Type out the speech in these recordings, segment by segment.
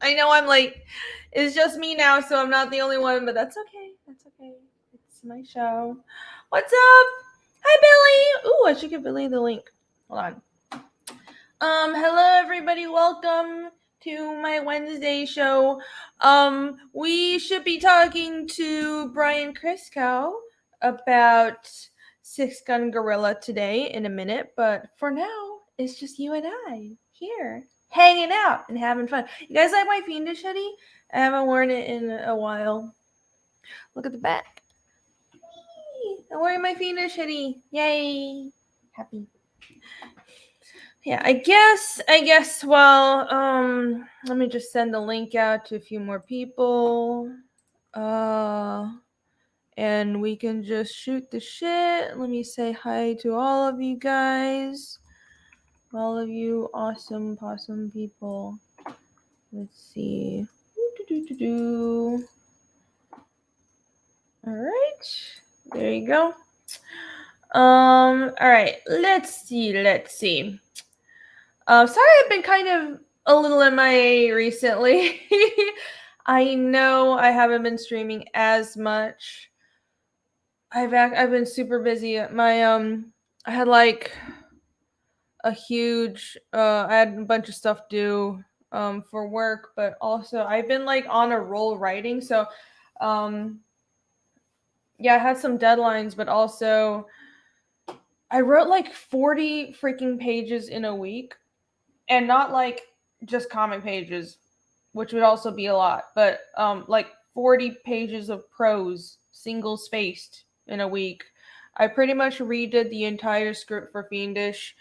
I know I'm like, it's just me now, so I'm not the only one, but that's okay. That's okay. It's my show. What's up? Hi, Billy. Ooh, I should give Billy the link. Hold on. Hello everybody. Welcome to my Wednesday show. We should be talking to Brian Christgau about Six Gun Gorilla today in a minute, but for now, it's just you and I here hanging out and having fun. You guys like my Fiendish hoodie? I haven't worn it in a while. Look at the back. I'm wearing my Fiendish hoodie. Yay! Happy. Yeah, I guess, well, let me just send the link out to a few more people. And we can just shoot the shit. Let me say hi to all of you guys. All of you awesome possum people. Let's see. All right. There you go. All right. Let's see. Sorry, I've been kind of a little MIA recently. I know I haven't been streaming as much. I've been super busy. I had like a huge I had a bunch of stuff due for work, but also I've been like on a roll writing, so yeah, I had some deadlines, but also I wrote like 40 freaking pages in a week, and not like just comic pages, which would also be a lot, but like 40 pages of prose, single spaced in a week. I pretty much redid the entire script for Fiendish,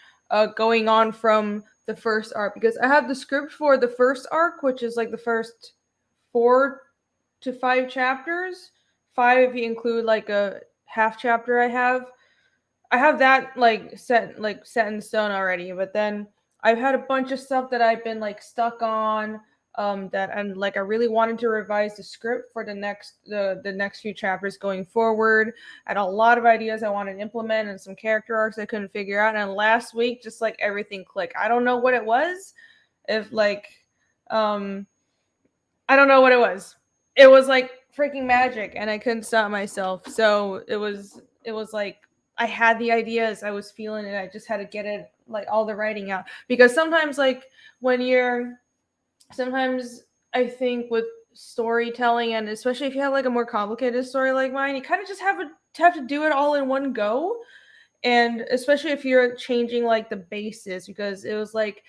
going on from the first arc, because I have the script for the first arc, which is like the first 4 to 5 chapters. 5 if you include like a half chapter I have that like set in stone already, but then I've had a bunch of stuff that I've been like stuck on, that and like I really wanted to revise the script for the next few chapters going forward. I had a lot of ideas I wanted to implement and some character arcs I couldn't figure out, and last week just like everything clicked. I don't know what it was. If like I don't know what it was. It was like freaking magic, and I couldn't stop myself. So it was like I had the ideas, I was feeling it. I just had to get it, like all the writing out, because sometimes like when you're sometimes I think with storytelling, and especially if you have like a more complicated story like mine, you kind of just have to do it all in one go. And especially if you're changing like the basis, because it was like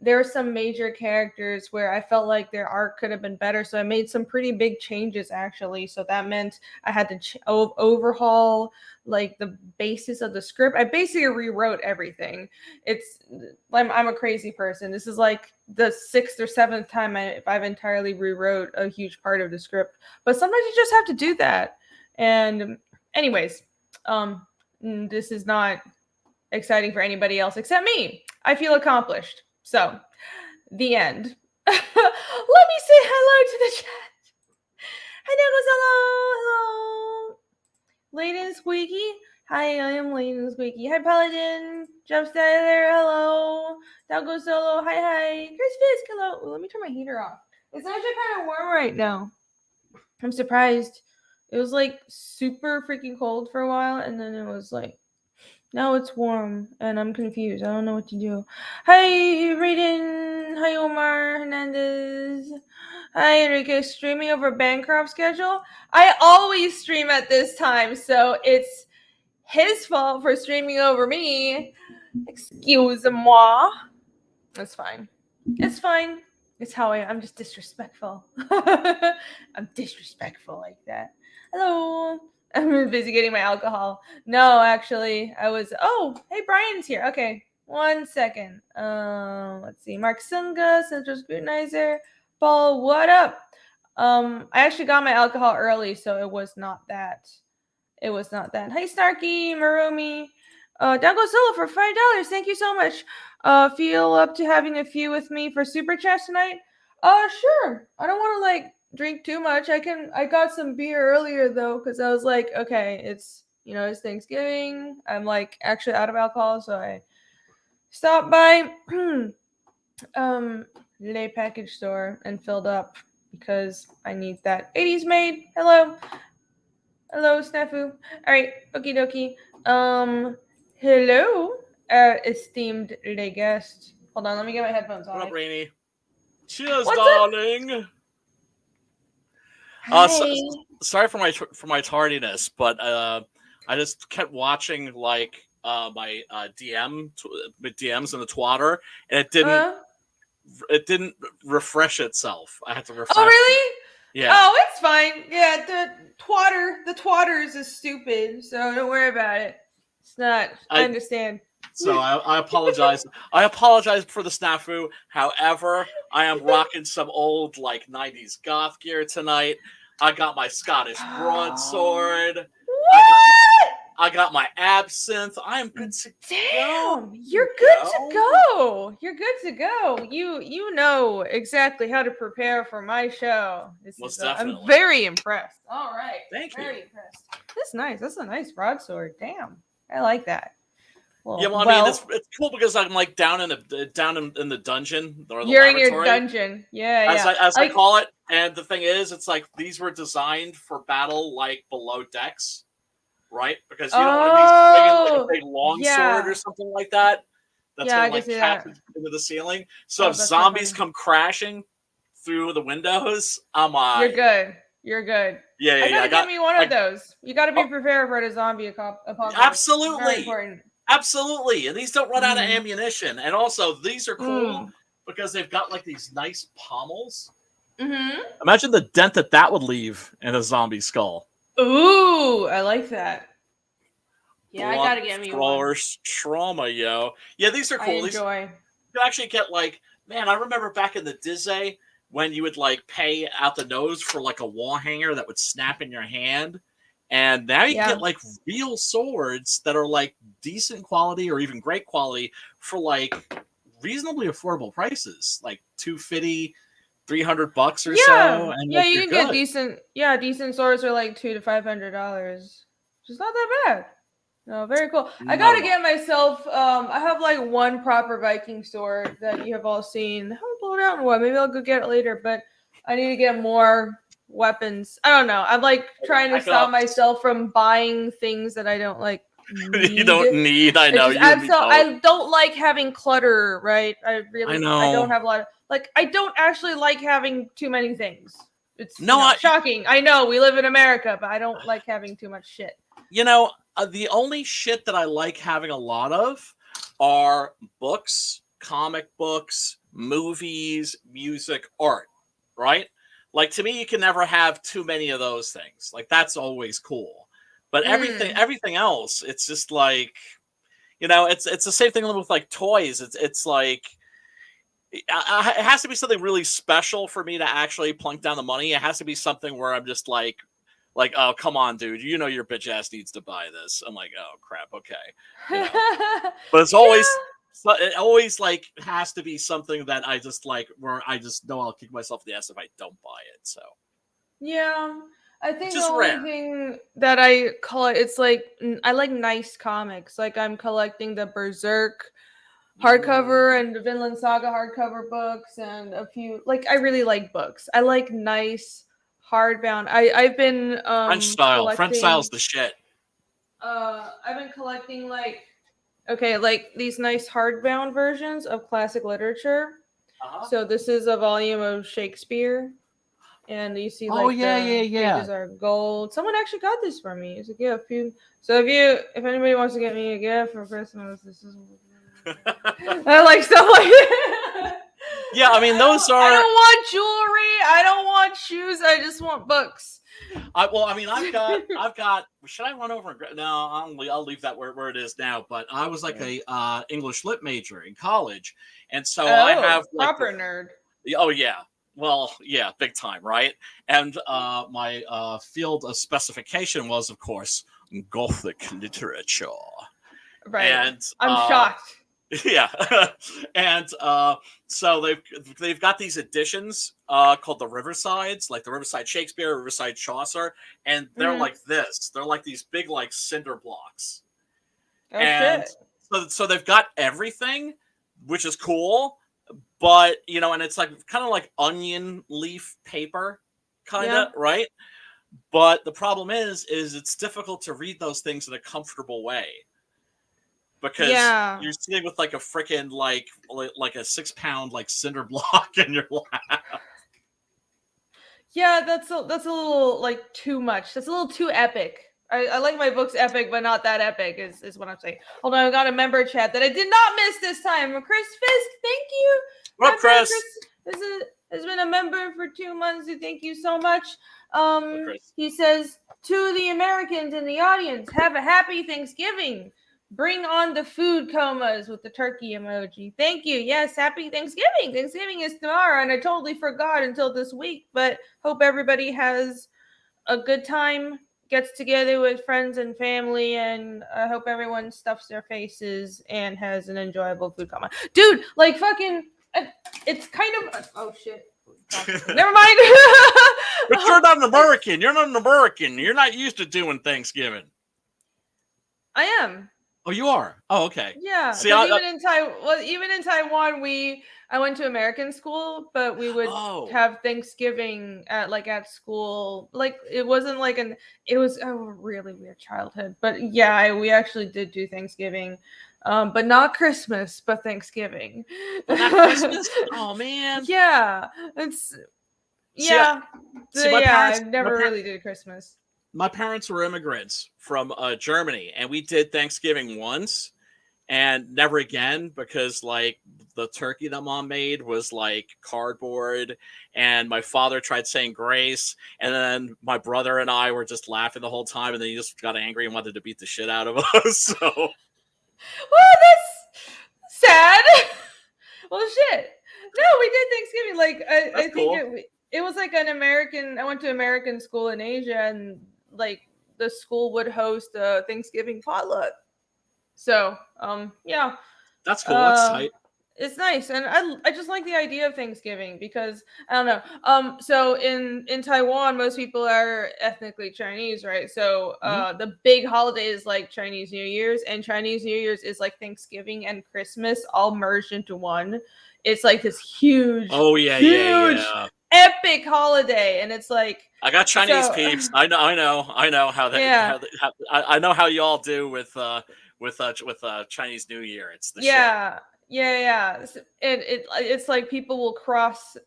there were some major characters where I felt like their arc could have been better, so I made some pretty big changes actually. So that meant I had to overhaul like the basis of the script. I basically rewrote everything. It's I'm a crazy person. This is like the 6th or 7th time I've entirely rewrote a huge part of the script, but sometimes you just have to do that. And anyways, this is not exciting for anybody else except me. I feel accomplished. So, the end. Let me say hello to the chat. Hi, Douglas. Hello. Layden Squeaky. Hi, I am Layden Squeaky. Hi, Paladin. Jeff Styler. Hello. Douglas Solo. Hi. Chris Fisk. Hello. Ooh, let me turn my heater off. It's actually kind of warm right now. I'm surprised. It was like super freaking cold for a while, and then it was like, now it's warm, and I'm confused. I don't know what to do. Hi, Raiden. Hi, Omar Hernandez. Hi, Enrique. Streaming over Bancroft schedule? I always stream at this time, so it's his fault for streaming over me. Excuse-moi. It's fine. It's fine. It's how I'm just disrespectful. I'm disrespectful like that. Hello. I'm busy getting my alcohol. No, actually, I was. Oh, hey, Brian's here. Okay, 1 second. Let's see. Mark Sunga, Central Scrutinizer, Paul. What up? I actually got my alcohol early, so it was not that. It was not that. Hey, Snarky, Marumi, Dango Solo for $5. Thank you so much. Feel up to having a few with me for super chat tonight? Sure. I don't want to like drink too much. I got some beer earlier though, because I was like, okay, it's it's Thanksgiving. I'm like actually out of alcohol, so I stopped by. Le Package store and filled up because I need that 80s made. Hello. Hello, Snafu. All right, okie dokie. Hello, esteemed le guest. Hold on, let me get my headphones on. What up, Rainy? Cheers, What's darling. Hi. Sorry for my tardiness, but I just kept watching like my DMs in the Twatter, and it didn't refresh itself. I had to refresh. Oh, really? Yeah. Oh, it's fine. Yeah, the Twatters is stupid, so don't worry about it. It's not. I understand. So I apologize. I apologize for the snafu. However, I am rocking some old like 90s goth gear tonight. I got my Scottish broadsword. What? I got my absinthe. I am good to go. You're good to go. You're good to go. You know exactly how to prepare for my show. Most definitely. I'm very impressed. All right. Thank you. Very impressed. That's nice. That's a nice broadsword. Damn. I like that. Well, yeah, well, I mean, it's cool because I'm like down in the dungeon or the You're laboratory. in your dungeon, yeah. As I call it. And the thing is, it's like these were designed for battle like below decks, right? Because you don't want to be swinging like a big longsword or something like that. That's gonna like cap into the ceiling. So if zombies come crashing through the windows, you're good. You're good. Yeah. I gotta get me one of those. You gotta be prepared for the zombie apocalypse. Absolutely. Very important. Absolutely. And these don't run out of ammunition. And also, these are cool because they've got like these nice pommels. Mm-hmm. Imagine the dent that would leave in a zombie skull. Ooh, I like that. Yeah, I gotta get me one. Trauma, yo. Yeah, these are cool. I enjoy. You actually get like, man, I remember back in the Disney when you would like pay out the nose for like a wall hanger that would snap in your hand. And now you can get like real swords that are like decent quality or even great quality for like reasonably affordable prices, like $250, $300 or so. And yeah, you can get decent swords for like $200 to $500. It's not that bad. No, very cool. I gotta get myself. I have like one proper Viking sword that you have all seen. I haven't pulled it out in a while. Maybe I'll go get it later. But I need to get more weapons. I don't know. I'm like trying to stop myself from buying things that I don't like need. You don't need. I know. I don't like having clutter, right? I know. I don't have a lot of I don't actually like having too many things. It's shocking. I know we live in America, but I don't like having too much shit. You know, the only shit that I like having a lot of are books, comic books, movies, music, art, right? Like, to me, you can never have too many of those things. Like, that's always cool. But everything else, it's just like, you know, it's the same thing with like toys. It's like, it has to be something really special for me to actually plunk down the money. It has to be something where I'm just like, oh, come on, dude. You know your bitch ass needs to buy this. I'm like, oh, crap. Okay. You know? But it's always... So it always like has to be something that I just like where I just know I'll kick myself in the ass if I don't buy it. So yeah, I think the only thing that I call it's like I like nice comics. Like I'm collecting the Berserk hardcover and the Vinland Saga hardcover books and a few. Like I really like books. I like nice hardbound. I've been French style. French style's the shit. I've been collecting like these nice hardbound versions of classic literature. So this is a volume of Shakespeare, and you see pages are gold. Someone actually got this for me. It's a gift. So if anybody wants to get me a gift for Christmas, this is. I like stuff like that. Yeah, I mean those are. I don't want jewelry. I don't want shoes. I just want books. I've got. Should I run over and no? I'll leave that where it is now. But I was like a English lit major in college, and so I have like proper nerd. Oh yeah, well yeah, big time, right? And my field of specification was, of course, Gothic literature. Right. And I'm shocked. Yeah, and so they've got these editions called the Riversides, like the Riverside Shakespeare, Riverside Chaucer, and they're like this. They're like these big like cinder blocks. Oh, shit. So they've got everything, which is cool, but you know, and it's like kind of like onion leaf paper, kind of, right? But the problem is it's difficult to read those things in a comfortable way because you're sitting with like a freaking like a 6-pound like cinder block in your lap. Yeah, that's a little like too much. That's a little too epic. I like my books epic, but not that epic is what I'm saying. Hold on, I got a member chat that I did not miss this time. Chris Fisk, thank you. What up, Chris? Has been a member for 2 months. Thank you so much. Chris. He says, to the Americans in the audience, have a happy Thanksgiving. Bring on the food comas with the turkey emoji. Thank you. Yes, happy Thanksgiving. Thanksgiving is tomorrow, and I totally forgot until this week, but hope everybody has a good time, gets together with friends and family, and I hope everyone stuffs their faces and has an enjoyable food coma. Dude, like fucking, it's kind of, oh shit. Never mind. But you're not an American. You're not an American. You're not used to doing Thanksgiving. I am. Oh, you are? Oh, okay. Yeah. See, even in Taiwan, I went to American school, but we would have Thanksgiving at school. Like it wasn't like it was a really weird childhood. But yeah, we actually did do Thanksgiving. But not Christmas, but Thanksgiving. But not Christmas? Oh man. Yeah. I never really did Christmas. My parents were immigrants from Germany, and we did Thanksgiving once and never again because like the turkey that mom made was like cardboard, and my father tried saying grace, and then my brother and I were just laughing the whole time, and then he just got angry and wanted to beat the shit out of us. So, well, that's sad. Well, shit. No, we did Thanksgiving. Like I think it was like an American. I went to American school in Asia, and like the school would host a Thanksgiving potluck. So, yeah. That's cool. That's tight. It's nice, and I just like the idea of Thanksgiving because I don't know. So in Taiwan, most people are ethnically Chinese, right? So the big holiday is like Chinese New Year's, and Chinese New Year's is like Thanksgiving and Christmas all merged into one. It's like this huge, epic holiday, and it's like I got Chinese peeps. I know how that. Yeah. I know how y'all do with Chinese New Year. It's the shit. Yeah. It's like people will cross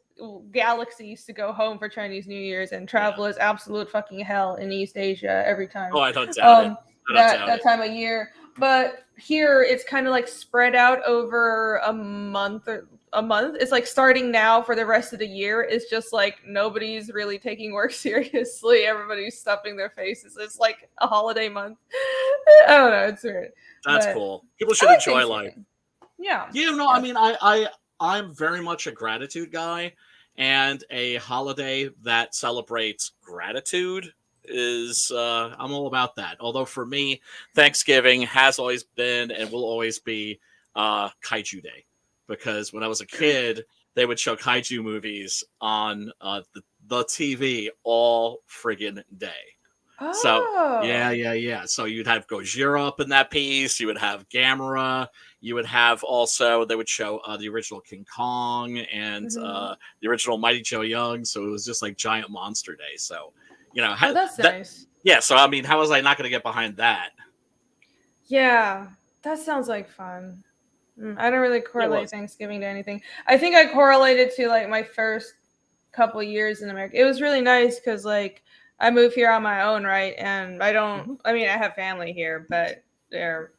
galaxies to go home for Chinese New Year's, and travel is absolute fucking hell in East Asia every time. Oh, I don't doubt it. That time of year. But here it's kind of like spread out over a month. It's like starting now for the rest of the year. It's just like nobody's really taking work seriously. Everybody's stuffing their faces. It's like a holiday month. I don't know. It's weird. That's cool. People should enjoy life. Yeah. I mean, I'm very much a gratitude guy, and a holiday that celebrates gratitude is I'm all about that. Although for me, Thanksgiving has always been and will always be Kaiju Day, because when I was a kid, they would show Kaiju movies on the TV all friggin' day. Oh. So yeah. So you'd have Gojira up in that piece. You would have Gamera. You would have also, they would show the original King Kong and the original Mighty Joe Young. So it was just like giant monster day. So, that's nice. Yeah. So, I mean, how was I not going to get behind that? Yeah, that sounds like fun. I don't really correlate Thanksgiving to anything. I think I correlated to like my first couple years in America. It was really nice because like I moved here on my own, right? And I don't, I mean, I have family here, but they're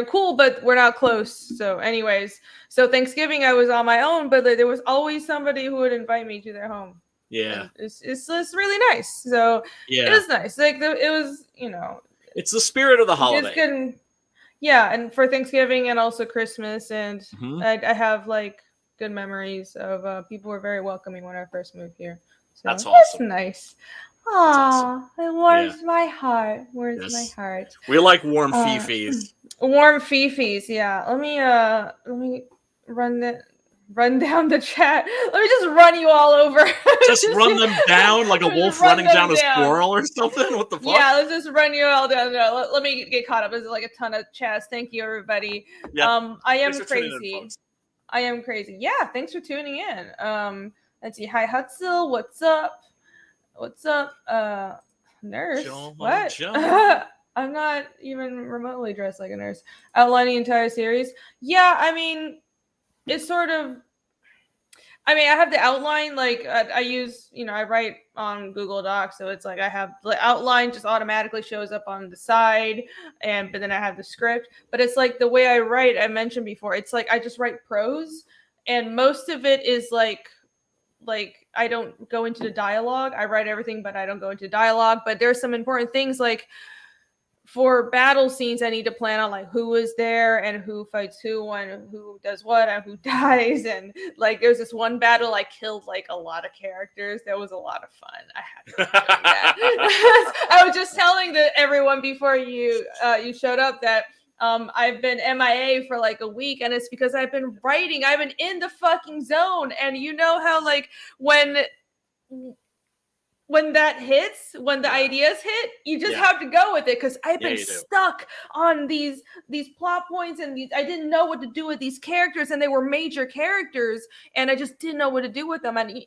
cool, but we're not close. So anyways, so Thanksgiving I was on my own, but there was always somebody who would invite me to their home. Yeah. And it's really nice. So it was nice. Like it was, it's the spirit of the holiday. It's good. Yeah. And for Thanksgiving and also Christmas. And I have like good memories of people were very welcoming when I first moved here. So that's awesome. That's nice. Aww, it warms my heart. My heart. We like warm fifis. Warm fifis, yeah. Let me run down the chat. Let me just run you all over. Just run them down like a wolf running down a squirrel or something? What the fuck? Yeah, let's just run you all down. No, let me get caught up. There's like a ton of chats. Thank you, everybody. Yep. I am crazy. I am crazy. Yeah, thanks for tuning in. Let's see. Hi, Hutzel. What's up? What's up? Nurse. Joe, What? Joe. I'm not even remotely dressed like a nurse. Outlining the entire series. Yeah, I mean, it's sort of. I mean, I have the outline. Like I use, I write on Google Docs, so it's like I have the outline just automatically shows up on the side, but then I have the script. But it's like the way I write. I mentioned before. It's like I just write prose, and most of it is like I don't go into the dialogue. I write everything, but I don't go into dialogue. But there's some important things like for battle scenes, I need to plan on like who is there and who fights who and who does what and who dies. And like there's this one battle I killed like a lot of characters. That was a lot of fun. I had fun doing that. I was just telling everyone before you showed up that I've been MIA for like a week, and it's because I've been writing. I've been in the fucking zone, and you know how like when that hits, when the ideas hit, you just have to go with it, because I've been stuck on these plot points, and I didn't know what to do with these characters, and they were major characters, and I just didn't know what to do with them. And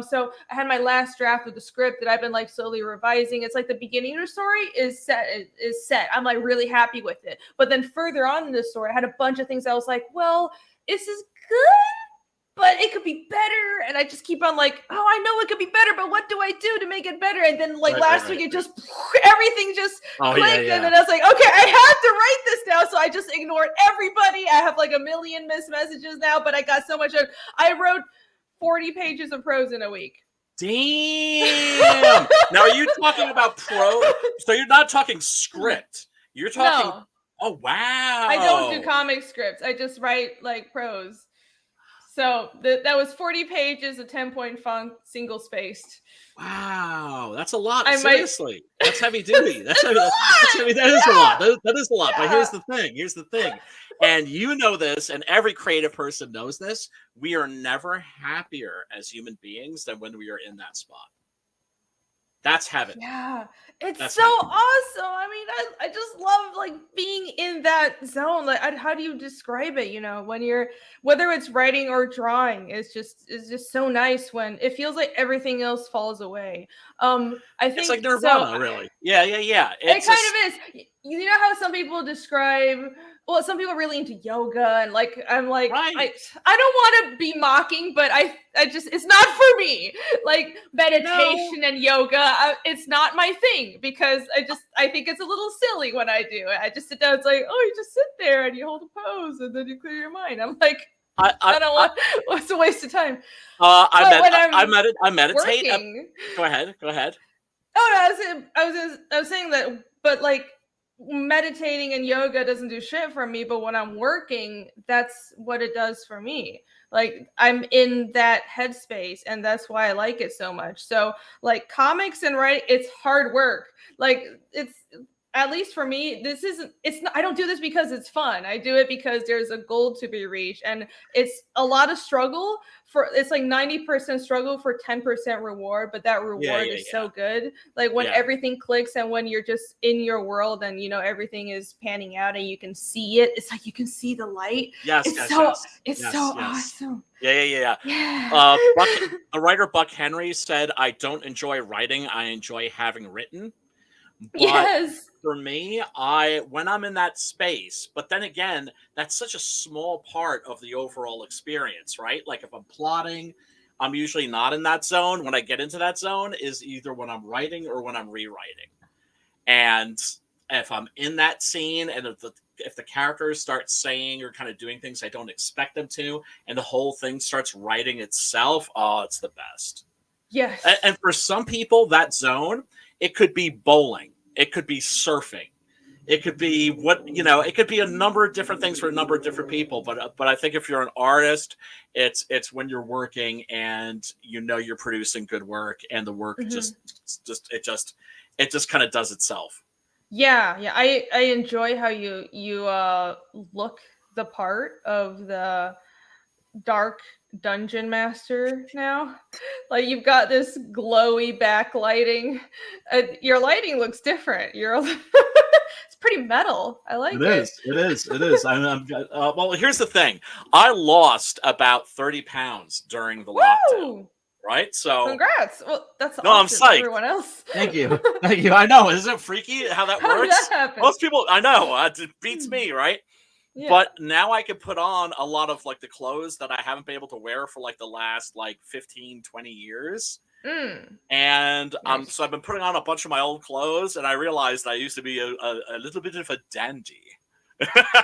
so I had my last draft of the script that I've been like slowly revising. It's like the beginning of the story is set. I'm like really happy with it, but then further on in the story, I had a bunch of things I was like, well, this is good, but it could be better. And I just keep on like, oh, I know it could be better, but what do I do to make it better? And then like last week, it just, everything just clicked. And then I was like, okay, I have to write this now. So I just ignored everybody. I have like a million missed messages now, but I got so much. I wrote 40 pages of prose in a week. Damn. Now, are you talking about prose? So you're not talking script. You're talking. No. Oh, wow. I don't do comic scripts. I just write like prose. So that was 40 pages, a 10-point font, single spaced. Wow, that's a lot. Seriously, that's heavy duty. That's heavy. That is a lot. That is a lot. Yeah. But here's the thing. And you know this, and every creative person knows this. We are never happier as human beings than when we are in that spot. That's heaven. Yeah, it's so awesome. I mean, I just love like being in that zone. Like, how do you describe it? When you're, whether it's writing or drawing, it's just so nice when it feels like everything else falls away. I think it's like Nirvana, really. Yeah. It kind of is. You know how some people describe. Well, some people are really into yoga, and like I'm like, right. I don't want to be mocking, but I just, it's not for me. Like meditation and yoga, it's not my thing, because I think it's a little silly when I do it. I just sit down. It's like, oh, you just sit there and you hold a pose and then you clear your mind. I'm like, I don't want. It's a waste of time. I meditate. Go ahead. Oh no, I was saying that, but like, meditating and yoga doesn't do shit for me, but when I'm working, that's what it does for me. Like I'm in that headspace, and that's why I like it so much. So like comics and writing, it's hard work. Like it's, at least for me, I don't do this because it's fun. I do it because there's a goal to be reached, and it's a lot of struggle it's like 90% struggle for 10% reward, but that reward is so good. Like when everything clicks and when you're just in your world and everything is panning out and you can see it. It's like you can see the light. It's so awesome. Yeah. The writer Buck Henry said, "I don't enjoy writing. I enjoy having written." But for me, when I'm in that space, but then again, that's such a small part of the overall experience, right? Like if I'm plotting, I'm usually not in that zone. When I get into that zone is either when I'm writing or when I'm rewriting. And if I'm in that scene, and if the characters start saying or kind of doing things I don't expect them to, and the whole thing starts writing itself, it's the best. Yes. And for some people, that zone, it could be bowling. It could be surfing. It could be it could be a number of different things for a number of different people. But I think if you're an artist, it's when you're working and you're producing good work, and the work just kind of does itself. Yeah. I enjoy how you look the part of the dark dungeon master now. Like you've got this glowy backlighting. Your lighting looks different. It's pretty metal. I like it. It is. Well, here's the thing. I lost about 30 pounds during the lockdown. Right? So congrats. Well, that's no, awesome. I'm psyched. Everyone else. Thank you. I know. Isn't it freaky how that How works? did that happen? Most people, I know. It beats me, right? Yeah. But now I can put on a lot of like the clothes that I haven't been able to wear for like the last like 15, 20 years. And nice. So I've been putting on a bunch of my old clothes, and I realized I used to be a little bit of a dandy.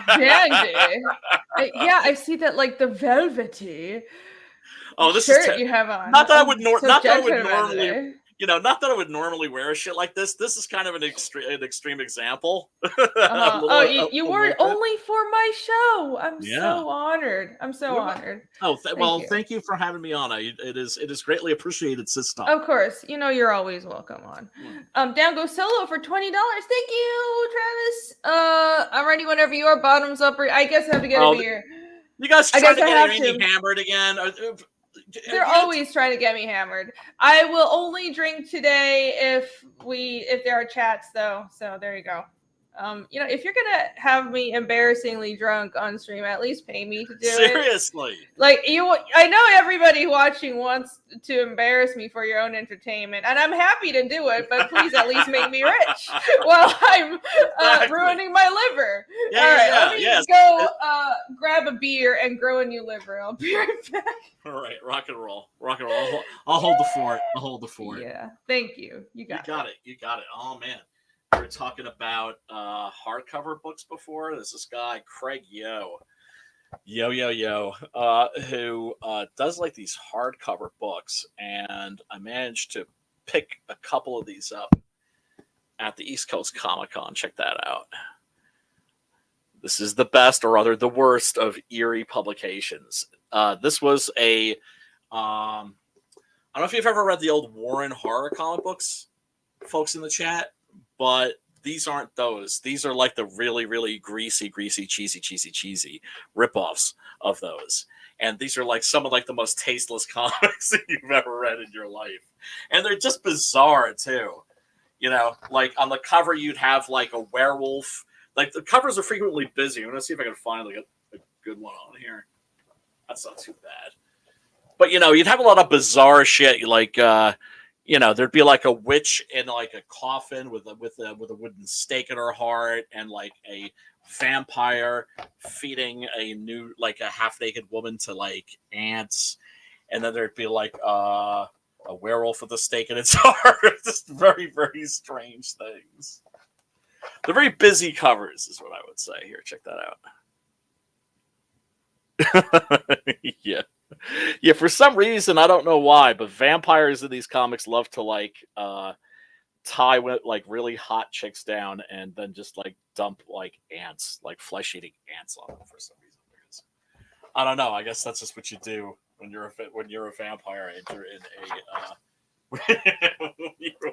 Dandy. Yeah, I see that, like the velvety. Oh, this shirt is you have on. Not that I would normally, today. not that I would normally wear a shit like this. This is kind of an extreme example. You wore it only for my show. I'm so honored. I'm so honored. Oh, thank you for having me on. It is greatly appreciated, sister. Of course, you're always welcome on. Down goes Solo for $20. Thank you, Travis. I'm ready whenever you are. Bottoms up. I guess I have to get a beer. You guys trying to get me hammered again? They're always trying to get me hammered. I will only drink today if there are chats though. So there you go. If you're gonna have me embarrassingly drunk on stream, at least pay me to do it. Seriously. Like I know everybody watching wants to embarrass me for your own entertainment, and I'm happy to do it, but please at least make me rich while I'm ruining my liver. Yeah, all right, let me go grab a beer and grow a new liver. I'll be right back. All right, rock and roll. I'll hold the fort. Yeah, thank you. You got it. Oh man. We were talking about hardcover books before. There's this guy, Craig who does like these hardcover books, and I managed to pick a couple of these up at the East Coast Comic Con. Check that out. This is the best, or rather the worst, of Eerie publications. This was I don't know if you've ever read the old Warren horror comic books, folks in the chat. But these aren't those. These are like the really, really greasy, cheesy ripoffs of those. And these are like some of like the most tasteless comics that you've ever read in your life. And they're just bizarre too. Like on the cover you'd have like a werewolf. Like the covers are frequently busy. I'm gonna see if I can find like a good one on here. That's not too bad. But you'd have a lot of bizarre shit like there'd be like a witch in like a coffin with a wooden stake in her heart, and like a vampire feeding a half-naked woman to like ants, and then there'd be like a werewolf with a stake in its heart. Just very, very strange things. They're very busy covers, is what I would say. Here, check that out. Yeah, for some reason, I don't know why, but vampires in these comics love to like tie with like really hot chicks down and then just like dump like ants, like flesh-eating ants on them for some reason. I don't know. I guess that's just what you do when you're a vampire and you're in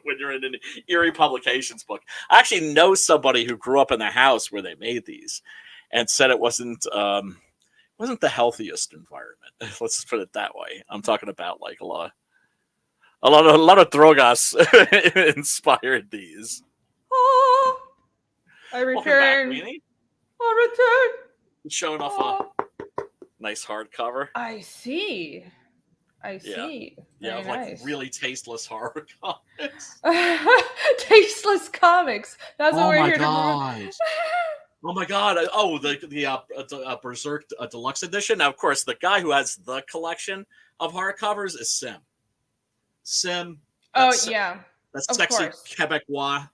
when you're in an Eerie Publications book. I actually know somebody who grew up in the house where they made these, and said it wasn't the healthiest environment. Let's just put it that way. I'm talking about like a lot of Drogas inspired these. Oh, I return. I return. Showing off a nice hardcover. I see. Yeah, nice. Like really tasteless horror comics. Tasteless comics. That's what we're here to do. Oh my god! The Berserk Deluxe Edition. Now, of course, the guy who has the collection of hardcovers is Sim. That's sexy Quebecois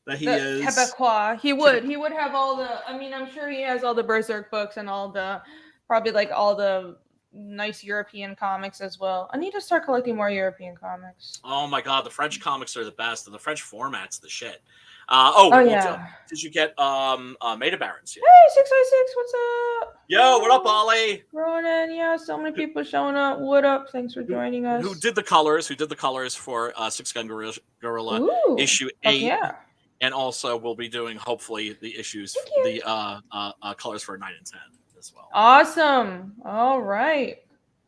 that he is. Quebecois. He would have all the. I mean, I'm sure he has all the Berserk books and all the nice European comics as well. I need to start collecting more European comics. Oh my god, the French comics are the best, and the French format's the shit. Did you get Meta Barons? Yeah. Hey, 606, what's up? Yo, what up, Ollie? Ronan, yeah, so many people showing up. What up? Thanks for joining us. Who did the colors for Six Gun Gorilla issue 8? Yeah. And also we'll be doing hopefully the issues, the colors for 9 and 10 as well. Awesome. All right.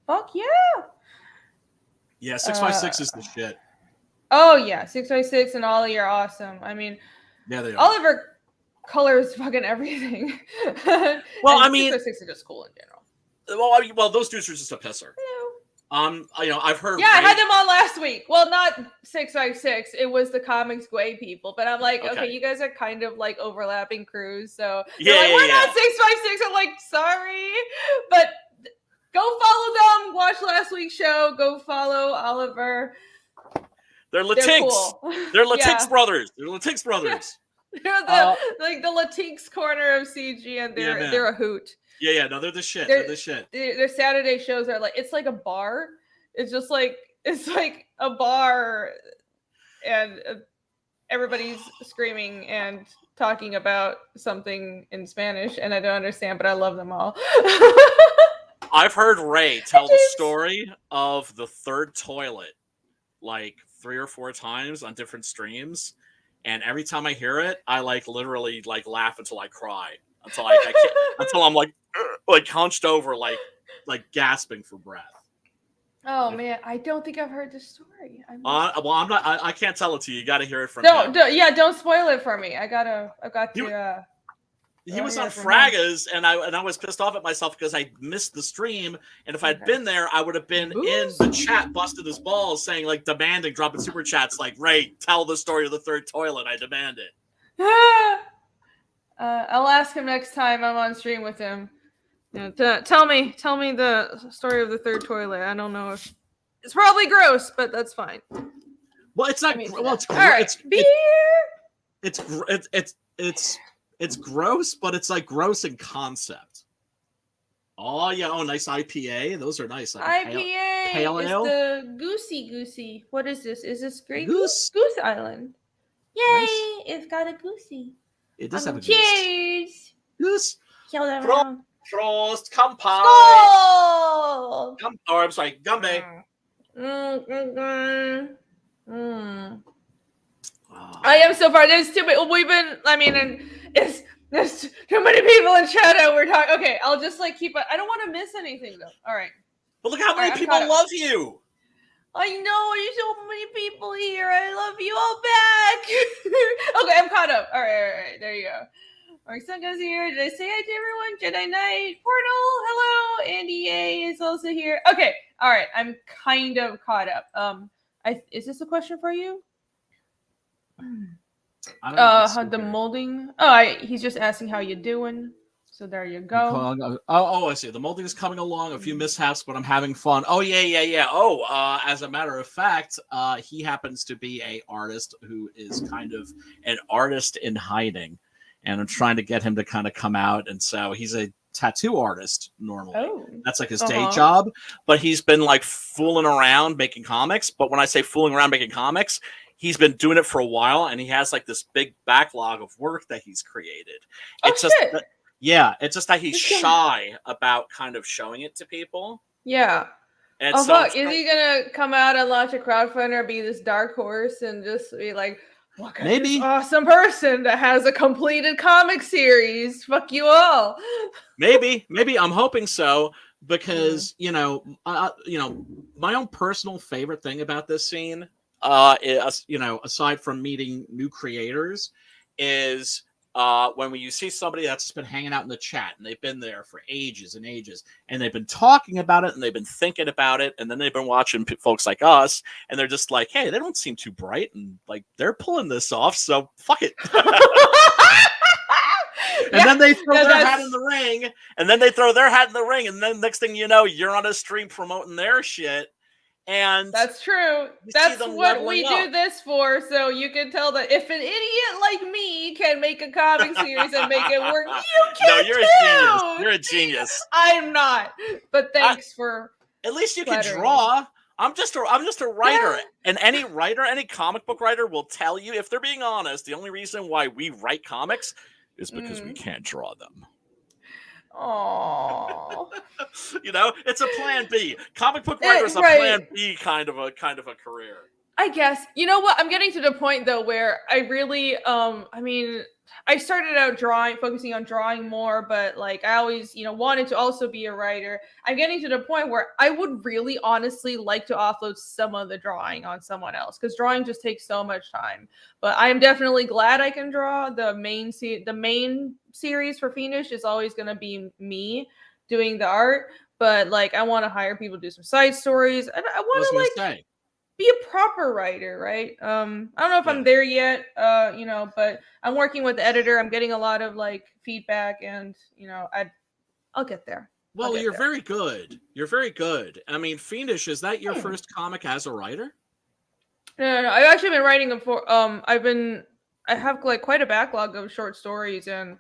Fuck yeah. Yeah, 656 is the shit. Oh yeah, 656 and Ollie are awesome. I mean, yeah, they are. Oliver color is fucking everything. Well, and I mean, 606 are just cool in general. Well, those dudes are just a pisser. I've heard. Yeah, I had them on last week. Well, not 656. It was the Comics Way people. But I'm like, okay, you guys are kind of like overlapping crews. So they're like, we're not 656. I'm like, sorry. But go follow them. Watch last week's show. Go follow Oliver. They're Latinx. Cool. They're Latinx brothers. They're Latinx brothers. They're the the Latinx corner of CG, and they're a hoot. Yeah, no, they're the shit. They're the shit. Their Saturday shows are like, it's like a bar. It's just like, it's like a bar, and everybody's screaming and talking about something in Spanish, and I don't understand, but I love them all. I've heard Ray tell the story of the third toilet like 3 or 4 times on different streams, and every time I hear it, I like literally like laugh until I cry, until I can't, until I'm like hunched over, like gasping for breath. Oh man, I don't think I've heard this story. Well, I'm not. I can't tell it to you. You got to hear it from him. Don't spoil it for me. I've got to. He was on Fraggas, and I was pissed off at myself because I missed the stream. And if I'd been there, I would have been in the chat, busted his balls, saying like demanding, dropping super chats like, "Ray, tell the story of the third toilet. I demand it." I'll ask him next time I'm on stream with him. Tell me the story of the third toilet. I don't know if it's probably gross, but that's fine. Well, it's not. It's all right. It's gross, but it's like gross in concept. Oh yeah, nice IPA. Those are nice. Like IPA. Pale ale. The goosey. What is this? Is this Grey Goose Island? Yay! Nice. It's got a goosey. It does have a cheers. Goose. Prost, Kampai. Skål! I'm sorry, Gumbe. I am so far. There's too many. There's too many people in chat. We're talking. Okay, I'll just like keep it. I don't want to miss anything though. All right. But look how many people love you. I know there's so many people here. I love you all back. Okay, I'm caught up. All right. There you go. Mark Sunga's here. Did I say hi to everyone? Jedi Knight, Portal, hello. Andy A is also here. Okay, all right. I'm kind of caught up. Is this a question for you? I don't know the molding. Oh, he's just asking how you doing. So there you go. I see. The molding is coming along. A few mishaps, but I'm having fun. Oh yeah. Oh, as a matter of fact, he happens to be an artist who is kind of an artist in hiding. And I'm trying to get him to kind of come out. And so he's a tattoo artist normally. Oh. That's like his day job. But he's been like fooling around making comics. But when I say fooling around making comics, he's been doing it for a while. And he has like this big backlog of work that he's created. It's just that he's shy about kind of showing it to people. Yeah. And fuck. Is he going to come out and launch a crowdfunder, be this dark horse and just be like, look at this awesome person that has a completed comic series. Fuck you all. Maybe I'm hoping so because my own personal favorite thing about this scene, aside from meeting new creators, is when you see somebody that's just been hanging out in the chat and they've been there for ages and ages and they've been talking about it and they've been thinking about it and then they've been watching folks like us and they're just like, hey, they don't seem too bright and like they're pulling this off, so fuck it. And then they throw their hat in the ring and then next thing you know, you're on a stream promoting their shit. And that's true. That's what we do this for. So you can tell that if an idiot like me can make a comic series and make it work, you can. No, you're a genius. You're a genius. I'm not. But thanks for. At least you can draw. I'm just a writer, and any comic book writer will tell you, if they're being honest, the only reason why we write comics is because we can't draw them. Oh, it's a plan B. Comic book writers a plan B kind of a career. I guess. You know what? I'm getting to the point though where I really I mean, I started out focusing on drawing more, but like I always, wanted to also be a writer. I'm getting to the point where I would really honestly like to offload some of the drawing on someone else because drawing just takes so much time. But I am definitely glad I can draw. The main series for Fiendish is always going to be me doing the art, but like I want to hire people to do some side stories. And I I was want gonna to like say, be a proper writer, right? I don't know if yeah. I'm there yet, but I'm working with the editor. I'm getting a lot of like feedback, and I'll get there. Well, you're very good. You're very good. I mean, Fiendish, is that your first comic as a writer? No. I've actually been writing them for. I have like quite a backlog of short stories and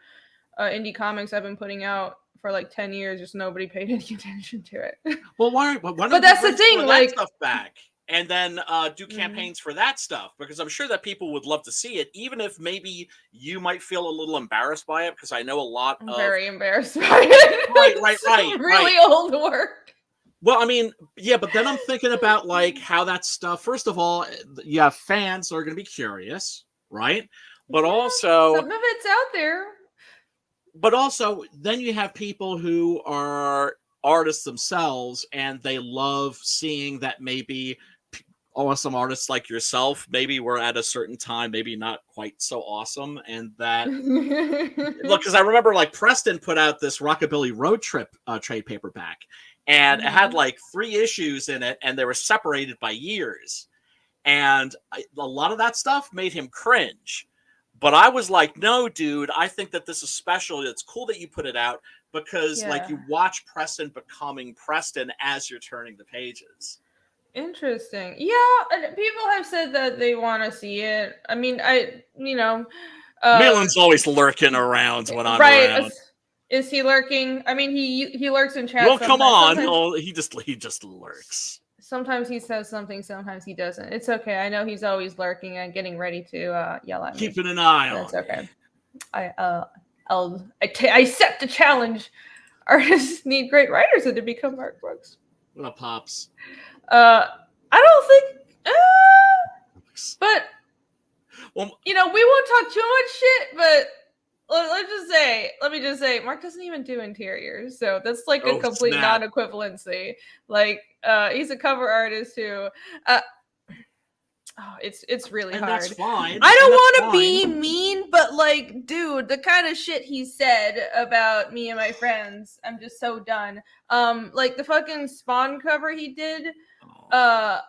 indie comics I've been putting out for like 10 years. Just nobody paid any attention to it. Well, why don't But that's the thing, that like stuff back and then do campaigns for that stuff, because I'm sure that people would love to see it, even if maybe you might feel a little embarrassed by it, because I know a lot I'm of very embarrassed by it. Right. Really old work. Well, I mean, yeah, but then I'm thinking about like how that stuff. First of all, you have fans that are going to be curious, right? But also, some of it's out there. Then you have people who are artists themselves, and they love seeing that maybe awesome artists like yourself maybe were at a certain time maybe not quite so awesome, and that look, because I remember like Preston put out this Rockabilly Road Trip trade paperback, and it had like 3 issues in it, and they were separated by years, and a lot of that stuff made him cringe. But I was like, no, dude, I think that this is special. It's cool that you put it out, because like you watch Preston becoming Preston as you're turning the pages. Interesting. Yeah, people have said that they want to see it. I mean, Malin's always lurking around when I'm right. around. Is he lurking? I mean, he lurks in chat. Well, sometimes. come on. He just lurks. Sometimes he says something, sometimes he doesn't. It's okay. I know he's always lurking and getting ready to yell at me. Keeping an eye on. That's okay. I set the challenge. Artists need great writers and to become art books. What up, Pops? I don't think, but well, we won't talk too much shit. But let me just say, Mark doesn't even do interiors, so that's like a complete non-equivalency. Like, he's a cover artist who, it's really hard. That's fine. I don't want to be mean, but like, dude, the kind of shit he said about me and my friends, I'm just so done. Like the fucking Spawn cover he did. I'm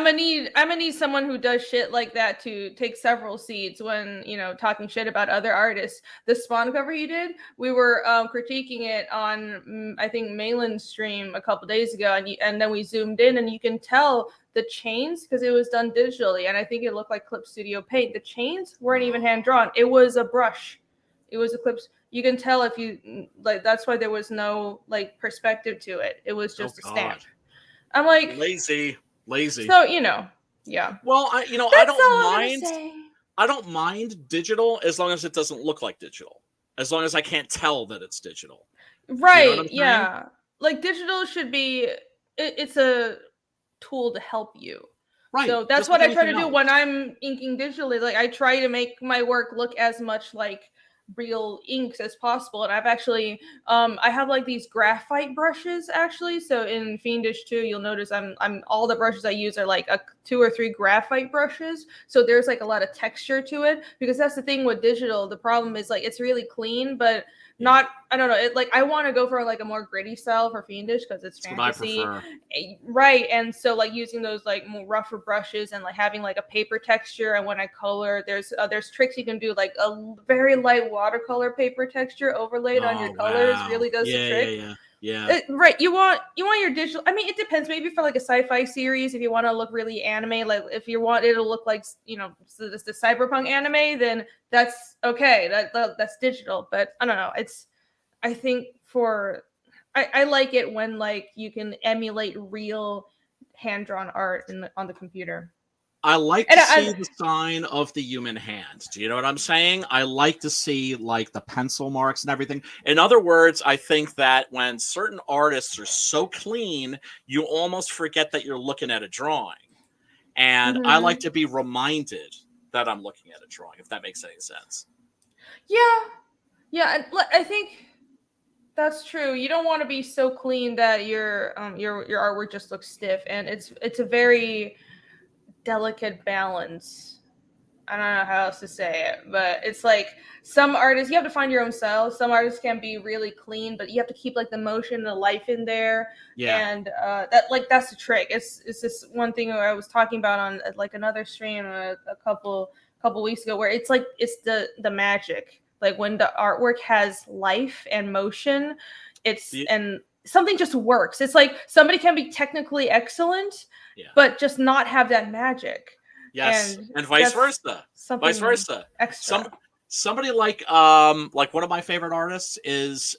gonna need someone who does shit like that to take several seats when talking shit about other artists. The Spawn cover he did, we were critiquing it on I think Malin's stream a couple days ago, and then we zoomed in, and you can tell the chains, because it was done digitally, and I think it looked like Clip Studio Paint. The chains weren't even hand drawn. It was a brush. It was a clips. You can tell if you like. That's why there was no like perspective to it. It was just a stamp. I'm like lazy. So yeah. Well, I don't mind digital as long as it doesn't look like digital. As long as I can't tell that it's digital. Right? Yeah. Like digital should be. It's a tool to help you. Right. So that's what I try to do when I'm inking digitally. Like I try to make my work look as much like real inks as possible. And I've actually I have like these graphite brushes actually. So in Fiendish 2, you'll notice I'm all the brushes I use are like 2 or 3 graphite brushes. So there's like a lot of texture to it, because that's the thing with digital. The problem is like it's really clean, but not, I don't know, it like I want to go for like a more gritty style for Fiendish because it's fantasy. What I prefer. Right. And so like using those like more rougher brushes and like having like a paper texture, and when I color, there's tricks you can do, like a very light watercolor paper texture overlaid on your colors really does the trick. Yeah. Right. You want your digital. I mean, it depends. Maybe for like a sci-fi series, if you want to look really anime, like if you want it to look like the cyberpunk anime, then that's okay. That's digital. But I don't know. I think I like it when like you can emulate real hand-drawn art on the computer. I like And to see the sign of the human hand. Do you know what I'm saying? I like to see like the pencil marks and everything. In other words, I think that when certain artists are so clean, you almost forget that you're looking at a drawing. And I like to be reminded that I'm looking at a drawing, if that makes any sense. Yeah, and I think that's true. You don't want to be so clean that your artwork just looks stiff, and it's a very delicate balance. I don't know how else to say it, but it's like some artists, you have to find your own style. Some artists can be really clean, but you have to keep like the motion, the life in there. Yeah. And that's the trick. It's this one thing I was talking about on like another stream a couple weeks ago, where it's like it's the magic. Like when the artwork has life and motion, and something just works. It's like somebody can be technically excellent, but just not have that magic. Yes, and vice versa. Vice versa. Extra. Somebody like one of my favorite artists is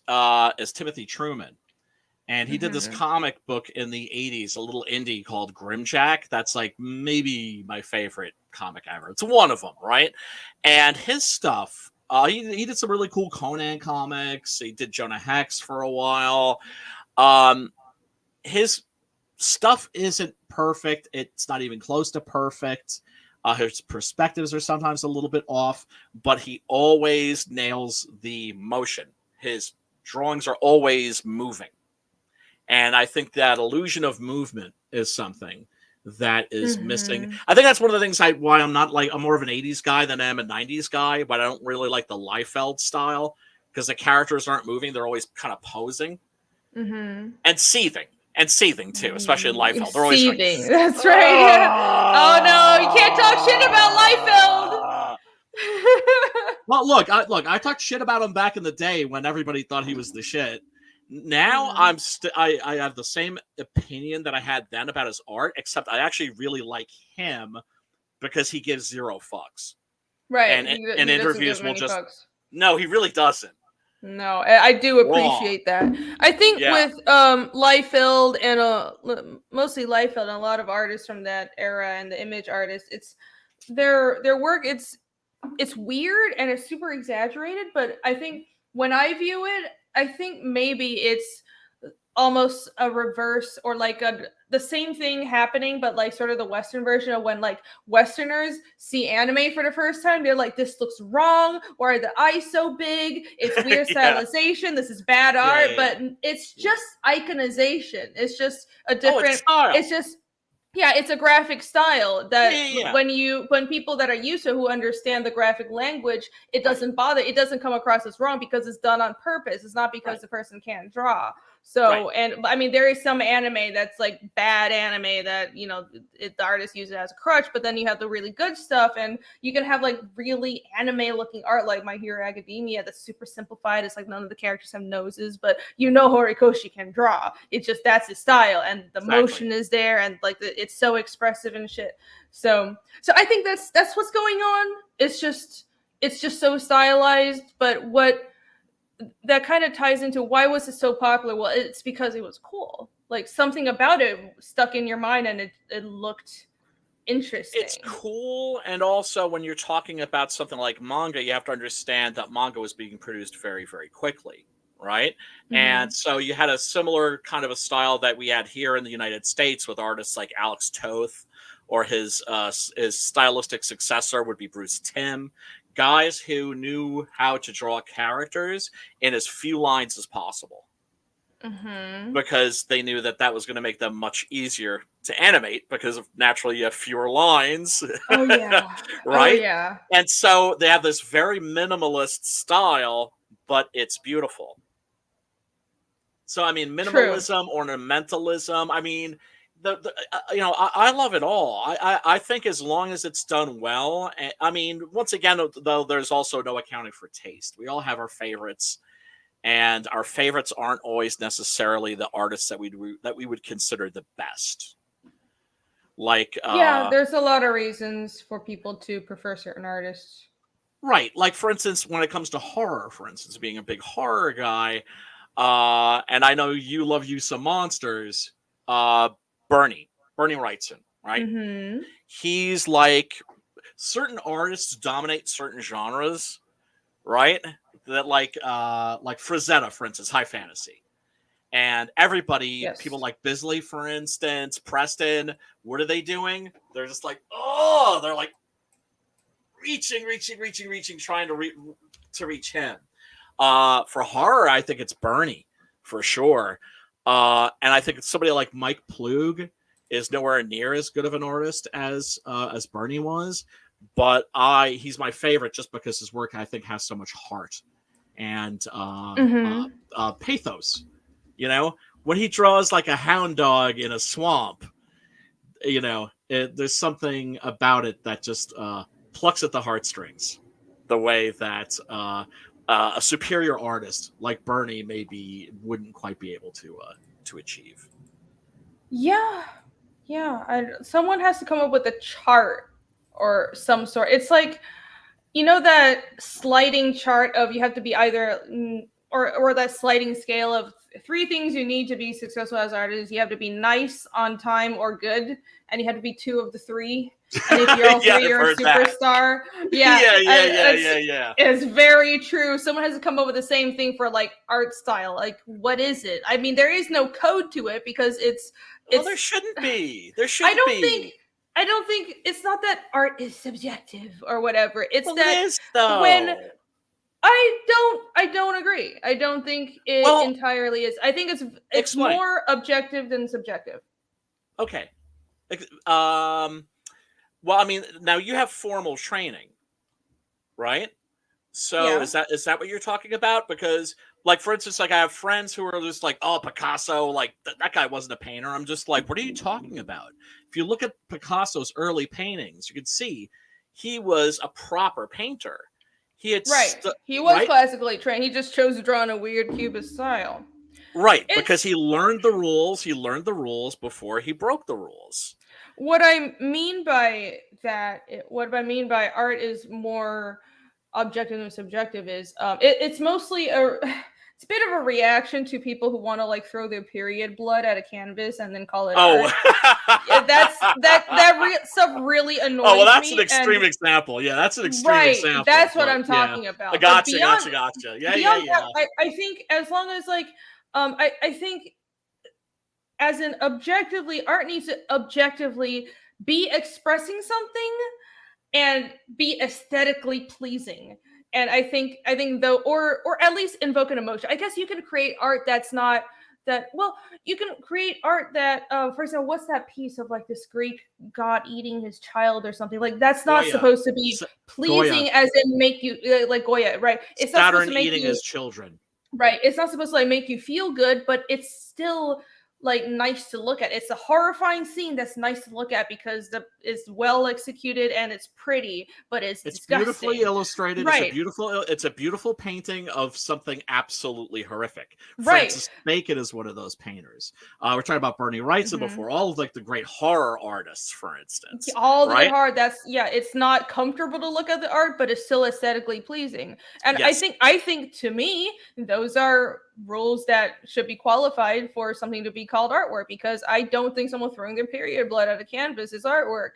Timothy Truman, and he did this comic book in the '80s, a little indie called Grimjack. That's like maybe my favorite comic ever. It's one of them, right? And his stuff, he did some really cool Conan comics. He did Jonah Hex for a while. His stuff isn't perfect. It's not even close to perfect. His perspectives are sometimes a little bit off, but he always nails the motion. His drawings are always moving. And I think that illusion of movement is something that is missing. I think that's one of the things why I'm not like, I'm more of an 80s guy than I am a 90s guy, but I don't really like the Liefeld style because the characters aren't moving. They're always kind of posing and seething. And seething too, especially in Liefeld. They're always seething. Going, that's right. Yeah. Oh no, you can't talk shit about Liefeld. Well, look, I talked shit about him back in the day when everybody thought he was the shit. Now I have the same opinion that I had then about his art, except I actually really like him because he gives zero fucks. Right. And interviews will just fucks. No, he really doesn't. No, I do appreciate that. I think with Liefeld and mostly Liefeld and a lot of artists from that era and the image artists, it's their work. It's weird and it's super exaggerated, but I think when I view it, I think maybe it's almost a reverse or like the same thing happening, but like sort of the Western version of when like Westerners see anime for the first time, they're like, this looks wrong, or are the eyes so big? It's weird stylization. This is bad art, but it's just iconization. It's just a different. It's just. Yeah, it's a graphic style that when people that are used to who understand the graphic language, it doesn't bother. It doesn't come across as wrong because it's done on purpose. It's not because the person can't draw. So, and I mean, there is some anime that's like bad anime that, the artist uses it as a crutch, but then you have the really good stuff and you can have like really anime looking art like My Hero Academia that's super simplified. It's like none of the characters have noses, but Horikoshi can draw. It's just, that's his style and the motion is there and like it's so expressive and shit. So I think that's what's going on. It's just so stylized, but what that kind of ties into why was it so popular? Well, it's because it was cool. Like something about it stuck in your mind and it looked interesting. It's cool. And also when you're talking about something like manga, you have to understand that manga was being produced very, very quickly. Right. And so you had a similar kind of a style that we had here in the United States with artists like Alex Toth, or his stylistic successor would be Bruce Timm. Guys who knew how to draw characters in as few lines as possible. Because they knew that was going to make them much easier to animate because naturally you have fewer lines. Oh, yeah. Right? Oh, yeah. And so they have this very minimalist style, but it's beautiful. So, I mean, minimalism, ornamentalism, I mean, I love it all. I think as long as it's done well, I mean, once again, though, there's also no accounting for taste. We all have our favorites, and our favorites aren't always necessarily the artists that we would consider the best. Like, there's a lot of reasons for people to prefer certain artists. Right. Like, for instance, when it comes to horror, being a big horror guy, and I know you love you some monsters, Bernie Wrightson, right? Mm-hmm. He's like, certain artists dominate certain genres, right? That like Frazetta, for instance, high fantasy. And everybody, people Yes. like Bisley, for instance, Preston, what are they doing? They're just like, oh, they're like reaching, trying to reach him. For horror, I think it's Bernie for sure. And I think somebody like Mike Plug is nowhere near as good of an artist as Bernie was. But he's my favorite just because his work, I think, has so much heart and pathos. You know, when he draws like a hound dog in a swamp, you know, there's something about it that just plucks at the heartstrings, the way that a superior artist like Bernie maybe wouldn't quite be able to achieve. Yeah. Someone has to come up with a chart or some sort. It's like, you know, that sliding chart of you have to be either or that sliding scale of 3 things you need to be successful as an artist. You have to be nice, on time, or good, and you have to be 2 of the 3. And if you're all 3, you're a superstar. Yeah. Yeah. It's very true. Someone has to come up with the same thing for like art style. Like, what is it? I mean, there is no code to it because it's there shouldn't be. There shouldn't be. I don't think it's not that art is subjective or whatever. It's well, that it is, though. when I don't agree. I don't think it entirely is. I think it's more objective than subjective. Okay. Well, I mean, now you have formal training, right? So is that what you're talking about? Because, like, for instance, like I have friends who are just like, oh, Picasso, like that guy wasn't a painter. I'm just like, what are you talking about? If you look at Picasso's early paintings, you can see he was a proper painter. He had he was classically trained. He just chose to draw in a weird cubist style. Right, because he learned the rules. He learned the rules before he broke the rules. What I mean by art is more objective and subjective is it's mostly it's a bit of a reaction to people who want to like throw their period blood at a canvas and then call it art. That stuff really annoys me. Oh, well, that's an extreme example. Yeah, that's an extreme example. That's what I'm talking about. I gotcha. Yeah. That, I think as long as like I think as an art needs to objectively be expressing something and be aesthetically pleasing. And I think though, or at least invoke an emotion. I guess you can create art that's not that, well, you can create art that, for example, what's that piece of like this Greek god eating his child or something? Like that's not supposed to be pleasing as in make you, like Goya, right? It's not supposed to make eating his children. Right. It's not supposed to like make you feel good, but it's still like nice to look at. It's a horrifying scene that's nice to look at because it's well executed and it's pretty, but it's disgusting. Beautifully illustrated. Right. It's a beautiful painting of something absolutely horrific. Right. Francis Bacon is one of those painters. We're talking about Bernie Wrightson before. All of like the great horror artists, for instance. All the good horror. It's not comfortable to look at the art, but it's still aesthetically pleasing. And I think to me, those are rules that should be qualified for something to be called artwork, because I don't think someone throwing their period blood at a canvas is artwork.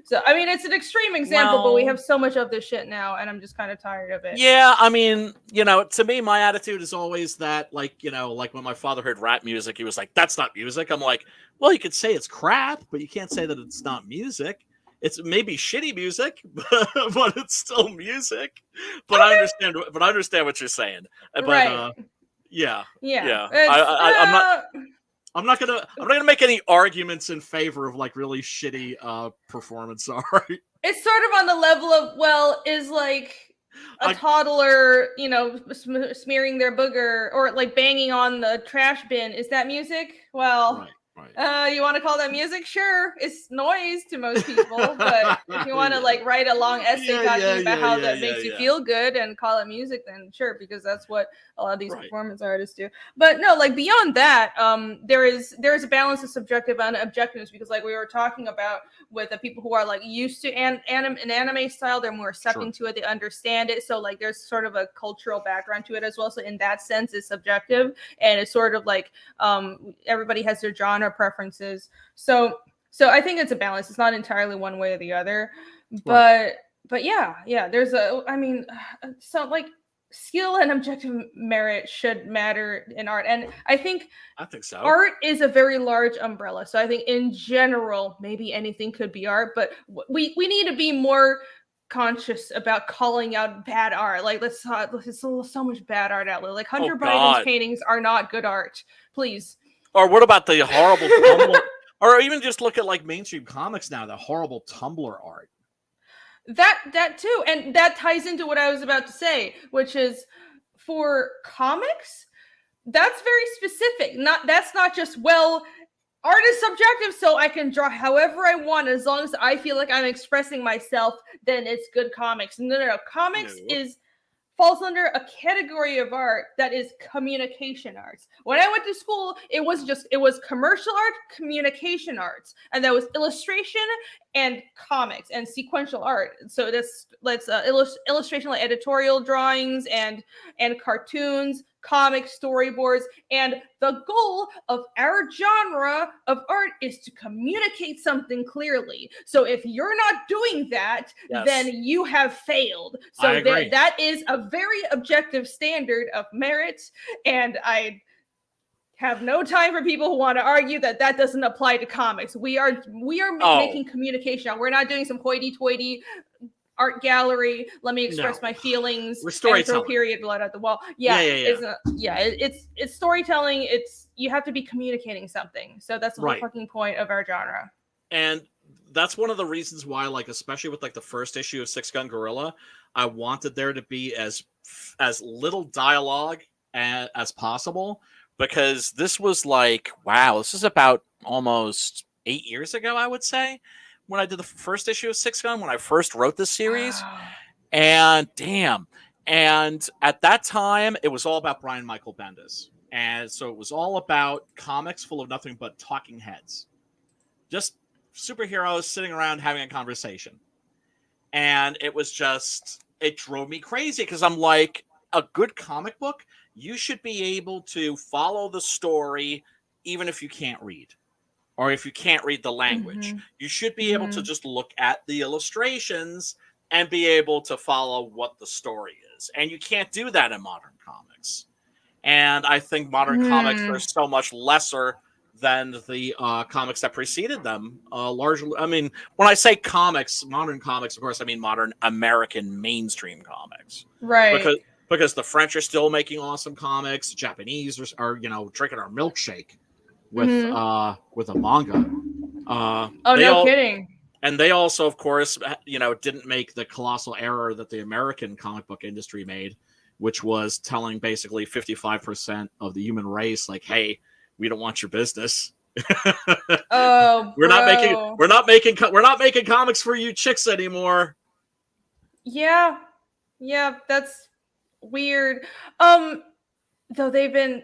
So I mean, it's an extreme example, but we have so much of this shit now, and I'm just kind of tired of it. Yeah, I mean, to me, my attitude is always that, like, like when my father heard rap music, he was like, "That's not music." I'm like, well, you could say it's crap, but you can't say that it's not music. It's maybe shitty music, but it's still music. But I understand. But I understand what you're saying. But right. Yeah. I'm not gonna make any arguments in favor of like really shitty performance art. It's sort of on the level of, well, is like a toddler, smearing their booger or like banging on the trash bin. Is that music? Well, right. You want to call that music? Sure, it's noise to most people, but if you want to like write a long essay talking about how that makes you feel good and call it music, then sure, because that's what a lot of these performance artists do. But no, like beyond that, there is a balance of subjective and objectiveness, because like we were talking about with the people who are like used to an anime style, they're more accepting to it, they understand it, so like there's sort of a cultural background to it as well. So in that sense, it's subjective, and it's sort of like everybody has their genre preferences. So So I think it's a balance. It's not entirely one way or the other, Right. but yeah, there's I mean, so like skill and objective merit should matter in art, and I think so. Art is a very large umbrella. So I think in general, maybe anything could be art, but we need to be more conscious about calling out bad art. Like there's so much bad art out there. Like Hunter Biden's paintings are not good art. Please. Or what about the horrible Tumblr? Or even just look at like mainstream comics now, the horrible Tumblr art. That too, and that ties into what I was about to say, which is for comics, that's very specific. That's not just, well, art is subjective, so I can draw however I want as long as I feel like I'm expressing myself, then it's good comics. No. Comics falls under a category of art that is communication arts. When I went to school, it was commercial art, communication arts, and that was illustration and comics and sequential art. So let's illustration, like editorial drawings and cartoons, comic storyboards, and the goal of our genre of art is to communicate something clearly. So if you're not doing that, then you have failed. So that is a very objective standard of merit, and I have no time for people who want to argue that doesn't apply to comics. We are making communication. We're not doing some hoity-toity art gallery. Let me express my feelings. We're storytelling. And throw period blood at the wall. It's storytelling. You have to be communicating something. So that's the whole fucking point of our genre. And that's one of the reasons why, like, especially with like the first issue of Six Gun Gorilla, I wanted there to be as little dialogue as possible, because this was like, wow, this is about almost 8 years ago, I would say, when I did the first issue of Six Gun, when I first wrote this series. And damn. And at that time, it was all about Brian Michael Bendis. And so it was all about comics full of nothing but talking heads. Just superheroes sitting around having a conversation. And it was just, it drove me crazy, because I'm like, a good comic book, you should be able to follow the story even if you can't read. Or if you can't read the language, you should be able to just look at the illustrations and be able to follow what the story is. And you can't do that in modern comics. And I think modern comics are so much lesser than the comics that preceded them. Largely, I mean, when I say comics, modern comics, of course, I mean modern American mainstream comics. Right. Because the French are still making awesome comics. The Japanese are drinking our milkshake with a manga. Kidding. And they also, of course, didn't make the colossal error that the American comic book industry made, which was telling basically 55% of the human race, like, hey, we don't want your business. We're not making comics for you chicks anymore. Yeah, that's weird. Though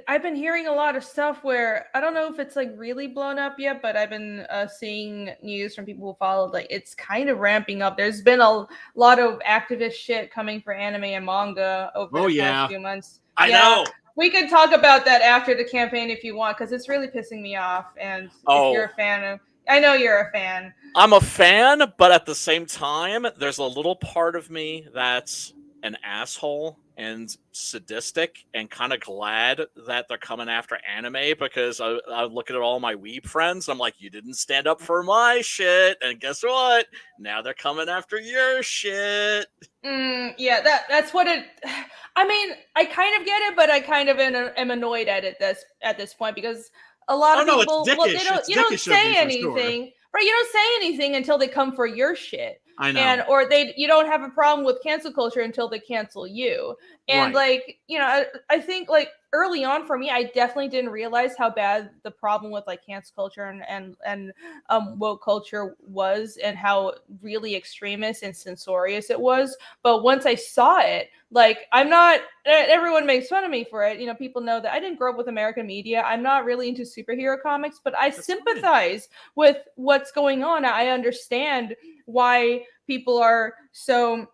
I've been hearing a lot of stuff where I don't know if it's like really blown up yet, but I've been seeing news from people who followed, like it's kind of ramping up. There's been a lot of activist shit coming for anime and manga over the past few months. I know. We could talk about that after the campaign if you want, because it's really pissing me off. And if you're a fan of, I know you're a fan. I'm a fan, but at the same time, there's a little part of me that's an asshole and sadistic and kind of glad that they're coming after anime, because I look at all my weeb friends. I'm like, you didn't stand up for my shit. And guess what? Now they're coming after your shit. That's what it... I mean, I kind of get it, but I kind of am annoyed at it at this point, because a lot of people... It's dickish. You don't say anything. Sure. Right, you don't say anything until they come for your shit. I know. Or you don't have a problem with cancel culture until they cancel you. And like, I think like early on for me, I definitely didn't realize how bad the problem with like cancel culture and woke culture was, and how really extremist and censorious it was. But once I saw it, like, everyone makes fun of me for it. People know that I didn't grow up with American media. I'm not really into superhero comics, but I sympathize with what's going on. I understand why people are so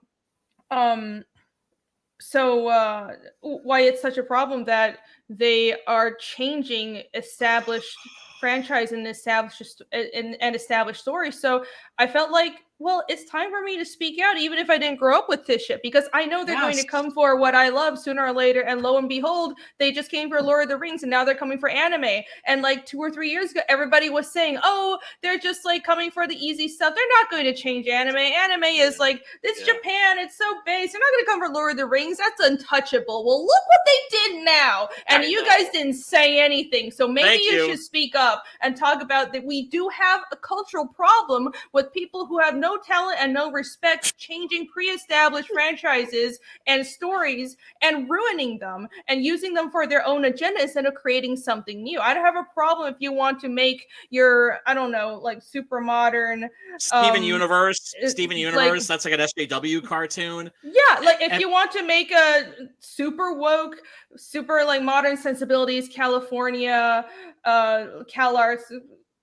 why it's such a problem that they are changing established franchise and establish stories. So I felt like, well, it's time for me to speak out, even if I didn't grow up with this shit, because I know they're going to come for what I love sooner or later. And lo and behold, they just came for Lord of the Rings, and now they're coming for anime. And like 2 or 3 years ago, everybody was saying, oh, they're just like coming for the easy stuff. They're not going to change anime. Anime is like, it's Japan. It's so base. They're not going to come for Lord of the Rings. That's untouchable. Well, look what they did now. And you guys didn't say anything. So maybe you should speak up and talk about that. We do have a cultural problem with people who have no talent and no respect changing pre-established franchises and stories and ruining them and using them for their own agenda instead of creating something new. I don't have a problem if you want to make your, I don't know, like super modern Steven Universe. Like, that's like an SJW cartoon. Yeah, like if you want to make a super woke, super like modern sensibilities California CalArts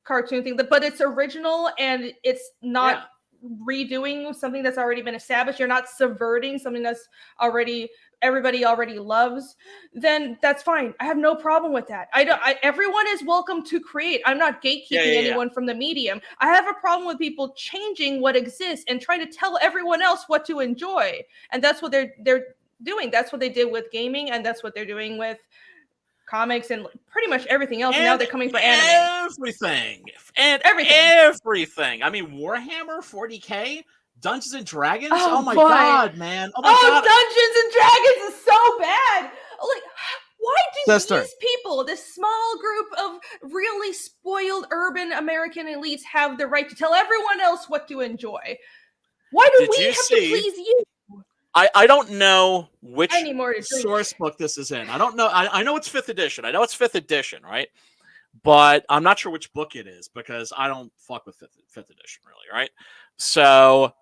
cartoon thing, but it's original and it's not redoing something that's already been established. You're not subverting something that's everybody already loves, then that's fine. I have no problem with that. Everyone is welcome to create. I'm not gatekeeping anyone from the medium. I have a problem with people changing what exists and trying to tell everyone else what to enjoy. And that's what they're doing. That's what they did with gaming, and that's what they're doing with comics and pretty much everything else. And now they're coming for anime. Everything. I mean, Warhammer 40K, Dungeons and Dragons. Oh my god, man! Oh my god, Dungeons and Dragons is so bad. Like, why do these people, this small group of really spoiled urban American elites, have the right to tell everyone else what to enjoy? Why do we have to please you? I don't know which source book this is in. I don't know. I know it's 5th edition. I know it's 5th edition, right? But I'm not sure which book it is because I don't fuck with 5th edition, really, right? So,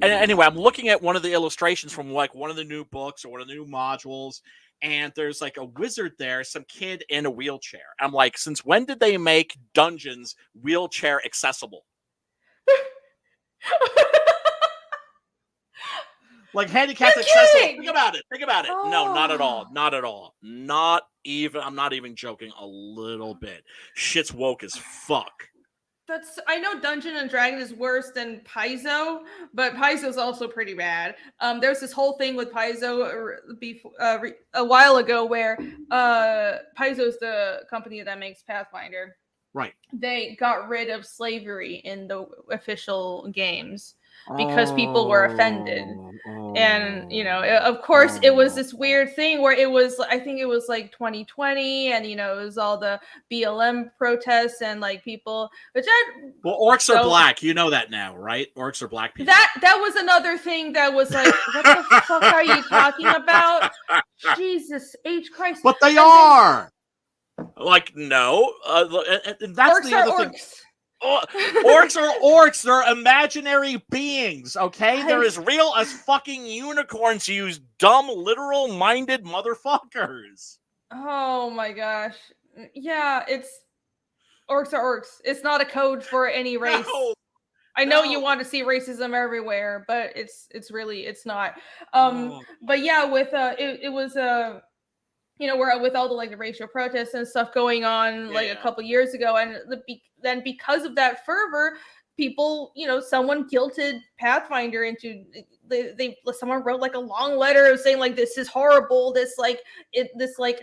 anyway, I'm looking at one of the illustrations from like one of the new books or one of the new modules, and there's like a wizard there, some kid in a wheelchair. I'm like, since when did they make dungeons wheelchair accessible? Like handicapped accessible. Think about it. Oh. No, not at all. Not even. I'm not even joking a little bit. Shit's woke as fuck. I know Dungeon and Dragon is worse than Paizo, but Paizo's also pretty bad. There's this whole thing with Paizo a while ago where Paizo's the company that makes Pathfinder. Right. They got rid of slavery in the official games because people were offended. And, you know, of course, it was this weird thing where I think it was like 2020, and, you know, it was all the BLM protests and like people, well, orcs are black. You know that now, right? Orcs are black people. That was another thing that was like, what the fuck are you talking about? Jesus H. Christ. But they are. Like, no. And that's orcs the other thing. Orcs are orcs. They're imaginary beings, okay? They're as real as fucking unicorns, you dumb, literal-minded motherfuckers. Oh my gosh. Yeah, orcs are orcs. It's not a code for any race. No, I know you want to see racism everywhere, but it's not. But yeah, with it was you know, we're with all the like the racial protests and stuff going on like a couple years ago, and then because of that fervor, people, you know, someone guilted Pathfinder into someone wrote like a long letter of saying like, this is horrible, this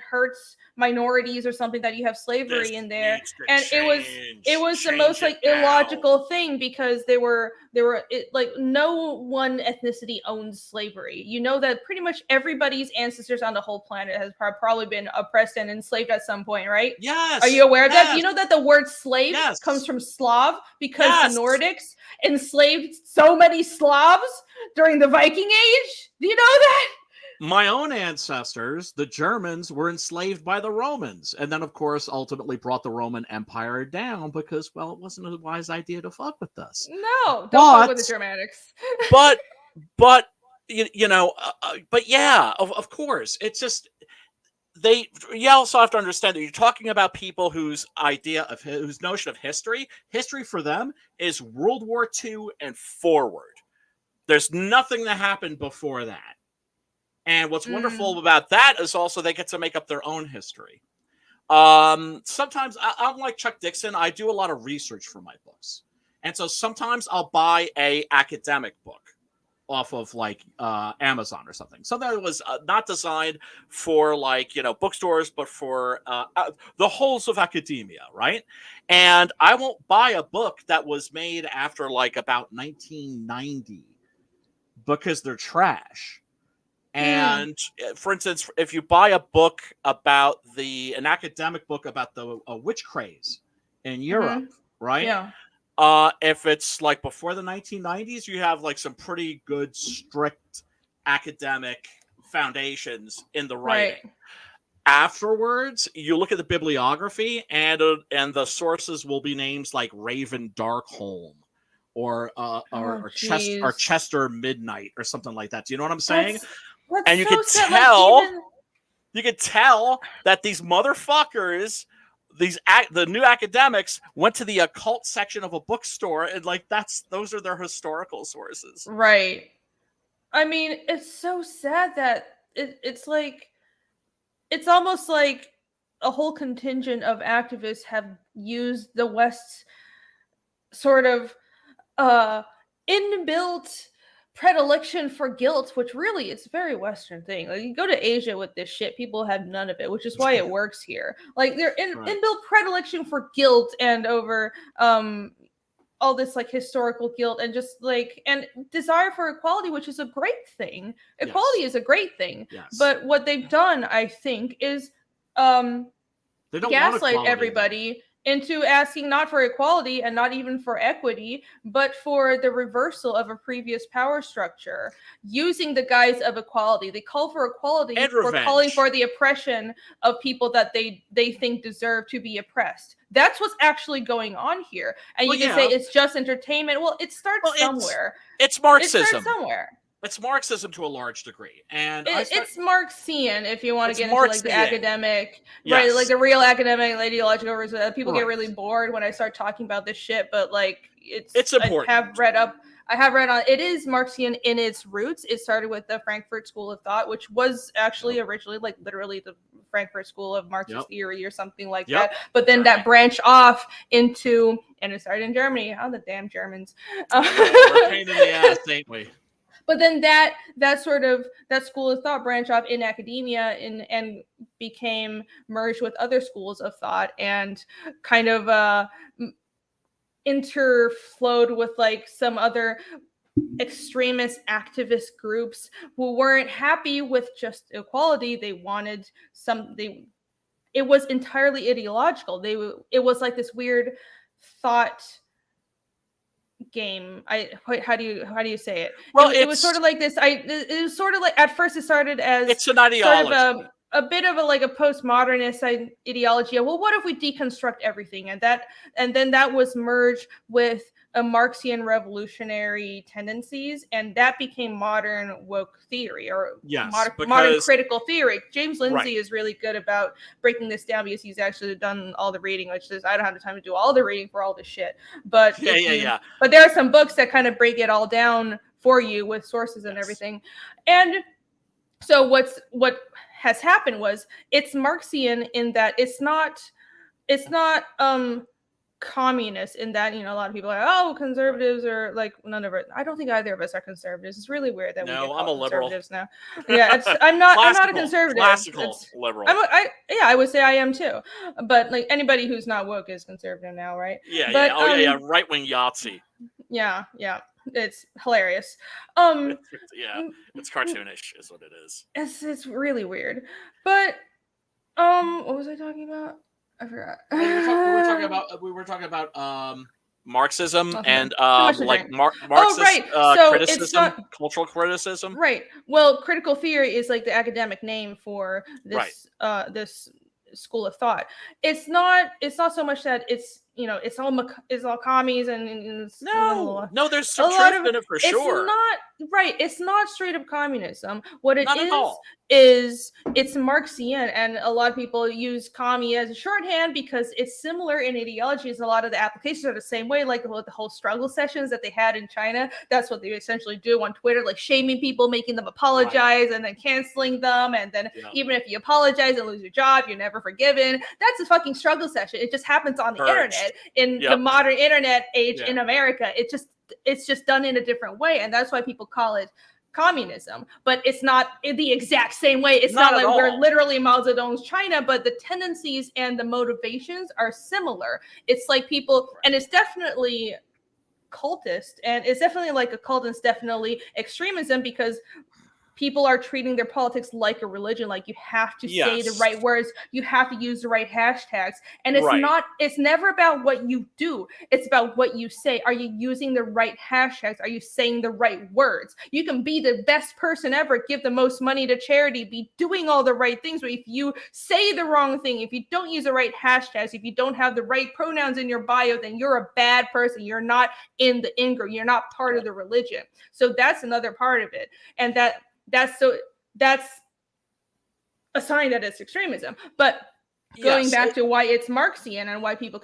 hurts minorities or something that you have slavery in there, and it was the most like illogical thing because they were like, no one ethnicity owns slavery. You know that pretty much everybody's ancestors on the whole planet has probably been oppressed and enslaved at some point, right? Yes. Are you aware of that? Do you know that the word slave comes from Slav because the Nordics enslaved so many Slavs during the Viking Age? Do you know that? My own ancestors, the Germans, were enslaved by the Romans, and then, of course, ultimately brought the Roman Empire down because, well, it wasn't a wise idea to fuck with us. No, don't fuck with the Germanics. but you know, but yeah, of course, it's just you also have to understand that you're talking about people whose notion of history for them is World War II and forward. There's nothing that happened before that. And what's wonderful about that is also they get to make up their own history. Sometimes I'm like Chuck Dixon. I do a lot of research for my books, and so sometimes I'll buy a academic book off of like Amazon or something that was not designed for like bookstores, but for the holes of academia, right? And I won't buy a book that was made after like about 1990 because they're trash. And for instance, if you buy a book about an academic book about the witch craze in Europe, right? Yeah. If it's like before the 1990s, you have like some pretty good, strict academic foundations in the writing. Right. Afterwards, you look at the bibliography, and the sources will be names like Raven Darkholme or Chester Midnight or something like that. Do you know what I'm saying? That's and you so could sad. tell, Like, you could tell that these motherfuckers, the new academics, went to the occult section of a bookstore, and like those are their historical sources. Right. I mean, it's so sad that it's like, it's almost like a whole contingent of activists have used the West's sort of inbuilt predilection for guilt, which really is a very Western thing. Like, you go to Asia with this shit, people have none of it, which is why it works here. Like, their inbuilt predilection for guilt and over all this like historical guilt and just like and desire for equality, which is a great thing. Equality is a great thing. Yes. But what they've done, I think, is they don't gaslight everybody into asking not for equality and not even for equity, but for the reversal of a previous power structure, using the guise of equality. They call for equality and for revenge. Calling for the oppression of people that they think deserve to be oppressed. That's what's actually going on here. And you can say it's just entertainment. Well, it starts somewhere. It's Marxism. It starts somewhere. It's Marxism to a large degree, and it's Marxian if you want to get into like the academic, yes. right? Like the real academic, ideological research. People get really bored when I start talking about this shit, but like it's important. I have read on. It is Marxian in its roots. It started with the Frankfurt School of Thought, which was actually originally like literally the Frankfurt School of Marxist theory or something like that. But then that branched off into, and it started in Germany. Oh, the damn Germans! We're a pain in the ass, ain't we? But then that school of thought branched off in academia and became merged with other schools of thought and kind of interflowed with like some other extremist activist groups who weren't happy with just equality. They wanted it was entirely ideological. It was like this weird thought game. How do you say it? Well, it was sort of like this. It was sort of like, at first it started as it's an ideology, sort of a bit of a postmodernist ideology. Well, what if we deconstruct everything? And then that was merged with a Marxian revolutionary tendencies, and that became modern woke theory or modern critical theory. James Lindsay is really good about breaking this down because he's actually done all the reading, which is I don't have the time to do all the reading for all this shit. But but there are some books that kind of break it all down for you with sources and everything. And so what has happened was it's Marxian in that it's not communist in that, a lot of people are like, oh, conservatives are like, none of it. I don't think either of us are conservatives. It's really weird that we get called conservatives now. Yeah, I'm not a conservative. Classical liberal. I would say I am too. But like anybody who's not woke is conservative now, right? Right wing Yahtzee. Yeah. It's hilarious. It's cartoonish is what it is. It's really weird. But what was I talking about? I forgot. We were talking about Marxism and Marxist criticism, cultural criticism. Right. Well, critical theory is like the academic name for this this school of thought. It's not so much that it's it's all commies and it's no, there's a some lot truth of in it for sure. It's not straight up communism. What it Not at all. is it's Marxian, and a lot of people use commie as a shorthand because it's similar in ideologies. A lot of the applications are the same way, like the whole struggle sessions that they had in China. That's what they essentially do on Twitter, like shaming people, making them apologize, and then canceling them, and then even if you apologize and lose your job, you're never forgiven. That's a fucking struggle session. It just happens on the internet in the modern internet age in America. It's just done in a different way, and that's why people call it communism. But it's not in the exact same way. It's not like we're literally Mao Zedong's China, but the tendencies and the motivations are similar. It's like people, and it's definitely cultist, and it's definitely like a cult, and it's definitely extremism because people are treating their politics like a religion. Like you have to say the right words, you have to use the right hashtags, and it's never about what you do, it's about what you say. Are you using the right hashtags? Are you saying the right words? You can be the best person ever, give the most money to charity, be doing all the right things, but if you say the wrong thing, if you don't use the right hashtags, if you don't have the right pronouns in your bio, then you're a bad person. You're not in the in-group, you're not part of the religion. So that's another part of it, and that's a sign that it's extremism. But going back to why it's Marxian and why people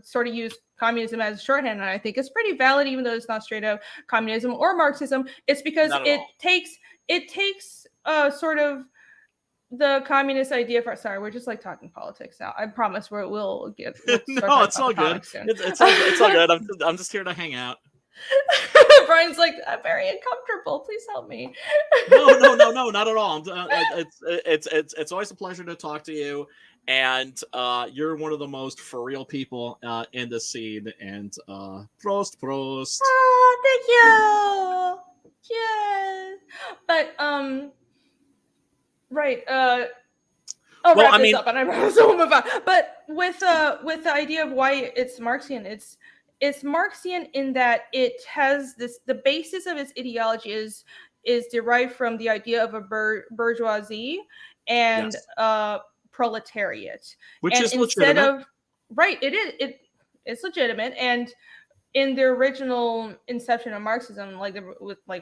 sort of use communism as a shorthand, and I think it's pretty valid, even though it's not straight up communism or Marxism, it's because it takes sort of the communist idea for. Sorry, we're just like talking politics now. I promise we'll get. No, it's all good. It's all good. I'm just here to hang out. Brian's like, I'm very uncomfortable. Please help me. No, not at all. It's always a pleasure to talk to you, and you're one of the most for real people in the scene. And prost. Oh, thank you. Yes, but right. I'll wrap this up, and I promise we'll move on. But with the idea of why it's Marxian, it's Marxian in that it has the basis of its ideology is derived from the idea of a bourgeoisie and proletariat, which is instead legitimate. It's legitimate. And in the original inception of Marxism, with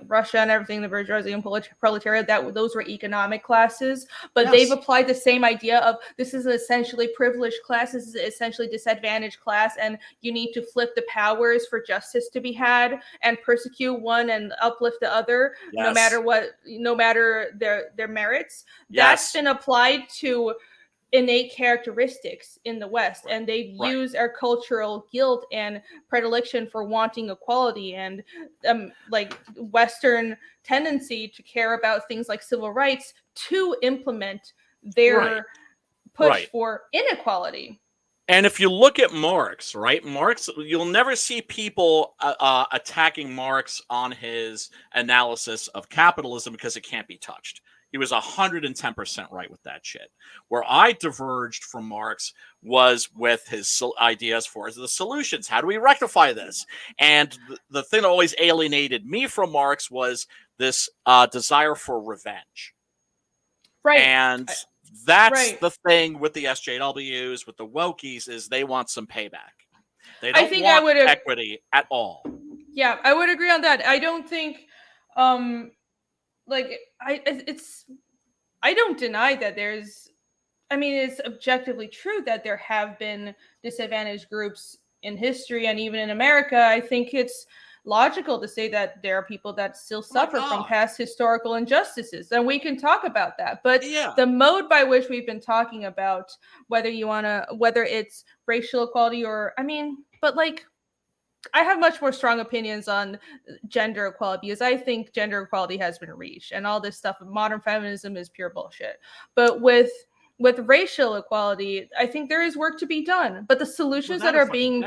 Russia and everything, the bourgeoisie and proletariat, those were economic classes. But they've applied the same idea of this is essentially privileged class, this is essentially disadvantaged class, and you need to flip the powers for justice to be had and persecute one and uplift the other, no matter their merits. That's been applied to innate characteristics in the West, and they've used our cultural guilt and predilection for wanting equality and Western tendency to care about things like civil rights to implement their push for inequality. And if you look at Marx, you'll never see people attacking Marx on his analysis of capitalism because it can't be touched. He was 110% right with that shit. Where I diverged from Marx was with his ideas for the solutions. How do we rectify this? And the thing that always alienated me from Marx was this desire for revenge. Right. And that's the thing with the SJWs, with the wokies, is they want some payback. They don't want equity at all. Yeah, I would agree on that. I don't think... I don't deny that it's objectively true that there have been disadvantaged groups in history and even in America. I think it's logical to say that there are people that still suffer from past historical injustices, and we can talk about that. But the mode by which we've been talking about, whether it's racial equality I have much more strong opinions on gender equality because I think gender equality has been reached, and all this stuff of modern feminism is pure bullshit. But with racial equality, I think there is work to be done. But the solutions that are being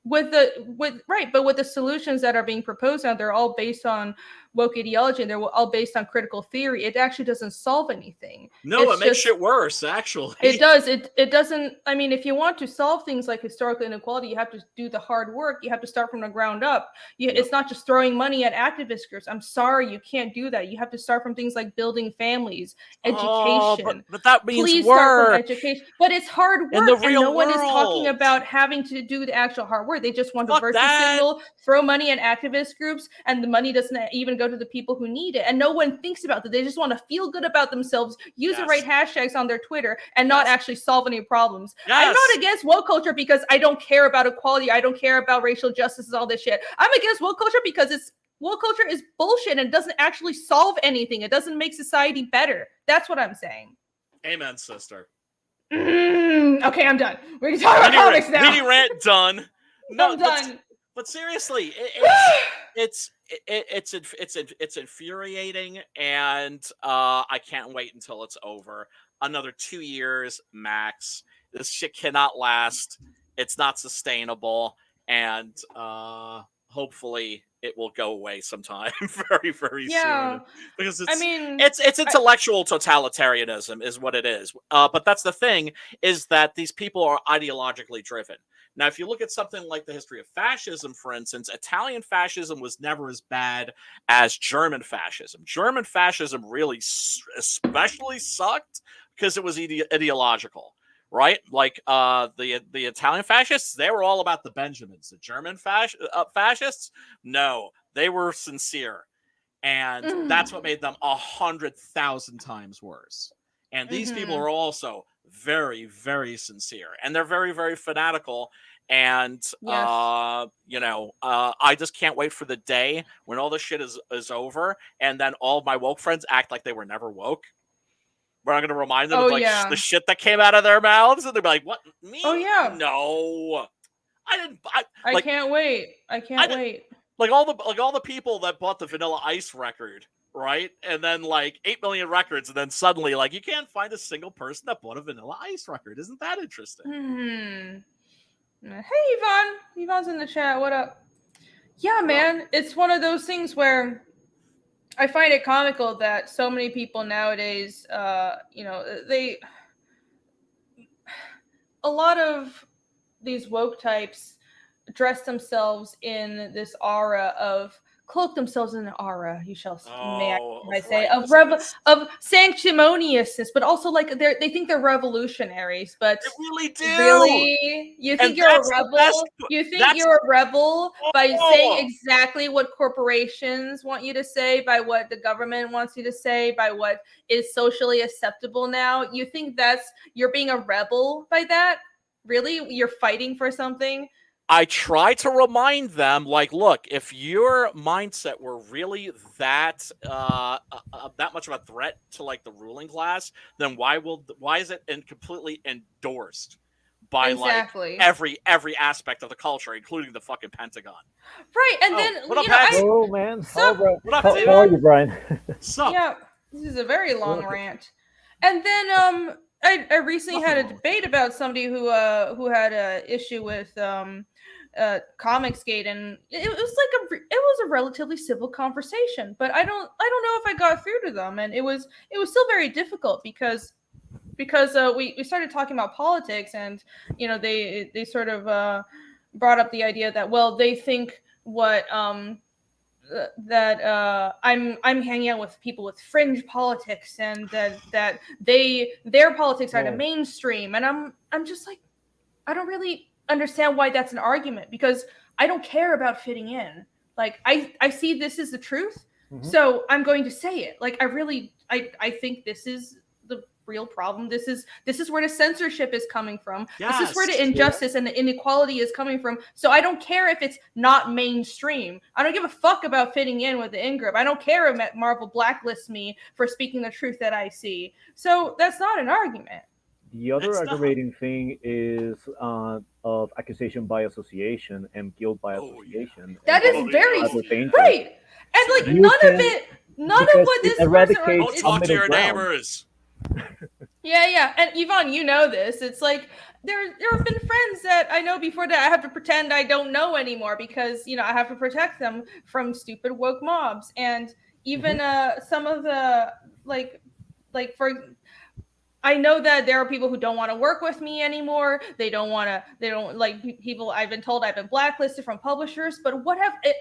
with the solutions that are being proposed now, they're all based on woke ideology and they're all based on critical theory, it actually doesn't solve anything. No, it makes shit worse, actually. It does. It doesn't. I mean, if you want to solve things like historical inequality, you have to do the hard work. You have to start from the ground up. It's not just throwing money at activist groups. I'm sorry, you can't do that. You have to start from things like building families, education. But that means Please work. start from education. But it's hard work, in the real and no one is world. talking about having to do the actual hard work. They just want to Fuck virtue that. signal, throw money at activist groups, and the money doesn't even go to the people who need it. And no one thinks about that. They just want to feel good about themselves, use the right hashtags on their Twitter, and not actually solve any problems. I'm not against woke culture because I don't care about equality. I don't care about racial justice and all this shit. I'm against woke culture because woke culture is bullshit and doesn't actually solve anything. It doesn't make society better. That's what I'm saying. Amen, sister. Okay, I'm done. We can talk about comics now. Mini rant done. No, I'm done. But seriously, it's infuriating, and I can't wait until it's over. Another 2 years max. This shit cannot last. It's not sustainable, and hopefully it will go away sometime very, very soon. Because it's intellectual totalitarianism is what it is. But that's the thing, is that these people are ideologically driven. Now, if you look at something like the history of fascism, for instance, Italian fascism was never as bad as German fascism. German fascism really especially sucked because it was ideological, right? Like the Italian fascists, they were all about the Benjamins. The German fascists, no, they were sincere. And that's what made them 100,000 times worse. And these people are also very, very sincere, and they're very, very fanatical. And I just can't wait for the day when all this shit is over, and then all of my woke friends act like they were never woke. We're not going to remind them of the shit that came out of their mouths, and they'll be like, "What? Me? Oh yeah, no, I didn't." I can't wait. I can't wait. Like all the people that bought the Vanilla Ice record. Right? And then 8 million records, and then suddenly you can't find a single person that bought a Vanilla Ice record. Isn't that interesting? Hey, Yvonne. Yvonne's in the chat. What up? Yeah, man. It's one of those things where I find it comical that so many people nowadays, a lot of these woke types dress themselves in this aura of cloak themselves in an aura, you shall say, of sanctimoniousness, but also they think they're revolutionaries. But they really do. Really, you think you're a rebel? You think you're a rebel by saying exactly what corporations want you to say, by what the government wants you to say, by what is socially acceptable now? You think you're being a rebel by that? Really, you're fighting for something? I try to remind them, look, if your mindset were really that much of a threat to the ruling class, then why is it completely endorsed by every aspect of the culture, including the fucking Pentagon? Right, and then what up, Pat? Oh man, what up, David? How are you, Brian? Yeah, this is a very long rant. And then I recently had a debate about somebody who had an issue with Comicsgate, and it was a relatively civil conversation, but I don't know if I got through to them, and it was still very difficult because we started talking about politics, and they sort of brought up the idea that they think what that I'm hanging out with people with fringe politics, and that their politics are the mainstream, and I'm just like, I don't really understand why that's an argument, because I don't care about fitting in. I see this is the truth, so I'm going to say it. I think this is the real problem. This is where the censorship is coming from. Yes. This is where the injustice and the inequality is coming from. So I don't care if it's not mainstream. I don't give a fuck about fitting in with the in-group. I don't care if Marvel blacklists me for speaking the truth that I see. So that's not an argument. The other aggravating thing is of accusation by association and guilt by association. That is very right. And none of what this don't talk to your neighbors. Yeah. And Yvonne, you know this. It's like there have been friends that I know before that I have to pretend I don't know anymore because I have to protect them from stupid woke mobs. And even some of the for I know that there are people who don't want to work with me anymore. They don't like people. I've been told I've been blacklisted from publishers, but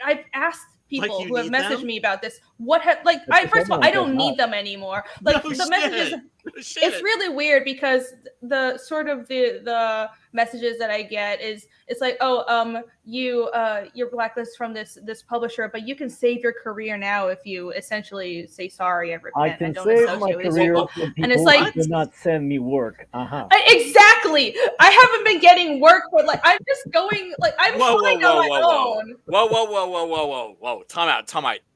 I've asked Like people you who have need messaged them? me about this. First of all, I don't need them anymore. Like No the messages, shit. No shit. it's really weird because the sort of the messages that I get is it's like, oh, you're blacklisted from this publisher, but you can save your career now if you essentially say sorry and I repent can and don't save my associate with career people. from And it's people like, who do not send me work. exactly. I haven't been getting work, but like I'm just going like I'm Whoa, fine on my own. Whoa.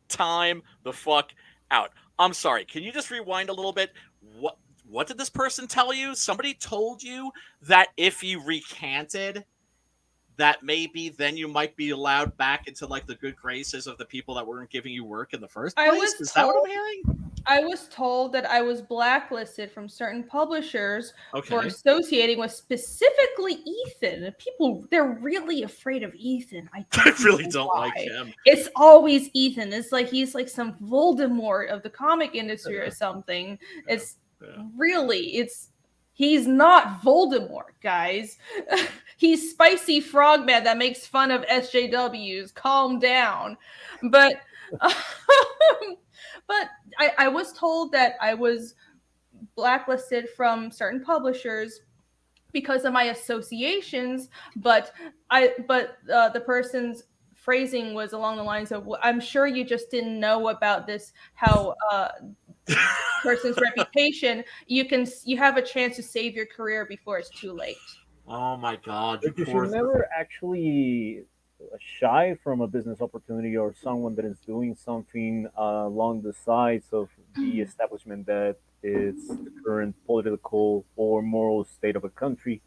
Time the fuck out. I'm sorry. Can you just rewind a little bit? What did this person tell you? Somebody told you that if you recanted, that maybe then you might be allowed back into like the good graces of the people that weren't giving you work in the first place? Is that what I'm hearing? I was told that I was blacklisted from certain publishers for Okay. associating with specifically Ethan. People, they're really afraid of Ethan. I I really know don't why. like him. It's always Ethan. It's like he's like some Voldemort of the comic industry or something. It's really, he's not Voldemort, guys. He's Spicy Frogman that makes fun of SJWs. Calm down. But but I was told that I was blacklisted from certain publishers because of my associations, but the person's phrasing was along the lines of, I'm sure you just didn't know about this, how person's reputation. You have a chance to save your career before it's too late. Oh my god, you But you poor should never actually shy from a business opportunity or someone that is doing something along the sides of the establishment that is the current political or moral state of a country,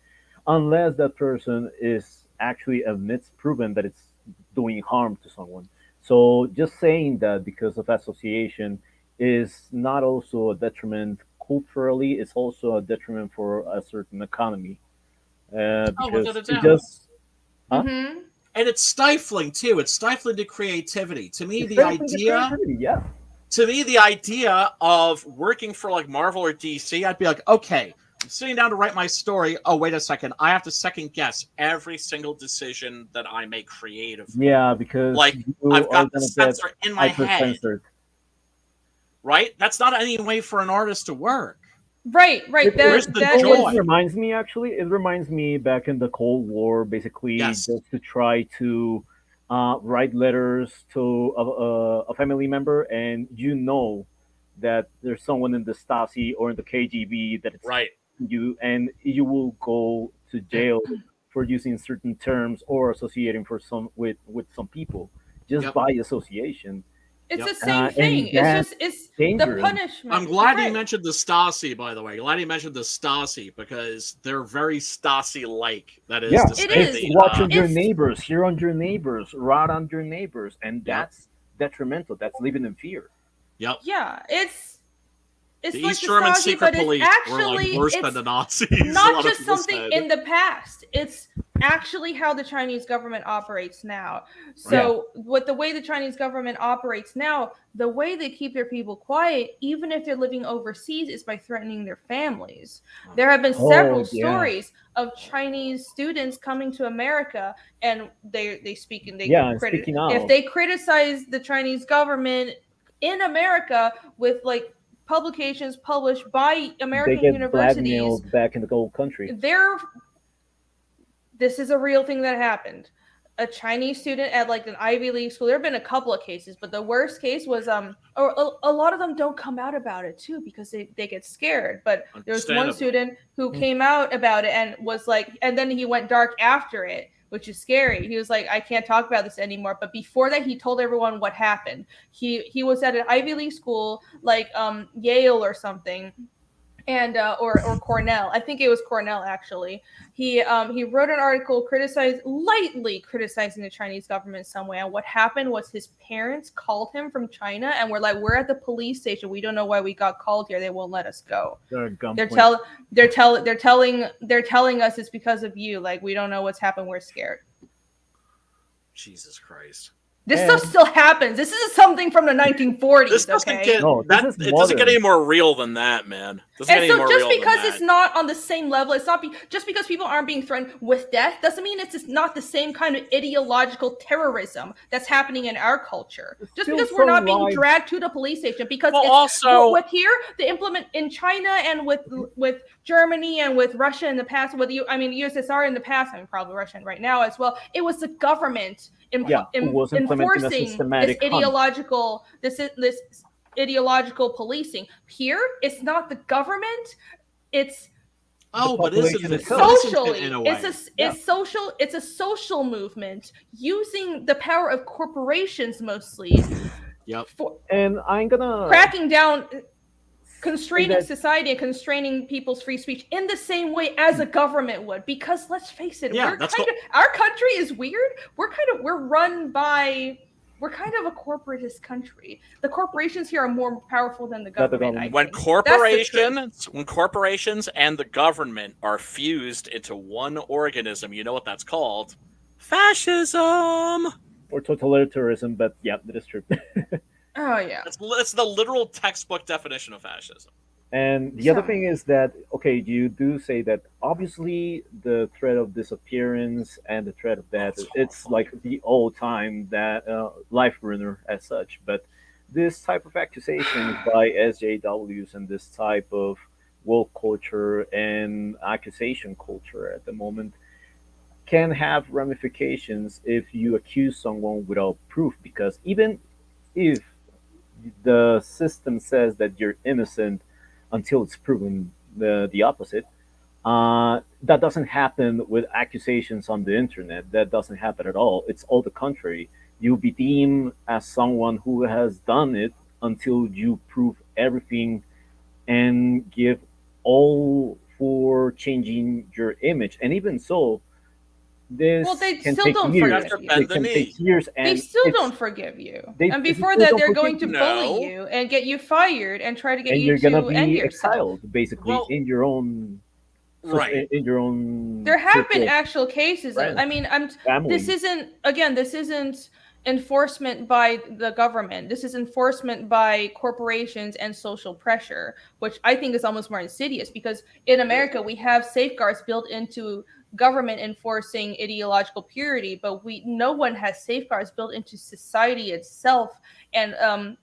unless that person is actually admits proven that it's doing harm to someone. So just saying that because of association is not also a detriment culturally, it's also a detriment for a certain economy. Oh, Because without a it doubt. just Mm-hmm. And it's stifling too. It's stifling to creativity. To me, it's the benefiting the idea creativity, yeah. of working for like Marvel or DC, I'd be like, okay, I'm sitting down to write my story. Oh, wait a second. I have to second guess every single decision that I make creatively. Yeah, because Like, you I've are got the gonna get sensor in my head, hyper-censored. right? That's not any way for an artist to work. Right. Where's the That joy? is It reminds me actually. It reminds me back in the Cold War, basically Yes. just to try to write letters to a family member, and you know that there's someone in the Stasi or in the KGB that it's Right. you, and you will go to jail for using certain terms or associating for some with some people just Yep. by association. it's Yep. the same thing. And that's It's dangerous. the punishment. I'm glad you Right. mentioned the Stasi, by the way. Glad you mentioned the Stasi because they're very Stasi-like. That is Yeah, to say, It it's is. watch on your It's neighbors, hear on your neighbors, rot on your neighbors, and Yep. that's detrimental. That's living in fear. Yep. yeah. It's The like East the German Stasi, secret but it's police were like actually worse than it's the Nazis. a not lot of just people something said. in the past. It's actually how the Chinese government operates now. So with the way the Chinese government operates now, the way they keep their people quiet, even if they're living overseas, is by threatening their families. There have been several stories of Chinese students coming to America, and they speak and they Speaking if out, they criticize the Chinese government in America with like publications published by they American get universities, blackmailed back in the old country. this is a real thing that happened. A Chinese student at like an Ivy League school. There have been a couple of cases, but the worst case was or a lot of them don't come out about it too because they get scared. But there was one student who came out about it and was like, and then he went dark after it, which is scary. He was like, I can't talk about this anymore. But before that, he told everyone what happened. He was at an Ivy League school like Yale or something. and or Cornell. I think it was Cornell actually. He wrote an article lightly criticizing the Chinese government in some way. And what happened was his parents called him from China and were like, "We're at the police station. We don't know why we got called here. They won't let us go. They're telling us it's because of you. Like, we don't know what's happened. We're scared." Jesus Christ. This stuff still happens. This is something from the 1940s. This doesn't okay? get it doesn't get any more real than that, man. And so just because it's not on the same level, it's not just because people aren't being threatened with death doesn't mean it's just not the same kind of ideological terrorism that's happening in our culture. Just because we're not being dragged to the police station, because with here the implement in China and with Germany and with Russia in the past, USSR in the past, probably Russia right now as well. It was the government enforcing this ideological policing. Here, it's not the government; it's socially. It's a social movement using the power of corporations mostly. And I'm gonna cracking down. Constraining society and constraining people's free speech in the same way as a government would, because let's face it, our country is weird. We're kind of a corporatist country. The corporations here are more powerful than the government. When corporations and the government are fused into one organism, you know what that's called? Fascism or totalitarianism. But yeah, that is true. Oh yeah, it's the literal textbook definition of fascism. And the other thing is that, okay, you do say that obviously the threat of disappearance and the threat of death, it's like the old time that life ruiner as such. But this type of accusations by SJWs and this type of woke culture and accusation culture at the moment can have ramifications if you accuse someone without proof, because even if the system says that you're innocent until it's proven the opposite, that doesn't happen with accusations on the internet. That doesn't happen at all. It's all the contrary. You'll be deemed as someone who has done it until you prove everything and give all for changing your image. And even so, they still don't forgive you. They still don't forgive you. And before that, they're going to bully you and get you fired and try to get you to end yourself. Exiled, basically, in your own in your own. There have been actual cases. This isn't enforcement by the government. This is enforcement by corporations and social pressure, which I think is almost more insidious, because in America we have safeguards built into government enforcing ideological purity, but no one has safeguards built into society itself, and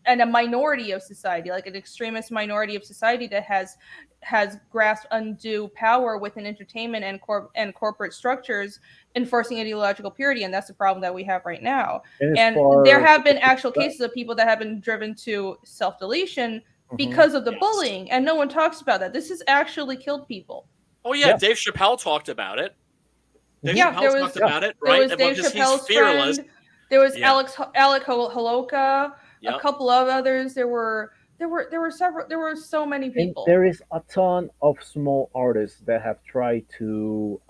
a minority of society, like an extremist minority of society that has grasped undue power within entertainment and corporate structures enforcing ideological purity. And that's the problem that we have right now. And there have been actual cases of people that have been driven to self-deletion because of the bullying, and no one talks about that. This has actually killed people. Oh yeah, Dave Chappelle talked about it. Dave Chappelle talked about it, right? There was Dave Chappelle's friend. There was Alec Holoka, a couple of others. There were several. There were so many people. And there is a ton of small artists that have tried to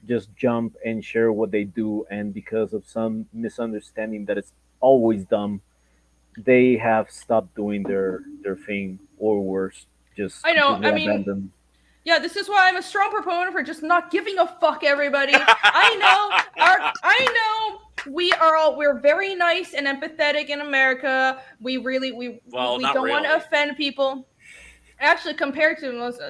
just jump and share what they do, and because of some misunderstanding that it's always dumb, they have stopped doing their thing, or worse, just abandoned. Yeah, this is why I'm a strong proponent for just not giving a fuck, everybody. I know we're very nice and empathetic in America. We don't want to offend people. Actually, compared to most,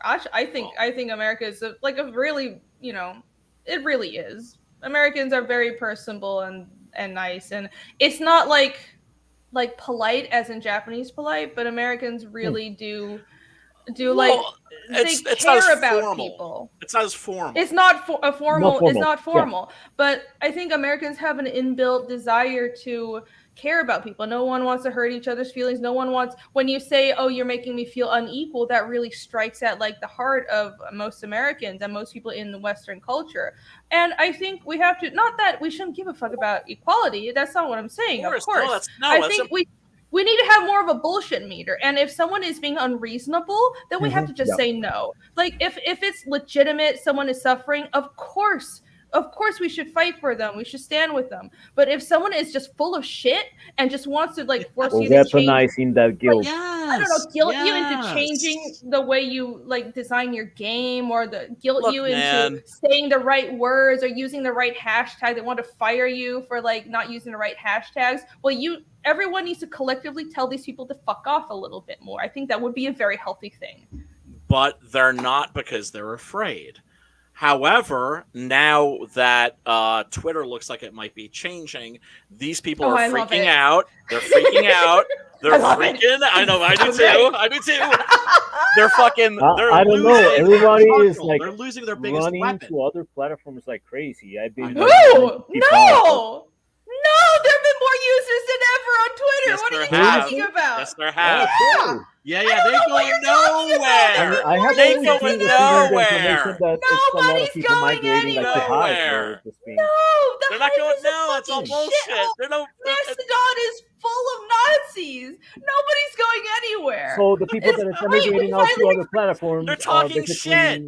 I think America is a really, it really is. Americans are very personable and nice, and it's not like polite as in Japanese polite, but Americans really do they care about people. It's not as formal. It's not formal. It's not formal. Yeah. But I think Americans have an inbuilt desire to care about people. No one wants to hurt each other's feelings. No one wants, when you say, "Oh, you're making me feel unequal," that really strikes at the heart of most Americans and most people in the Western culture. And I think we have to, not that we shouldn't give a fuck about equality. That's not what I'm saying. Of course. we need to have more of a bullshit meter. And if someone is being unreasonable, then we have to just say no. Like if it's legitimate, someone is suffering, of course we should fight for them. We should stand with them. But if someone is just full of shit and just wants to like force you to change, weaponizing that guilt. like, I don't know, guilt you into changing the way you like design your game, or the guilt you into saying the right words or using the right hashtag. They want to fire you for like not using the right hashtags. Well, everyone needs to collectively tell these people to fuck off a little bit more. I think that would be a very healthy thing. But they're not, because they're afraid. However, now that Twitter looks like it might be changing, these people are freaking out. They're freaking out. They're freaking. I know. I do too. I do too. They're fucking. I don't know. Everybody is like they're losing their biggest running weapon to other platforms like crazy. I've been. No, there have been more users than ever on Twitter. Yes, what are you talking about? Yes, there have. Yeah, they're going nowhere. I have they going nowhere. Nobody's going anywhere. No, they're not going. No, it's all bullshit. Mastodon is full of Nazis. Nobody's going anywhere. So the people that are migrating out to other platforms, they're talking shit.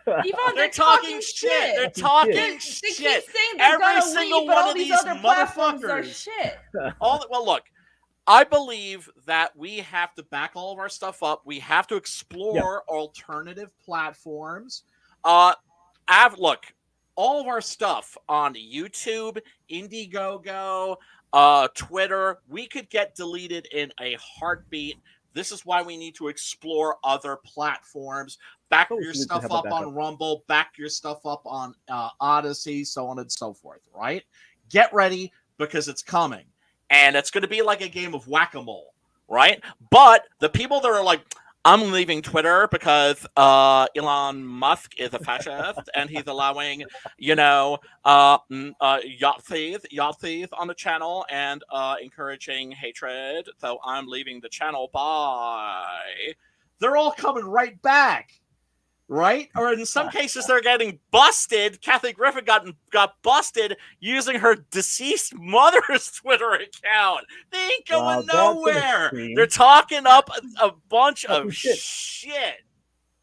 Yvonne, they're talking shit. They're talking shit. Every single one of these motherfuckers. Well, look. I believe that we have to back all of our stuff up. We have to explore alternative platforms. Look, all of our stuff on YouTube, Indiegogo, Twitter, we could get deleted in a heartbeat. This is why we need to explore other platforms. Back your stuff up on Rumble, back your stuff up on Odyssey, so on and so forth, right? Get ready, because it's coming. And it's going to be like a game of whack-a-mole, right? But the people that are like, I'm leaving Twitter because Elon Musk is a fascist and he's allowing, yacht thieves on the channel and encouraging hatred. So I'm leaving the channel. Bye. They're all coming right back. Right? Or in some cases, they're getting busted. Kathy Griffin got busted using her deceased mother's Twitter account. They ain't going nowhere. They're talking up a bunch of shit.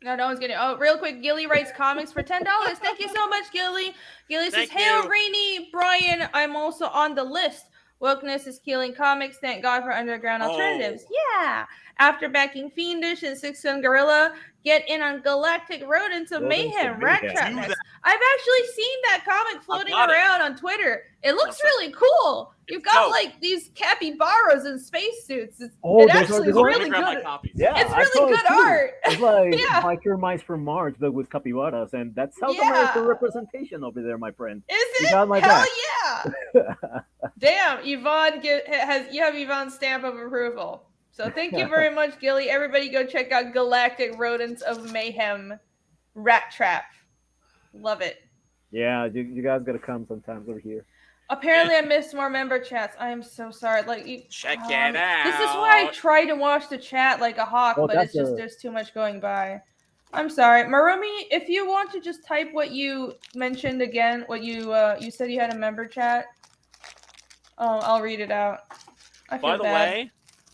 No one's getting. Oh, real quick, Gilly writes comics for $10. Thank you so much, Gilly. Gilly says, "Hail, Rainy Brian. I'm also on the list. Wokeness is killing comics. Thank God for underground alternatives." Yeah. After backing Fiendish and Six Gun Gorilla, get in on Galactic Rodents of Mayhem, Rat Trap next. I've actually seen that comic floating around on Twitter. It looks really cool. You've got like these capybaras in spacesuits. It actually is really good. Yeah, it's really good art. It's like Biker Mice from Mars, but with capybaras, and that's South American representation over there, my friend. Is it? Hell yeah! Damn, Yvonne you have Yvonne's stamp of approval. So thank you very much, Gilly. Everybody go check out Galactic Rodents of Mayhem, Rat Trap. Love it. Yeah, you guys got to come sometimes over here. Apparently, I missed more member chats. I am so sorry. Check it out. This is why I try to watch the chat like a hawk, but it's just there's too much going by. I'm sorry, Marumi. If you want to just type what you mentioned again, what you said you had a member chat. Oh, I'll read it out. By the way,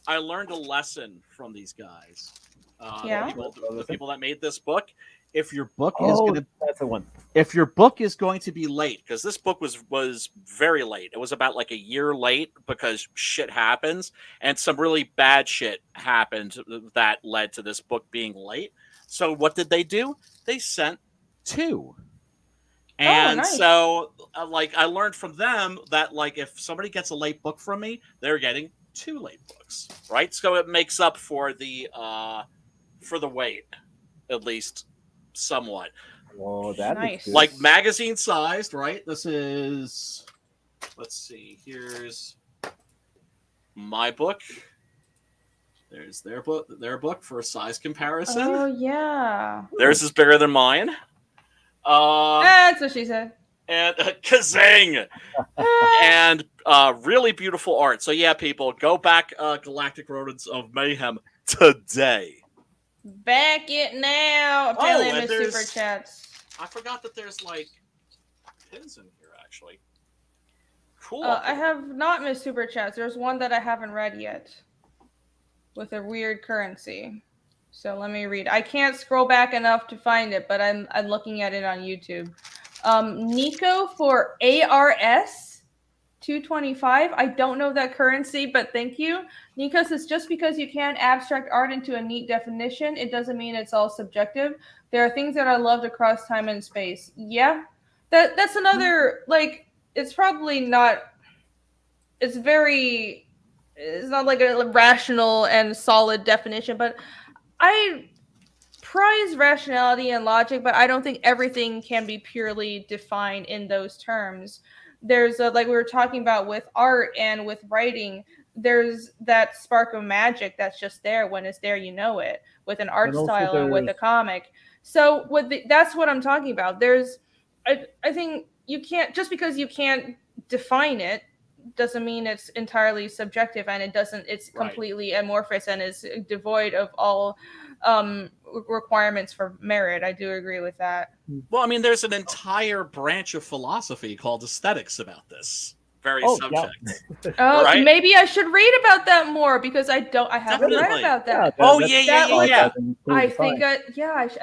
I learned a lesson from these guys. The people that made this book. If your book is going to be late, because this book was very late. It was about like a year late because shit happens, and some really bad shit happened that led to this book being late. So what did they do? They sent 2. And nice. So I learned from them that if somebody gets a late book from me, they're getting 2 late books, right? So it makes up for the wait, at least somewhat. Oh, that's nice. Like magazine sized, right? This is, let's see, here's my book. There's their book for a size comparison. Oh yeah. Theirs is bigger than mine. That's what she said. And kazang! And really beautiful art. So yeah, people, go back Galactic Rodents of Mayhem today. Back it now. Apparently I missed super chats. I forgot that there's pins in here actually. Cool. I have not missed super chats. There's one that I haven't read yet. with a weird currency. So let me read. I can't scroll back enough to find it, but I'm looking at it on YouTube. Nico for ARS 225. I don't know that currency, but thank you. Nico says just because you can abstract art into a neat definition, it doesn't mean it's all subjective. There are things that are loved across time and space. Yeah, that's another like. It's probably not. It's very. It's not like a rational and solid definition, but I prize rationality and logic, but I don't think everything can be purely defined in those terms. There's like we were talking about with art and with writing, there's that spark of magic that's just there. When it's there, you know it, with an art And also style and with there's a comic. So that's what I'm talking about. I think you can't, just because you can't define it doesn't mean it's entirely subjective, and it's Right. completely amorphous and is devoid of all requirements for merit. I do agree with that. Well, I mean, there's an entire branch of philosophy called aesthetics about this very Oh, yeah. subject. Oh, Right? maybe I should read about that more, because I haven't read Definitely. about Yeah, that. Oh, that's yeah. about in I design. think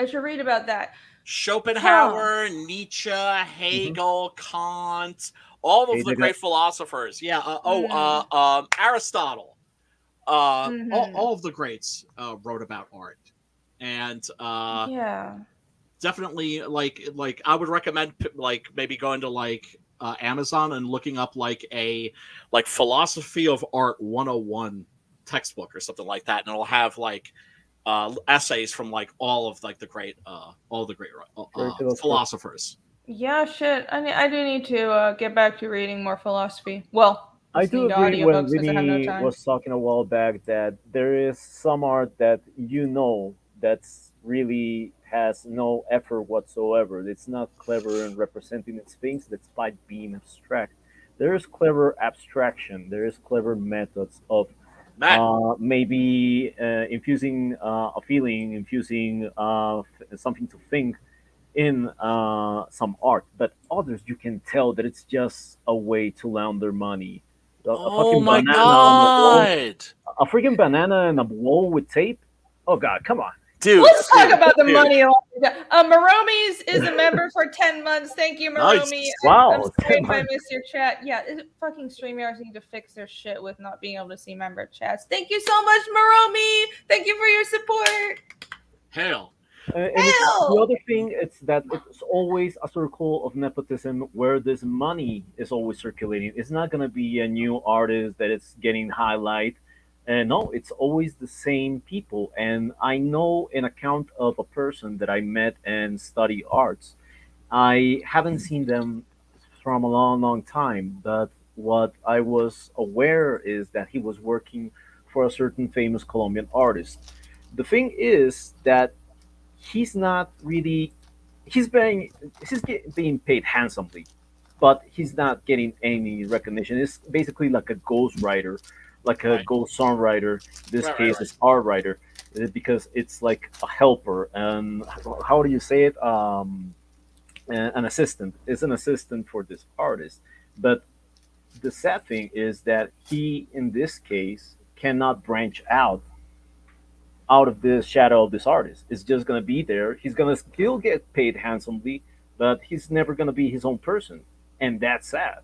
I should read about that. Schopenhauer, Nietzsche, Hegel, Kant, all of the Heidegger. great philosophers. Yeah. Aristotle. All of the greats wrote about art, and Yeah. definitely like I would recommend like maybe going to like Amazon and looking up like a like philosophy of art 101 textbook or something like that, and it'll have like essays from like all of like the great philosophers. Yeah, shit. I do need to get back to reading more philosophy. Well, I do listening to agree when audiobooks because I have no Vinny time. was talking a while back that there is some art that that's really has no effort whatsoever. It's not clever in representing its things despite being abstract. There is clever abstraction. There is clever methods of maybe infusing a feeling, infusing something to think in some art, but others you can tell that it's just a way to launder money. A Oh fucking my banana on the wall, god, a freaking banana on a wall with tape. Oh god, come on. dude! Let's talk about the dude. money. Maromies is a member for 10 months. Thank you, Nice. Maromi. Wow, I'm sorry if I 10 missed your chat. Yeah, fucking StreamYards need to fix their shit with not being able to see member chats. Thank you so much, Maromi. Thank you for your support. Hell, And the other thing is that it's always a circle of nepotism where this money is always circulating. It's not gonna be a new artist that is getting highlight. And no, it's always the same people. And I know an account of a person that I met and study arts. I haven't seen them from a long, long time, but what I was aware is that he was working for a certain famous Colombian artist. The thing is that he's not really being paid handsomely, but he's not getting any recognition. It's basically like a ghost writer, like a Right. ghost songwriter. This Right, case right. is art writer, because it's like a helper. And how do you say it? An assistant. It's an assistant for this artist. But the sad thing is that he, in this case, cannot branch out of the shadow of this artist. It's just gonna be there. He's gonna still get paid handsomely, but he's never gonna be his own person, and that's sad.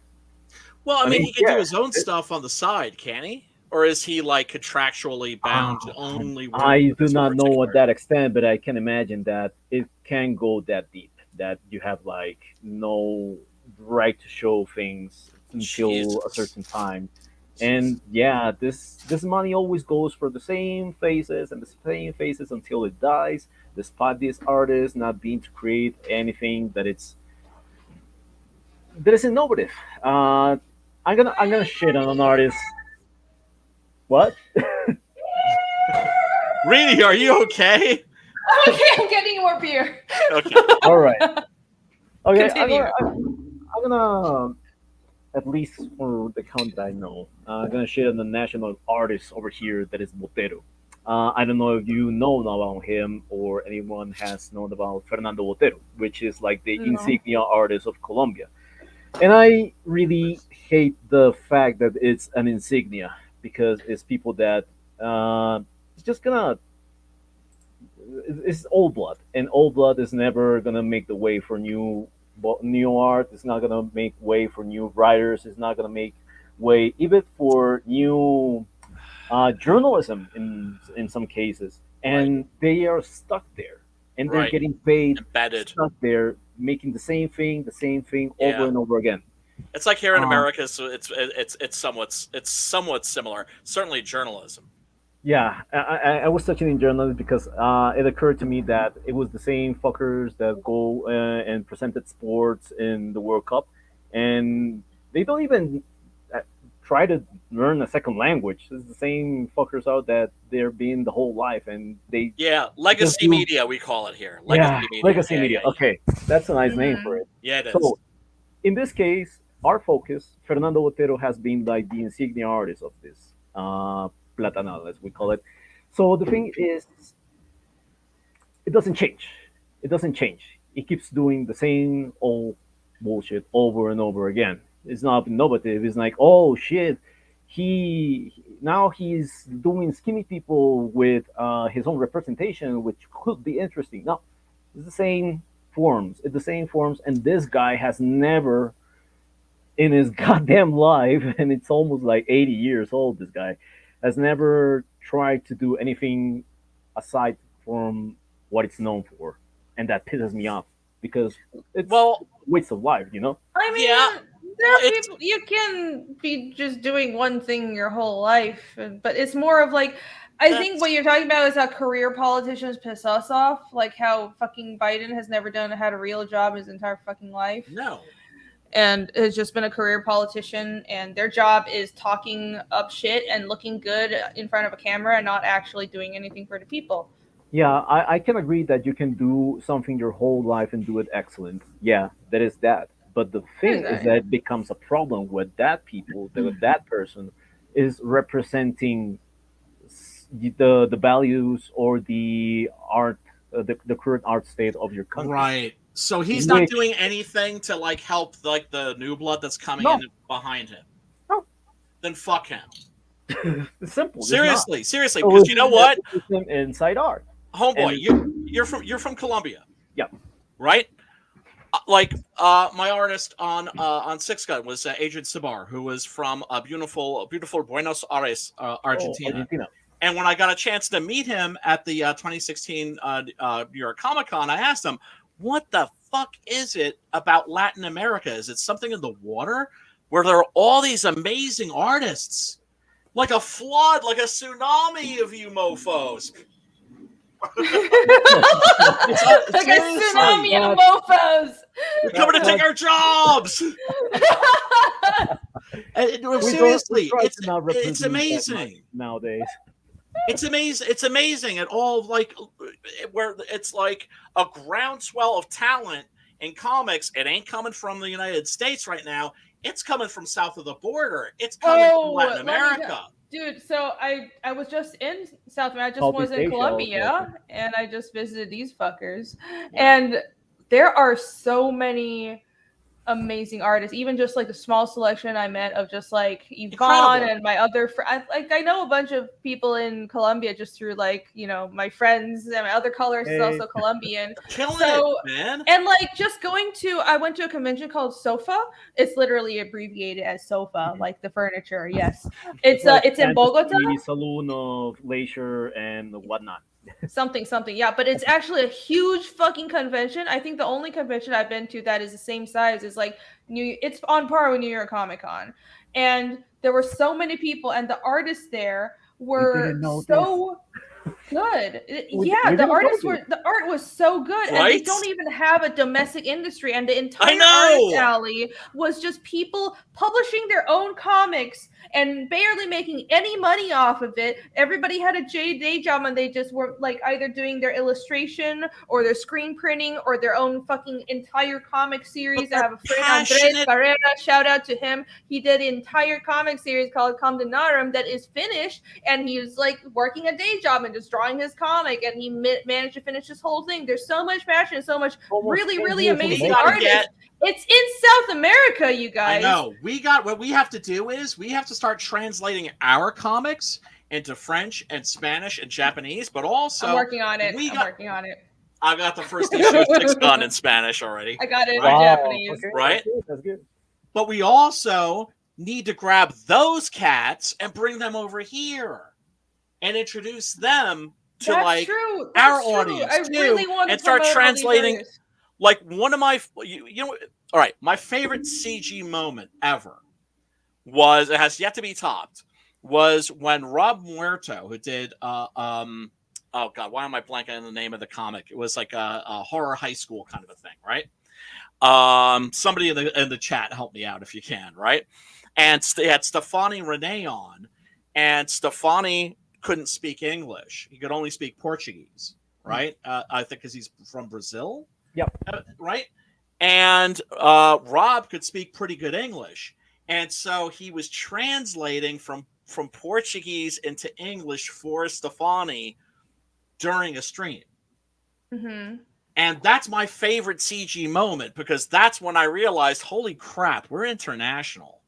Well, I mean, mean, he can do yeah, his own stuff on the side, can he? Or is he like contractually bound to only work I with do this one not know at particular? that extent, but I can imagine that it can go that deep. That you have like no right to show things until a Jesus. certain time. And yeah, this money always goes for the same faces and the same faces until it dies, despite these artists not being to create anything that is innovative. I'm gonna shit on an artist. What? Reedy, are you okay? Okay, I'm getting more beer. Okay. All right. Okay, Continue. I'm gonna at least for the count that I know, I'm gonna shit on the national artist over here that is Botero. I don't know if you know about him or anyone has known about Fernando Botero, which is like the No. insignia artist of Colombia. And I really hate the fact that it's an insignia because it's people that uh, it's just gonna it's old blood, and old blood is never gonna make the way for new art. It's not gonna make way for new writers. It's not gonna make way even for new journalism in some cases, and they are stuck there, and they're Right. getting paid Embedded. stuck there, making the same thing over Yeah. and over again. It's like here in Um, America, so it's somewhat similar. Certainly journalism. Yeah, I was touching in journalism because it occurred to me that it was the same fuckers that go and presented sports in the World Cup, and they don't even uh, try to learn a second language. It's the same fuckers out that they're being the whole life, and they Yeah, just legacy do media we call it here. Legacy yeah media. legacy Yeah, media. yeah, Okay, that's a nice name for Mhm. it. yeah. It is. So in this case, our focus, Fernando Otero has been like the insignia artist of this Platanal, as we call it. So the thing is, it doesn't change. It doesn't change. It keeps doing the same old bullshit over and over again. It's not innovative. It's like, oh shit, he's doing skinny people with his own representation, which could be interesting. No, it's the same forms. It's the same forms, and this guy has never in his goddamn life, and it's almost like 80 years old. This guy has never tried to do anything aside from what it's known for, and that pisses me off because it's Well, a waste of life, you know. I mean, yeah. there Well, are people you can be just doing one thing your whole life, but it's more of like I think what you're talking about is how career politicians piss us off, like how fucking Biden has never had a real job his entire fucking life. No. And has just been a career politician, and their job is talking up shit and looking good in front of a camera and not actually doing anything for the people. Yeah, I can agree that you can do something your whole life and do it excellent. Yeah, that is that. But the thing is that it becomes a problem with that people, that that person is representing the values or the art, the current art state of your country. Right. So he's not Which doing anything to like help like the new blood that's coming No. in behind him. No. Then fuck him. it's simple. It's Seriously, seriously, not. because you know what, It's him inside art. homeboy, And- you're from Colombia. Yeah. Right. Like my artist on Six Gun was Adrian Sabar, who was from beautiful Buenos Aires, Argentina. Argentina. And when I got a chance to meet him at the 2016 New York Comic Con, I asked him, what the fuck is it about Latin America? Is it something in the water where there are all these amazing artists? Like a flood, like a tsunami of you mofos. Like a tsunami of mofos. You're coming to take our jobs. Seriously, it's amazing nowadays. It's amazing. It's amazing at all, like where it's like a groundswell of talent in comics. It ain't coming from the United States right now. It's coming from south of the border. It's coming from Latin America. Dude, so I was just in South America. I just Southeast was in Asia, Colombia, and I just visited these fuckers. And there are so many amazing artists, even just like the small selection I met of just like Yvonne and my other I know a bunch of people in Colombia just through like, you know, my friends, and my other colorist is also Colombian. Killing So, it, man. And like just I went to a convention called SOFA. It's literally abbreviated as sofa, like the furniture. Yes. It's in Bogota. Saloon of leisure and whatnot. something, yeah, but it's actually a huge fucking convention. I think the only convention I've been to that is the same size is like it's on par with New York Comic Con, and there were so many people, and the artists there were so good. The art was so good, and they don't even have a domestic industry, and the entire artist alley was just people publishing their own comics and barely making any money off of it. Everybody had a day job, and they just were like either doing their illustration or their screen printing or their own fucking entire comic series. I have a friend, Andres Barrera, shout out to him. He did an entire comic series called Condenarum that is finished, and he was like working a day job and just drawing his comic, and he managed to finish this whole thing. There's so much passion, so much really amazing artists. It's in South America, you guys. I know. What we have to do is we have to start translating our comics into French and Spanish and Japanese, but also I'm working on it. I got the first issue of Six Gun in Spanish already. I got it in Wow. Japanese. Okay, Right? That's good. But we also need to grab those cats and bring them over here and introduce them to our audience I really want to and start promote all these translating. artists. Like one of my, you know, all right, my favorite CG moment ever was, it has yet to be topped, was when Rob Muerto, who did, oh God, why am I blanking on the name of the comic? It was like a horror high school kind of a thing, right? Somebody in the chat help me out if you can, right? And they had Stefani Renee on, and Stefani couldn't speak English; he could only speak Portuguese, right? I think because he's from Brazil. Yep. Right. And Rob could speak pretty good English, and so he was translating from Portuguese into English for Stefani during a stream. Mm-hmm. And that's my favorite CG moment, because that's when I realized, holy crap, we're international.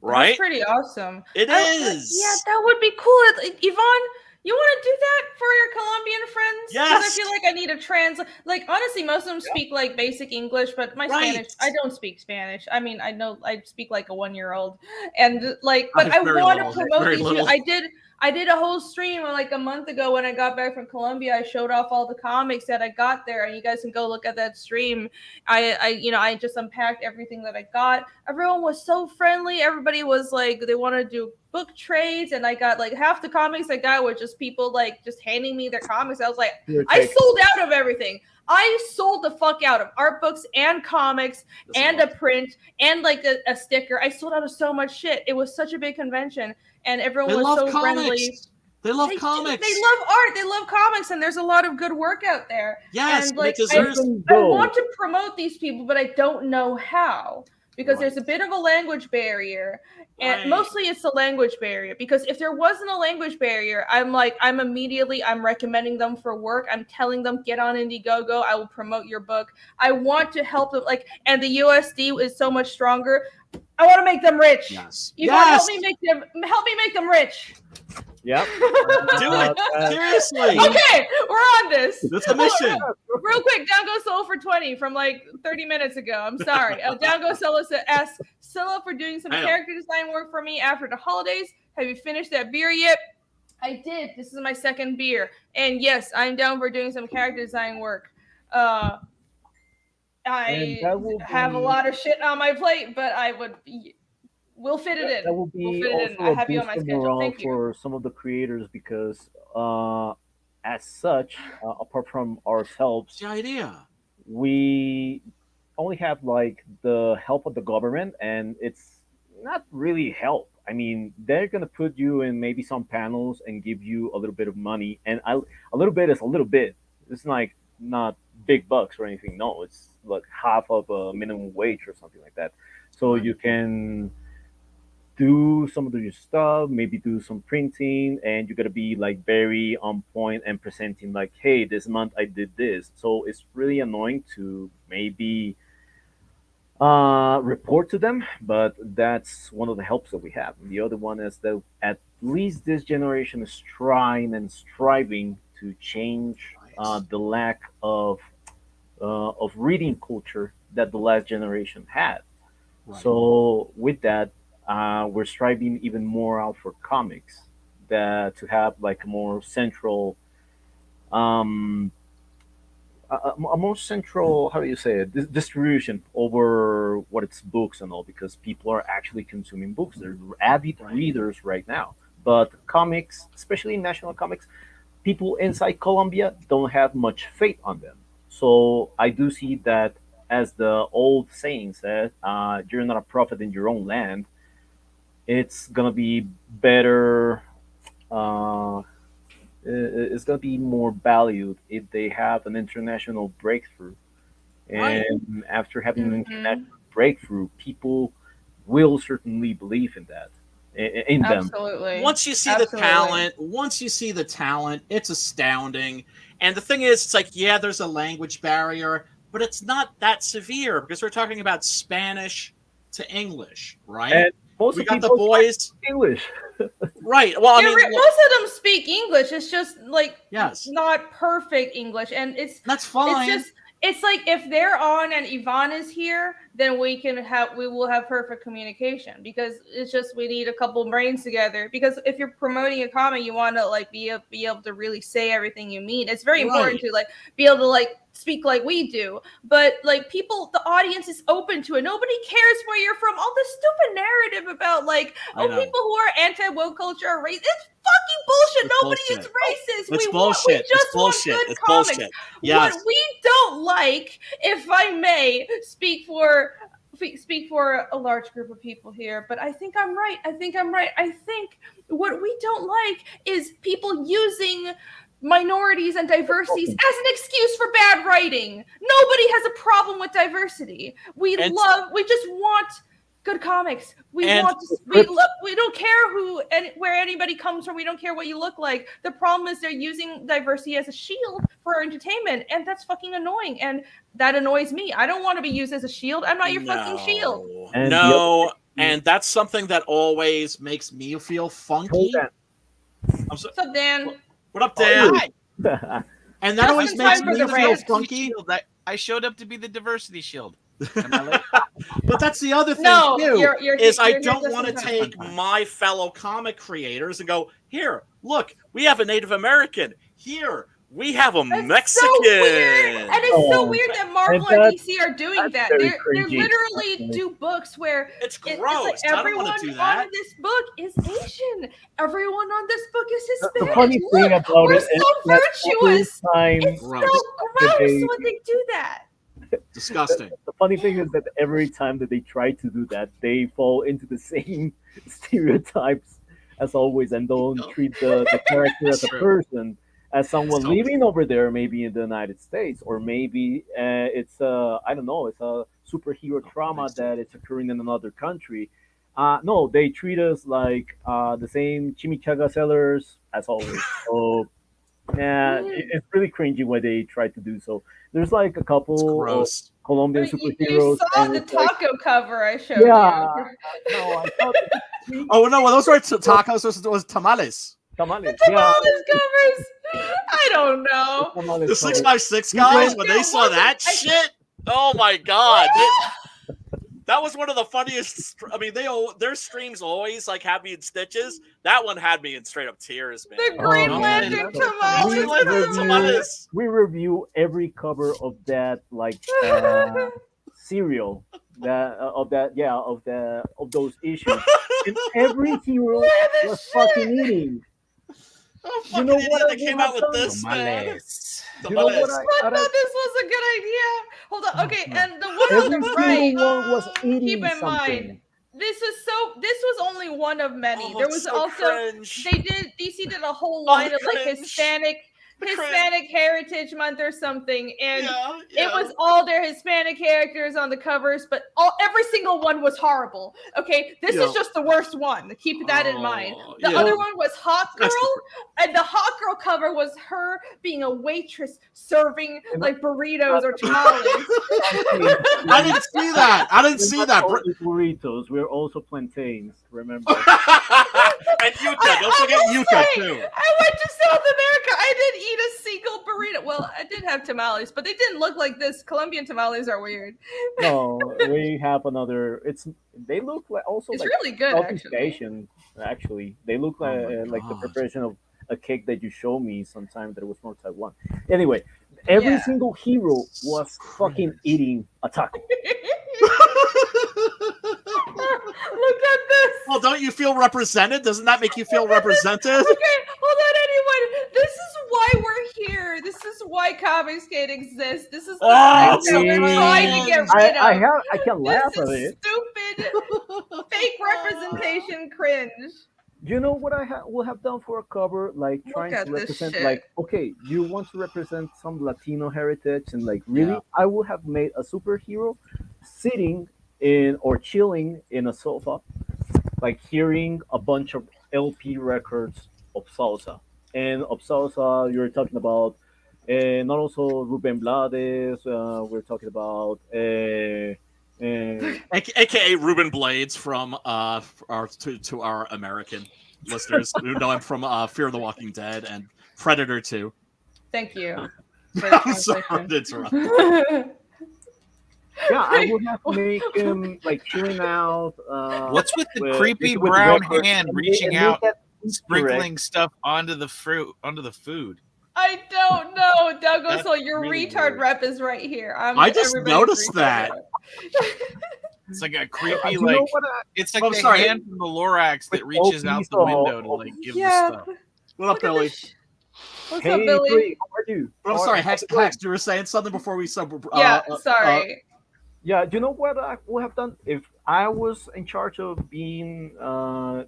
Right? That's pretty awesome. It is. Yeah, that would be cool. Yvonne, you want to do that for your Colombian friends? Yes. Because I feel like I need a translate. Like, honestly, most of them speak like basic English, but my Spanish, I don't speak Spanish. I mean, I know I speak like a 1-year-old, and like, but I want to promote these. I did a whole stream like a month ago when I got back from Colombia. I showed off all the comics that I got there, and you guys can go look at that stream. I just unpacked everything that I got. Everyone was so friendly. Everybody was like, they want to do book trades, and I got like half the comics I got were just people like just handing me their comics. I was like, I sold out of everything. I sold the fuck out of art books and comics and a print and like a sticker. I sold out of so much shit. It was such a big convention, and everyone was so friendly. They love comics. They love art. They love comics, and there's a lot of good work out there. Yes, and like I want to promote these people, but I don't know how, because there's a bit of a language barrier, and mostly it's a language barrier. Because if there wasn't a language barrier, I'm recommending them for work. I'm telling them, get on Indiegogo. I will promote your book. I want to help them. Like, and the USD is so much stronger. I want to make them rich. Yes. Help me make them rich. Yep. Do it. Seriously. Okay, we're on this. That's a mission. Real quick, Down Go Solo for 20 from like 30 minutes ago. I'm sorry. Down Go Solo asks, Scylla for doing some character design work for me after the holidays. Have you finished that beer yet? I did. This is my second beer. And yes, I'm down for doing some character design work. I have a lot of shit on my plate, but we'll fit it in. That will be I have you on my schedule. Thank you. For some of the creators, because as such, apart from ourselves, the idea, we only have like the help of the government, and it's not really help. I mean, they're gonna put you in maybe some panels and give you a little bit of money, and a little bit is a little bit. It's like not big bucks or anything. No, it's like half of a minimum wage or something like that. So you can do some of your stuff, maybe do some printing, and you gotta be like very on point and presenting like, hey, this month I did this. So it's really annoying to maybe report to them, but that's one of the helps that we have. And the other one is that at least this generation is trying and striving to change the lack of reading culture that the last generation had. So with that, we're striving even more out for comics, that to have like a more central, a more central, how do you say it, distribution over what it's books and all, because people are actually consuming books. They're avid readers right now. But comics, especially national comics, people inside Colombia don't have much faith on them. So I do see that, as the old saying says, you're not a prophet in your own land. It's gonna be better. It's gonna be more valued if they have an international breakthrough. And after having an international breakthrough, people will certainly believe in that, in them. Absolutely. Once you see the talent, it's astounding. And the thing is, it's like, yeah, there's a language barrier, but it's not that severe, because we're talking about Spanish to English, right? And most we of got the people boys English. Right. Well, I mean, most of them speak English. It's just like yes, not perfect English, and that's fine. It's like if they're on and Yvonne is here, then we will have perfect communication, because it's just we need a couple brains together. Because if you're promoting a comic, you want to like be able to really say everything you mean. It's very important to like be able to like speak like we do. But like people, the audience is open to it. Nobody cares where you're from. All this stupid narrative about like people who are anti-woke culture are racist. It's fucking bullshit. Nobody is racist. It's we bullshit. just want good comics. Bullshit. Yes. What we don't like, if I may speak for a large group of people here, but I think I'm right. I think what we don't like is people using minorities and diversities as an excuse for bad writing. Nobody has a problem with diversity. We just want good comics. We don't care where anybody comes from. We don't care what you look like. The problem is they're using diversity as a shield for our entertainment, and that's fucking annoying. And that annoys me. I don't want to be used as a shield. I'm not your fucking shield. And that's something that always makes me feel funky. What's up, Dan? What up, Dan? And that always makes me feel funky. I showed up to be the diversity shield. But that's the other thing too. I don't want to take my fellow comic creators and go, here, look, we have a Native American. Here, we have a Mexican. So weird. And it's so weird that Marvel and DC are doing that. They literally do books where it's gross. Like everyone on this book is Asian. Everyone on this book is Hispanic. The funny thing about it is so virtuous. It's gross. so gross when they do that. Disgusting. The funny thing is that every time that they try to do that, they fall into the same stereotypes as always, and don't treat the character as a person, as someone living over there, maybe in the United States, or maybe it's I don't know, it's a superhero trauma that is occurring in another country. No, they treat us like the same chimichanga sellers as always. So it's really cringy when they try to do so. There's like a couple of Colombian superheroes. You saw the taco cover I showed you. No, I thought. Oh no, well those weren't tacos. Those was tamales. Tamales. The tamales covers. I don't know. The 656 guys when they saw that shit. Oh my god. That was one of the funniest. I mean, their streams always like have me in stitches. That one had me in straight up tears, man. The Green Lantern tamales. We review every cover of that like serial of those issues. And every hero was fucking eating. Oh, you know what? They came out with this, man. You know what? I thought this was a good idea. Hold on. Okay, and the one on the right. Was keep in mind, this was only one of many. There was so also cringe. DC did a whole line of like Hispanic Heritage Month or something, and it was all their Hispanic characters on the covers, but every single one was horrible. Okay, this is just the worst one. Keep that in mind. The other one was Hawk Girl, and the Hawk Girl cover was her being a waitress serving like burritos or tamales. I didn't see that. Burritos. We're also plantains. Remember? And Utah. Don't forget Utah too. I went to South America. I didn't eat a single burrito. Well, I did have tamales, but they didn't look like this. Colombian tamales are weird. No, we have another. They look like also. It's like really good. Southeast Asian, actually, they look like the preparation of a cake that you showed me sometime that it was from Taiwan. Anyway, every single hero was fucking eating a taco. Look at this. Well, don't you feel represented? Doesn't that make you feel represented? Okay, hold on, anyone. This is why we're here. This is why comics can't exist. This is the thing we're trying to get rid of. I can laugh at it. Stupid, fake representation cringe. You know what I will have done for a cover, like trying to represent, like, okay, you want to represent some Latino heritage, and like, really, I would have made a superhero sitting in or chilling in a sofa, like hearing a bunch of LP records of salsa. And of salsa, you're talking about not also Ruben Blades. We're talking about AKA Ruben Blades from to our American listeners who know him from Fear of the Walking Dead and Predator 2. Thank you. For the I'm sorry translation. to interrupt. Yeah, I would have to make him like chilling out. What's with the with- creepy with brown records hand and reaching make out, that Easter egg. sprinkling stuff onto the food? I don't know, Douglas. That's So your really retard weird. rep is right here. I just everybody's noticed retard that. rep. It's like a creepy, You like know what? it's like I'm the sorry. hand from the Lorax that With reaches out the Okies window to or- like give Yeah. the stuff. What up, Look at Billy? this What's Hey, up, Billy? Billy, how are you? But I'm How sorry, are- Hex, you were saying something before we said. Yeah, sorry. Yeah, do you know what I would have done if I was in charge of being an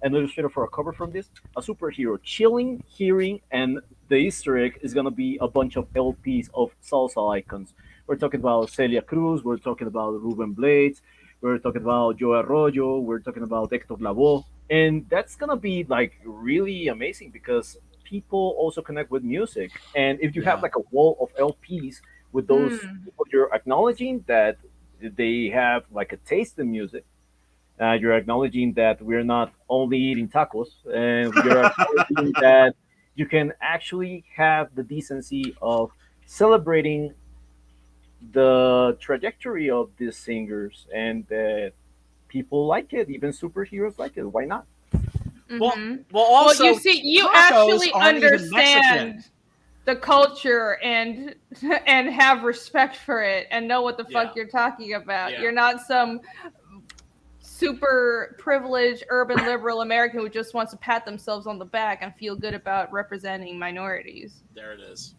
illustrator for a cover from this? A superhero chilling, hearing, and the Easter egg is gonna be a bunch of LPs of salsa icons. We're talking about Celia Cruz. We're talking about Ruben Blades. We're talking about Joe Arroyo. We're talking about Hector Lavoe, and that's gonna be like really amazing because people also connect with music. And if you have Yeah. like a wall of LPs with those people, you're acknowledging that they have like a taste in music. You're acknowledging that we're not only eating tacos, and you're acknowledging that you can actually have the decency of celebrating the trajectory of these singers, and that people like it. Even superheroes like it. Why not? Well, Mhm. well, also, well, you see, you tacos actually aren't even understand Mexican. the culture and have respect for it and know what the fuck Yeah. you're talking about. Yeah. You're not some super privileged urban liberal American who just wants to pat themselves on the back and feel good about representing minorities. There it is.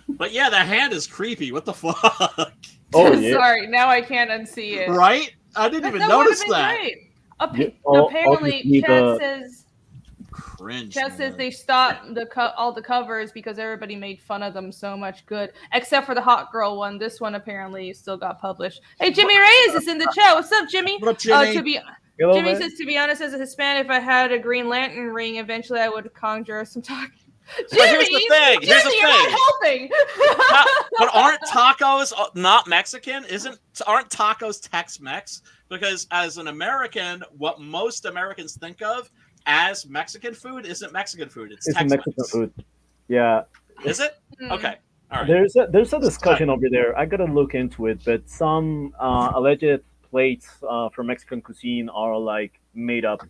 But yeah, the hand is creepy. What the fuck? Oh yeah. Sorry, now I can't unsee it. Right? I didn't even That would've notice been that. great. Yeah, oh, Apparently, obviously Chad the- says Cringe. Chad says man. they stopped all the covers because everybody made fun of them so much good, except for the hot girl one. This one apparently still got published. Hey, Jimmy Reyes is in the chat. What's up, Jimmy? What up, Jimmy? Hello, Jimmy man. says, to be honest, as a Hispanic, if I had a Green Lantern ring, eventually I would conjure some talk. Jimmy, here's the thing. Jimmy, Here's the you're not thing. helping. But aren't tacos not Mexican? Aren't tacos Tex-Mex? Because as an American, what most Americans think of as Mexican food isn't Mexican food. It's It's a Tex-Mex. Mexican food. Yeah. Is it? Hmm. Okay. All right. There's a discussion over there. I gotta look into it, but some alleged plates for Mexican cuisine are like made up.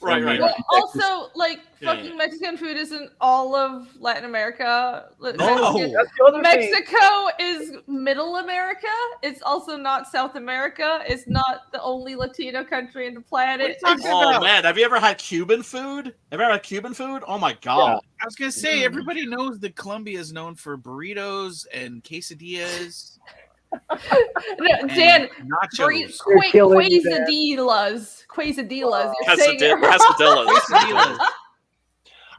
Right, right, Well, right. also, like, Yeah, fucking yeah. Mexican food isn't all of Latin America. No. Mexican- That's the other thing. Mexico is middle America. It's also not South America. It's not the only Latino country in the planet. What are you talking Oh about? man, have you ever had Cuban food? Have you ever had Cuban food? Oh my god. I was gonna say everybody knows that Colombia is known for burritos and quesadillas. No, Dan, and nachos. You're killing me, Dan. quesadillas. You're saying it wrong. Quesadillas. Quesadillas.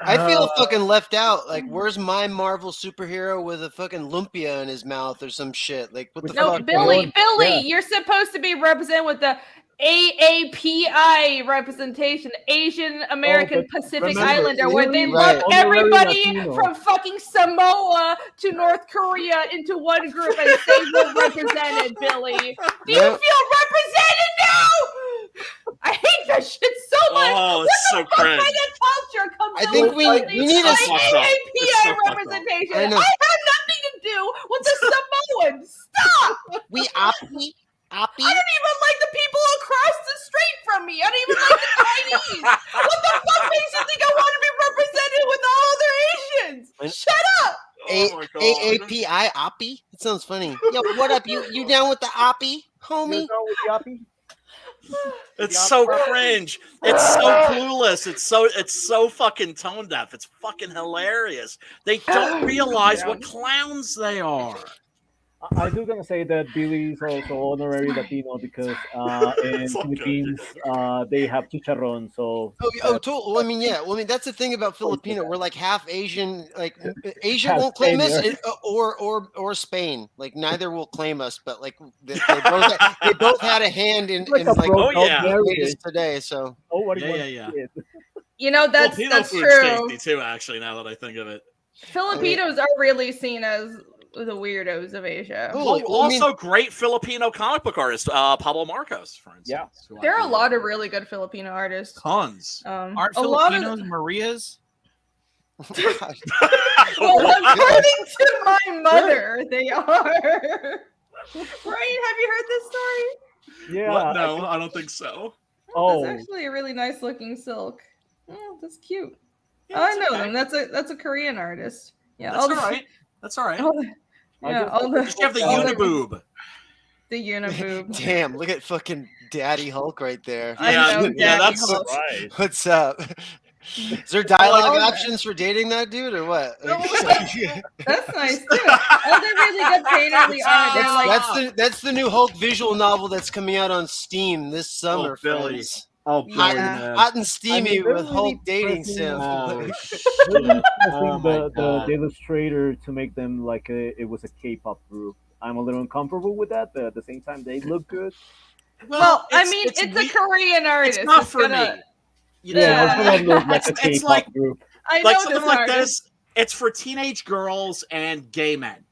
I feel fucking left out. Like, where's my Marvel superhero with a fucking lumpia in his mouth or some shit? Like, what the No, fuck? Billy, Yeah. you're supposed to be represented with the AAPI representation, Asian American but Pacific remember, Islander, where they Right. lump Honorary everybody Latino. from fucking Samoa to North Korea into one group and say we're represented, Billy. Do you Yeah. feel represented now? I hate that shit so much. Oh, it's so What kind cringe. of culture comes I out think of we something need a like fucked up. It's AAPI so fucked up. representation. I I know. have nothing to do with the Samoans. Stop! We oppie. I don't even like the people across the street from me. I don't even like the Chinese. What the fuck makes you think I want to be represented with all other Asians? Shut up! Oh my god. AAPI oppie? That sounds funny. Yo, what up? You down with the oppie, homie? You know with Yappy? It's so cringe. It's so clueless. It's so fucking tone deaf. It's fucking hilarious. They don't realize what clowns they are. I do gonna say that Billy is also honorary Latino because in It's all good. Philippines they have chicharron. So Well, I mean, yeah. Well, I mean, that's the thing about Filipino. We're like half Asian. Like Asia Half won't claim us, Spaniard. or Spain. Like neither will claim us. But like they both had a hand in like a like broke oh, out yeah. marriage. latest today. So Oh, what do you Yeah, want yeah, to see it? You know, that's Filipino food's true. tasty too. Actually, now that I think of it. Filipinos are really seen as the weirdos of Asia. Oh, Well, well, I mean- also great Filipino comic book artist, Pablo Marcos, for instance. Yeah. who I There are a really lot like. of really good Filipino artists. Tons. Aren't A lot of Filipinos Marias? God. well, according to my mother, they are. Brian, have you heard this story? Yeah. What? No, I don't think so. Oh, That's actually a really nice looking silk. Oh, that's cute. Yeah, I it's know okay. them. That's a Korean artist. Yeah, That's all right. That's all right. All the, I yeah, just- all the. Just have the all uniboob. The uniboob. Damn, look at fucking Daddy Hulk right there. I Yeah, know, yeah, Daddy that's- Hulk. right. What's up? Is there dialogue all that. options for dating that dude or what? That's nice too. All the really good painterly art. They're like, That's the new Hulk visual novel that's coming out on Steam this summer. Billy. friends. Oh, Yeah. man. Hot and steamy they're with really Hulk dating pressing, sim. Really Oh pressing my the God. illustrator to make them like it was a K-pop group. I'm a little uncomfortable with that, but at the same time, they look good. well, I mean, it's a weird. Korean artist. It's not for gonna- me. You Yeah, Yeah. also they look like a It's K-pop like- group. I like know something this like artist. this. It's for teenage girls and gay men,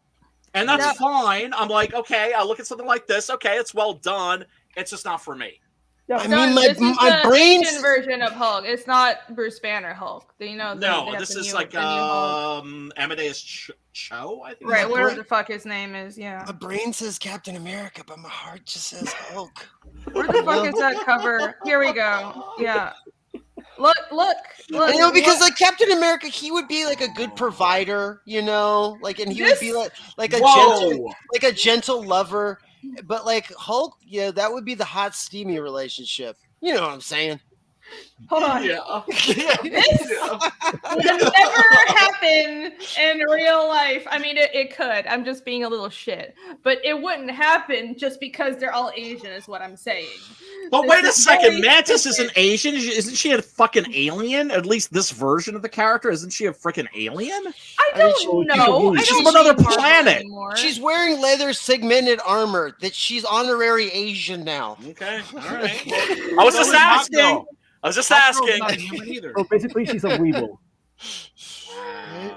and that's Yeah. fine. I'm like, okay, I look at something like this. Okay, it's well done. It's just not for me. Yeah, I No, mean, this is my the brain's Asian version of Hulk. It's not Bruce Banner Hulk. You know, they No, have this the is new- like the new Hulk. Amadeus Cho, I think. Right, my whatever brain- the fuck his name is. Yeah. my brain says Captain America, but my heart just says Hulk. Where the fuck is that cover? Here we go. Yeah. Look. You know, because look. like Captain America, he would be like a good provider, you know, like, and he would be This- like a Whoa! gentle lover. But like Hulk, yeah, that would be the hot steamy relationship. You know what I'm saying? Hold on. Yeah. This would never happen in real life. I mean, it could. I'm just being a little shit. But it wouldn't happen just because they're all Asian, is what I'm saying. But This wait a is second, very Mantis stupid. isn't Asian. Isn't she a fucking alien? At least this version of the character, isn't she a freaking alien? I I mean, don't she's know. I she's don't from another see Marvel planet. anymore. She's wearing leather segmented armor. That she's honorary Asian now. Okay, all right. I was just So is Hot asking. Girl. I was just Hot Girl's asking. not human either. So basically, she's a weeble.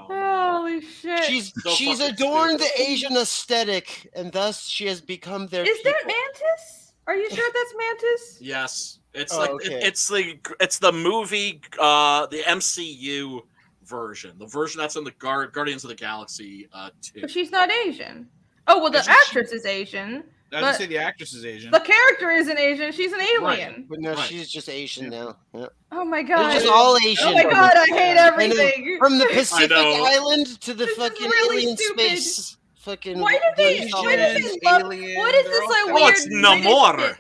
Wow. Holy shit. She's So she's fucking adorned stupid. the Asian aesthetic, and thus she has become their. Is that people. Mantis? Are you sure that's Mantis? Yes, it's Oh, like okay. it's the movie, the MCU version, the version that's in the Guardians of the Galaxy 2. But she's not Asian. Oh, well, the Isn't she- actress is Asian. I didn't But- say the actress is Asian. The character isn't Asian. She's an alien. But no, Right. she's just Asian now. Yeah. Oh my They're god. just all Asian. Oh my god, I hate everything. From the Pacific know. Island to the This is fucking really alien stupid. space. Fucking. Why do they Asians. love- Aliens, what is they're this, all like, Oh, weird it's Namor. British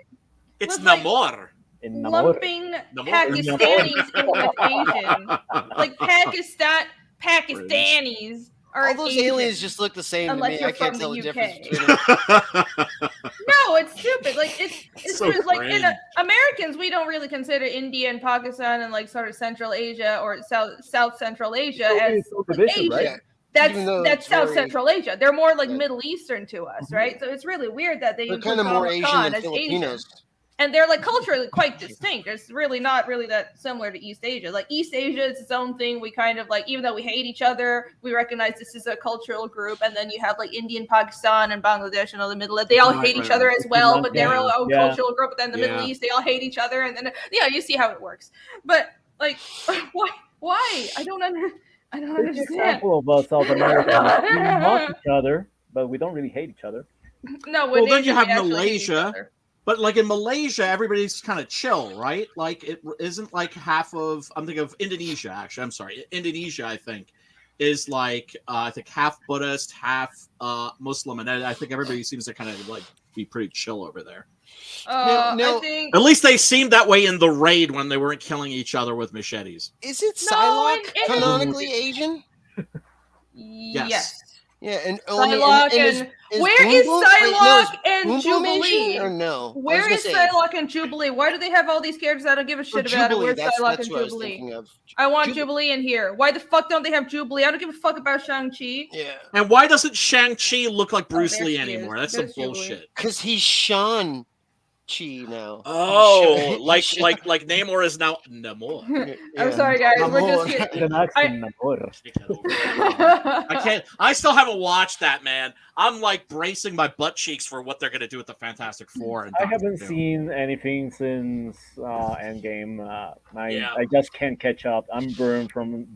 It's Looks like- Namor. In Namor. lumping Namor. Pakistanis in with Asian? Like Pakistanis are All those Asian. aliens just look the same Unless to me. you're I can't from tell the the UK. difference between them. No, it's stupid. Like it's So true. Like in cringe. Americans, we don't really consider India and Pakistan and like sort of Central Asia or South Central Asia as It's so divisive, Asian. right? Yeah. That's Even though that's it's South very- Central Asia. They're more like Yeah. Middle Eastern to us, right? So it's really weird that they They're include kind of more Comic Asian Con than as Filipinos. and they're like culturally quite distinct. It's really not really that similar to East Asia. Like East Asia is its own thing. We kind of like, even though we hate each other, we recognize this is a cultural group. And then you have like India and Pakistan and Bangladesh and all the Middle East. They all Right, hate each right, other right. as well, but they're Yeah, a yeah. cultural group. But then the Middle Yeah. East, they all hate each other. And then you see how it works. But like, why? I don't It's an understand. example of South America. We mock each other, but we don't really hate each other. No, Well, then Asian, you have they actually hate each Malaysia. other. But like in Malaysia, everybody's kind of chill, right? Like it isn't like half of. I'm thinking of Indonesia. Actually, I'm sorry, Indonesia. I think is like I think half Buddhist, half Muslim, and I think everybody seems to kind of like be pretty chill over there. No. I think. At least they seemed that way in the raid when they weren't killing each other with machetes. Is it No, Psylocke in canonically Asian? Yes. Yeah, and Psylocke where is Psylocke and Boom Boom Jubilee? Asian or no? Where is Psylocke and Jubilee? Why do they have all these characters? I don't give a shit about it. Where's Psylocke and what I was Jubilee? thinking of. I want Jub- Jubilee in here. Why the fuck don't they have Jubilee? I don't give a fuck about Shang-Chi. Yeah, And why doesn't Shang-Chi look like Bruce there Lee she is. anymore? That's some There's Jubilee. bullshit. because he's Sean chi now. Oh, Sure. like Namor is now Namor. I'm sorry, guys. We're just Namor. getting. The accent, Namor. Take that over. I can't. I still haven't watched that, man. I'm like bracing my butt cheeks for what they're gonna do with the Fantastic Four. And I Doctor haven't Doom. seen anything since Endgame. Yeah. I just can't catch up. I'm burned from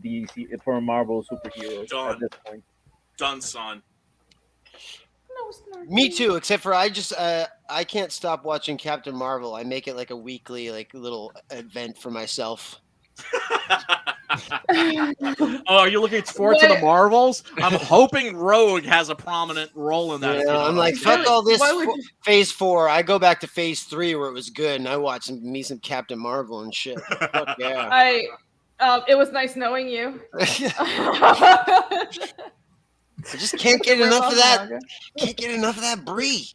from Marvel superheroes Done. at this point. Done, son. Me too, except for I can't stop watching Captain Marvel. I make it like a weekly like little event for myself. Oh, are you looking forward to the Marvels? I'm hoping Rogue has a prominent role in that. Yeah, I'm like, fuck Really? all this Why would you- phase 4. I go back to phase 3 where it was good, and I watch some Captain Marvel and shit. Fuck yeah. It was nice knowing you. I just can't get enough of that. Can't get enough of that brie.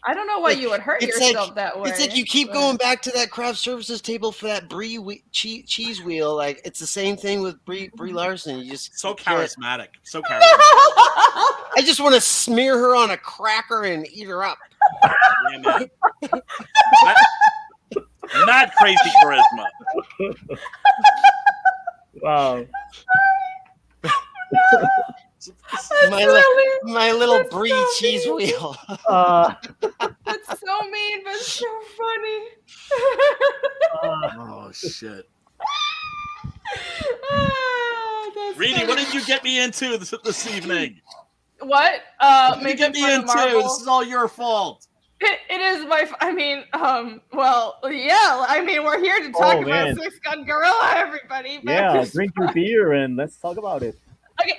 I don't know why you would hurt yourself that way. It's like you keep going back to that craft services table for that brie cheese wheel. Like it's the same thing with Brie Larson. You just So can't- charismatic. So charismatic. I just want to smear her on a cracker and eat her up. Yeah, man. Mad crazy charisma. Wow. My little brie cheese wheel. That's so mean, but so funny. Oh shit. That's Reedy, so- what did you get me into this evening? What? What did you Making get me fun of into? Marvel? This is all your fault. It is my. I mean, well, yeah. I mean, we're here to talk about man. Six Gun Gorilla, everybody. But Yeah, drink your beer and let's talk about it. Okay,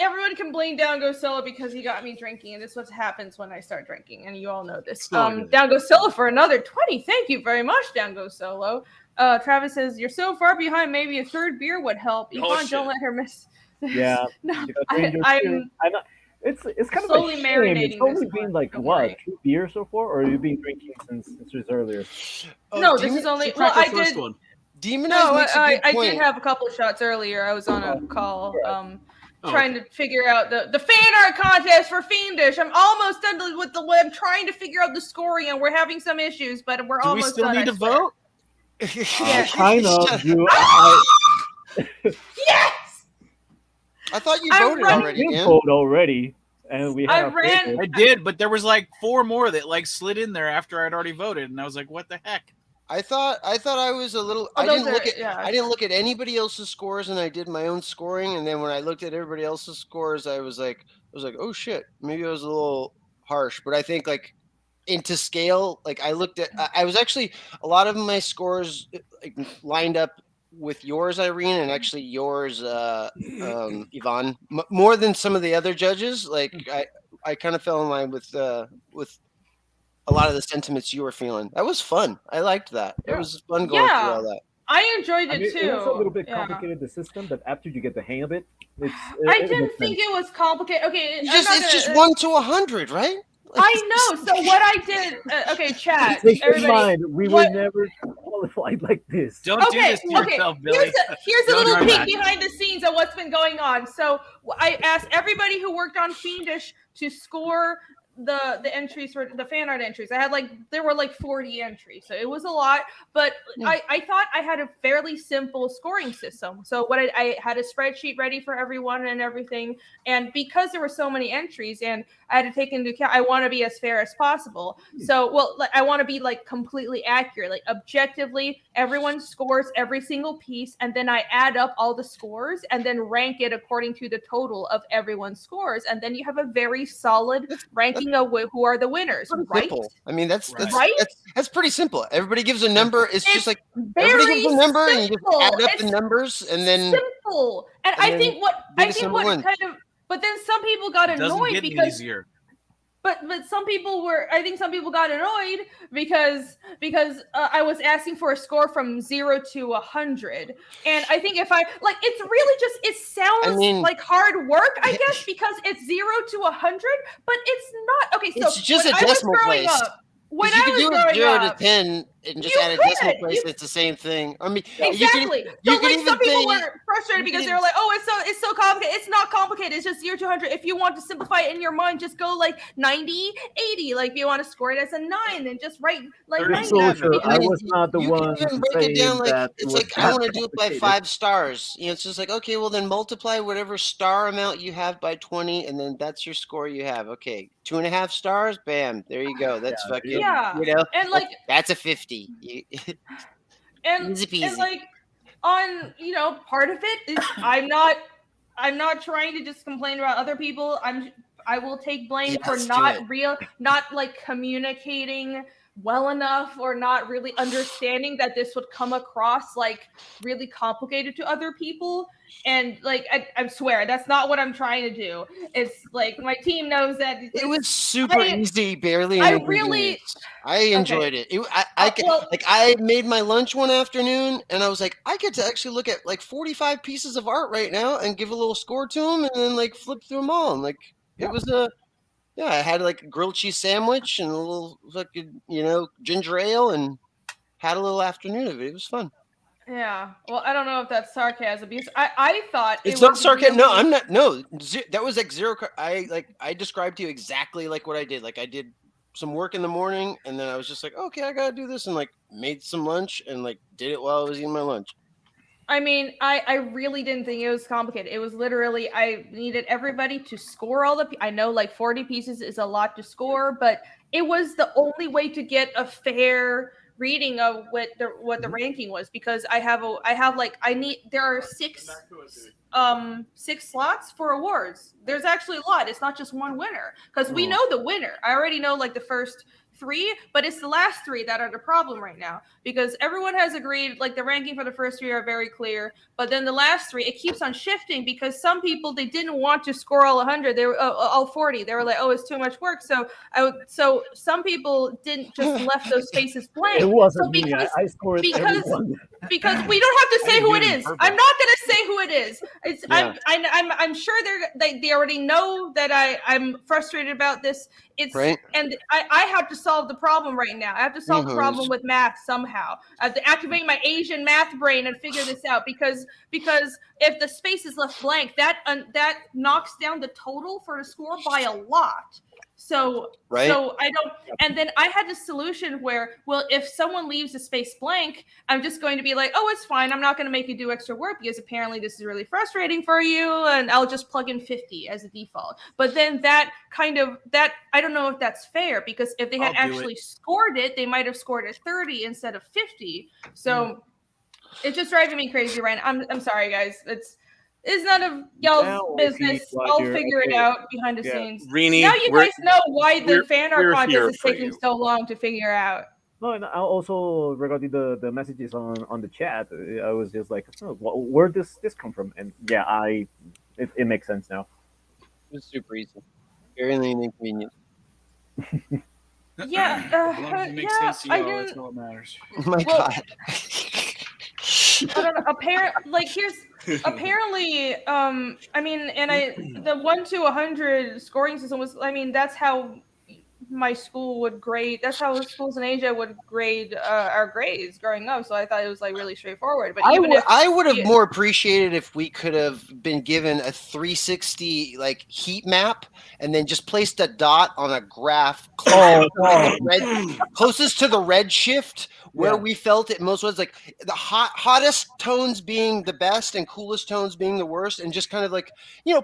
everyone can blame Down Goes Solo because he got me drinking, and this is what happens when I start drinking, and you all know this. So Down Goes Solo for another 20. Thank you very much, Down Goes Solo. Travis says you're so far behind. Maybe a third beer would help. Yvonne, shit. don't let her miss. Yeah. No, You gotta drink your beer. It's kind of slowly a shame. marinating It's only this been one, like don't what, worry. 2 beers so far, or you've been drinking since earlier? no, this is only. Well, I did. One. Demonize No, makes a good I point. did have a couple of shots earlier. I was on a call, Oh, trying to figure out the fan art contest for Fiendish. I'm almost done with the web, trying to figure out the scoring, and we're having some issues, but we're Do we almost still done. need I to swear. vote? Kind of. Yes, I thought you I'm voted running- already, You Dan. voted already, and we had I our ran- favorite. I did, but there was like 4 more that like slid in there after I'd already voted, and I was like, "What the heck?" I thought I was a little. Oh, I those didn't look are- at. yeah. I didn't look at anybody else's scores, and I did my own scoring. And then when I looked at everybody else's scores, I was like, oh shit, maybe I was a little harsh. But I think like into scale, like I looked at. I was actually a lot of my scores like, lined up with yours, Irene, and actually yours, Yvonne, more than some of the other judges. Like I kind of fell in line with a lot of the sentiments you were feeling. That was fun. I liked that. It was fun going through all that. I enjoyed I it mean, too. it was a little bit Yeah. complicated, the system, but after you get the hang of it, I it didn't makes think sense. it was complicated. Okay, It's just 1 to 100, right? I know. So what I did. Okay, chat. Keep in Everybody. mind, we what- were never qualified like this. Don't do Okay, this to okay. yourself, Billy. Here's a Don't little do peek that. behind the scenes of what's been going on. So I asked everybody who worked on Fiendish to score the entries for the fan art entries. There were like 40 entries, so it was a lot. But I thought I had a fairly simple scoring system. So what I had a spreadsheet ready for everyone and everything. And because there were so many entries, and I had to take into account, I want to be as fair as possible. So I want to be like completely accurate, like objectively. Everyone scores every single piece, and then I add up all the scores and then rank it according to the total of everyone's scores, and then you have a very solid ranking of who are the winners, right? Simple. I mean, that's Right? that's pretty simple. Everybody gives a number. It's just like Very everybody gives a number, and you just simple. add up It's the numbers, and then simple. And I then think what biggest number wins. kind of, but then some people got It doesn't annoyed get any because. easier. But some people got annoyed because I was asking for a score from 0 to 100, and I think if I like, it's really just, it sounds like hard work, I guess, because it's 0 to 100, but it's not. Okay, so it's just when a I was decimal growing place. up, when you I could was do it growing 0 up, to 10, and just You add a decimal could. place, it's the same thing. I mean, Exactly. You So could like even some people say- were frustrated you because could they were like, "Oh, it's so complicated." It's not complicated. It's just 0 to 100. If you want to simplify it in your mind, just go like 90, 80. Like if you want to score it as a 9, then just write like 90. Disclosure, I mean, was not the you one can even break it down saying like that it it's was like I that want to do it by complicated. 5 stars. You know, it's just like, okay, well then multiply whatever star amount you have by 20, and then that's your score you have. Okay, 2.5 stars, bam, there you go. That's Yeah, fucking, Yeah. you know, And like that's a 50. and Easy peasy. and like on part of it is I'm not trying to just complain about other people. I will take blame for Yes, do it. not like communicating well enough or not really understanding that this would come across like really complicated to other people. And like I swear that's not what I'm trying to do. It's like my team knows that It was super easy, barely. I really I enjoyed it. I made my lunch one afternoon, and I was like, I get to actually look at like 45 pieces of art right now and give a little score to them, and then like flip through them all. And like it was I had like a grilled cheese sandwich and a little fucking ginger ale, and had a little afternoon of it. It was fun. Yeah. Well, I don't know if that's sarcasm because I thought It's it not was sarcasm. really- No, I'm not. No, that was like zero. I described to you exactly like what I did. Like I did some work in the morning, and then I was just like, okay, I gotta do this, and like made some lunch, and like did it while I was eating my lunch. I mean, I really didn't think it was complicated. It was literally I needed everybody to score all the. I know like 40 pieces is a lot to score, but it was the only way to get a fair reading of what the ranking was because there are six slots for awards. There's actually a lot. It's not just one winner because we know the winner. I already know like the first 3, but it's the last 3 that are the problem right now because everyone has agreed like the ranking for the first 3 are very clear, but then the last 3 it keeps on shifting because some people they didn't want to score all 100, they were all 40. They were like, oh, it's too much work. So some people didn't just left those spaces blank. It wasn't so me. I scored everyone. Because we don't have to say who it is. purpose. I'm not gonna say who it is. It's Yeah. I'm sure they already know that I'm frustrated about this. It's Right. and I have to solve the problem right now. I have to solve the problem with math somehow. I have to activate my Asian math brain and figure this out because if the space is left blank, that knocks down the total for the score by a lot. So Right. so I don't, and then I had this solution where, well, if someone leaves a space blank, I'm just going to be like, oh, it's fine. I'm not going to make you do extra work because apparently this is really frustrating for you. And I'll just plug in 50 as a default. But then that I don't know if that's fair because if they had I'll do actually scored it, they might have scored at 30 instead of 50. So it's just driving me crazy right now. I'm sorry, guys. It's none of y'all's Now, business. Roger, I'll figure it okay. out behind the Yeah. scenes. Rini, Now you guys know why the we're- fan we're art here contest is for taking you. so long to figure out. No, and also regarding the messages on the chat, I was just like, oh, where does this come from? And yeah, it makes sense now. It was super easy. Very inconvenient. Yeah, As long as you make sense to I y'all, that's didn't. all that matters. Oh my Well, god. I don't know. Apparently, I mean, and the 1 to 100 scoring system was. I mean, that's how my school would grade. That's how schools in Asia would grade our grades growing up. So I thought it was like really straightforward. But I would have more appreciated if we could have been given a 360 like heat map and then just placed a dot on a graph closest to the red shift where we felt it most was like the hottest tones being the best and coolest tones being the worst, and just kind of like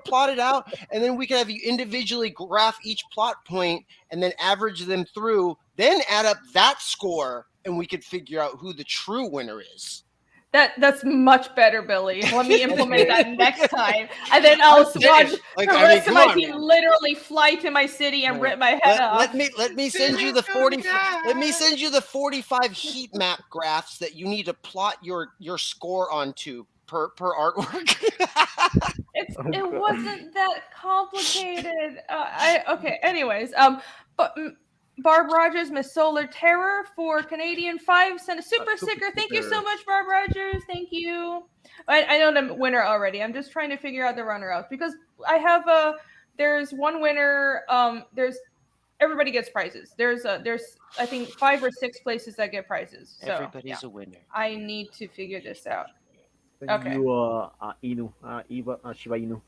plot it out, and then we could have you individually graph each plot point and then average them through, then add up that score, and we could figure out who the true winner is. That's much better, Billy. Let me implement that next time, and then I'll watch the rest of my team literally fly to my city and rip my head off. Let me send you the 40. Let me send you the 45 heat map graphs that you need to plot your score onto per artwork. It wasn't that complicated. Okay. Anyways, but. Barb Rogers, Miss Solar Terror for Canadian 5 sent a super sticker. Thank you so much, Barb Rogers. Thank you. I know the winner already. I'm just trying to figure out the runner-up because I have there's one winner. There's everybody gets prizes. There's I think 5 or 6 places that get prizes. So Everybody's a winner. I need to figure this out. Okay. You Inu, Eva, Shiba Inu.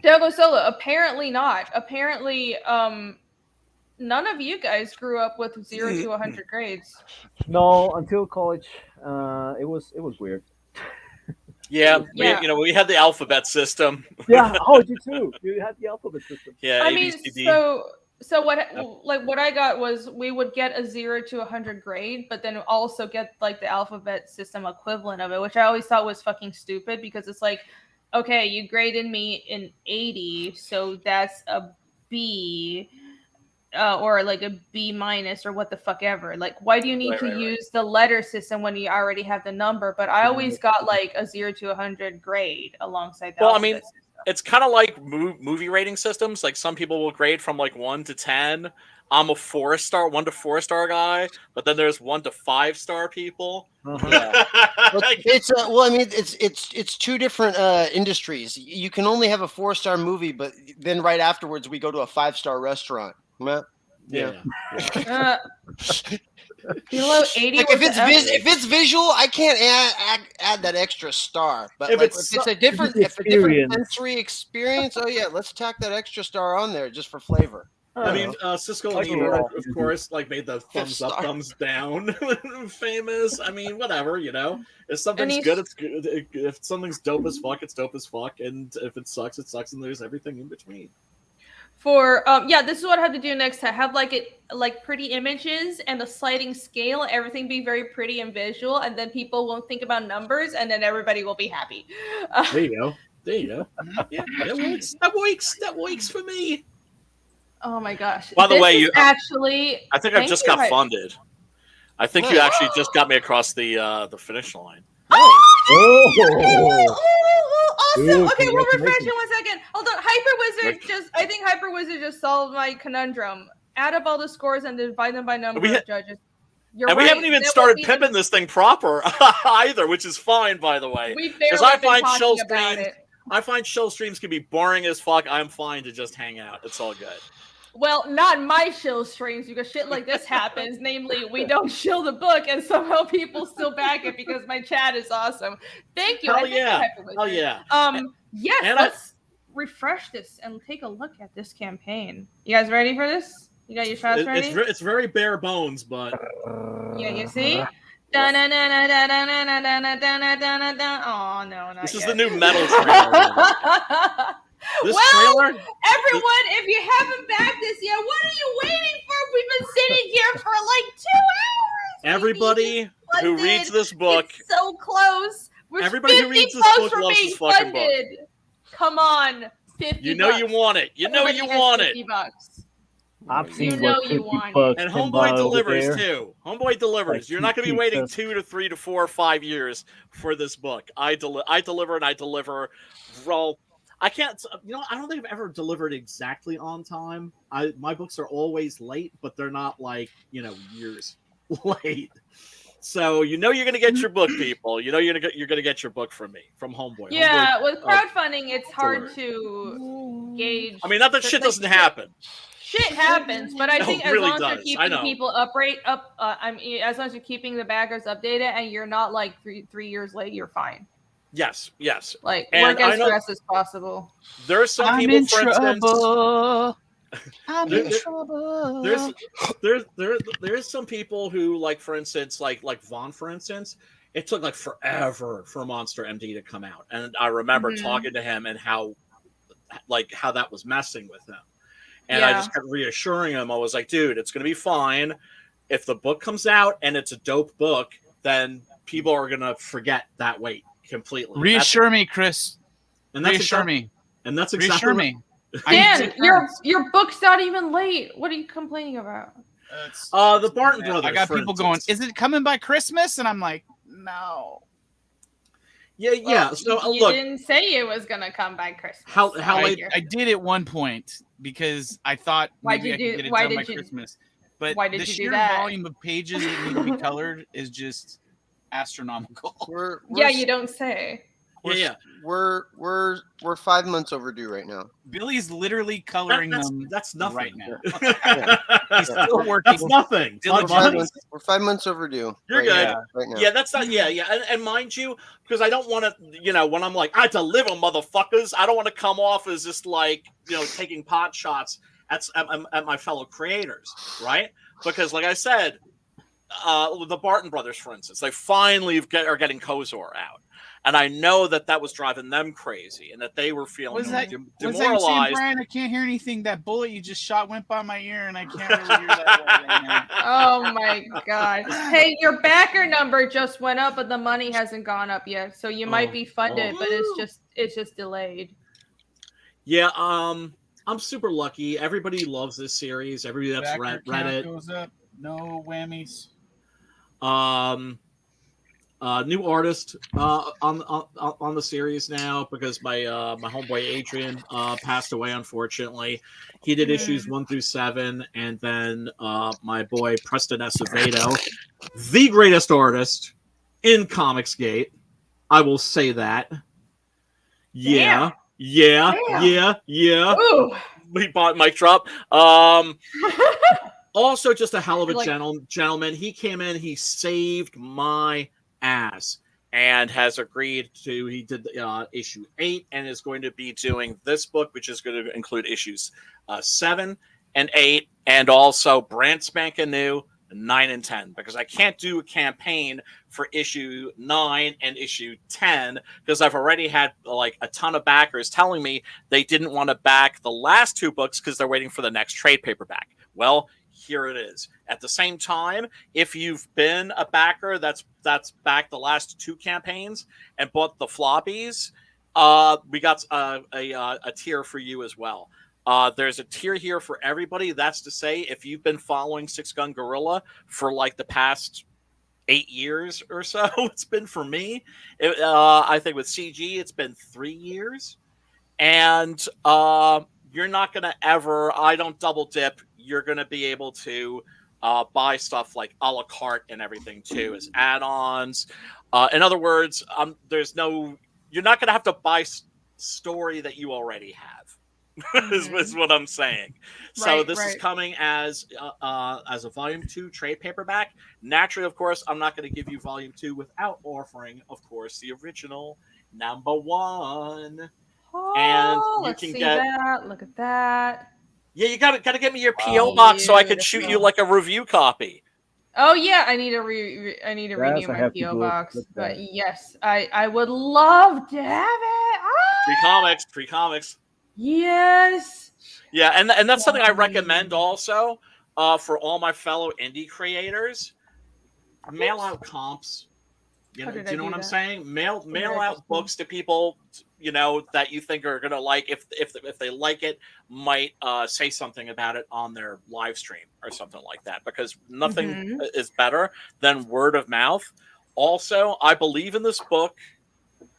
Dogo Solo, apparently not. Apparently, none of you guys grew up with 0 to 100 grades. No, until college, it was weird. Yeah, Yeah. we had the alphabet system. Yeah. Oh, you too. You had the alphabet system. Yeah, I A, mean, B, C, D. so what I got was we would get a 0 to 100 grade, but then also get like the alphabet system equivalent of it, which I always thought was fucking stupid because it's like, okay, you graded me in 80, so that's a B. Or like a B minus or what the fuck ever. Like, why do you need to use the letter system when you already have the number? But I always got like a 0 to 100 grade alongside that. Well, I mean, it's kind of like movie rating systems. Like some people will grade from like 1 to 10. I'm a 4-star, 1 to 4-star guy, but then there's 1 to 5-star people. Yeah. It's well, I mean, it's two different industries. You can only have a 4-star movie, but then right afterwards we go to a 5-star restaurant. Yeah. Below 80. Like if it's visual, I can't add that extra star. But if it's a different sensory experience, oh yeah, let's tack that extra star on there just for flavor. I mean, Cisco and Ebert, of course, like made the thumbs up, thumbs down famous. I mean, whatever, If something's good, it's good. If something's dope as fuck, it's dope as fuck. And if it sucks, and there's everything in between. For this is what I have to do next time. Have like pretty images and a sliding scale, everything be very pretty and visual, and then people won't think about numbers, and then everybody will be happy. There you go. Yeah, that works for me. Oh my gosh! By the way, I think I just got funded. I think you actually just got me across the finish line. Awesome. Dude, okay, we'll refresh in 1 second. Hold on. I think Hyper Wizard just solved my conundrum. Add up all the scores and divide them by number of judges. We haven't even started pimping this thing proper either, which is fine, by the way. Because I find show streams can be boring as fuck. I'm fine to just hang out. It's all good. Well, not my shill streams because shit like this happens. Namely, we don't shill the book, and somehow people still back it because my chat is awesome. Thank you. Hell yeah. Yes. Let's refresh this and take a look at this campaign. You guys ready for this? You got your shots ready? It's very bare bones, but yeah, you see. Oh no! This is the new metal trailer. Trailer? Everyone, if you haven't backed this yet, what are you waiting for? We've been sitting here for like 2 hours. Everybody who reads this book, it's so close. Everybody who reads this book loves this fucking book. Come on, $50. You know you want it. You know you want it. $50. I've seen you want it. And Homeboy delivers too. Homeboy delivers. You're not going to be waiting 2 to 3 to 4 or 5 years for this book. I deliver and I deliver. Well, I can't. I don't think I've ever delivered exactly on time. My books are always late, but they're not like years late. So you're going to get your book, people. You're going to get your book from me, from Homeboy. Yeah, Homeboy, with crowdfuding, it's hard to gauge. I mean, not that shit doesn't happen. Shit happens, but I think as really long as you're keeping people as long as you're keeping the backers updated and you're not like three years late, you're fine. Yes. Like work as fast as possible. There's some people, for instance. I'm in trouble. There's some people who, like, for instance, like Vaughn, for instance, it took like forever for Monster MD to come out, and I remember talking to him and how that was messing with him, and I just kept reassuring him. I was like, dude, it's gonna be fine. If the book comes out and it's a dope book, then people are gonna forget that wait completely. Reassure me, Chris. And that's reassure me. And that's exactly reassure me. Dan, your book's not even late. What are you complaining about? The Barton Brothers. I got people going, is it coming by Christmas? And I'm like, no. Yeah. Well, So you didn't say it was gonna come by Christmas. How late? I did at one point because I thought maybe I could get it done by Christmas. But why did the you sheer do that? volume of pages that need to be colored is just astronomical. Yeah, you don't say. Yeah. We're 5 months overdue right now. Billy's literally coloring That's them nothing right now. Yeah. He's still working. That's nothing. Still Five We're 5 months. months. We're 5 months overdue. You're right good. now, right now. Yeah, that's not. Yeah. And mind you, because I don't want to, when I'm like, I deliver, motherfuckers, I don't want to come off as just like, taking pot shots at my fellow creators, right? Because, like I said, the Barton brothers, for instance, they finally are getting Kozor out. And I know that was driving them crazy, and that they were feeling Was that demoralized. you saying, Brian? I can't hear anything. That bullet you just shot went by my ear, and I can't really hear that well right now. Oh my god! Hey, your backer number just went up, but the money hasn't gone up yet. So you might be funded, but it's just delayed. Yeah, I'm super lucky. Everybody loves this series. Everybody that's Backer read count it. goes up. No whammies. New artist on the series now, because my homeboy Adrian passed away, unfortunately. He did issues 1 through 7, and then my boy Preston Acevedo, the greatest artist in Comicsgate. I will say that. Yeah. Ooh. We bought mic drop. Also, just a hell of a gentleman. He came in, he saved my ass, and has agreed to. He did issue 8, and is going to be doing this book, which is going to include issues 7 and 8, and also brand spanking new 9 and 10, because I can't do a campaign for issue 9 and issue 10, because I've already had like a ton of backers telling me they didn't want to back the last 2 books because they're waiting for the next trade paperback. Well, here it is. At the same time, if you've been a backer that's backed the last 2 campaigns and bought the floppies, we got a tier for you as well. There's a tier here for everybody. That's to say, if you've been following Six Gun Gorilla for like the past 8 years or so, it's been for me. I think with CG, it's been 3 years. And you're not going to ever, I don't double dip, you're going to be able to buy stuff like a la carte and everything too, as add-ons. In other words, you're not going to have to buy story that you already have, is what I'm saying. So this is coming as a volume 2 trade paperback. Naturally, of course, I'm not going to give you volume 2 without offering, of course, the original number 1. Oh, and you let's can see get that. Look at that. Yeah, you gotta get me your P.O Box so I can shoot you like a review copy. Oh yeah, I need to renew my P.O Box. But yes, I would love to have it. Free comics. Yes. Yeah, and that's something I recommend also for all my fellow indie creators. Mail out comps. Do you know what I'm saying? Mail out books to people, that you think are gonna like. If they like it, might say something about it on their live stream or something like that. Because nothing is better than word of mouth. Also, I believe in this book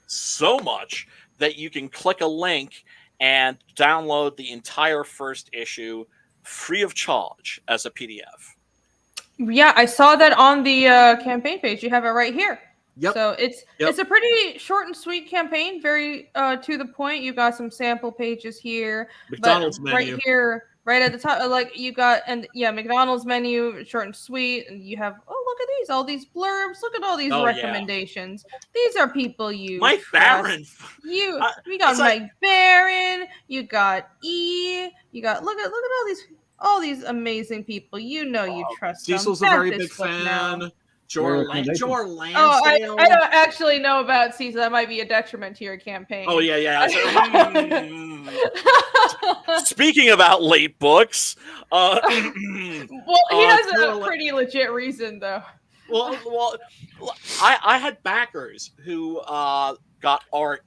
so much that you can click a link and download the entire first issue free of charge as a PDF. Yeah, I saw that on the campaign page. You have it right here. Yep. So it's a pretty short and sweet campaign, very to the point. You got some sample pages here, McDonald's menu right here, right at the top. Like you got, McDonald's menu, short and sweet, and you have. Oh, look at all these blurbs. Look at all these recommendations. Yeah. These are people you. Mike Barron. We got Mike Barron. You got E. You got look at all these amazing people. You trust them. Cecil's a very big fan. Jor Lansdale. Oh, I don't actually know about Cecil. That might be a detriment to your campaign. Oh, yeah. Speaking about late books. Well, he has a pretty legit reason, though. Well, I had backers who got art,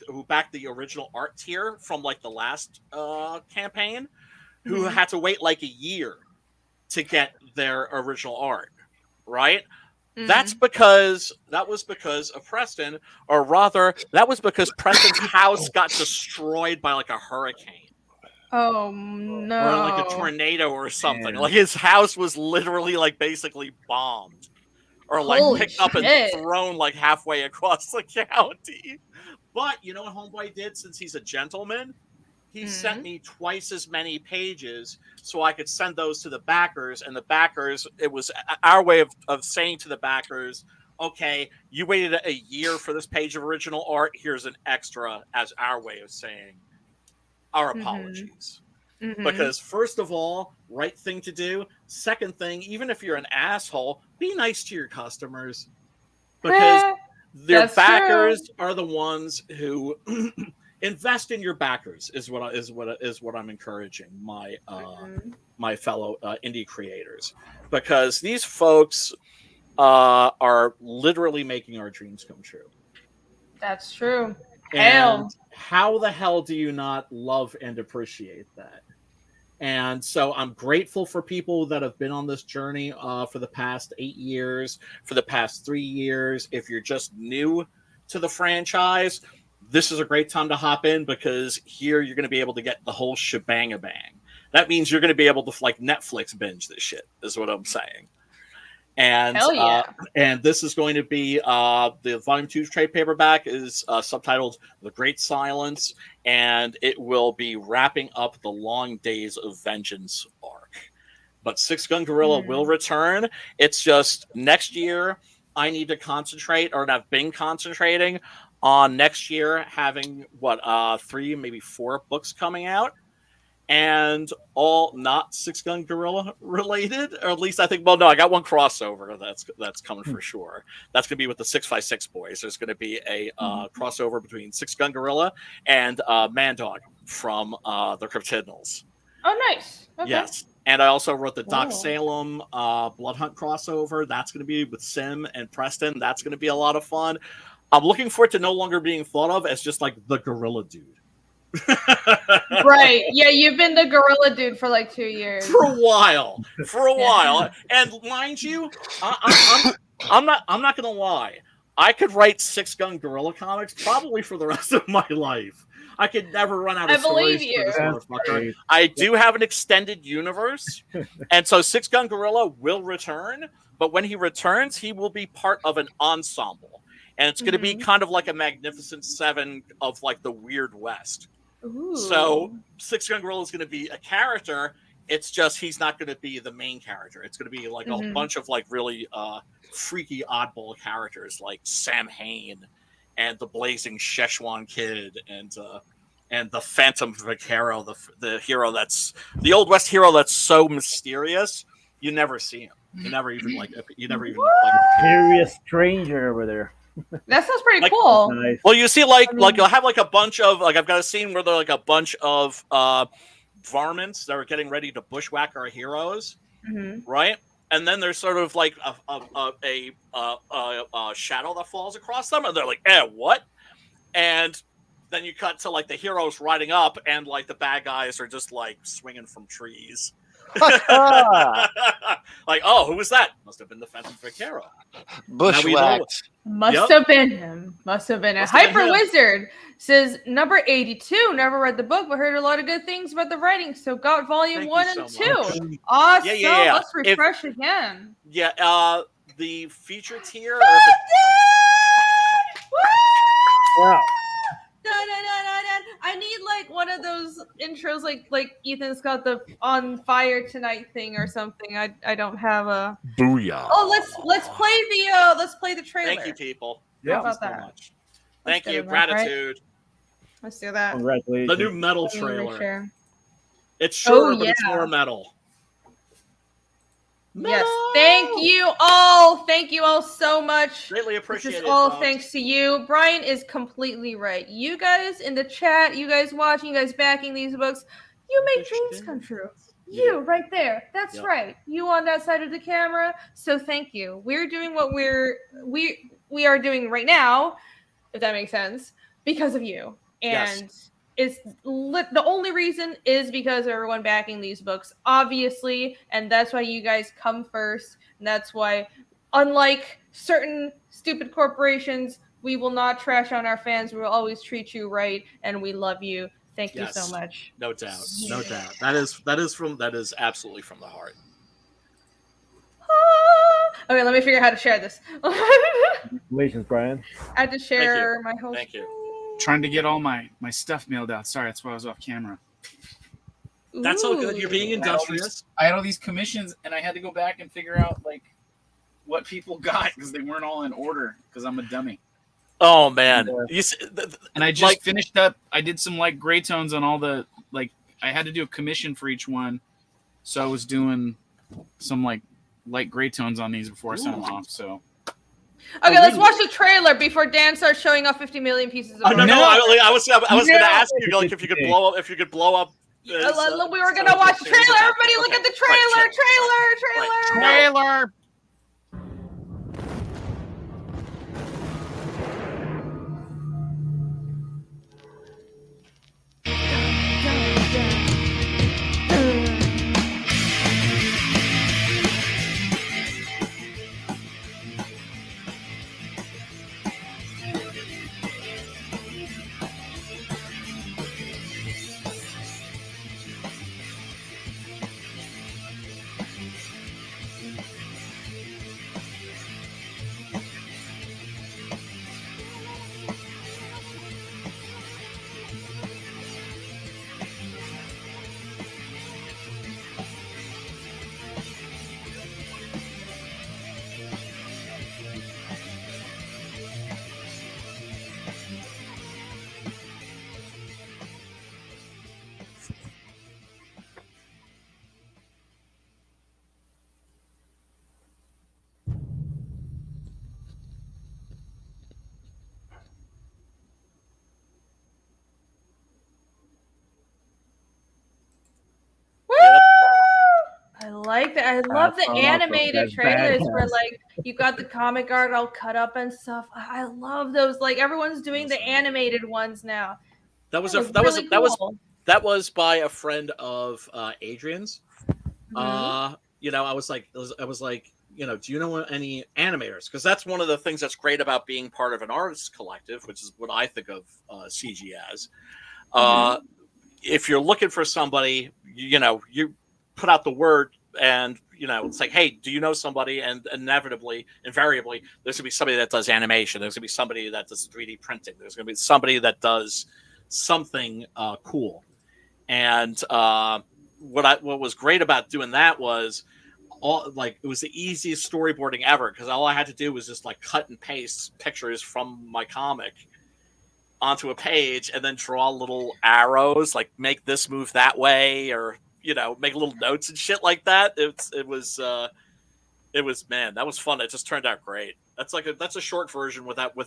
who backed the original art tier from, the last campaign, who had to wait, a year to get their original art. Right? That was because of Preston, or rather, that was because Preston's house got destroyed by a hurricane. Oh no! Or a tornado or something. His house was literally basically bombed. or like Holy picked up and shit. thrown like halfway across the county. But you know what Homeboy did, since he's a gentleman? He sent me twice as many pages so I could send those to the backers. And the backers, it was our way of saying to the backers, okay, you waited a year for this page of original art. Here's an extra as our way of saying our apologies. Because first of all, right thing to do. Second thing, even if you're an asshole, be nice to your customers. Because their backers are the ones who invest in your backers is what I'm encouraging my my fellow indie creators, because these folks are literally making our dreams come true. That's true. And how the hell do you not love and appreciate that? And so I'm grateful for people that have been on this journey for the past 8 years, for the past 3 years. If you're just new to the franchise, this is a great time to hop in, because here you're going to be able to get the whole shebang-a-bang. That means you're going to be able to like Netflix binge this shit, is what I'm saying. And and this is going to be the Volume 2 trade paperback is subtitled The Great Silence, and it will be wrapping up the Long Days of Vengeance arc. But Six Gun Gorilla will return. It's just next year I need to concentrate, or I've been concentrating on next year having 3, maybe 4 books coming out, and all not Six Gun Gorilla related, or at least I think. Well, no, I got one crossover that's coming for sure. That's going to be with the 656 boys. There's going to be a crossover between Six Gun Gorilla and Man Dog from the Cryptidnals. Oh, nice. Okay. Yes. And I also wrote the Doc Salem Blood Hunt crossover. That's going to be with Sim and Preston. That's going to be a lot of fun. I'm looking for it to no longer being thought of as just like the gorilla dude. Right. Yeah, you've been the gorilla dude for like 2 years. For a while. And mind you, I'm not gonna lie. I could write Six Gun Gorilla comics probably for the rest of my life. I could never run out of stories for this motherfucker. I do have an extended universe, and so Six Gun Gorilla will return, but when he returns, he will be part of an ensemble. And it's going to be kind of like a Magnificent Seven of like the Weird West. Ooh. So Six Gun Gorilla is going to be a character. It's just he's not going to be the main character. It's going to be like a bunch of like really freaky oddball characters like Sam Hain and the Blazing Szechuan Kid and the Phantom Vaquero, the hero that's the Old West hero that's so mysterious you never see him. You never even Mysterious stranger over there. That sounds pretty cool. Nice. Well, you see, you'll have like a bunch of I've got a scene where there are like a bunch of varmints that are getting ready to bushwhack our heroes, right? And then there's sort of like a shadow that falls across them, and they're like, what? And then you cut to like the heroes riding up, and like the bad guys are just like swinging from trees. Like, who was that? Must have been the Phantom Vaquero. Bushwhacked. Must have been him. Must have been a Hyper Wizard says number 82. Never read the book, but heard a lot of good things about the writing. So got volume 1 and 2. Awesome. Yeah. Let's refresh again. Yeah. The feature tier. Wow. I need like one of those intros, like Ethan's got the On Fire Tonight thing or something. I don't have a booyah. Oh, let's play the trailer. Thank you, people. Yeah. How about so that? much. Thank you. enough, right? Gratitude. Let's do that. Congratulations. The new metal Let me trailer. share. It's shorter, but it's more metal. Yes, thank you all so much. Greatly appreciate This it. is all folks. thanks to you. Brian is completely right. You guys in the chat, you guys watching, you guys backing these books, you make dreams come true. You right there. That's right. You on that side of the camera. So thank you. We're doing what we are doing right now, if that makes sense, because of you. And the only reason is because of everyone backing these books, obviously, and that's why you guys come first. And that's why, unlike certain stupid corporations, we will not trash on our fans. We will always treat you right, and we love you. Thank you so much. No doubt. No doubt. That is absolutely from the heart. Okay, let me figure out how to share this. Congratulations, Brian. I had to share my whole Thank you. Trying to get all my stuff mailed out. Sorry, that's why I was off camera. That's all good. You're being I had all industrious. I had all these commissions, and I had to go back and figure out like what people got because they weren't all in order because I'm a dummy. Oh man, And I just finished up. I did some like gray tones on all the like. I had to do a commission for each one, so I was doing some like light gray tones on these before I sent them off. So Okay, let's watch the trailer before Dan starts showing off 50 million pieces of. I was going to ask you like if you could blow up. We were gonna watch the trailer. Everybody, look at the trailer! Trailer! I like that. I love the animated trailers where like you got the comic art all cut up and stuff. I love those. Like everyone's doing the animated ones now. That was by a friend of Adrian's. You know, I was like, you know, do you know any animators? Because that's one of the things that's great about being part of an artist collective, which is what I think of CG as. If you're looking for somebody, you know, you put out the word and, you know, it's like, hey, do you know somebody? And invariably, there's going to be somebody that does animation. There's going to be somebody that does 3D printing. There's going to be somebody that does something cool. And what was great about doing that was it was the easiest storyboarding ever because all I had to do was just like cut and paste pictures from my comic onto a page and then draw little arrows, like make this move that way, or, you know, make little notes and shit like that. It was man, that was fun. It just turned out great. That's a short version without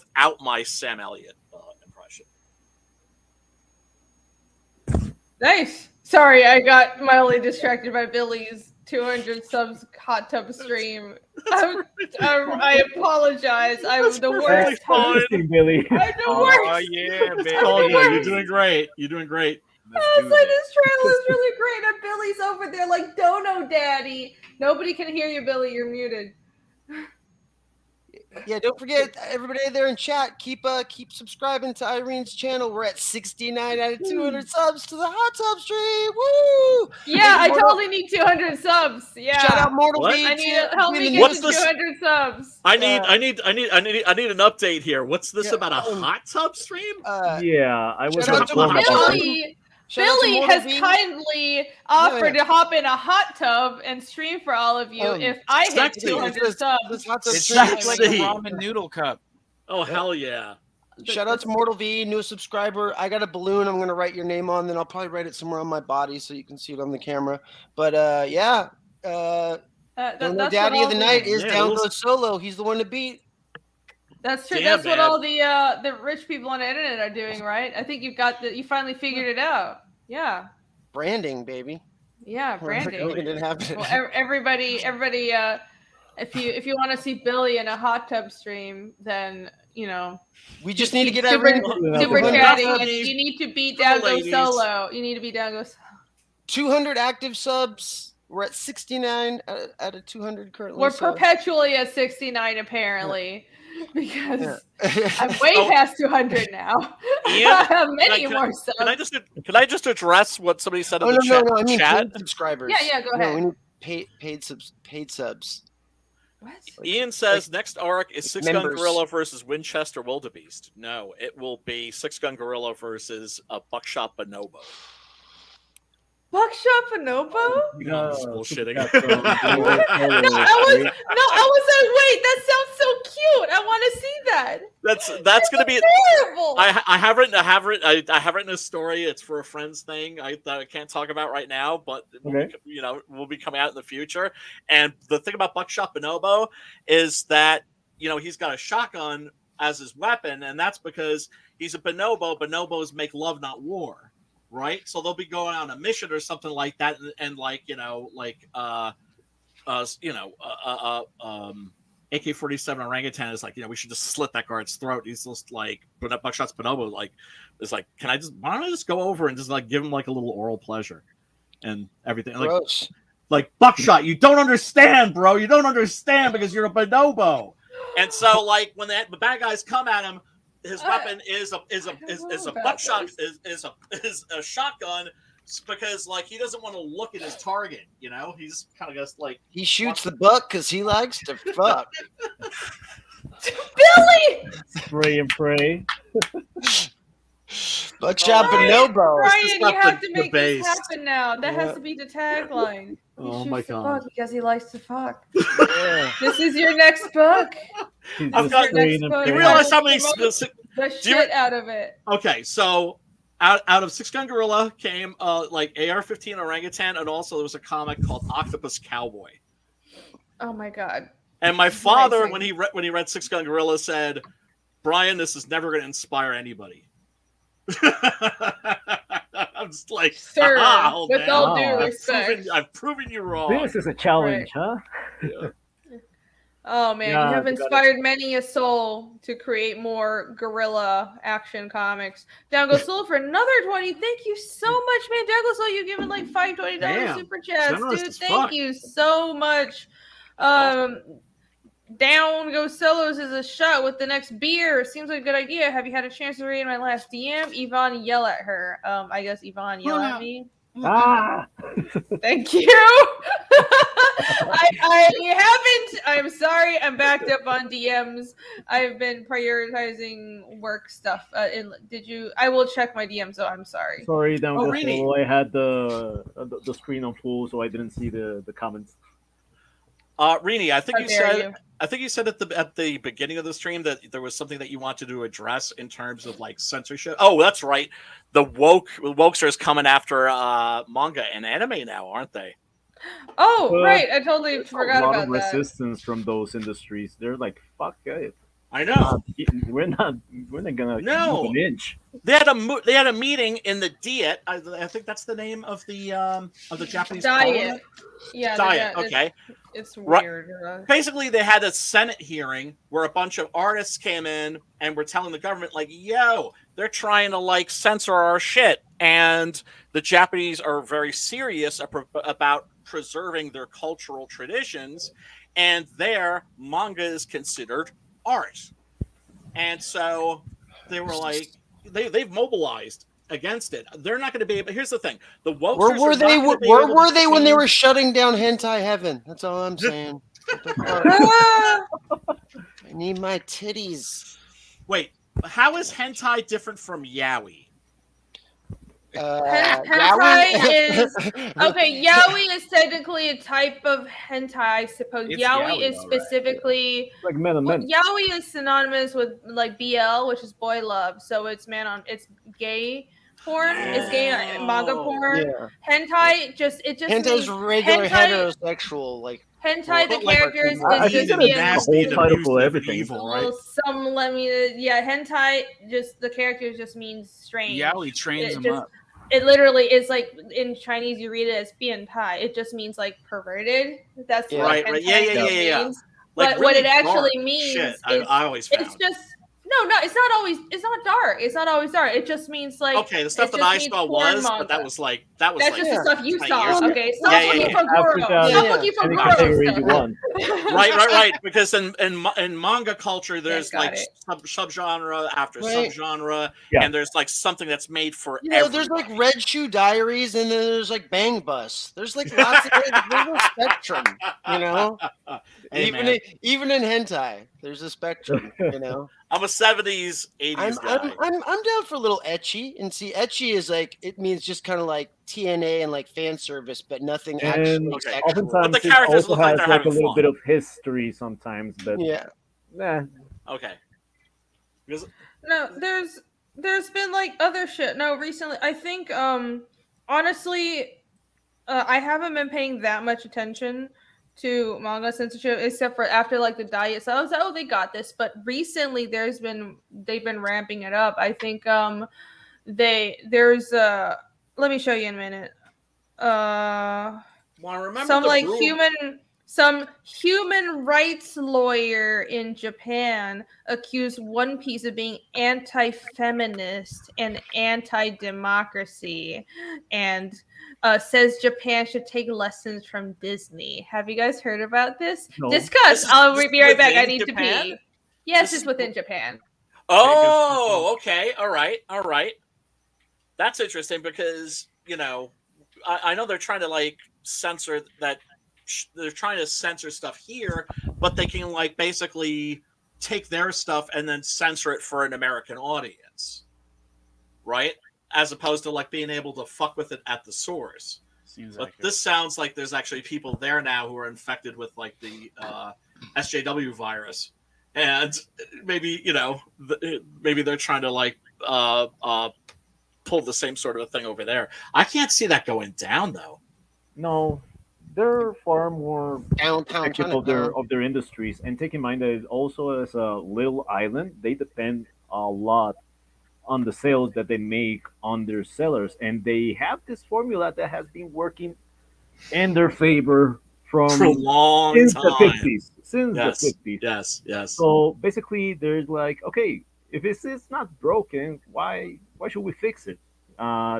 my Sam Elliott impression. Nice. Sorry, I got mildly distracted by Billy's 200 subs hot tub stream. I apologize. I'm the worst. Billy. I'm the worst. Oh yeah, baby. You're doing great. You're doing great. I was like, this trailer is really great, and Billy's over there like, Dono Daddy. Nobody can hear you, Billy. You're muted. Yeah, don't forget, everybody there in chat, keep subscribing to Irene's channel. We're at 69 out of 200 subs to the hot tub stream. Woo! Yeah, I totally need 200 subs. Yeah. Shout out Mortal V. Help me get to 200 subs. I need an update here. What's this about a hot tub stream? Yeah, I was Billy has kindly offered to hop in a hot tub and stream for all of you if I hit 200 subs. It's like a ramen noodle cup. Oh, hell yeah. Shout out to Mortal V, new subscriber. I got a balloon I'm going to write your name on, then I'll probably write it somewhere on my body so you can see it on the camera. But yeah, Daddy of the Night is Down Goes Solo. He's the one to beat. That's true. That's what all the rich people on the internet are doing, right? I think you finally figured it out. Yeah. Branding, baby. Yeah, branding. It didn't happen. Well, everybody. If you want to see Billy in a hot tub stream, then you know we just need to get super chatting, and you need to beat Down Go Solo. You need to beat Down Go Solo. 200 active subs. We're at 69 out of 200 currently. We're perpetually at 69 apparently. Because I'm way past 200 now. I have many more subs. Can I just address what somebody said in the chat? No, I mean paid subscribers. Yeah, go ahead. No, we need paid subs. What? Ian says next arc is Six Gun members. Gorilla versus Winchester Wildebeest. No, it will be Six Gun Gorilla versus Buckshot Bonobo. Buckshot Bonobo? No, I'm just bullshitting. I was like, wait, that sounds so cute. I want to see that. That's gonna be terrible. I have written a story. It's for a friend's thing. I can't talk about right now, but will be coming out in the future. And the thing about Buckshot Bonobo is that he's got a shotgun as his weapon, and that's because he's a bonobo. Bonobos make love, not war. Right, so they'll be going on a mission or something like that, and AK-47 orangutan is like, we should just slit that guard's throat. He's just like, Buckshot's Bonobo is like, why don't I just go over and just give him a little oral pleasure and everything. Gross. Like Buckshot, you don't understand, bro. You don't understand because you're a bonobo. And so when the bad guys come at him, his weapon is a buckshot is a shotgun because he doesn't want to look at his target. He's kind of just he shoots the buck because he likes to fuck. Billy. Spray and pray. Buckshot Bonobo. Brian, you have to make this happen now. That has to be the tagline. Oh my god! Because he likes to fuck. Yeah. This is your next book. I've got. You realize how many the shit out of it. Okay, so out of Six Gun Gorilla came AR-15 orangutan, and also there was a comic called Octopus Cowboy. Oh my god! And my father, when he read Six Gun Gorilla, said, "Brian, this is never going to inspire anybody." I'm just like, sir, with all due respect, I've proven you wrong. This is a challenge, huh? Yeah. Oh man, you have inspired many a soul to create more guerrilla action comics. Down goes Soul for another 20. Thank you so much, man. Down goes Soul, you've given $520 super chats, dude. Thank you so much. Down Goes Solos is a shot with the next beer. Seems like a good idea. Have you had a chance to read my last DM? Yvonne, yell at her. I guess Yvonne, yell at me. Ah! Thank you. I haven't. I'm sorry. I'm backed up on DMs. I've been prioritizing work stuff. I will check my DMs. So I'm sorry. Sorry, Down Goes Solo. I had the screen on full, so I didn't see the comments. Rini, I think you said at the beginning of the stream that there was something that you wanted to address in terms of censorship. Oh, that's right. The wokesters coming after manga and anime now, aren't they? Oh, right. I totally forgot about that. A lot of resistance from those industries. They're like, fuck it. I know. We're not gonna move an inch. They had a meeting in the Diet. I think that's the name of the Japanese Diet. Yeah, Diet. Okay. It's weird. Basically, they had a Senate hearing where a bunch of artists came in and were telling the government, yo, they're trying to censor our shit, and the Japanese are very serious about preserving their cultural traditions, and their manga is considered art. And so they were they've mobilized against it. They're not going to be able. Here's the thing: the wokesters. Where were they when they were shutting down hentai heaven? That's all I'm saying. I need my titties. Wait, how is hentai different from yaoi? Hentai is okay. Yaoi is technically a type of hentai, I suppose. Yaoi is specifically like men and men. Yaoi is synonymous with BL, which is boy love. So it's it's gay porn. It's gay manga porn. Yeah. Hentai hentai's regular heterosexual hentai. The characters is just the whole title for everything. Evil, right? Hentai just the characters just means strange. Yaoi trains them up. It literally is in Chinese you read it as biantai. It just means perverted. That's what right. Means. Yeah. But really what it actually means shit. is I always found it's just No, it's not always. It's not dark. It's not always dark. It just means like. Okay, the stuff it that just I means saw porn was, but manga. that was That's like just Yeah. the stuff you 20 saw. years ago. Okay, stop Yeah, looking yeah. for Goro. After that, Stop Yeah. looking for Any Goro category you stuff. want. Right. Because in manga culture, there's got like it. subgenre after Right. subgenre, Yeah. and there's like something that's made for You know, there's everybody. like Red Shoe Diaries, and then there's like Bang Bus. There's like lots of there's a spectrum, you know. Hey, even man, even in hentai, there's a spectrum, you know. I'm a 70s, 80s guy. I'm down for a little ecchi, and see, ecchi is like it means just kind of like TNA and like fan service, but nothing actually And Okay. sexual. But oftentimes the it characters also look like has they're like a having little fun. bit of history sometimes, but Yeah, nah. Okay. Because No, there's been like other shit. No, recently I think honestly I haven't been paying that much attention to manga censorship except for after like the diet. So I was like, oh, they got this. But recently they've been ramping it up. I think there's let me show you in a minute. well, I remember Some human rights lawyer in Japan accused One Piece of being anti-feminist and anti-democracy, and says Japan should take lessons from Disney. Have you guys heard about this? No. Discuss. I'll this is be right back. I within need Japan? to pee. Yes, This it's is- within Japan. Oh, okay. All right. That's interesting because, I know they're trying to like censor that. They're trying to censor stuff here, but they can like basically take their stuff and then censor it for an American audience, right? As opposed to like being able to fuck with it at the source. Seems But accurate. this sounds like there's actually people there now who are infected with like the SJW virus, and maybe maybe they're trying to like pull the same sort of a thing over there. I can't see that going down though. No, they're far more downtown protective of their industries, and take in mind that also as a little island, they depend a lot on the sales that they make on their sellers, and they have this formula that has been working in their favor For a from long since time. the 50s. Since Yes. the 50s. Yes. So basically, there's like, okay, if it's not broken, why should we fix it?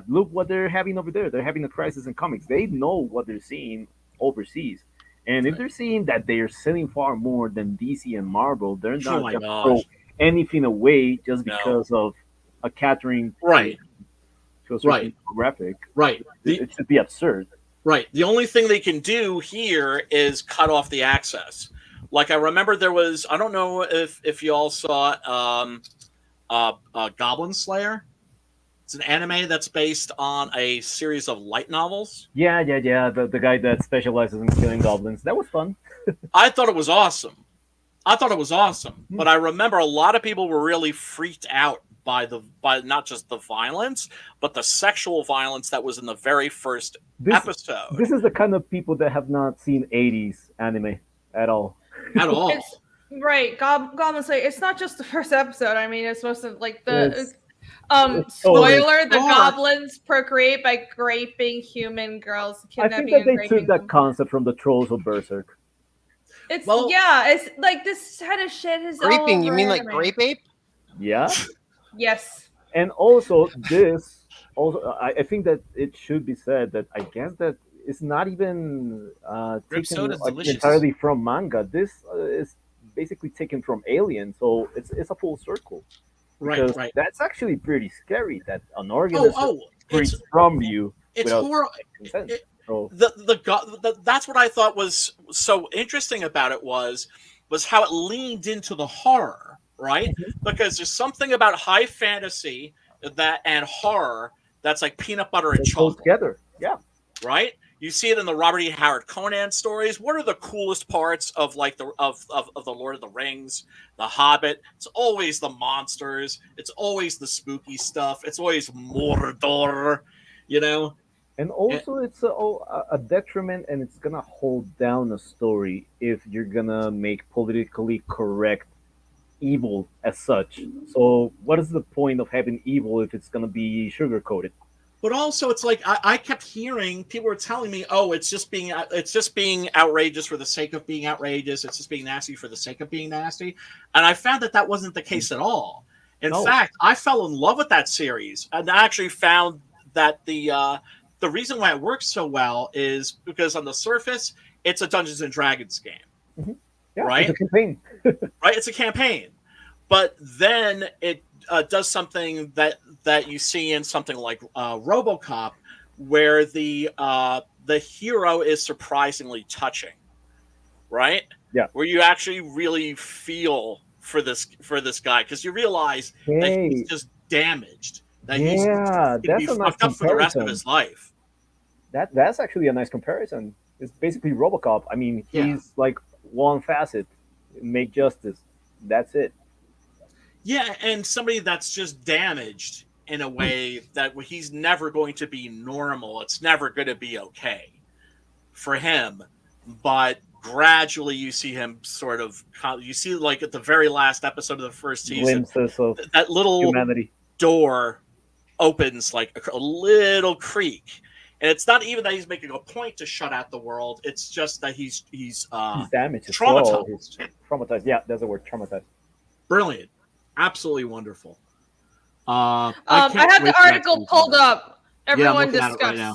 Look what they're having over there. They're having a crisis in comics. They know what they're seeing overseas, and if they're seeing that they are selling far more than DC and Marvel, they're Oh not my going to gosh. throw anything away just No. because of a catering Right. to a certain Right. demographic. Right. It should be absurd. Right. The only thing they can do here is cut off the access. Like I remember there was, I don't know if you all saw Goblin Slayer. It's an anime that's based on a series of light novels. Yeah. The guy that specializes in killing goblins. That was fun. I thought it was awesome. But I remember a lot of people were really freaked out by not just the violence, but the sexual violence that was in the very first episode. This is the kind of people that have not seen 80s anime at all. At all. It's right, Goblin Slayer. It's not just the first episode. I mean, it's supposed to like the spoiler: the goblins procreate by raping human girls, I kidnapping think that and they raping took that them. concept from the Trolls of Berserk. It's Well- it's like this kind of shit is all graping. You over mean like anime. grape ape? Yeah. Yes. And also this I think that it should be said that I guess that it's not even Grape taken soda's delicious. entirely from manga. This is basically taken from Alien, so it's a full circle. Because Right. that's actually pretty scary that an organism It's from you without horrible. consent. So That's what I thought was so interesting about it was how it leaned into the horror, right? Because there's something about high fantasy and horror that's like peanut butter and they go chocolate, together. Yeah. right? You see it in the Robert E. Howard Conan stories. What are the coolest parts of like the Lord of the Rings, the Hobbit? It's always the monsters. It's always the spooky stuff. It's always Mordor, And also, it's a detriment, and it's gonna hold down a story if you're gonna make politically correct evil as such. So, what is the point of having evil if it's gonna be sugar coated? But also, it's like I kept hearing people were telling me, "Oh, it's just being outrageous for the sake of being outrageous. It's just being nasty for the sake of being nasty." And I found that wasn't the case at all. In fact, I fell in love with that series, and I actually found that the reason why it works so well is because on the surface, it's a Dungeons and Dragons game, Yeah, right? It's a campaign. Right, it's a campaign, but then it does something that you see in something like RoboCop, where the hero is surprisingly touching, right? Yeah, where you actually really feel for this guy because you realize that he's just damaged, that he's that's gonna be a nice fucked up for the rest of comparison. his life. That's actually a nice comparison. It's basically RoboCop. I mean, he's like one facet, make justice. That's it. Yeah, and somebody that's just damaged in a way that he's never going to be normal. It's never going to be okay for him. But gradually you see him you see like at the very last episode of the first season, Glimpses of that little humanity. door opens like a little creak. And it's not even that he's making a point to shut out the world. It's just that he's damaged, traumatized. He's traumatized. Yeah, that's the word, traumatized. Brilliant. Absolutely wonderful. I have the article pulled up. Everyone discuss. Right now.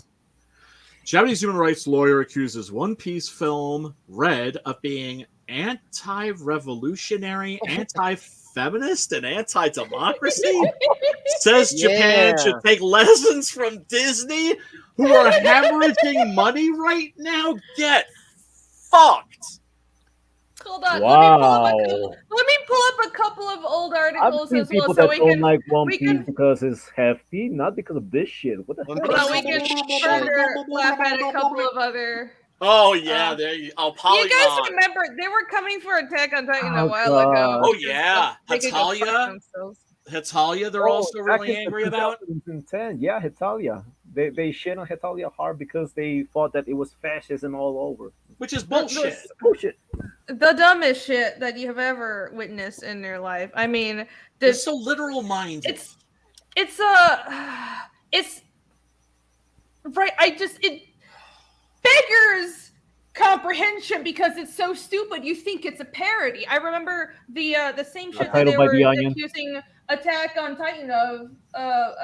Japanese human rights lawyer accuses One Piece film Red of being anti-revolutionary, anti-feminist, and anti-democracy. Says Japan should take lessons from Disney, who are hemorrhaging money right now. Get fucked. Hold on. Wow. Let me pull up a couple of old articles I've seen as people well, that so we don't can like One Piece because it's hefty, not because of this shit. What the One heck? Piece well, we can further laugh at a couple of other. Oh yeah, there you. Oh, Polygon. You guys remember they were coming for Attack on Titan a while God. ago. Oh yeah, They could go fuck Hetalia. themselves. Hetalia, they're also back really in angry about. 2010, yeah, Hetalia. They shit on Hetalia hard because they thought that it was fascism all over. Which is bullshit. Bullshit. The dumbest shit that you have ever witnessed in your life. I mean, They're so literal minded. it's right. It beggars comprehension because it's so stupid. You think it's a parody. I remember the same shit that they were accusing Attack on Titan of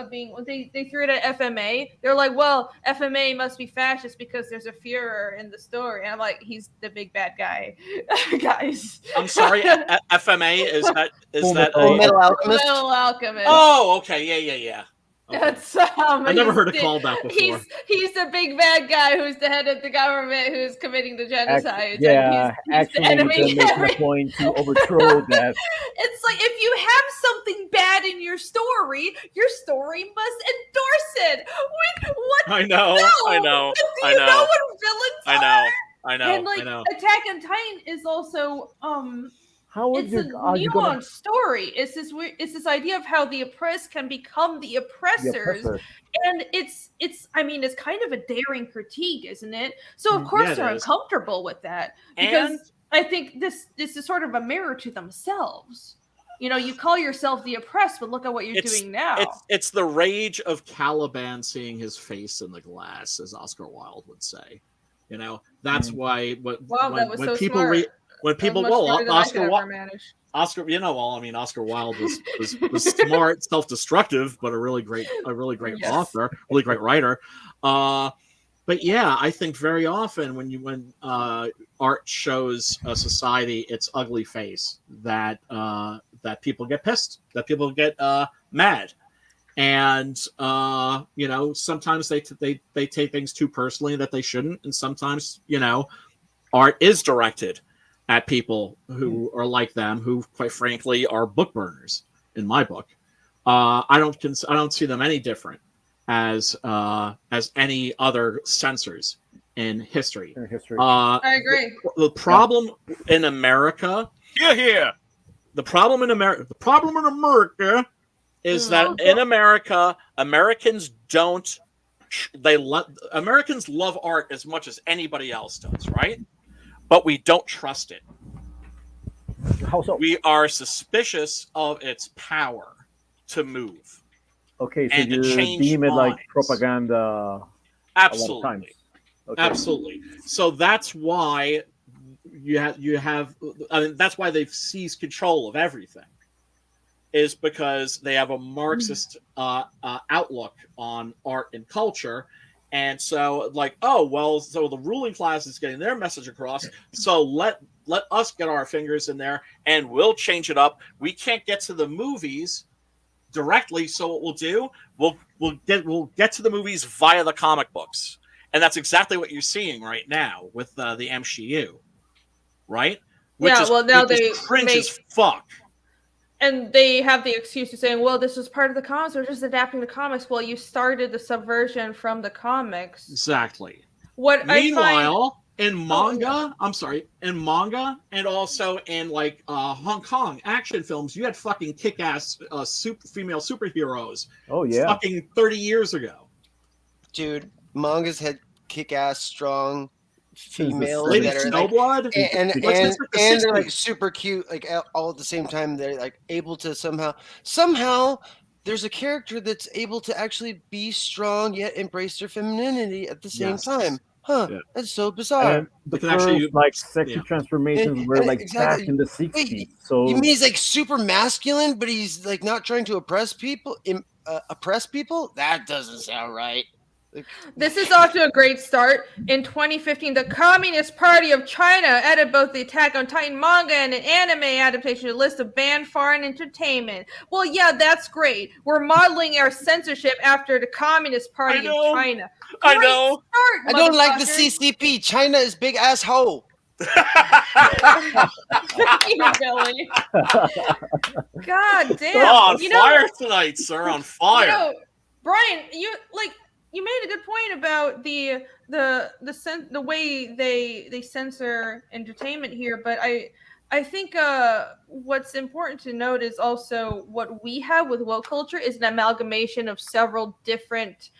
being. They threw it at FMA. They're like, well, FMA must be fascist because there's a Führer in the story. And I'm like, he's the big bad guy, guys. I'm sorry, FMA is that Metal Alchemist? Metal Alchemist. Oh, okay, yeah. Okay. That's I never heard it called that before. He's the big bad guy who's the head of the government who's committing the genocide. Yeah, he's the enemy. they're making a point to overthrow that. It's like if you have something bad in your story must endorse it. What? I know. No. I know. Do you know what villains are? I know. And like Attack on Titan is also it's a nuanced story. It's this idea of how the oppressed can become the oppressors. And it's kind of a daring critique, isn't it? So of course they're uncomfortable with that because I think this is sort of a mirror to themselves. You know, you call yourself the oppressed, but look at what you're doing now. It's the rage of Caliban seeing his face in the glass, as Oscar Wilde would say. You know, that's why when people read. When people, Oscar Wilde was smart, self-destructive, but a really great author, really great writer. But yeah, I think very often when art shows a society its ugly face, that people get pissed, that people get mad, and sometimes they take things too personally that they shouldn't, and sometimes art is directed at people who are like them, who quite frankly are book burners. In my book, I don't see them any different as any other censors in history. I agree. The problem in America, the problem in America is that in America, Americans love art as much as anybody else does, right? But we don't trust it. How so? We are suspicious of its power to move. Okay, so and to you change deem it like minds. propaganda a lot of times. Absolutely. Okay. Absolutely. So that's why you have. I mean, that's why they've seized control of everything. Is because they have a Marxist outlook on art and culture, and so like, oh well, so the ruling class is getting their message across. So let us get our fingers in there, and we'll change it up. We can't get to the movies directly, so what we'll do, we'll get to the movies via the comic books. And that's exactly what you're seeing right now with the MCU, right? Which Yeah, is, well, now which is they cringe make, as fuck. and they have the excuse of saying, well, this was part of the comics, we're just adapting the comics. Well, you started the subversion from the comics. Exactly. What I find, Meanwhile, in manga, in manga, and also in like Hong Kong action films, you had fucking kick-ass female superheroes. Oh yeah. Fucking 30 years ago. Dude, mangas had kick-ass strong females Lady that are like, Snowblood? and Let's just they're like super cute, like all at the same time. They're like able to somehow there's a character that's able to actually be strong yet embrace their femininity at the same time. Huh? Yeah. That's so bizarre. And the can actually- first like sexy yeah. transformations were like Exactly. back in the Wait, 60s. So you mean he's like super masculine, but he's like not trying to oppress people? Oppress people? That doesn't sound right. Like, this is off to a great start. In 2015, the Communist Party of China added both the Attack on Titan manga and an anime adaptation to the list of banned foreign entertainment. Well, yeah, that's great. We're modeling our censorship after the Communist Party of China. I Great know. start, I don't like the motherfuckers. CCP. China is big asshole. You, Billy. God damn. Oh, on You know- fire tonight, sir. On fire. You know, Brian, you made a good point about the way they censor entertainment here, but I think what's important to note is also what we have with woke culture is an amalgamation of several different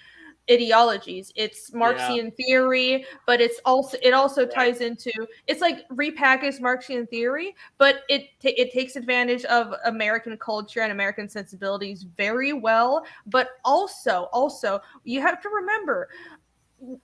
ideologies. It's Marxian theory, but it also ties into, it's like repackaged Marxian theory, but it takes advantage of American culture and American sensibilities very well. But also you have to remember,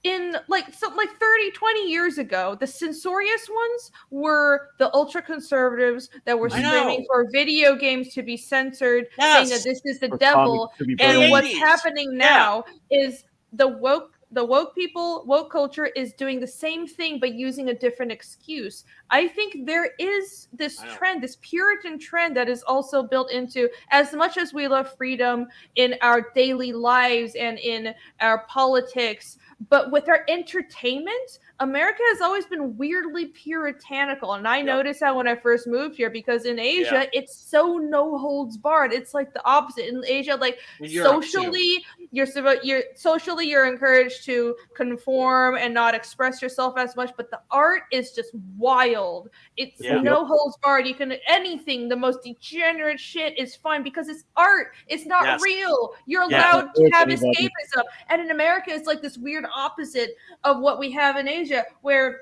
in like 30-20 years ago, the censorious ones were the ultra conservatives that were screaming for video games to be censored, saying that this is the devil. And what's happening now is the woke people, woke culture is doing the same thing but using a different excuse. I think there is this trend, this Puritan trend, that is also built into, as much as we love freedom in our daily lives and in our politics, but with our entertainment, America has always been weirdly puritanical. And I noticed that when I first moved here, because in Asia, it's so no holds barred. It's like the opposite. In Asia, like socially, you're encouraged to conform and not express yourself as much, but the art is just wild. It's no holds barred. You can anything, the most degenerate shit is fine because it's art. It's not real. You're allowed to have escapism. And in America, it's like this weird opposite of what we have in Asia, where,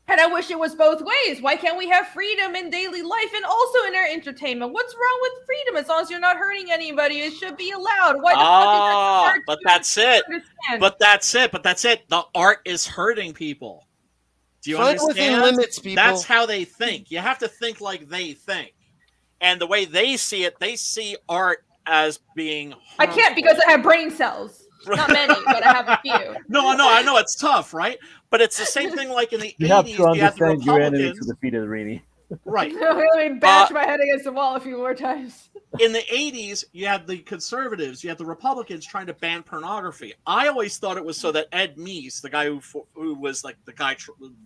and I wish it was both ways. Why can't we have freedom in daily life and also in our entertainment? What's wrong with freedom? As long as you're not hurting anybody, it should be allowed. Why the fuck is that so hard but to that's it. understand? But that's it. The art is hurting people. Do you understand? Within limits, people. That's how they think. You have to think like they think. And the way they see it, they see art as being harmful. I can't because I have brain cells. Not many, but I have a few. No, I know it's tough, right? But it's the same thing like in the 80s. You have to understand your enemy Republicans. to defeat it, really. Right. Let me bash my head against the wall a few more times. In the 80s, you had the conservatives, you had the Republicans trying to ban pornography. I always thought it was so that Ed Meese, the guy who was like the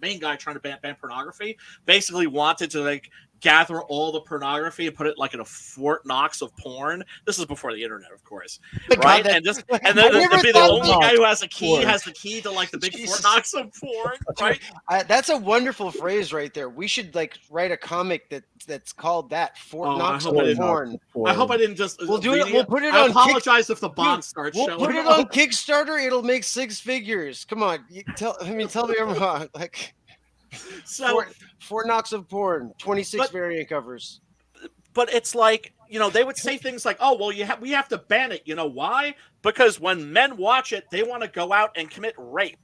main guy trying to ban pornography, basically wanted to like gather all the pornography and put it like in a Fort Knox of porn. This is before the internet, of course, right? And then the only guy who has a key has the key to like the big Fort Knox of porn, right? That's a wonderful phrase right there. We should like write a comic that's called that, Fort Knox of porn. I hope I didn't just. We'll do it. We'll put it I on. apologize if the bot starts we'll showing. Put it on Kickstarter. It'll make 6 figures. Come on, tell me I'm wrong. Like, so Fort Knox of porn, 26 variant covers. but it's like, they would say things like, "Oh, well, we have to ban it." You know why? Because when men watch it, they want to go out and commit rape.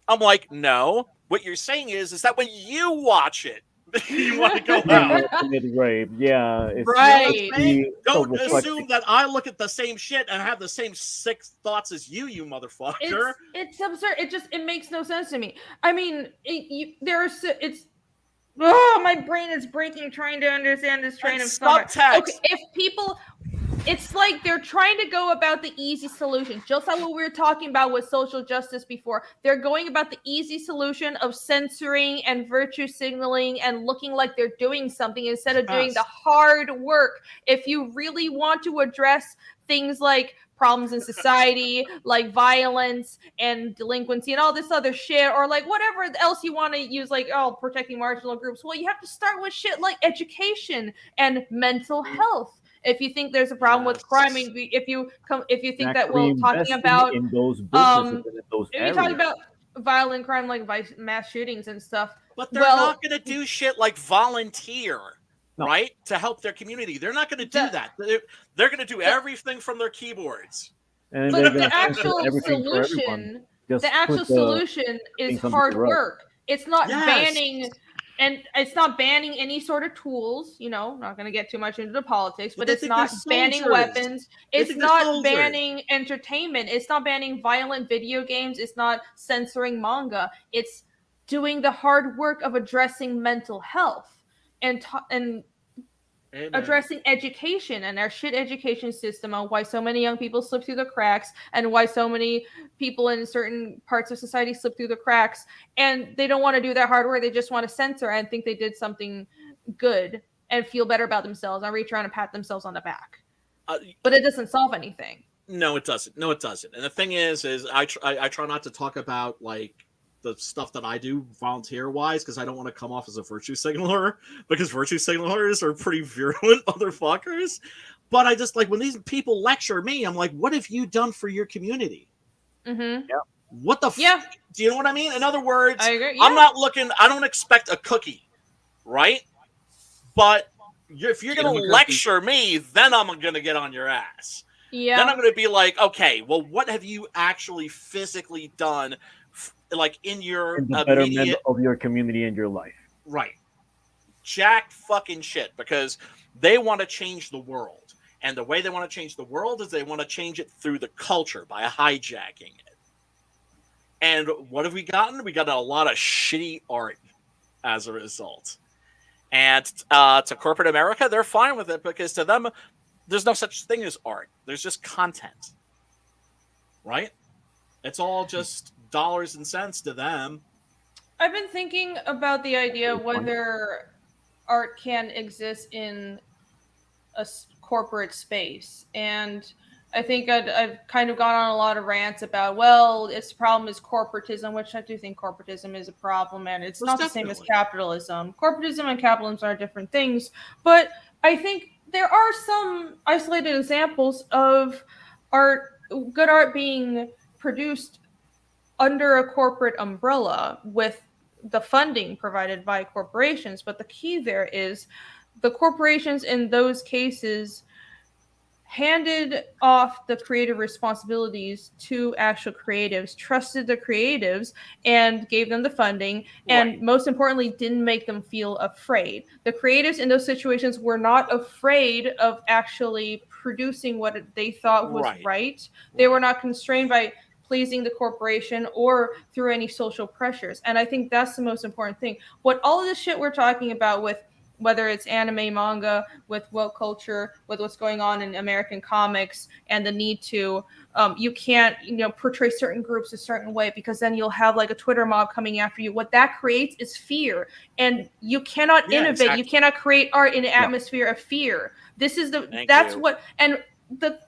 I'm like, no. What you're saying is that when you watch it, you want to go out. Commit rape. Yeah, it's Right. Don't assume that I look at the same shit and have the same sick thoughts as you motherfucker. It's absurd. It makes no sense to me. I mean, my brain is breaking trying to understand this train of thought. Okay, it's like they're trying to go about the easy solution, just like what we were talking about with social justice before. They're going about the easy solution of censoring and virtue signaling and looking like they're doing something instead of doing the hard work. If you really want to address things like problems in society, like violence and delinquency and all this other shit, or like whatever else you want to use, like, protecting marginal groups, well, you have to start with shit like education and mental health. If you think there's a problem with crime, if you think that we're talking about in those businesses and in those if you're talking about violent crime like mass shootings and stuff, but they're not going to do shit like volunteer, right, to help their community. They're not going to do that. They're going to do everything from their keyboards. And but the actual solution is hard work. It's not banning. And it's not banning any sort of tools, not going to get too much into the politics, but it's not banning weapons. It's not banning entertainment. It's not banning violent video games. It's not censoring manga. It's doing the hard work of addressing mental health and addressing education and our shit education system, on why so many young people slip through the cracks and why so many people in certain parts of society slip through the cracks, and they don't want to do that hard work. They just want to censor and think they did something good and feel better about themselves and reach around and pat themselves on the back. But it doesn't solve anything. No, it doesn't. And the thing is I try not to talk about like the stuff that I do volunteer wise, because I don't want to come off as a virtue signaler, because virtue signalers are pretty virulent motherfuckers. But I just like when these people lecture me, I'm like, what have you done for your community? Mm-hmm. Yeah. What the yeah. Do you know what I mean? In other words, I agree. Yeah. I'm not looking, I don't expect a cookie, right? But if you're going to lecture me, then I'm going to get on your ass. Yeah. Then I'm going to be like, okay, well, what have you actually physically done, like in your the betterment of your community and your life? Right. Jack fucking shit, because they want to change the world. And the way they want to change the world is they want to change it through the culture by hijacking it. And what have we gotten? We got a lot of shitty art as a result. And to corporate America, they're fine with it, because to them, there's no such thing as art. There's just content. Right? It's all just dollars and cents to them. I've been thinking about the idea of whether art can exist in a corporate space. And I think I've kind of gone on a lot of rants about, well, its problem is corporatism, which I do think corporatism is a problem, and it's not the same as capitalism. Corporatism and capitalism are different things, but I think there are some isolated examples of art, good art being produced under a corporate umbrella with the funding provided by corporations. But the key there is the corporations in those cases handed off the creative responsibilities to actual creatives, trusted the creatives, and gave them the funding, and most importantly, didn't make them feel afraid. The creatives in those situations were not afraid of actually producing what they thought was right. They were not constrained by pleasing the corporation or through any social pressures. And I think that's the most important thing. What all of this shit we're talking about, with whether it's anime, manga, with woke culture, with what's going on in American comics, and the need to, you can't, portray certain groups a certain way, because then you'll have like a Twitter mob coming after you. What that creates is fear, and you cannot innovate. Exactly. You cannot create art in an atmosphere of fear. This is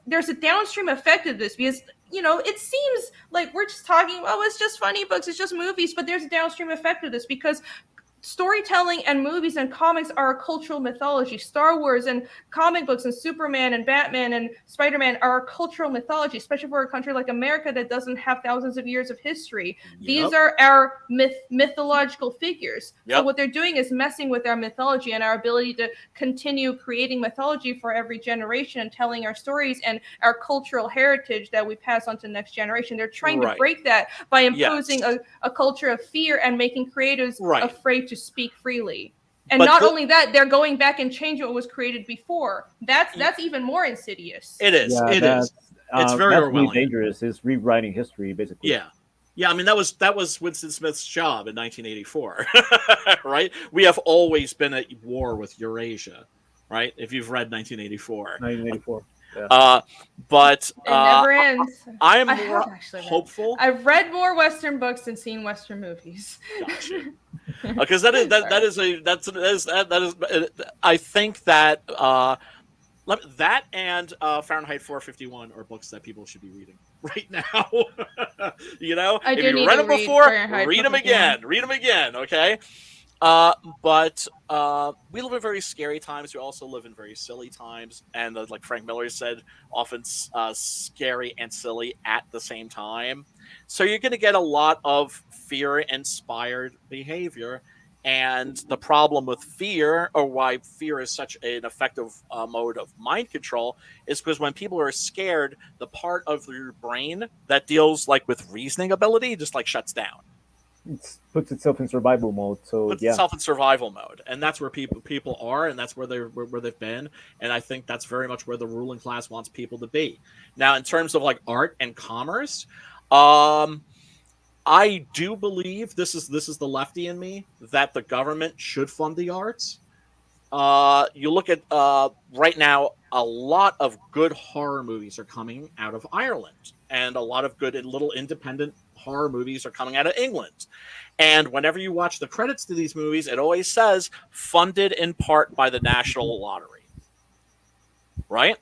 there's a downstream effect of this, because it seems like we're just talking, it's just funny books, it's just movies, but there's a downstream effect of this, because storytelling and movies and comics are a cultural mythology. Star Wars and comic books and Superman and Batman and Spider-Man are a cultural mythology, especially for a country like America that doesn't have thousands of years of history. These are our mythological figures. So what they're doing is messing with our mythology and our ability to continue creating mythology for every generation and telling our stories and our cultural heritage that we pass on to the next generation. They're trying to break that by imposing a culture of fear and making creators afraid to speak freely. And not only that, they're going back and changing what was created before. That's even more insidious. It is. Yeah, it is. It's very really dangerous. It's rewriting history, basically. Yeah. I mean, that was Winston Smith's job in 1984, right? We have always been at war with Eurasia, right? If you've read 1984. 1984. But it never ends. I am more hopeful. I've read more Western books and seen Western movies. Gotcha. Because that is I think that that and Fahrenheit 451 are books that people should be reading right now. You know, if you read them before, read them again. Read them again. Okay. But we live in very scary times. We also live in very silly times, and like Frank Miller said, often scary and silly at the same time. So you're going to get a lot of fear-inspired behavior, and the problem with fear, or why fear is such an effective mode of mind control, is because when people are scared, the part of your brain that deals like with reasoning ability just like shuts down. It puts itself in survival mode. Puts itself in survival mode, and that's where people are, and that's where they've been, and I think that's very much where the ruling class wants people to be. Now, in terms of like art and commerce, I do believe this is the lefty in me that the government should fund the arts. You look at right now, a lot of good horror movies are coming out of Ireland, and a lot of good little independent horror movies are coming out of England. And whenever you watch the credits to these movies, it always says funded in part by the National Lottery. Right?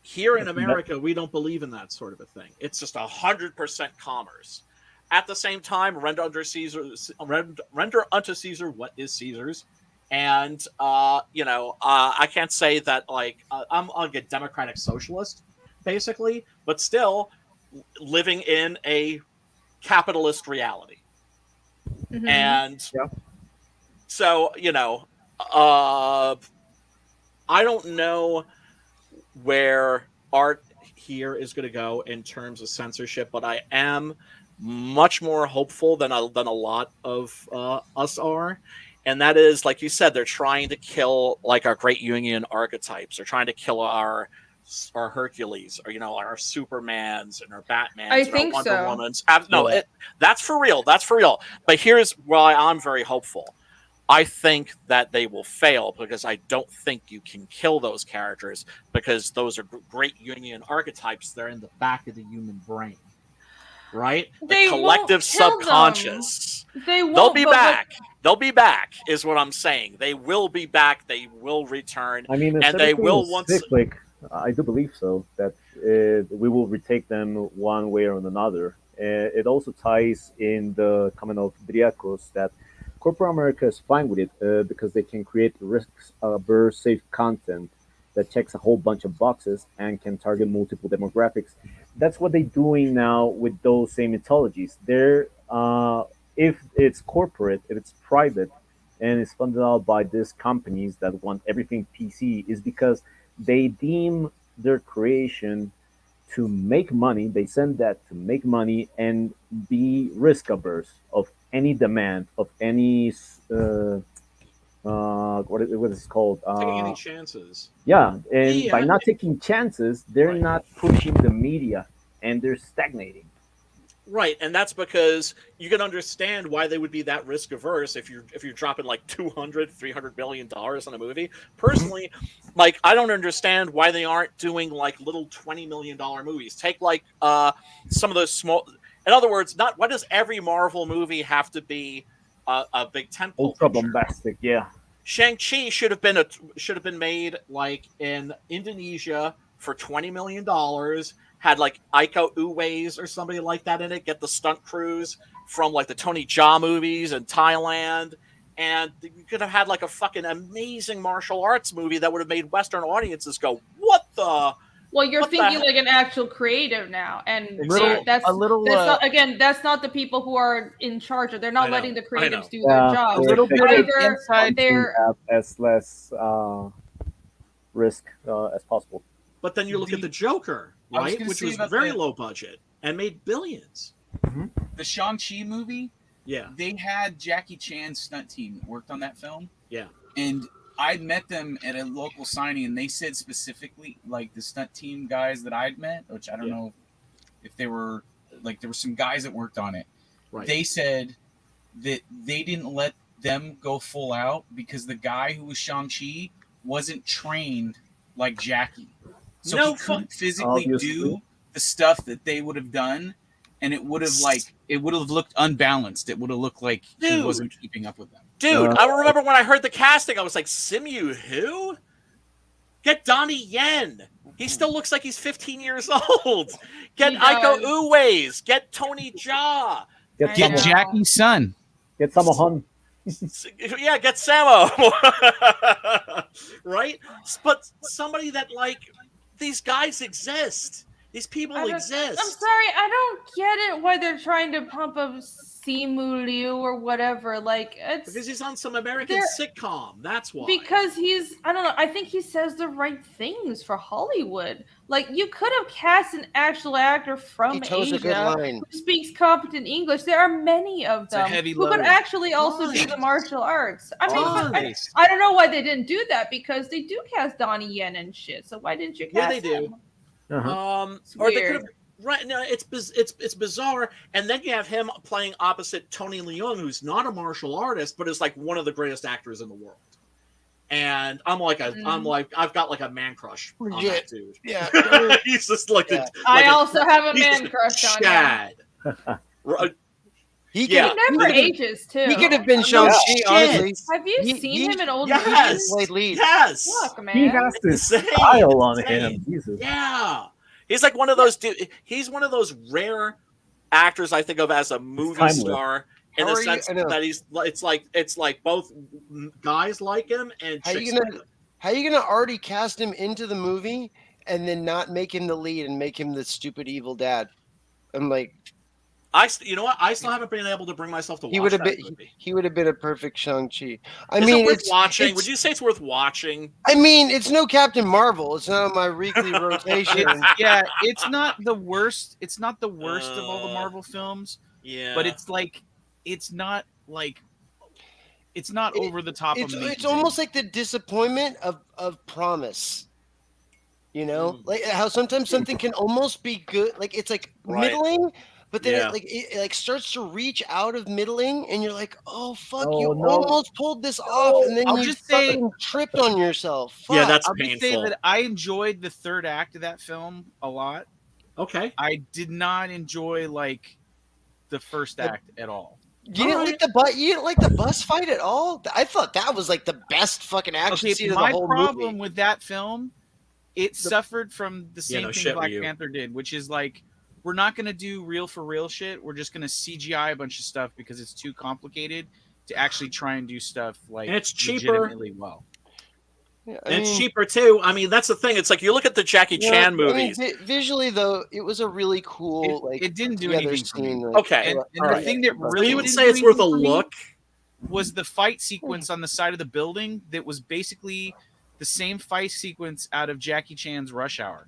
Here in America, we don't believe in that sort of a thing. It's just 100% commerce. At the same time, render unto Caesar what is Caesar's. And I can't say that like I'm like a democratic socialist, basically, but still living in a capitalist reality. Mm-hmm. And so, I don't know where art here is going to go in terms of censorship, but I am much more hopeful than a lot of us are. And that is, like you said, they're trying to kill like our great Jungian archetypes. They're trying to kill our Hercules, or our Supermans and our Batmans and our Wonder Womans. No, that's for real. That's for real. But here's why I'm very hopeful. I think that they will fail because I don't think you can kill those characters, because those are great Jungian archetypes. They're in the back of the human brain, right? The collective subconscious. They'll be back. They'll be back, is what I'm saying. They will be back. They will return. I mean, and they will once. I do believe so, that we will retake them one way or another. It also ties in the comment of Driakos that corporate America is fine with it because they can create risk-averse, safe content that checks a whole bunch of boxes and can target multiple demographics. That's what they're doing now with those same mythologies. If it's corporate, if it's private, and it's funded out by these companies that want everything PC, is because they deem their creation to make money. They send that to make money and be risk averse of any demand, of any what is it called? Taking any chances. Yeah, and by not taking chances, they're not pushing the media, and they're stagnating. Right, and that's because you can understand why they would be that risk averse if you're dropping like $200-300 billion on a movie. Personally, like I don't understand why they aren't doing like little $20 million movies. Take like some of those small. In other words, why does every Marvel movie have to be a big tentpole? Ultra bombastic, yeah. Shang-Chi should have been made like in Indonesia for $20 million, had like Iko Uwais or somebody like that in it, get the stunt crews from like the Tony Jaa movies in Thailand. And you could have had like a fucking amazing martial arts movie that would have made Western audiences go, what the? Well, you're What the thinking heck? like an actual creative now, and Little- that's a little, not, again, that's not the people who are in charge of. They're not I know, letting the I know. creatives do their job. A little bit of Either inside. they're as less risk as possible. But then you look at the Joker, I was right, gonna which say was about very the- low budget and made billions. The Shang-Chi movie, Yeah, they had Jackie Chan's stunt team that worked on that film. yeah. And I'd met them at a local signing, and they said specifically, like the stunt team guys that I'd met, which I don't know if they were, like there were some guys that worked on it. Right. They said that they didn't let them go full out because the guy who was Shang-Chi wasn't trained like Jackie. So No he couldn't physically Obviously. do the stuff that they would have done, and it would have looked unbalanced. It would have looked like he Dude. wasn't keeping up with them. Dude, I remember when I heard the casting, I was like, Simu who? Get Donnie Yen. He still looks like he's 15 years old. Get He Iko does. Uwais. Get Tony Jaa. Get I Get know. Jackie's son. Get some Hun. Yeah, get Samo. Right? But somebody that, like, these guys exist. These people I'm exist. sorry, I don't get it why they're trying to pump up Simu Liu or whatever. Like, it's Because he's on some American sitcom. That's why. because he's, I don't know, I think he says the right things for Hollywood. Like, you could have cast an actual actor from He toes a good Asia line. who speaks competent English. There are many of It's a them heavy who could load. actually also do the martial arts. I mean, I don't know why they didn't do that, because they do cast Donnie Yen and shit. So why didn't you Yeah, cast they do. him? Or they could weird. have. Right, no, it's bizarre, and then you have him playing opposite Tony Leung, who's not a martial artist, but is like one of the greatest actors in the world. And I'm like, I've got like a man crush on that dude. Yeah. He's just like, Yeah. I also have a he's man just crush on him. Chad. Right, He could Yeah. He never ages too. He could have been No Shang-Chi, shit. honestly. Have you He- seen he- him in old Yes. movies? Played lead. Yes. Fuck, man. He has this Insane. style on Insane. him. Jesus. Yeah. He's like one of those he's one of those rare actors I think of as a movie timeless. star in How the are you- sense I know. that it's like both guys like him and How you chicks gonna- like him. How you gonna already cast him into the movie and then not make him the lead and make him the stupid evil dad? I'm like, You know what? I still haven't been able to bring myself to watch he would have that been movie. he would have been a perfect Shang-Chi. I Is mean, it worth it's watching? it's- Would you say it's worth watching? I mean, it's no Captain Marvel. It's not on my weekly rotation. Yeah, it's not the worst. It's not the worst of all the Marvel films, Yeah. but it's not It- over the top. It's almost like the disappointment of promise. You know, like how sometimes something can almost be good, like it's like Right. middling, but then Yeah. it starts to reach out of middling, and you're like, oh fuck, Oh, you no. almost pulled this off, and then I'll you just say- fucking tripped on yourself. Yeah, Fuck. that's I'll just say painful. that I enjoyed the third act of that film a lot. Okay. I did not enjoy like the first act at all. You didn't like you didn't like the bus fight at all. I thought that was like the best fucking action Okay, scene of the my whole problem movie. with that film, it suffered from the same no thing shit, Black Ryu. Panther did, which is like, we're not going to do real for real shit. We're just going to CGI a bunch of stuff because it's too complicated to actually try and do stuff like And it's cheaper. legitimately well. Yeah, I And it's mean, cheaper too. I mean, that's the thing. It's like you look at the Jackie yeah, Chan I mean, movies. visually though, it was a really cool It didn't do together anything for me. scene. Like, Okay. And All the right. thing that So really you would didn't say do it's worth a anything for me look. was the fight sequence on the side of the building that was basically the same fight sequence out of Jackie Chan's Rush Hour,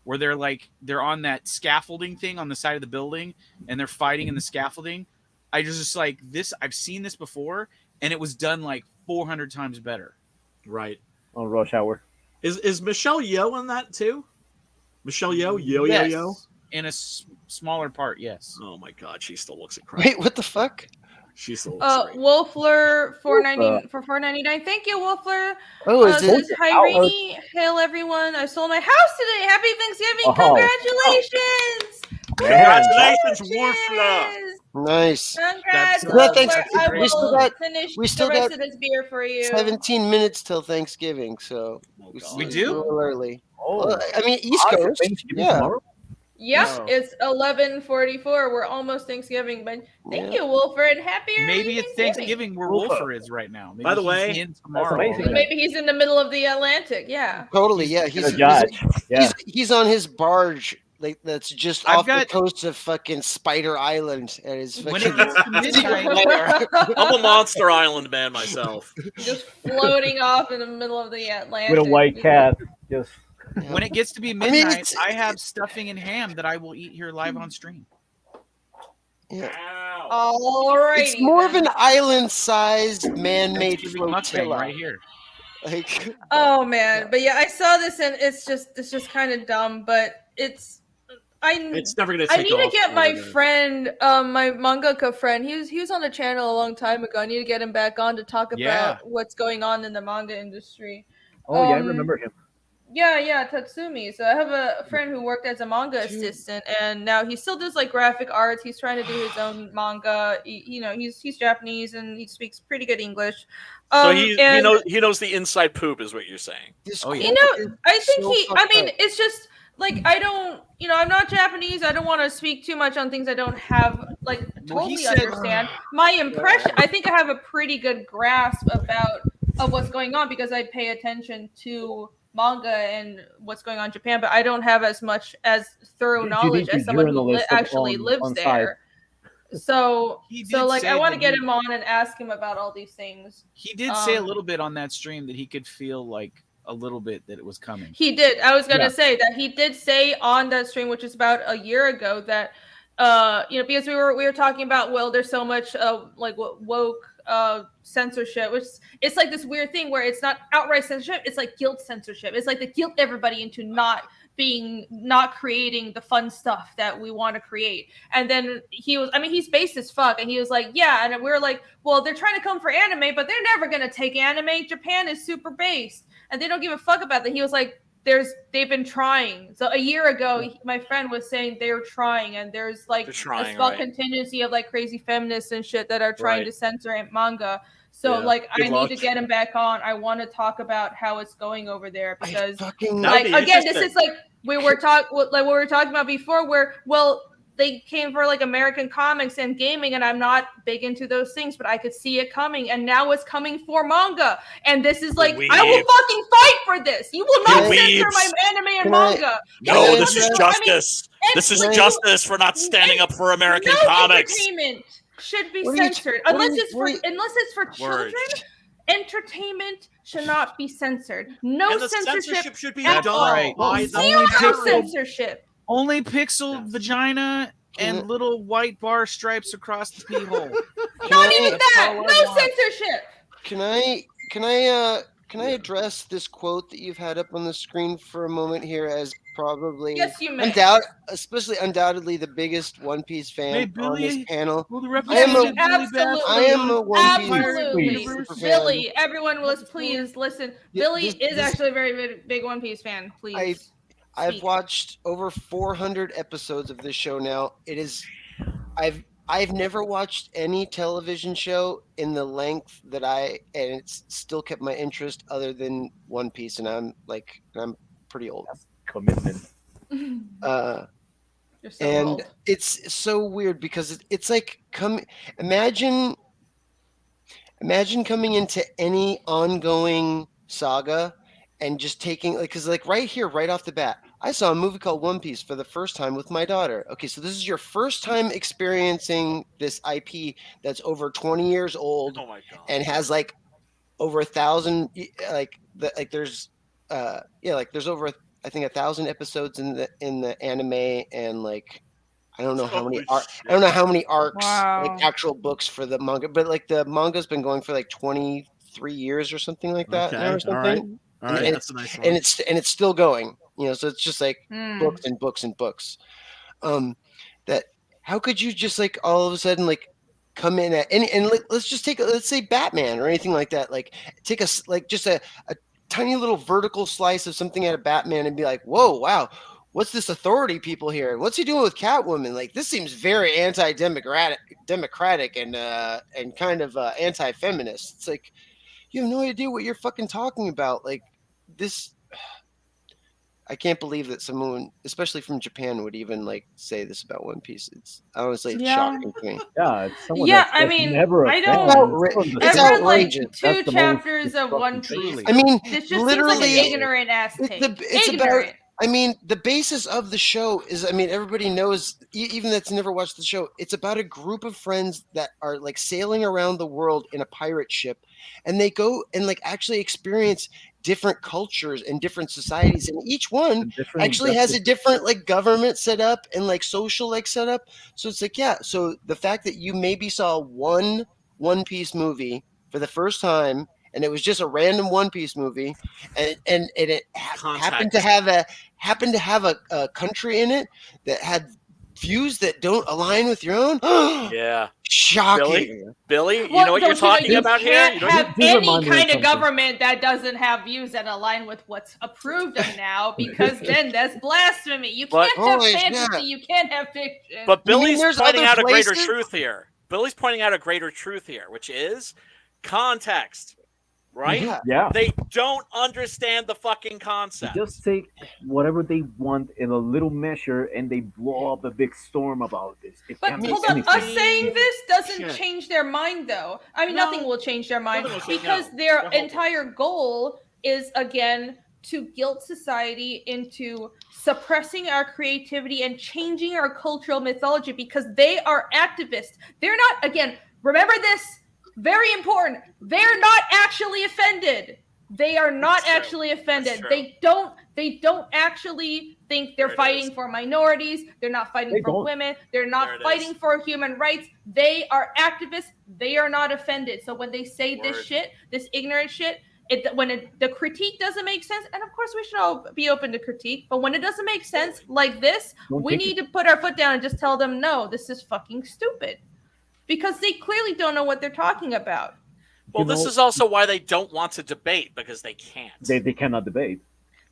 where they're on that scaffolding thing on the side of the building and they're fighting in the scaffolding. I just like this. I've seen this before, and it was done like 400 times better. Right. On Rush Hour. Is Michelle Yeoh in that too? Michelle Yeoh? Yes. Yo. In a smaller part, yes. Oh my god, she still looks incredible. wait, what the fuck? She still looks great. Wolfler for $4.99. Thank you, Wolfler. Oh, is This it? is Irene. Hail everyone! I sold my house today. Happy Thanksgiving! Oh. Congratulations! Congratulations, Wolfler. Nice. Congrats, That's, Well, Wolfer. thanks. I We still will got finish we still the rest got of this beer for you. 17 minutes till Thanksgiving, so Oh, we God. still We do? a little early. Oh, Well, I mean, East is it Coast. Thanksgiving Yeah. tomorrow? Yep, Oh. it's 11:44. We're almost Thanksgiving, but thank Yeah. you, Wolfer, and happy early Maybe it's Thanksgiving where Wolfer. Wolfer is right now. Maybe By the he's way, in tomorrow amazing. already. Maybe he's in the middle of the Atlantic. Yeah. Totally. He's Yeah. Gonna judge. Yeah. He's on his barge. Like that's just I've off got- the coast of fucking Spider Island, and his When fucking it gets to midnight, I'm a Monster Island man myself. Just floating off in the middle of the Atlantic With a white cat. Just when it gets to be mean, midnight, it's- I have stuffing and ham that I will eat here live on stream. Yeah. Ow. Alrighty. It's more of then. an island-sized man-made Thanksgiving mukbang flotilla. right here. Like, Oh man, but yeah, I saw this and it's just kind of dumb, but It's never gonna I take need to off get my for the- friend, my mangaka friend. He was on the channel a long time ago. I need to get him back on to talk about Yeah. what's going on in the manga industry. yeah, I remember him. Yeah, Tatsumi. So I have a friend who worked as a manga assistant, and now he still does like graphic arts. He's trying to do his own manga. He's Japanese and he speaks pretty good English. So he and- knows the inside poop, is what you're saying. this Oh, yeah. You quote know, is I think so I fucked mean, up. it's just like I don't, I'm not Japanese. I don't want to speak too much on things I don't have like Well, he totally said- understand. My impression, I think I have a pretty good grasp of what's going on because I pay attention to manga and what's going on in Japan, but I don't have as thorough You knowledge need to as someone who journalist actually on lives site. there. So He did like say I want to that get he- him on and ask him about all these things. He did say a little bit on that stream that he could feel like a little bit that it was coming. He did. I was gonna Yeah. say that he did say on that stream, which is about a year ago, that because we were talking about, well, there's so much like woke censorship, which it's like this weird thing where it's not outright censorship, it's like guilt censorship. It's like they guilt everybody into not creating the fun stuff that we want to create. And then he's based as fuck, and he was like, yeah, and we were like, well, they're trying to come for anime, but they're never gonna take anime. Japan is super based and they don't give a fuck about that. He was like, they've been trying. So a year ago, my friend was saying they're trying, and there's like They're a trying, small right. contingency of like crazy feminists and shit that are trying Right. to censor manga. So Yeah. like Good I luck. need to get him back on. I want to talk about how it's going over there because That would like be again, this interesting. is like we were what we were talking about before, where they came for like American comics and gaming, and I'm not big into those things, but I could see it coming, and now it's coming for manga, and this is like I will Weebs. fucking fight for this. You will not You censor weebs. my anime and Can I- manga. No, And this is then- justice. This is and- justice for not standing up for American No comics. entertainment should be What are you- censored what are unless you- it's what are you- for children. Words. Entertainment should not be censored. No And the censorship should be at done all. right. by the Zero parent. censorship. Only pixel vigina and Mhm. little white bar stripes across the pee hole. Not even That's that. all I No want. censorship. Can I address this quote that you've had up on the screen for a moment here as probably Yes, you may. undoubtedly the biggest One Piece fan Hey, on this Billy. panel. Will the I am representation a- Billy Bass absolutely. I am a One Piece Absolutely. super fan. Billy, everyone was please listen. Yeah, Billy this- is actually a very big One Piece fan. Please. I've speak. watched over 400 episodes of this show now. I've never watched any television show in the length that and it's still kept my interest other than One Piece, and I'm pretty old. Commitment. You're so And old. it's so weird because it's like imagine coming into any ongoing saga and just taking because right here, right off the bat, I saw a movie called One Piece for the first time with my daughter. Okay, so this is your first time experiencing this IP that's over 20 years old Oh my god. and has like over 1,000 there's over I think 1,000 episodes in the anime, and like I don't know how many Holy I don't know how many arcs, Wow. like actual books for the manga, but like the manga's been going for like 23 years or something like that now, or something. All right, and that's a nice one. And it's still going, so it's just like Hmm. books and books and books. That how could you just like all of a sudden like come in at let's just let's say Batman or anything like that, like take just a tiny little vertical slice of something out of Batman and be like, whoa, wow, what's this authority people here? What's he doing with Catwoman? Like, this seems very democratic and kind of anti-feminist. It's like, you have no idea what you're fucking talking about. Like, this, I can't believe that someone, especially from Japan, would even like say this about One Piece. It's honestly shocking to me. Yeah, it's someone Yeah, that's I just mean, never a I fan. don't- It's I've read like outrageous. 2 That's the most chapters of One destructive Piece. truth. I mean, This just seems literally, like an ignorant ass it's take. it's Ignorant. about. I mean, the basis of the show is, I mean, everybody knows, even that's never watched the show, it's about a group of friends that are like sailing around the world in a pirate ship, and they go and like actually experience different cultures and different societies, and each one And different actually has a justice- different like government set up and like social like setup. So it's like, yeah, so the fact that you maybe saw One Piece movie for the first time, and it was just a random One Piece movie, and it happened to have a country in it that had views that don't align with your own. Yeah. Shocking. Billy, you Well, know what you're don't you know talking you about here? can't You know, have This any reminds me of kind of something. government that doesn't have views that align with what's approved of now, because then that's blasphemy. You But- can't have Oh, fantasy, yeah. you can't have fiction. but You mean Billy's there's pointing other out a greater places? truth here. Billy's pointing out a greater truth here, which is context, right? Yeah. Yeah, They don't understand the fucking they concept. just take whatever they want in a little measure and they blow up a big storm about this. It But can't be hold on, anything. us saying this doesn't Shit. change their mind, though. I mean, No, nothing will change their mind nothing will change- because no. their They're hopeless. entire goal is, again, to guilt society into suppressing our creativity and changing our cultural mythology, because they are activists. They're not, again, remember this, very important, they're not actually offended. They are not That's true. actually offended. That's true. They don't actually think they're There it fighting is. for minorities. They're not fighting They for don't. women. They're There not it fighting is. for human rights. They are activists. They are not offended. So when they say this Word. shit, this ignorant shit, the critique doesn't make sense, and of course we should all be open to critique, but when it doesn't make sense like this, Don't we take need to put our foot down and just tell them, no, this is fucking stupid. Because they clearly don't know what they're talking about. Well, You this know, is also why they don't want to debate, because they can't. they cannot debate.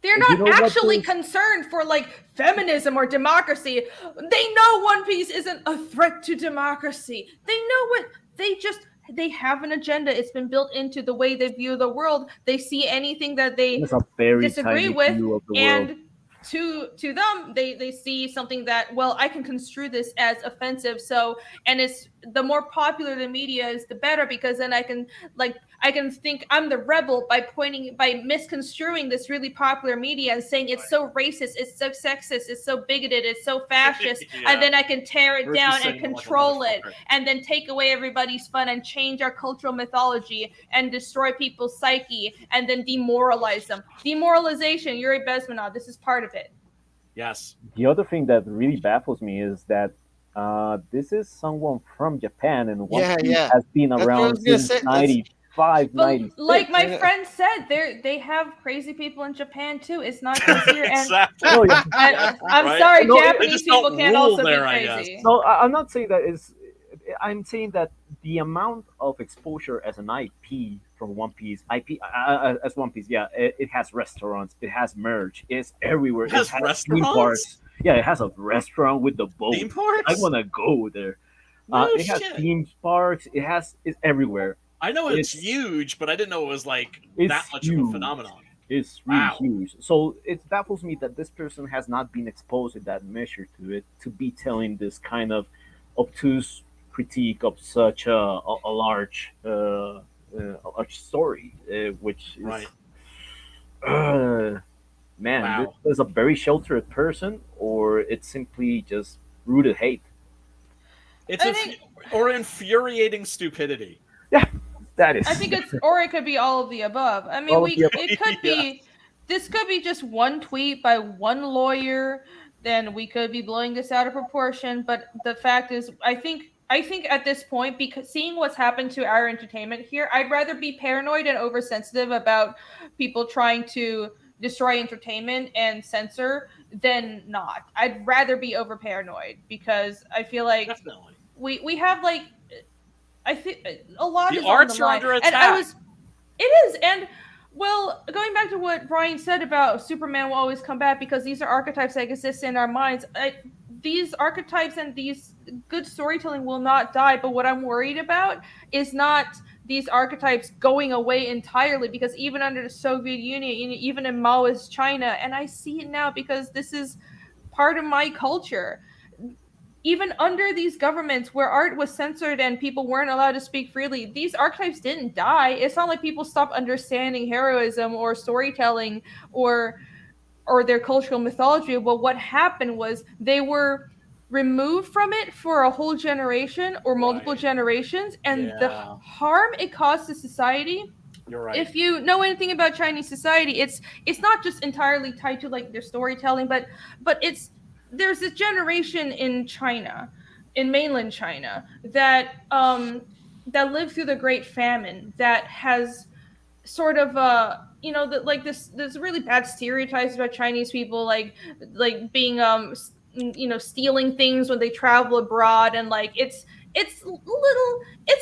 They're You not know what actually this- concerned for like feminism or democracy. They know One Piece isn't a threat to democracy. They know what they have an agenda. It's been built into the way they view the world. They see anything that they It's a very disagree tiny with, view of the world. and to them they see something that, well, I can construe this as offensive, so, and it's the more popular the media is, the better, because then I can think I'm the rebel by misconstruing this really popular media and saying it's so racist, it's so sexist, it's so bigoted, it's so fascist, Yeah. and then I can tear it Versus down saying and it like a control it, motherfucker. and then take away everybody's fun and change our cultural mythology and destroy people's psyche and then demoralize them. Demoralization, Yuri Bezmenov, this is part of it. Yes. The other thing that really baffles me is that this is someone from Japan, and One Yeah, Piece yeah. has been That's what I around was gonna since say. That's- 95, But 96. like my Yeah. friend said, they have crazy people in Japan too. It's not just here. And Exactly. Oh, yeah. I'm Right? sorry, No, they Japanese just don't people can't rule also there, be I guess. crazy. So I'm not saying that is. I'm saying that the amount of exposure as an IP from One Piece, as One Piece, yeah, it has restaurants, it has merch, it's everywhere. It has theme restaurants? parks. Yeah, it has a restaurant with the boat. Theme parks? I want to go there. No It has shit. theme parks. It's everywhere. I know it's it's- huge, but I didn't know it was like It's that much of a huge. phenomenon. It's really Wow. huge. So it baffles me that this person has not been exposed in that measure to it, to be telling this kind of obtuse critique of such a large story, which is Right. Man, Wow. this is a very sheltered person, or it's simply just rooted hate. It's I think- or infuriating stupidity. That is. I think it's, or it could be all of the above. I mean, All of the above. it could be, this could be just one tweet by one lawyer. Then we could be blowing this out of proportion. But the fact is, I think at this point, because seeing what's happened to our entertainment here, I'd rather be paranoid and oversensitive about people trying to destroy entertainment and censor than not. I'd rather be over paranoid, because I feel like Definitely. we have like, I think a lot The is arts on the are line. under And attack. it is, and Well, going back to what Brian said about Superman will always come back because these are archetypes that exist in our minds. These archetypes and these good storytelling will not die. But what I'm worried about is not these archetypes going away entirely, because even under the Soviet Union, even in Maoist China, and I see it now because this is part of my culture. Even under these governments where art was censored and people weren't allowed to speak freely, these archetypes didn't die. It's not like people stopped understanding heroism or storytelling or their cultural mythology. But what happened was they were removed from it for a whole generation or multiple Right. generations, and the Yeah. harm it caused to society. You're right. If you know anything about Chinese society, it's not just entirely tied to like their storytelling, but there's a generation in China, in mainland China, that that lived through the Great Famine, that has sort of like this really bad stereotypes about Chinese people, like being stealing things when they travel abroad, and like it's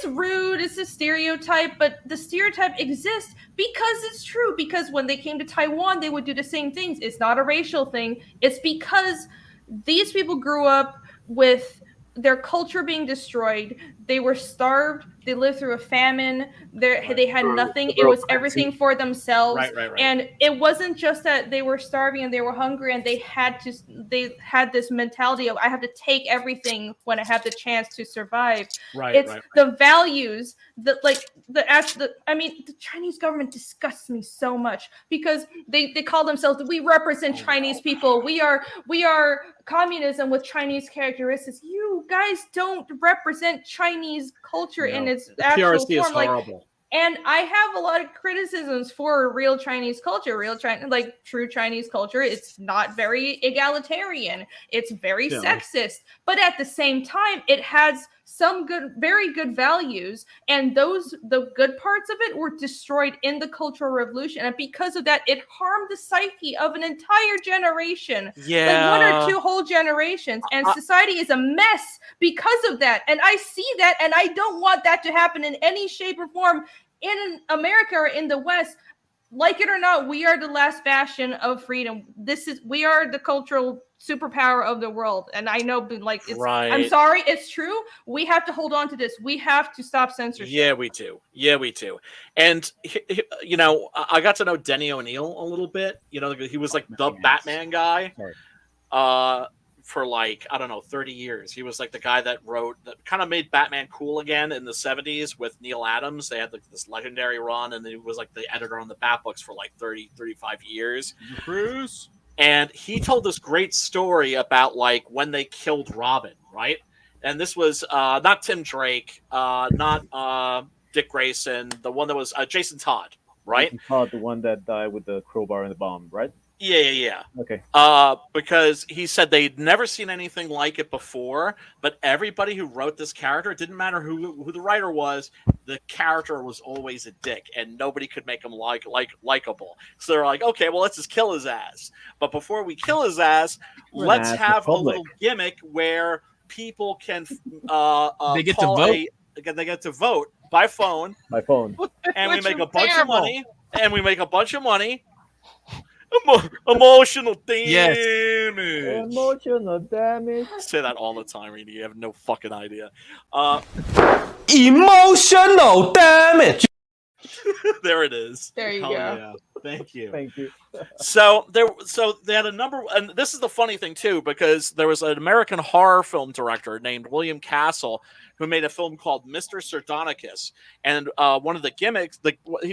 rude, it's a stereotype, but the stereotype exists because it's true, because when they came to Taiwan they would do the same things. It's not a racial thing, it's because these people grew up with their culture being destroyed. They were starved. They lived through a famine. They had nothing. It was everything for themselves. Right. And it wasn't just that they were starving and they were hungry and they had this mentality of, I have to take everything when I have the chance to survive. It's the values that the Chinese government disgusts me so much because they call themselves, we represent Chinese people. We are communism with Chinese characteristics. You guys don't represent Chinese culture in its actual PRC form. is horrible. And I have a lot of criticisms for real Chinese culture, true Chinese culture. It's not very egalitarian. It's very sexist. But at the same time, it has some very good values. And the good parts of it were destroyed in the Cultural Revolution. And because of that, it harmed the psyche of an entire generation. Yeah. Like 1 or 2 whole generations. And society is a mess because of that. And I see that, and I don't want that to happen in any shape or form in America or in the West. Like it or not, we are the last bastion of freedom. We are the cultural superpower of the world. And I know, I'm sorry, it's true. We have to hold on to this. We have to stop censorship. Yeah, we do. And I got to know Denny O'Neil a little bit. He was like the Batman guy. For 30 years. He was like the guy that kind of made Batman cool again in the 70s with Neil Adams. They had this legendary run, and he was like the editor on the Bat books for 35 years. Bruce. And he told this great story about when they killed Robin, right? And this was not Tim Drake, not Dick Grayson, the one that was Jason Todd, right? Jason Todd, the one that died with the crowbar and the bomb, right? Yeah. Okay. Because he said they'd never seen anything like it before, but everybody who wrote this character, it didn't matter who the writer was, the character was always a dick, and nobody could make him likable. So they're like, okay, well, let's just kill his ass. But before we kill his ass, let's have a little gimmick where people can they get to vote. They get to vote by phone. And we make a bunch of money. Emotional damage. Yes. Emotional damage. Say that all the time, Reedy. You have no fucking idea. Emotional damage. There it is. There you go. Yeah. Thank you. So they had a number, and this is the funny thing too, because there was an American horror film director named William Castle who made a film called Mr. Sardonicus, and one of the gimmicks,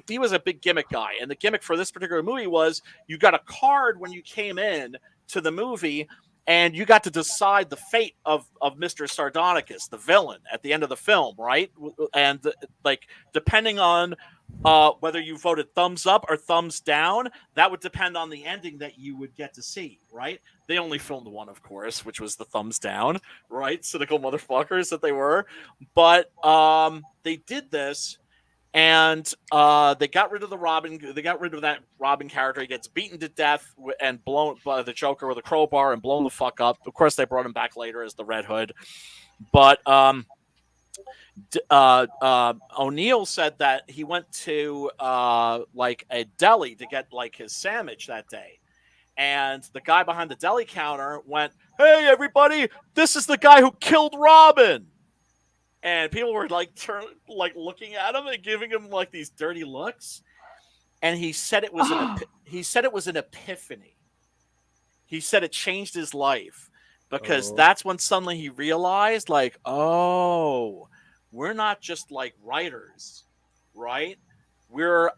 he was a big gimmick guy, and the gimmick for this particular movie was you got a card when you came in to the movie, and you got to decide the fate of Mr. Sardonicus, the villain, at the end of the film, right? And depending on whether you voted thumbs up or thumbs down, that would depend on the ending that you would get to see, right? They only filmed one, of course, which was the thumbs down, right? Cynical motherfuckers that they were. But they did this, and they got rid of the Robin. They got rid of that Robin character. He gets beaten to death and blown by the Joker with a crowbar and blown the fuck up. Of course, they brought him back later as the Red Hood. But O'Neill said that he went to like a deli to get like his sandwich that day. And the guy behind the deli counter went, "Hey, everybody, this is the guy who killed Robin." And people were like looking at him and giving him like these dirty looks. And he said it was an epiphany. He said it changed his life because that's when suddenly he realized, like, oh, we're not just like writers, right? We're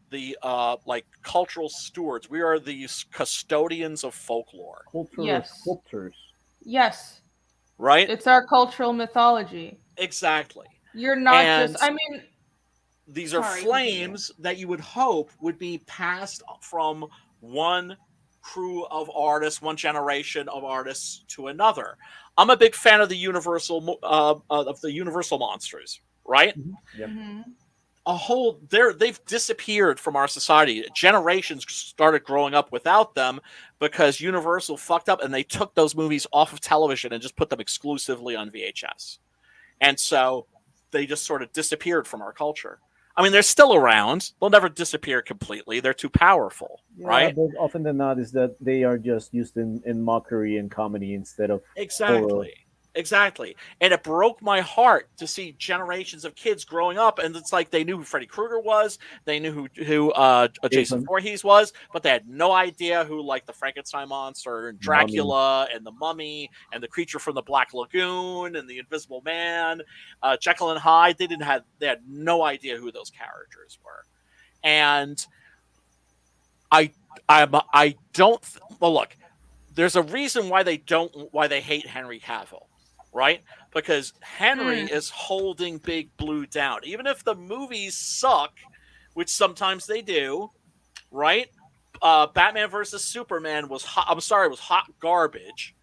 the like cultural stewards. We are the custodians of folklore. Sculptors. Yes. Right? It's our cultural mythology. Exactly. You're not just, I mean, these are flames that you would hope would be passed from one crew of artists, one generation of artists to another. I'm a big fan of the Universal monsters, right? Mm-hmm. Yep. Mm-hmm. They've disappeared from our society. Generations started growing up without them because Universal fucked up and they took those movies off of television and just put them exclusively on VHS. And so they just sort of disappeared from our culture. I mean, they're still around. They'll never disappear completely. They're too powerful, right? But often than not is that they are just used in mockery and comedy instead of horror. Exactly. And it broke my heart to see generations of kids growing up, and it's like they knew who Freddy Krueger was, they knew who Jason Voorhees was, but they had no idea who like the Frankenstein monster and Dracula and the Mummy and the creature from the Black Lagoon and the Invisible Man, Jekyll and Hyde. They had no idea who those characters were, and I don't. Well, look, there's a reason why they hate Henry Cavill. Right? Because Henry is holding Big Blue down. Even if the movies suck, which sometimes they do, right? Batman versus Superman was hot garbage.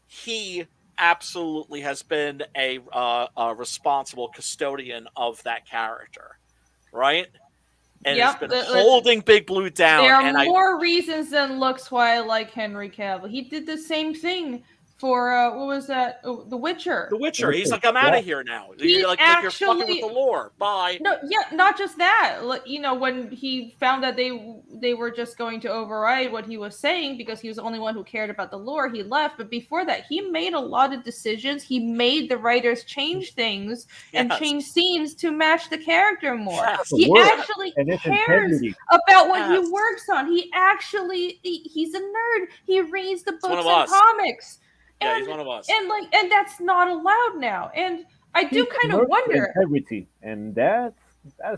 He absolutely has been a responsible custodian of that character, right? And has been holding Big Blue down. There are more reasons than looks why I like Henry Cavill. He did the same thing for what was that? Oh, The Witcher. The Witcher. He's like, I'm out of here now. You're fucking with the lore. Bye. No, yeah, not just that. You know, when he found that they were just going to override what he was saying because he was the only one who cared about the lore, he left. But before that, he made a lot of decisions. He made the writers change things and change scenes to match the character more. Yes. He actually cares about what he works on. He's a nerd. He reads the books and comics. Yeah, he's one of us. And that's not allowed now. And I do kind of wonder. Integrity, and that's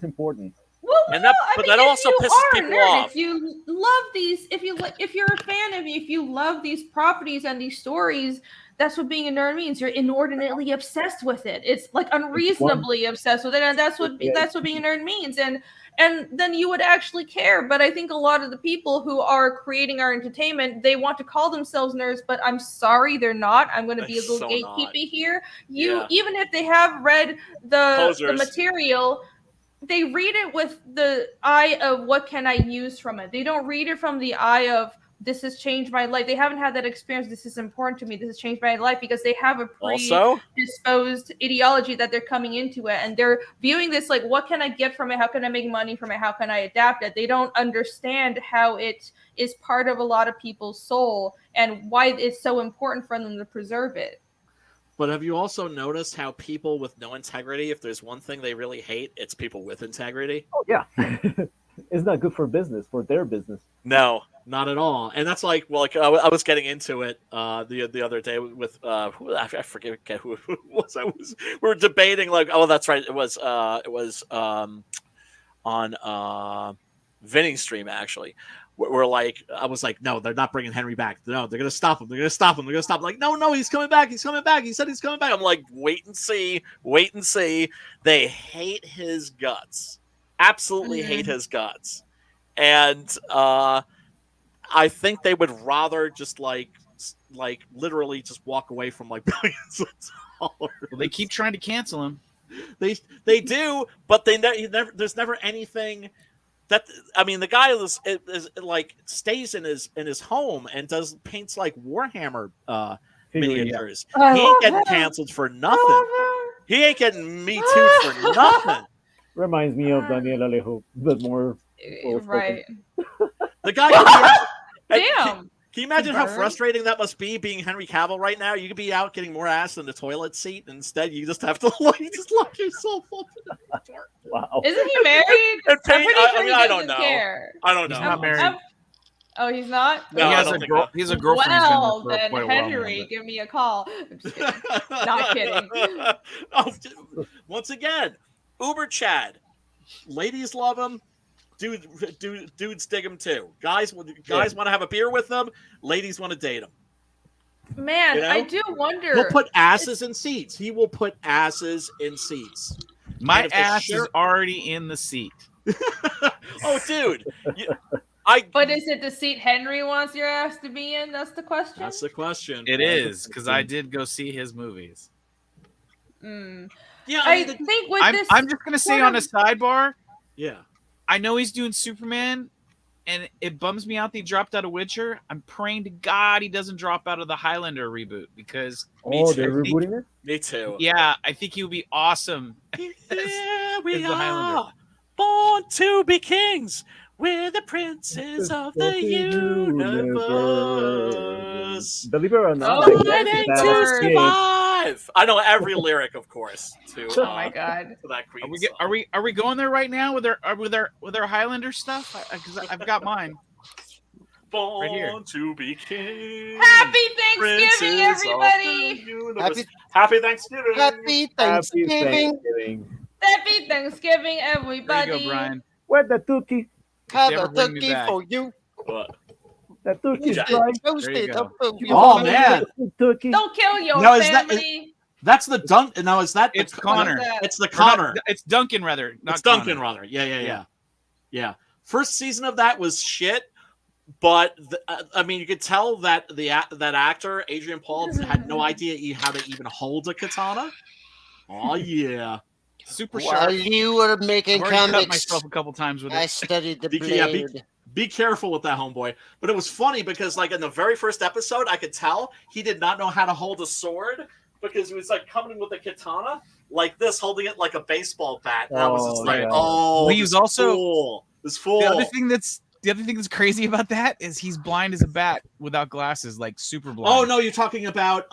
important. Well, that also pisses people off. If you love these, if you're a fan of if you love these properties and these stories, that's what being a nerd means. You're inordinately obsessed with it. It's like unreasonably obsessed with it, and that's what being a nerd means. And then you would actually care. But I think a lot of the people who are creating our entertainment, they want to call themselves nerds, but I'm sorry, they're not. I'm going to be a little gatekeepy here. Even if they have read the material, they read it with the eye of what can I use from it. They don't read it from the eye of this has changed my life. They haven't had that experience. This is important to me. This has changed my life because they have a predisposed ideology that they're coming into it. And they're viewing this like, what can I get from it? How can I make money from it? How can I adapt it? They don't understand how it is part of a lot of people's soul and why it's so important for them to preserve it. But have you also noticed how people with no integrity, if there's one thing they really hate, it's people with integrity? Oh, yeah. It's not good for business, for their business. No, not at all. And that's like, well, like I was getting into it the other day with I forget who it was. We were debating like, oh, that's right. It was on Vinny's stream actually. We're like, I was like, no, they're not bringing Henry back. No, they're gonna stop him. They're gonna stop him. They're gonna stop him. Like, no, he's coming back. He's coming back. He said he's coming back. I'm like, wait and see. They hate his guts. Absolutely hate his guts. And I think they would rather just like literally just walk away from like billions of dollars. Well, they keep trying to cancel him. They do, but there's never anything. That I mean, the guy is like stays in his home and paints like Warhammer miniatures. He ain't getting canceled for nothing. He ain't getting me too for nothing. Reminds me of Daniel Alejo, but more. Right. The guy could be out. Damn. Can you imagine how Burn. frustrating that must be being Henry Cavill right now? You could be out getting more ass in the toilet seat. Instead, you just have to lock yourself up in the door. Wow. Isn't he married? And I'm pretty sure he I doesn't don't know. care. I don't He's know. not married. Oh, he's not? No, he I has don't a think girl. so. He has a girlfriend. Well, He's been then with for quite a while now, Henry, but- give me a call. I'm just kidding. Not kidding. Oh, once again, Uber Chad. Ladies love him. Dudes dig him too. Guys want to have a beer with them. Ladies want to date him. Man, You know? I do wonder. He'll put asses in seats. He will put asses in seats. My And if they ass share- is already in the seat. Oh, dude. But is it the seat Henry wants your ass to be in? That's the question. That's the question. It is because I did go see his movies. Mm. Yeah, I think with this, I'm just gonna say sort on a of- sidebar. yeah. I know he's doing Superman, and it bums me out that he dropped out of Witcher. I'm praying to God he doesn't drop out of the Highlander reboot because Oh, they're too. rebooting it? Me too. yeah, I think he would be awesome. Here as we the Highlander. are, born to be kings. We're the princes of the universe. Believe it or not, Oh, I Ready guess to that is- survive. I know every lyric, of course. To oh my god. to that Queen Are we going there right now with our Highlander stuff? Because I've got mine. born right here. to be king. Happy Thanksgiving, Princes of the everybody! universe. Happy Thanksgiving. Happy Happy Thanksgiving. Thanksgiving. Happy Thanksgiving, There everybody! you go, Brian. Where the turkey? Have ever a bring me turkey back. for you. What? The turkey's Yeah. dry. Toasted go. up for you. Oh, man. Turkey. Don't kill your No, is that- family. That's the dunk. Now is that It's the, Connor. It's the Or not- Connor. It's Duncan rather. Not It's Duncan, Connor. rather. Yeah. First season of that was shit, but I mean, you could tell that that actor Adrian Paul had no idea how to even hold a katana. Oh yeah, Super While sharp. you were making I've already cut comics, myself a couple times with I it. studied the Yeah, blade. be careful with that, homeboy. But it was funny because, like, in the very first episode, I could tell he did not know how to hold a sword because he was like coming in with a katana like this, holding it like a baseball bat. And I was just Oh, like, yeah. oh, Well, he was also- this fool. The other thing that's crazy about that is he's blind as a bat without glasses, like super blind. Oh no, you're talking about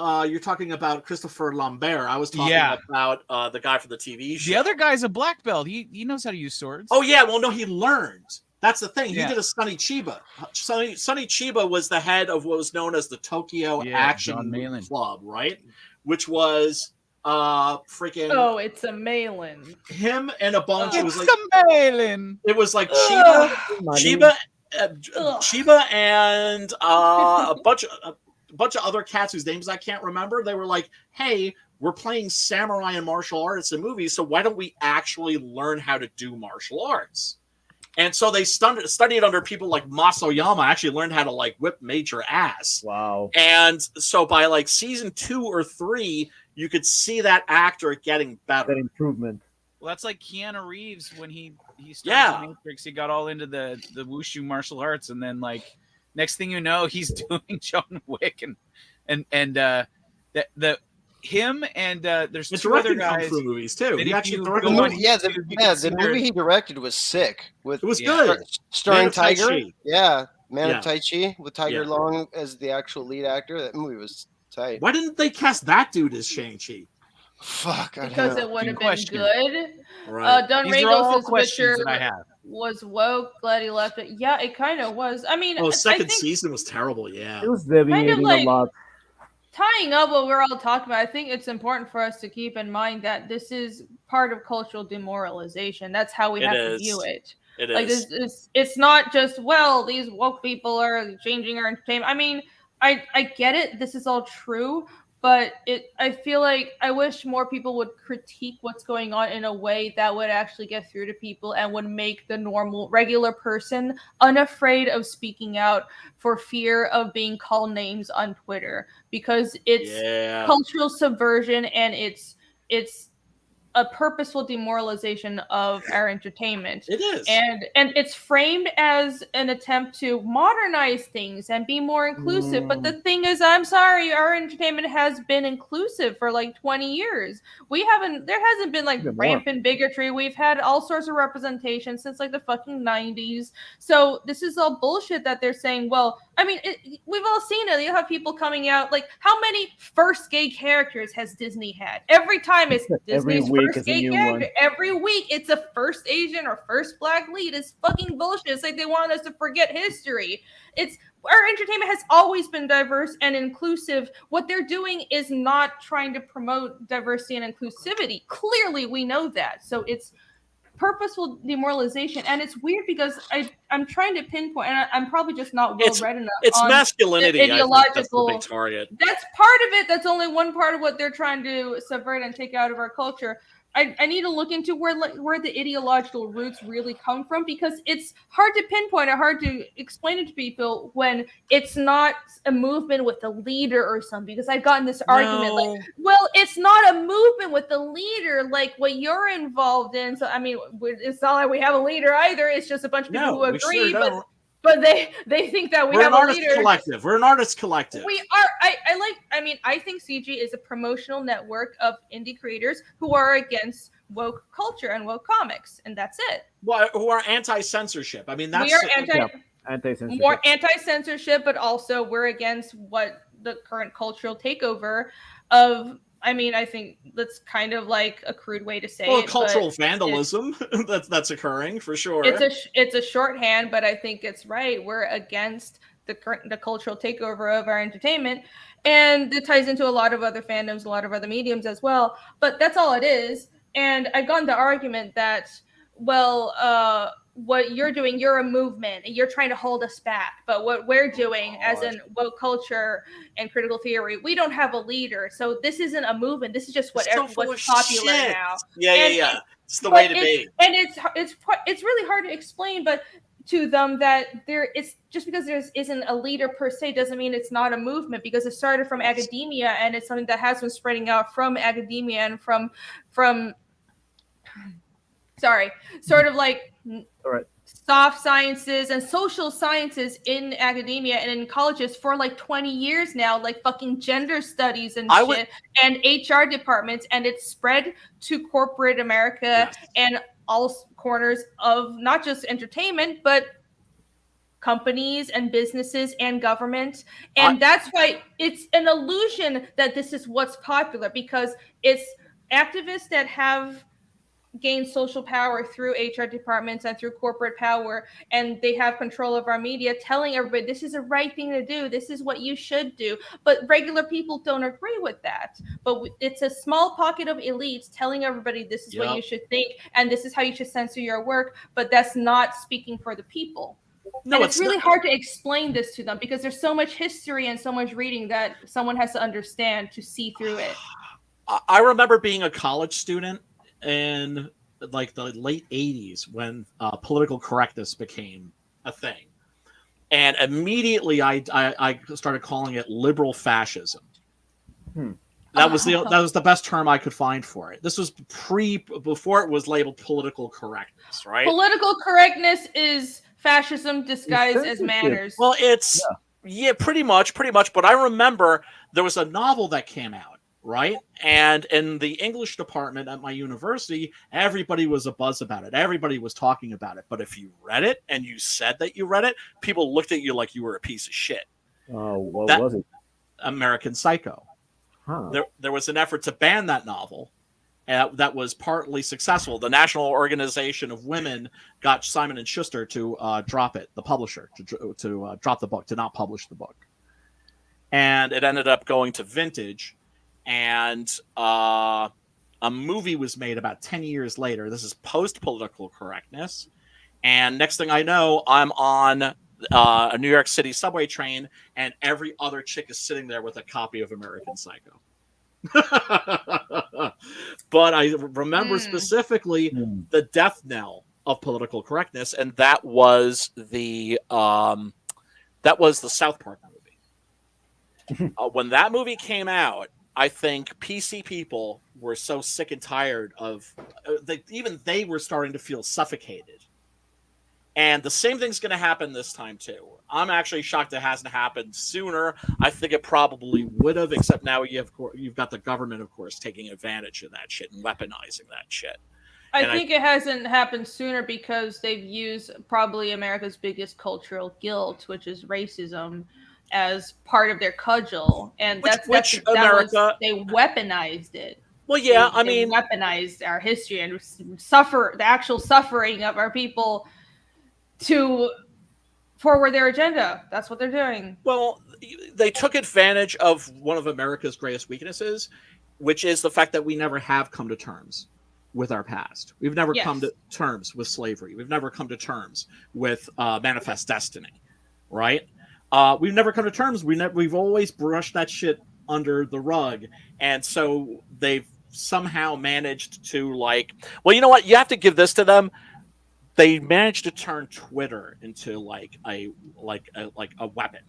Christopher Lambert. I was talking Yeah. about the guy from the TV show. The other guy's a black belt. He knows how to use swords. Oh yeah, well no, he learned. That's the thing. He Yeah. did a Sonny Chiba. Sonny Chiba was the head of what was known as the Tokyo Yeah, Action John Malin. Club, right? Which was freaking Oh, it's a Malin. him and a bunch. It was like Malin. it was like Chiba and a bunch of other cats whose names I can't remember. They were like, "Hey, we're playing samurai and martial arts in movies, so why don't we actually learn how to do martial arts?" And so they studied under people like Masoyama, actually learned how to like whip major ass. Wow. And so by like season 2 or 3, you could see that actor getting better. That improvement. Well, that's like Keanu Reeves when he started Yeah. the Matrix. He got all into the wushu martial arts, and then like next thing you know, he's doing John Wick and the him and there's And two other directing kung guys. fu movies too. that He if actually you directed go them. on YouTube, you can see The their- movie he directed was sick. With It was Yeah. good. starring Man of Tai Tiger. Chi. Yeah, Man Yeah. of Tai Chi with Tiger Yeah. Long as the actual lead actor. That movie was tight. Why didn't they cast that dude as Shang-Chi? Fuck, I Because don't it know. would have been question. good. Right. Don These are all Regal's questions Witcher that I have. was woke. Glad he left it. Yeah, it kind of was. I mean, Oh, I second think season was terrible. Yeah. It was deviating like- a lot. tying up what we're all talking about, I think it's important for us to keep in mind that this is part of cultural demoralization. That's how we It have is. to view it. It Like is. it's not just, well, these woke people are changing our entertainment. I mean, I get it. This is all true, but I feel like I wish more people would critique what's going on in a way that would actually get through to people and would make the normal regular person unafraid of speaking out for fear of being called names on Twitter, because it's Yeah. cultural subversion and it's a purposeful demoralization of our entertainment. It is. And it's framed as an attempt to modernize things and be more inclusive. But the thing is, I'm sorry, our entertainment has been inclusive for like 20 years. There hasn't been like rampant bigotry. We've had all sorts of representation since like the fucking 90s. So this is all bullshit that they're saying. Well, I mean, we've all seen it. You have people coming out, like, how many first gay characters has Disney had? Every time it's Disney's first gay character. Every week it's a first Asian or first black lead. It's fucking bullshit. It's like they want us to forget history. Our entertainment has always been diverse and inclusive. What they're doing is not trying to promote diversity and inclusivity. Clearly, we know that. So it's purposeful demoralization, and it's weird because I'm trying to pinpoint, and I'm probably just not well read enough. It's masculinity. Ideological. I think that's the big target. That's part of it. That's only one part of what they're trying to subvert and take out of our culture. I need to look into where the ideological roots really come from, because it's hard to pinpoint or hard to explain it to people when it's not a movement with a leader or something. Because I've gotten this argument like, well, it's not a movement with a leader like what you're involved in. So I mean, it's not like we have a leader either. It's just a bunch of people who agree, but they think that we have a leader. Collective. We're an artist collective. We are. I think CG is a promotional network of indie creators who are against woke culture and woke comics, and that's it. Well, who are anti-censorship. I mean, that's we are anti-censorship. More anti-censorship, but also we're against what the current cultural takeover of. I mean, I think that's kind of like a crude way to say it. Cultural vandalism that's occurring for sure. It's a shorthand, but I think it's right. We're against the cultural takeover of our entertainment, and it ties into a lot of other fandoms, a lot of other mediums as well. But that's all it is. And I've gotten the argument that, well, what you're doing, you're a movement and you're trying to hold us back. But what we're doing as in woke culture and critical theory, we don't have a leader. So this isn't a movement. This is just what's popular now. Yeah. It's the way to be. And it's really hard to explain, but to them that it's just because there isn't a leader per se doesn't mean it's not a movement, because it started from academia and it's something that has been spreading out from academia and from sort of like soft sciences and social sciences in academia and in colleges for like 20 years now, like fucking gender studies and and HR departments, and it's spread to corporate America and all corners of not just entertainment, but companies and businesses and government. And that's why it's an illusion that this is what's popular, because it's activists that have gained social power through HR departments and through corporate power, and they have control of our media, telling everybody this is the right thing to do, this is what you should do. But regular people don't agree with that. But it's a small pocket of elites telling everybody this is what you should think, and this is how you should censor your work. But that's not speaking for the people. No, and it's really hard to explain this to them, because there's so much history and so much reading that someone has to understand to see through it. I remember being a college student in like the late 80s when political correctness became a thing, and immediately I started calling it liberal fascism. That was the best term I could find for it. This was before it was labeled political correctness, right? Political correctness is fascism disguised as manners. Well, it's pretty much. But I remember there was a novel that came out. Right. And in the English department at my university, everybody was abuzz about it. Everybody was talking about it. But if you read it and you said that you read it, people looked at you like you were a piece of shit. Oh, what was it? American Psycho. Huh. There was an effort to ban that novel. That was partly successful. The National Organization of Women got Simon & Schuster to drop it, the publisher, to drop the book, to not publish the book. And it ended up going to Vintage. And a movie was made about 10 years later. This is post-political correctness. And next thing I know, I'm on a New York City subway train, and every other chick is sitting there with a copy of American Psycho. But I remember specifically the death knell of political correctness, and that was the South Park movie. When that movie came out, I think PC people were so sick and tired of even they were starting to feel suffocated. And the same thing's going to happen this time too. I'm actually shocked it hasn't happened sooner. I think it probably would have, except now you've got the government, of course, taking advantage of that shit and weaponizing that shit. I think it hasn't happened sooner because they've used probably America's biggest cultural guilt, which is racism, as part of their cudgel, and they weaponized it. Well, yeah, they weaponized our history and the actual suffering of our people to forward their agenda. That's what they're doing. Well, they took advantage of one of America's greatest weaknesses, which is the fact that we never have come to terms with our past. We've never come to terms with slavery. We've never come to terms with manifest destiny, right? We've never come to terms. We've always brushed that shit under the rug, and so they've somehow managed to well, you know what? You have to give this to them. They managed to turn Twitter into a weapon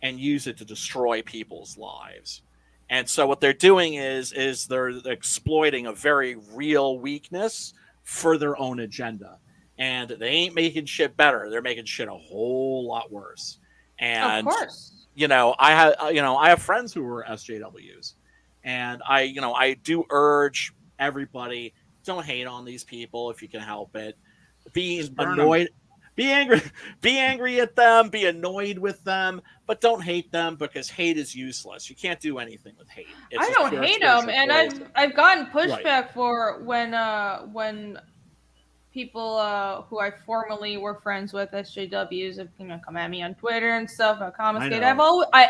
and use it to destroy people's lives. And so what they're doing is they're exploiting a very real weakness for their own agenda. And they ain't making shit better. They're making shit a whole lot worse. And of course, I have friends who were SJWs, and I do urge everybody, don't hate on these people if you can help it. Be annoyed, be angry at them, be annoyed with them, but don't hate them, because hate is useless. You can't do anything with hate. I don't hate them, and I've gotten pushback for when people who I formerly were friends with, SJWs, have come at me on Twitter and stuff.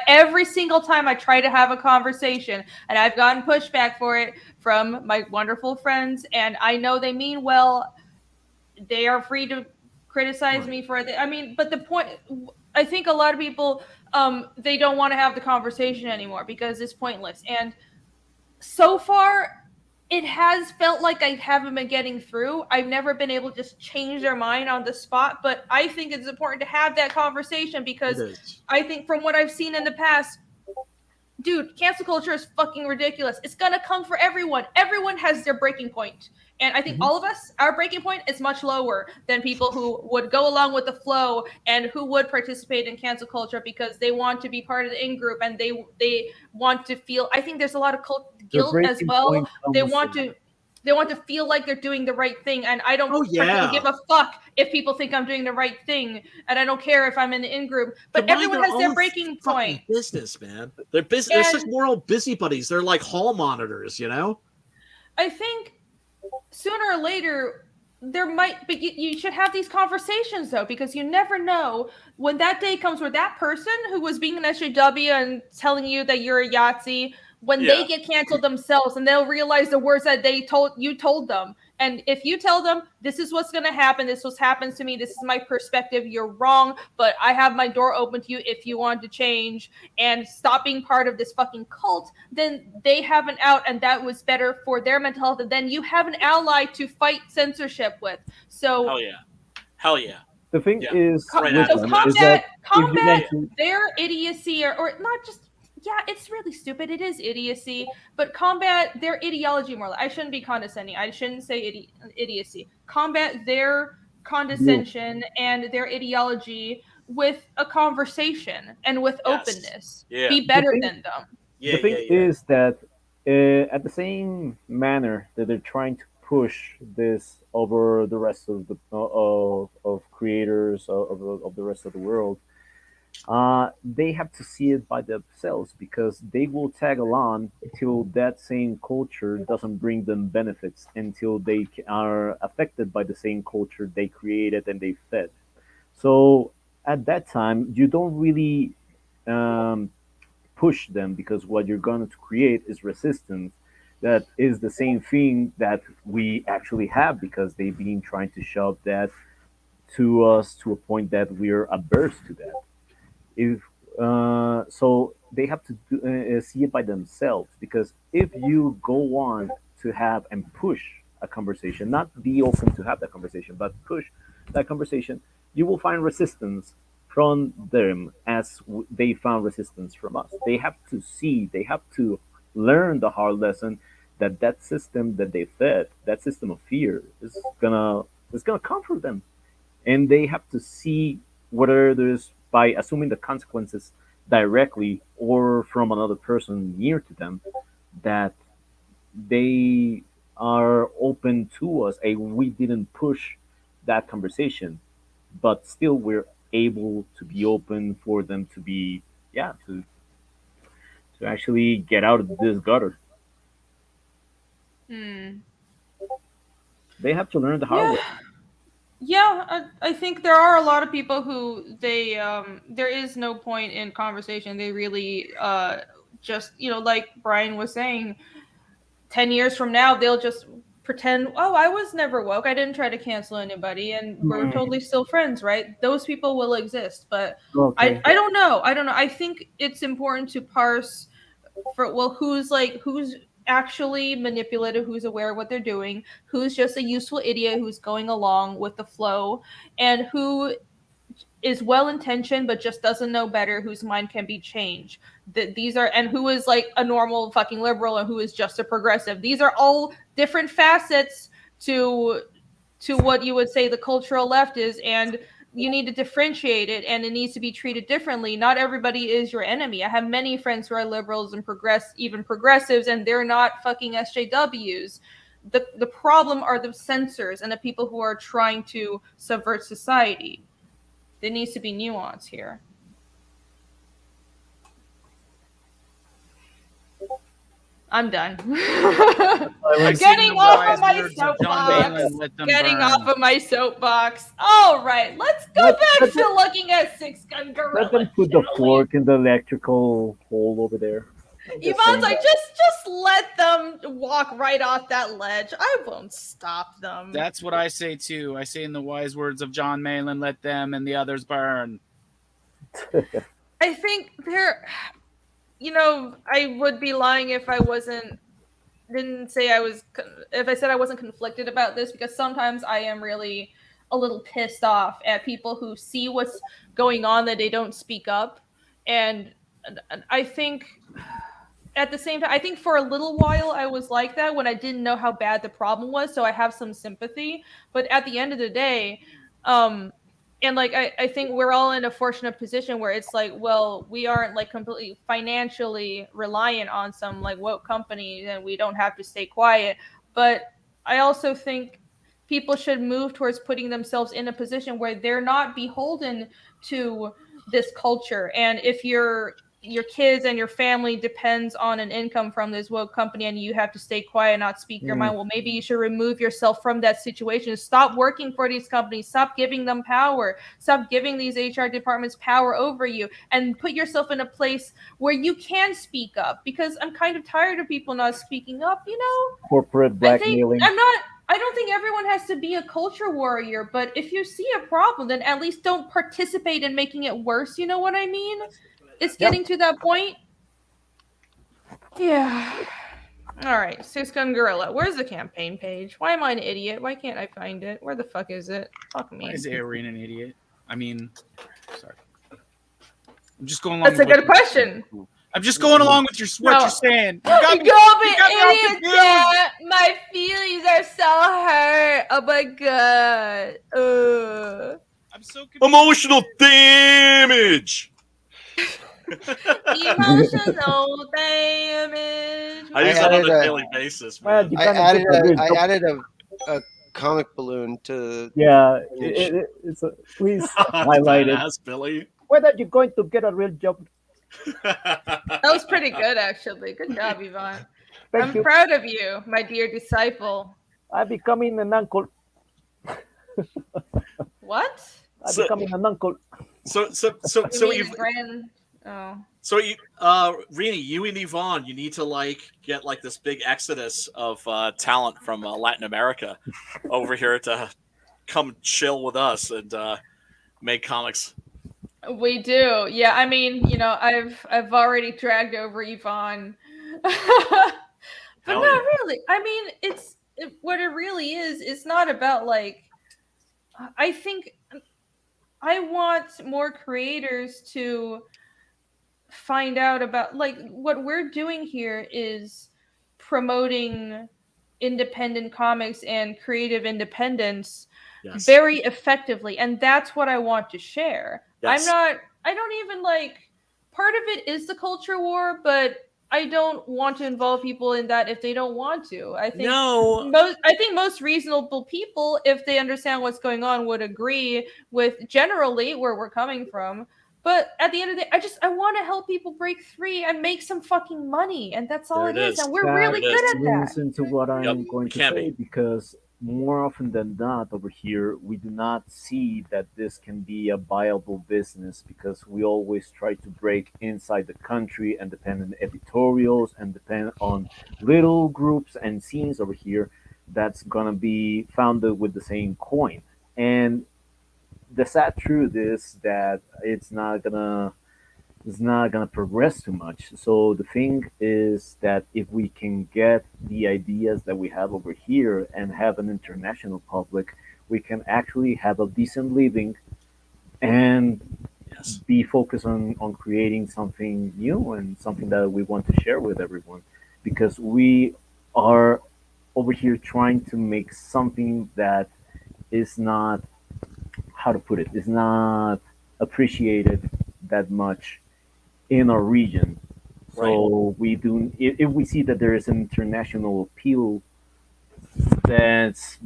Every single time I try to have a conversation, and I've gotten pushback for it from my wonderful friends, and I know they mean well. They are free to criticize me for it. But the point, I think a lot of people, they don't want to have the conversation anymore because it's pointless. And so far, it has felt like I haven't been getting through. I've never been able to just change their mind on the spot. But I think it's important to have that conversation because I think from what I've seen in the past, dude, cancel culture is fucking ridiculous. It's going to come for everyone. Everyone has their breaking point. And I think all of us, our breaking point is much lower than people who would go along with the flow and who would participate in cancel culture because they want to be part of the in-group and they want to feel, I think there's a lot of guilt as well. They want to feel like they're doing the right thing. And I don't give a fuck if people think I'm doing the right thing. And I don't care if I'm in the in-group. But everyone has their breaking point. Business, man. They're just moral busybodies. They're like hall monitors, I think sooner or later there might be, you should have these conversations though, because you never know when that day comes where that person who was being an SJW and telling you that you're a Yahtzee, when they get canceled themselves and they'll realize the words that you told them. And if you tell them, this is what's going to happen, this is what happens to me, this is my perspective, you're wrong, but I have my door open to you if you want to change and stop being part of this fucking cult, then they have an out, and that was better for their mental health. And then you have an ally to fight censorship with. So Hell yeah. The thing is, combat their idiocy or not just, it's really stupid. It is idiocy, but combat their ideology more. I shouldn't be condescending. I shouldn't say idiocy. Combat their condescension and their ideology with a conversation and with openness. Be better than them. The thing is that at the same manner that they're trying to push this over the rest of the of creators of the rest of the world, they have to see it by themselves, because they will tag along until that same culture doesn't bring them benefits, until they are affected by the same culture they created and they fed. So at that time, you don't really push them, because what you're going to create is resistance. That is the same thing that we actually have, because they've been trying to shove that to us to a point that we're averse to that. So they have to see it by themselves, because if you go on to have and push a conversation, not be open to have that conversation, but push that conversation, you will find resistance from them as they found resistance from us. They have to see, they have to learn the hard lesson that that system that they fed, that system of fear, is gonna comfort them, and they have to see whether it is by assuming the consequences directly or from another person near to them, that they are open to us and we didn't push that conversation, but still we're able to be open for them to be, yeah, to actually get out of this gutter. Hmm. They have to learn the hard Yeah. way. Yeah, I think there are a lot of people who there is no point in conversation. They really just, like Brian was saying, 10 years from now they'll just pretend, oh, I was never woke, I didn't try to cancel anybody, and we're totally still friends, right? Those people will exist, but I Okay. I don't know. I think it's important to parse for, well, who's actually manipulative, who's aware of what they're doing, who's just a useful idiot who's going along with the flow, and who is well intentioned but just doesn't know better, whose mind can be changed. That these are, and who is like a normal fucking liberal and who is just a progressive. These are all different facets to what you would say the cultural left is, and you need to differentiate it, and it needs to be treated differently. Not everybody is your enemy. I have many friends who are liberals and even progressives, and they're not fucking SJWs. The problem are the censors and the people who are trying to subvert society. There needs to be nuance here. I'm done. I've seen Getting the off wise of my words of John soapbox. Malin, let them Getting burn. off of my soapbox. All right, let's go Let- back let to looking at Six Gun Gorilla. Let them put the shall we? fork in the electrical hole over there. I'm just Yvonne's saying like, that. just let them walk right off that ledge. I won't stop them. That's what I say too. I say in the wise words of John Malin, let them and the others burn. I think I would be lying if I didn't say if I said I wasn't conflicted about this, because sometimes I am really a little pissed off at people who see what's going on that they don't speak up. And I think at the same time, I think for a little while I was like that when I didn't know how bad the problem was, so I have some sympathy. But at the end of the day, um and like I think we're all in a fortunate position where it's like, well, we aren't like completely financially reliant on some like woke companies, and we don't have to stay quiet. But I also think people should move towards putting themselves in a position where they're not beholden to this culture. And if your kids and your family depends on an income from this woke company, and you have to stay quiet and not speak your mind, well, maybe you should remove yourself from that situation. Stop working for these companies. Stop giving them power. Stop giving these HR departments power over you, and put yourself in a place where you can speak up, because I'm kind of tired of people not speaking up. Corporate I think blackmailing. I don't think everyone has to be a culture warrior, but if you see a problem, then at least don't participate in making it worse. You know what I mean? It's getting to that point. Yeah. All right, Six Gun Gorilla. Where's the campaign page? Why am I an idiot? Why can't I find it? Where the fuck is it? Fuck me. Why is Aryan an idiot? I mean, sorry. I'm just going along. That's a with good question. I'm just going along with what No. you're saying. You You got me. go be you got me all idiot, confused. Dad. My feelings are so hurt. Oh my god. I'm so confused. Emotional damage. Emotional damage. I use I that on added a a- daily basis, Well, man. you I kinda added put the real a, I joke- added a comic balloon to. Yeah, please highlight it. Badass, Billy. When are you going to get a real job? That was pretty good, actually. Good job, Yvonne. Thank I'm you. proud of you, my dear disciple. I'm becoming an uncle. What? I'm So- becoming an uncle. so You mean you've grand? Oh. so you Rini, you and Yvonne, you need to like get like this big exodus of talent from Latin America over here to come chill with us and make comics. We do. Yeah, I mean, I've already dragged over Yvonne. But Hell not yeah. really. I mean, what it really is, it's not about like, I think I want more creators to find out about, like, what we're doing here is promoting independent comics and creative independence Yes. very effectively, and that's what I want to share. Yes. I don't even like, part of it is the culture war, but I don't want to involve people in that if they don't want to. I think most reasonable people, if they understand what's going on, would agree with generally where we're coming from. But at the end of the day, I want to help people break free and make some fucking money, and that's all There it it is. is. And we're That really good at links that. into what I'm Yep, going we to can say, be. because more often than not over here, we do not see that this can be a viable business, because we always try to break inside the country and depend on editorials and depend on little groups and scenes over here that's gonna be founded with the same coin. And the sad truth is that it's not gonna progress too much. So the thing is that if we can get the ideas that we have over here and have an international public, we can actually have a decent living and Yes. be focused on creating something new and something that we want to share with everyone. Because we are over here trying to make something that is not, how to put it, is not appreciated that much in our region. So we do, if we see that there is an international appeal, that's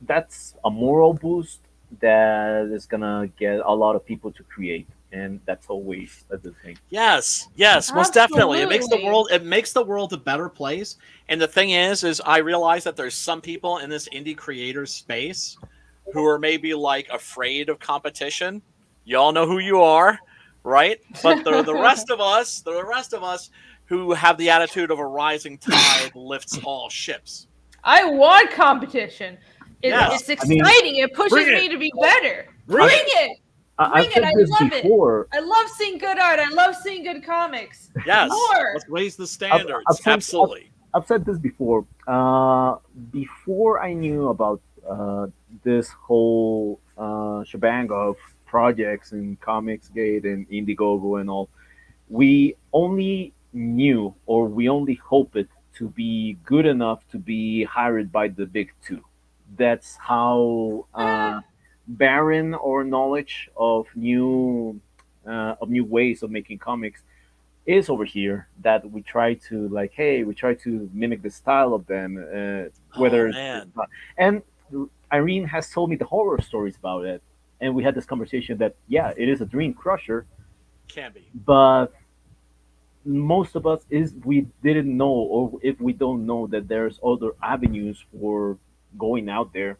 that's a moral boost that is gonna get a lot of people to create, and that's always a good thing. Yes, most definitely. Absolutely. It makes the world a better place. And the thing is I realize that there's some people in this indie creator space who are maybe like afraid of competition. Y'all know who you are, right? But the rest of us, who have the attitude of a rising tide lifts all ships. I want competition. Yes. It's I mean, exciting. It pushes bring it. me to be better. Bring Bring it. it. Bring I've it. said I this love it. before. I love seeing good art. I love seeing good comics. Yes. More. Let's raise the I've standards. said, Absolutely. I've said this before. Before I knew about this whole shebang of projects and Comicsgate and Indiegogo and all, we only knew, or we only hoped to be good enough to be hired by the big two. That's how barren our knowledge of new ways of making comics is over here, that we try to, like, hey, we try to mimic the style of them, whether Oh, man. and Irene has told me the horror stories about it, and we had this conversation that, yeah, it is a dream crusher, Can be. but most of us, is we didn't know, or if we don't know that there's other avenues for going out there,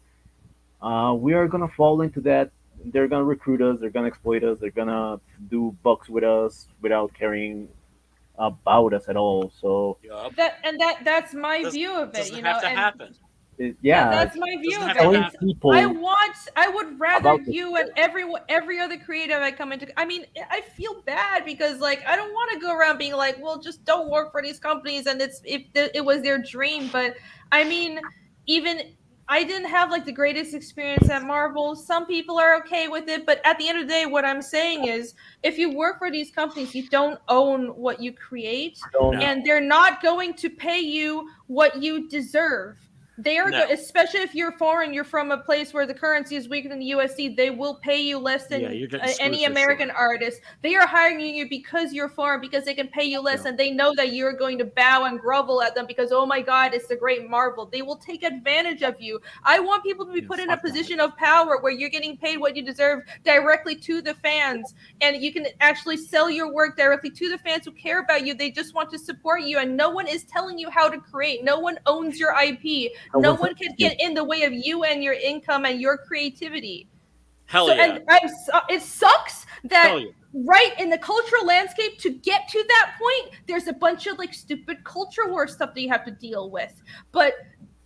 we are gonna fall into that. They're gonna recruit us, they're gonna exploit us, they're gonna do bucks with us without caring about us at all. So Yup. That's my This view of it, doesn't you have know, to and happen. yeah, that's my view Doesn't of have to it. telling happen. people I would rather about this you and every other creative I come into. I mean, I feel bad because, like, I don't want to go around being like, well, just don't work for these companies, and it's if it was their dream. But I mean, even I didn't have like the greatest experience at Marvel. Some people are okay with it, but at the end of the day, what I'm saying is, if you work for these companies, you don't own what you create, don't. No. and they're not going to pay you what you deserve. They are, No. especially if you're foreign, you're from a place where the currency is weaker than the USD. They will pay you less than Yeah, you're getting screwed any for American sure. artist. They are hiring you because you're foreign, because they can pay you less, Yeah. and they know that you're going to bow and grovel at them because, oh my God, it's the great Marvel. They will take advantage of you. I want people to be put in a fuck that. position of power where you're getting paid what you deserve directly to the fans, and you can actually sell your work directly to the fans who care about you. They just want to support you, and no one is telling you how to create. No one owns your IP. No one can get in the way of you and your income and your creativity. Hell So, yeah. and it sucks that Hell yeah. right in the cultural landscape, to get to that point, there's a bunch of like stupid culture war stuff that you have to deal with. But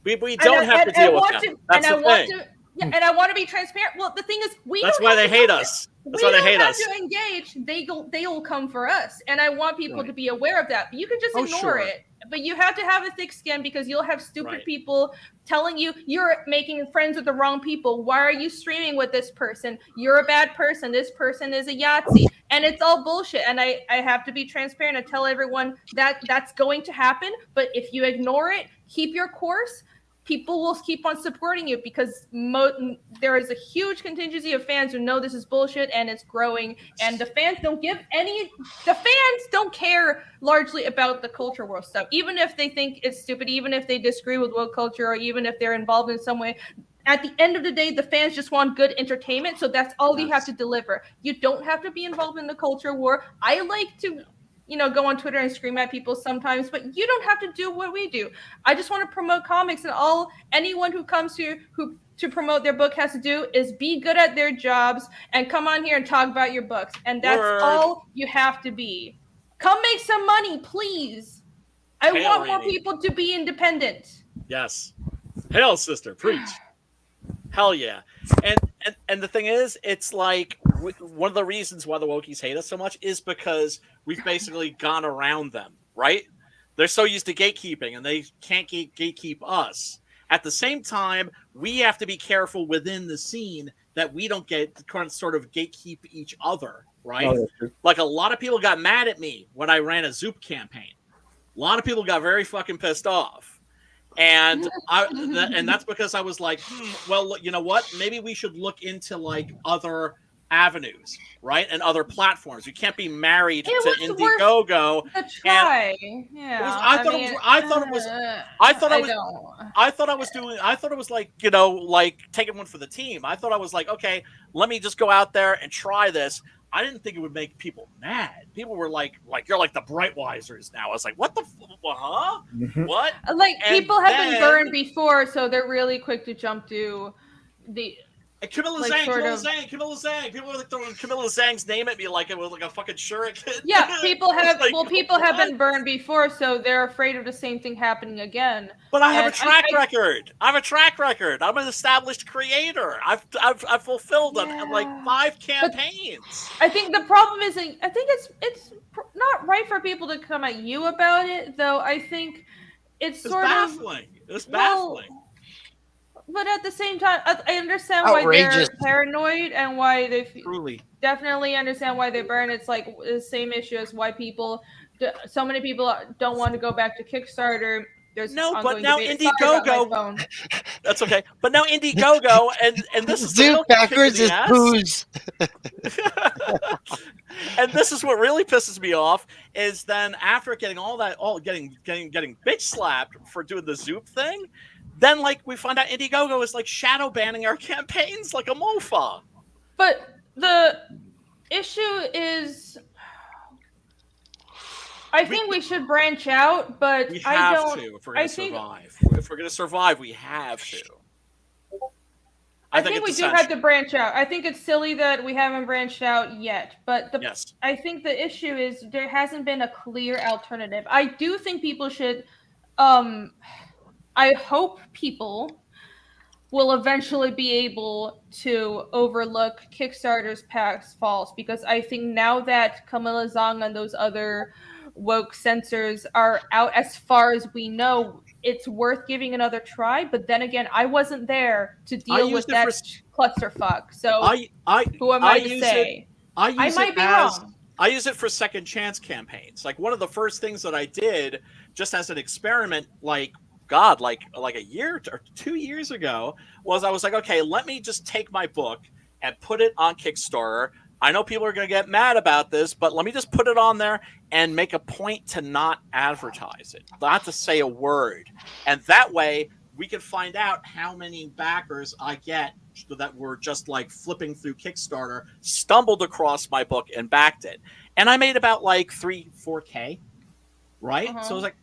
We don't have to deal with that. That's the thing. Yeah, and I want to be transparent. Well, the thing is, That's why they hate us. That's why they hate us. We don't have to engage. They will come for us, and I want people Right. to be aware of that. But you can just Oh, ignore sure. it. but you have to have a thick skin because you'll have stupid Right. people telling you you're making friends with the wrong people. Why are you streaming with this person? You're a bad person. This person is a Yahtzee. And it's all bullshit. And I have to be transparent and tell everyone that that's going to happen. But if you ignore it, keep your course, people will keep on supporting you because there is a huge contingency of fans who know this is bullshit and it's growing. And the fans don't care largely about the culture war stuff. Even if they think it's stupid, even if they disagree with woke culture, or even if they're involved in some way, at the end of the day, the fans just want good entertainment. So that's all you have to deliver. You don't have to be involved in the culture war. I like to go on Twitter and scream at people sometimes, but you don't have to do what we do. I just want to promote comics, and anyone who comes to promote their book has to do is be good at their jobs and come on here and talk about your books. And that's all you have to be. Come make some money, please. I want more people to be independent. Yes. Hail, sister, preach. Hell yeah. And the thing is, it's like one of the reasons why the wokies hate us so much is because we've basically gone around them, right? They're so used to gatekeeping and they can't gatekeep us. At the same time, we have to be careful within the scene that we don't get sort of gatekeep each other, right? Oh, that's like a lot of people got mad at me when I ran a Zoop campaign. A lot of people got very fucking pissed off. And that's because I was like, well, you know what? Maybe we should look into like other avenues, right? And other platforms. You can't be married to Indiegogo. Try. I thought it was like, like taking one for the team. I thought I was like, okay, let me just go out there and try this. I didn't think it would make people mad. People were like you're like the Brightwisers now. I was like, what the huh? What? Like people have been burned before, so they're really quick to jump to the Camilla Zhang. People were like throwing Camilla Zhang's name at me like it was like a fucking shuriken. Yeah, people have people have been burned before, so they're afraid of the same thing happening again. But I have a track record. I'm an established creator. I've fulfilled like 5 campaigns. But I think the problem is, I think it's not right for people to come at you about it, though. I think it's baffling. It's baffling. But at the same time, I understand why they're paranoid and why they definitely understand why they burn. It's like the same issue as why so many people don't want to go back to Kickstarter. There's but now Indiegogo. That's okay. But now Indiegogo and this is Zoop backwards is booze. And this is what really pisses me off is then after getting getting bitch slapped for doing the Zoop thing. Then, like, we find out Indiegogo is, like, shadow banning our campaigns like a mofa. But the issue is, I think we should branch out, but we have to if we're going to survive. If we're going to survive, we have to. I think we do have to branch out. I think it's silly that we haven't branched out yet, but I think the issue is there hasn't been a clear alternative. I do think people should... I hope people will eventually be able to overlook Kickstarter's past faults, because I think now that Camilla Zhang and those other woke censors are out as far as we know, it's worth giving another try. But then again, I wasn't there to deal with that clusterfuck. So who am I to say? I might be wrong. I use it for second chance campaigns. Like one of the first things that I did just as an experiment, like a year or 2 years ago, was I was like, okay, let me just take my book and put it on Kickstarter. I know people are going to get mad about this, but let me just put it on there and make a point to not advertise it, not to say a word. And that way we can find out how many backers I get that were just like flipping through Kickstarter, stumbled across my book and backed it. And I made about like 4K, right? So I was like,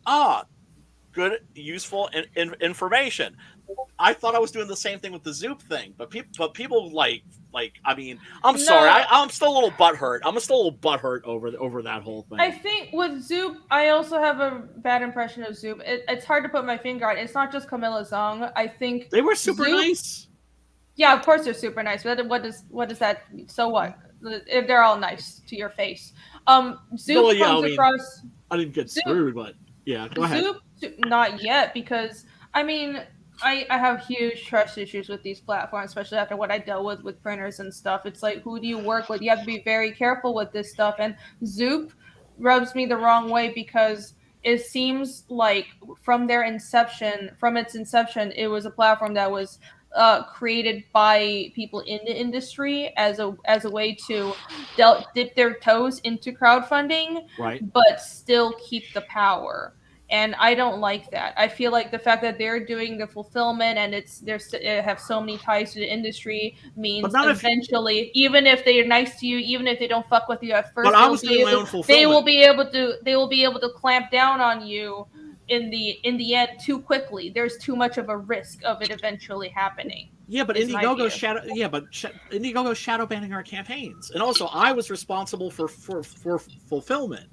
good, useful information. I thought I was doing the same thing with the Zoop thing, but people like I mean, sorry, I'm still a little butthurt. I'm still a little butthurt over that whole thing. I think with Zoop, I also have a bad impression of Zoop. It's hard to put my finger on. It's not just Camilla Zhang. I think they were super nice. Yeah, of course they're super nice. But what does that mean? So what? If they're all nice to your face, Zoop comes across. I didn't get screwed, but. Yeah, go ahead. Zoop, not yet, because I mean, I have huge trust issues with these platforms, especially after what I dealt with printers and stuff. It's like, who do you work with? You have to be very careful with this stuff. And Zoop rubs me the wrong way because it seems like from its inception, it was a platform that was created by people in the industry as a way to dip their toes into crowdfunding, Right. but still keep the power. And I don't like that. I feel like the fact that they're doing the fulfillment and it have so many ties to the industry means eventually, even if they're nice to you, even if they don't fuck with you at first, but I was doing my own fulfillment. they will be able to clamp down on you in the end too quickly. There's too much of a risk of it eventually happening. Yeah, but Indiegogo's shadow banning our campaigns, and also I was responsible for fulfillment.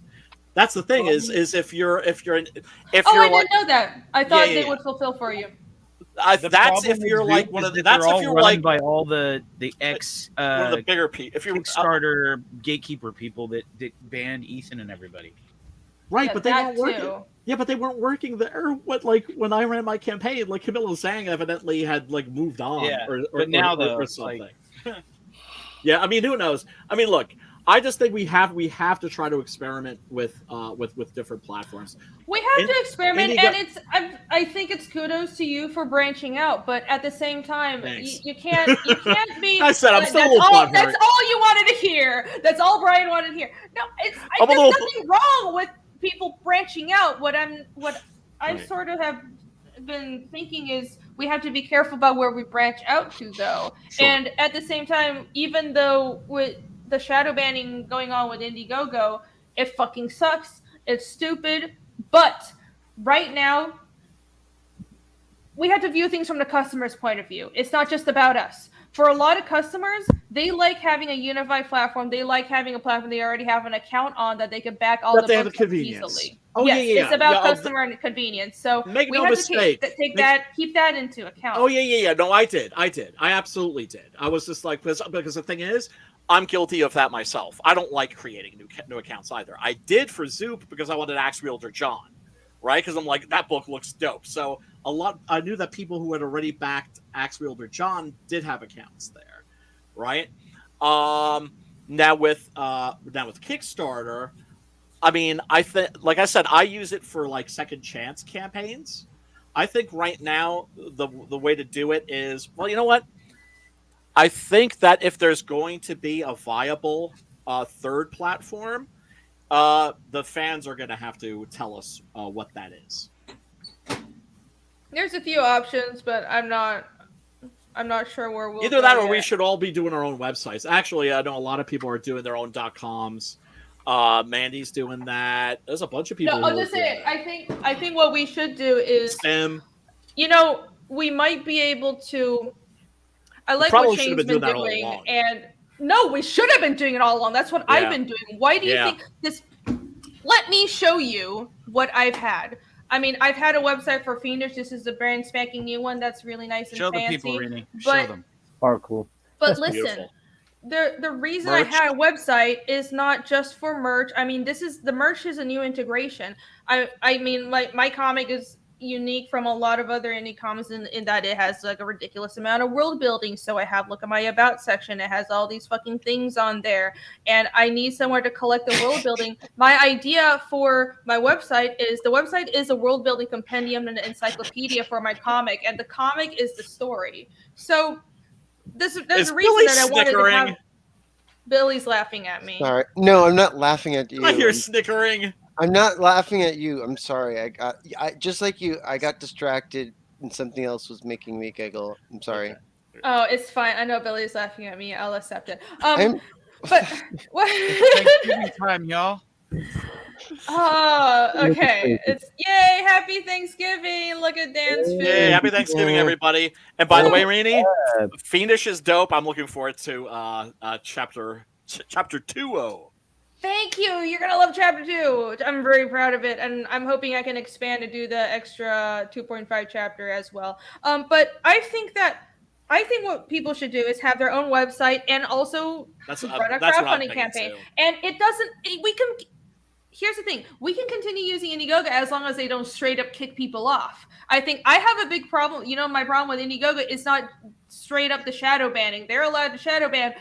That's the thing is if you're I didn't know that. I thought they would fulfill for you. That's if you're like one of the. That's if you're like by all the ex one of the bigger people. If you're Kickstarter gatekeeper people that banned Ethan and everybody. Right, Yeah, but they weren't working. too. Yeah, but they weren't working there. What, like when I ran my campaign, like Camilla Zhang evidently had like moved on, Yeah, or but now or though, something. like... Yeah, I mean, who knows? I mean, look, I just think we have to try to experiment with different platforms. We have to experiment, and I think it's kudos to you for branching out, but at the same time, you can't be. I said I'm still that's a little all. That's all you wanted to hear. That's all Brian wanted to hear. No, there's nothing wrong with people branching out. What I sort of have been thinking is we have to be careful about where we branch out to, though. Sure. And at the same time, even though with the shadow banning going on with Indiegogo, it fucking sucks. It's stupid. But right now, we have to view things from the customer's point of view. It's not just about us. For a lot of customers, they like having a unified platform. They like having a platform they already have an account on that they can back all the books easily. Oh, yes, it's about customer and convenience. So make we no have mistake. to keep that into account. Oh yeah. No, I did. I absolutely did. I was just like, because the thing is, I'm guilty of that myself. I don't like creating new accounts either. I did for Zoop because I wanted Axe Wielder John, right? Because I'm like, that book looks dope. So I knew that people who had already backed Axe Wielder John did have accounts there, right? Now with Kickstarter, I mean, I think, like I said, I use it for like second chance campaigns. I think right now the way to do it is, well, you know what? I think that if there's going to be a viable third platform, the fans are going to have to tell us what that is. There's a few options, but I'm not sure where we'll either that or yet. we should all be doing our own websites. Actually, I know a lot of people are doing their own .coms. Mandy's doing that. There's a bunch of people. No, I'll just say, I think what we should do is, we might be able to. I like what Shane's been doing, and no, we should have been doing it all along. That's what I've been doing. Why do you think this? Let me show you what I've had. I mean, I've had a website for Fiendish. This is a brand spanking new one that's really nice and Show fancy. the people, Rini. But, Show them. Cool. But listen, the reason I had a website is not just for merch. I mean, the merch is a new integration. I mean, like, my comic is unique from a lot of other indie comics in that it has like a ridiculous amount of world building. So I have, look at my about section, it has all these fucking things on there, and I need somewhere to collect the world building. My idea for my website is a world building compendium and an encyclopedia for my comic, and the comic is the story. So there's a reason that I wanted to have. Billy's laughing at me. All right. No, I'm not laughing at you. I hear snickering. I'm not laughing at you. I'm sorry. I just like you. I got distracted and something else was making me giggle. I'm sorry. Oh, it's fine. I know Billy's laughing at me. I'll accept it. But what? Thanksgiving time, y'all. Oh, okay. It's yay! Happy Thanksgiving! Look at Dan's food. Yay! Happy Thanksgiving, everybody! And by the way, Rini, Fiendish is dope. I'm looking forward to chapter 2. Thank you. You're gonna love chapter 2. I'm very proud of it, and I'm hoping I can expand to do the extra 2.5 chapter as well. But I think what people should do is have their own website and also run a crowdfunding campaign. And it doesn't. here's the thing. We can continue using Indiegogo as long as they don't straight up kick people off. I think I have a big problem. My problem with Indiegogo is not straight up the shadow banning. They're allowed to shadow ban.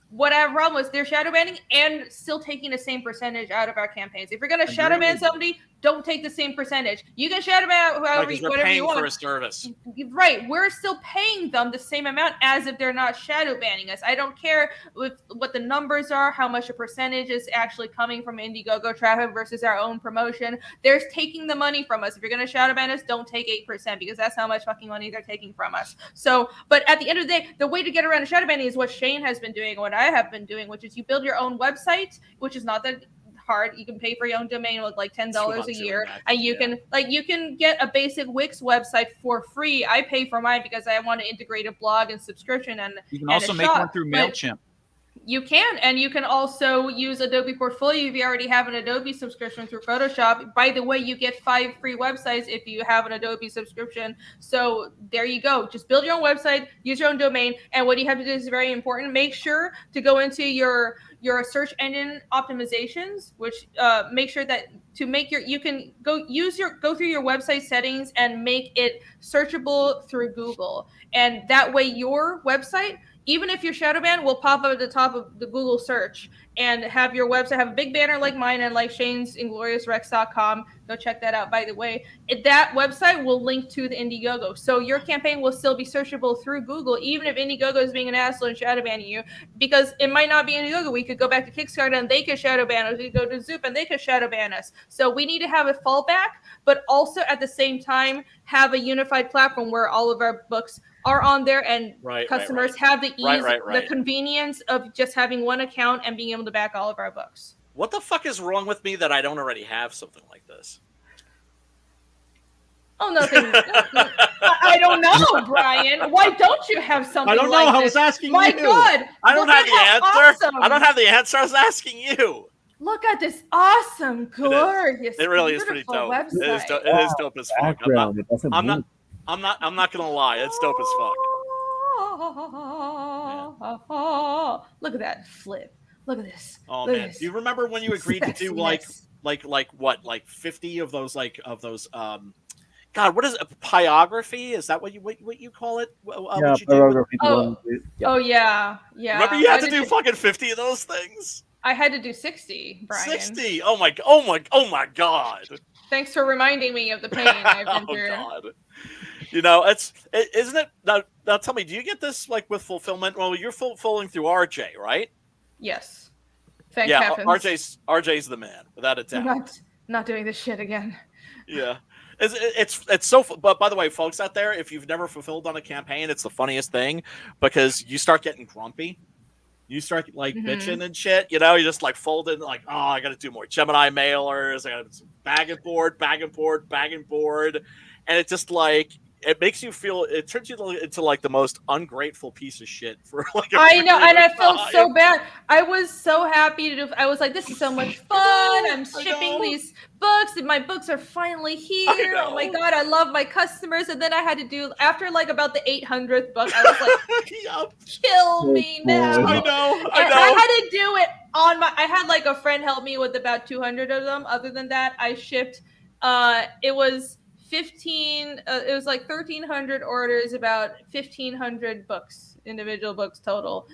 What I have a problem with, they're shadow banning and still taking the same percentage out of our campaigns. If you're going to shadow ban somebody, don't take the same percentage. You can shadow ban whatever you want. For a service. Right. We're still paying them the same amount as if they're not shadow banning us. I don't care what the numbers are, how much a percentage is actually coming from Indiegogo traffic versus our own promotion. They're taking the money from us. If you're going to shadow ban us, don't take 8% because that's how much fucking money they're taking from us. So, but at the end of the day, the way to get around a shadow banning is what Shane has been doing and what I have been doing, which is you build your own website, which is not that hard. You can pay for your own domain with like $10 a year, and you can get a basic Wix website for free. I pay for mine because I want to integrate a blog and subscription, and you can also make one through MailChimp. You can, and you can also use Adobe Portfolio if you already have an Adobe subscription through Photoshop. By the way, you get 5 free websites if you have an Adobe subscription. So there you go. Just build your own website, use your own domain, and what you have to do is very important. Make sure to go into your search engine optimizations, which make sure that you can go through your website settings and make it searchable through Google, and that way your website, even if you're shadow banned, will pop up at the top of the Google search and have your website have a big banner like mine and like Shane's ingloriousrex.com. Go check that out, by the way. That website will link to the Indiegogo. So your campaign will still be searchable through Google, even if Indiegogo is being an asshole and shadow banning you, because it might not be Indiegogo. We could go back to Kickstarter and they could shadow ban us. We could go to Zoop and they could shadow ban us. So we need to have a fallback, but also at the same time have a unified platform where all of our books are on there, and customers have the ease, the convenience of just having one account and being able to back all of our books. What the fuck is wrong with me that I don't already have something like this? Oh, nothing. I don't know, Brian. Why don't you have something? I don't know. Like I was asking My you. God, I don't have the answer. Awesome. I don't have the answer. I was asking you. Look at this awesome, glorious, it really is pretty dope. Website. It is dope as fuck. I'm not gonna lie. It's dope as fuck. Look at that flip. Look at this. Oh Look man, do you remember when you agreed to do like 50 of those God, what is it? Pyrography? Is that what you call it? Yeah, pyrography. Yeah. Remember you had to do fucking 50 of those things? I had to do 60, Brian. 60. Oh my God. Thanks for reminding me of the pain I've been through. God. Isn't it now tell me, do you get this like with fulfillment? Well, you're fulfilling through RJ, right? Yes. Thank heavens. RJ's the man, without a doubt. Not doing this shit again. Yeah. It's so, but by the way, folks out there, if you've never fulfilled on a campaign, it's the funniest thing because you start getting grumpy. You start like bitching and shit, you're just like folding, like, oh, I got to do more Gemini mailers. I got to bag and board. And it's just like, it makes you feel, it turns you into like the most ungrateful piece of shit for like I know, and I felt so bad. I was so happy to do, I was like, this is so much fun. I'm shipping these books and my books are finally here. Oh my God, I love my customers. And then I had to do, after like about the 800th book, I was like, kill me now. I know. I had to do it on I had like a friend help me with about 200 of them. Other than that, I shipped, it was like 1,300 orders, about 1,500 books, individual books total.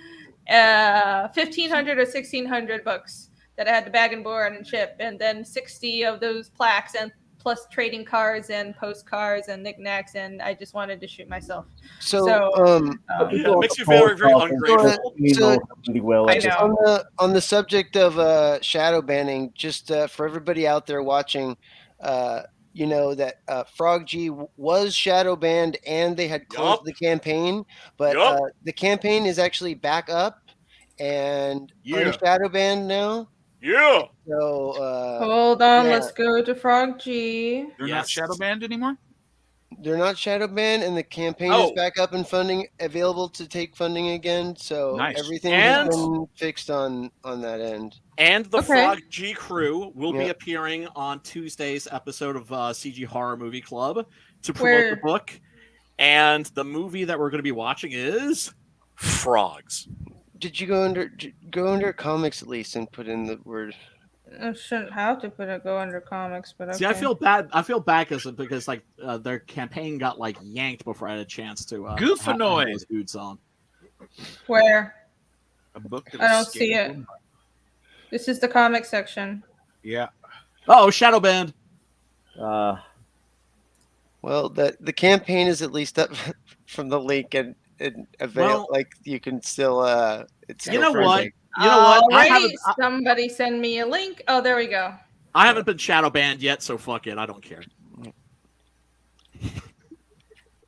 1,500 or 1,600 books that I had to bag and board and ship, and then 60 of those plaques, and plus trading cards and postcards and knickknacks, and I just wanted to shoot myself. It makes you very, very ungrateful. On the subject of shadow banning, just for everybody out there watching, that Frog G was shadow banned and they had closed the campaign, but the campaign is actually back up and shadow banned now. Yeah. So hold on, let's go to Frog G. They're not shadow banned anymore? They're not shadow banned, and the campaign is back up and available to take funding again. So everything has been fixed on that end. And the Frog G crew will be appearing on Tuesday's episode of CG Horror Movie Club to promote the book. And the movie that we're going to be watching is Frogs. Did you go under comics at least and put in the word I shouldn't have to put a go under comics, but okay. See, I feel bad. I feel bad because like their campaign got like yanked before I had a chance to Goofanoid. have those dudes on. Where? A book that I don't was see it. scaled. This is the comic section. Yeah. Oh, Shadow Band. Well, the campaign is at least up from the link and avail. Well- like you can still it's You still know what? trending. You know what? Alrighty, somebody send me a link. Oh, there we go. I haven't been shadow banned yet, so fuck it. I don't care.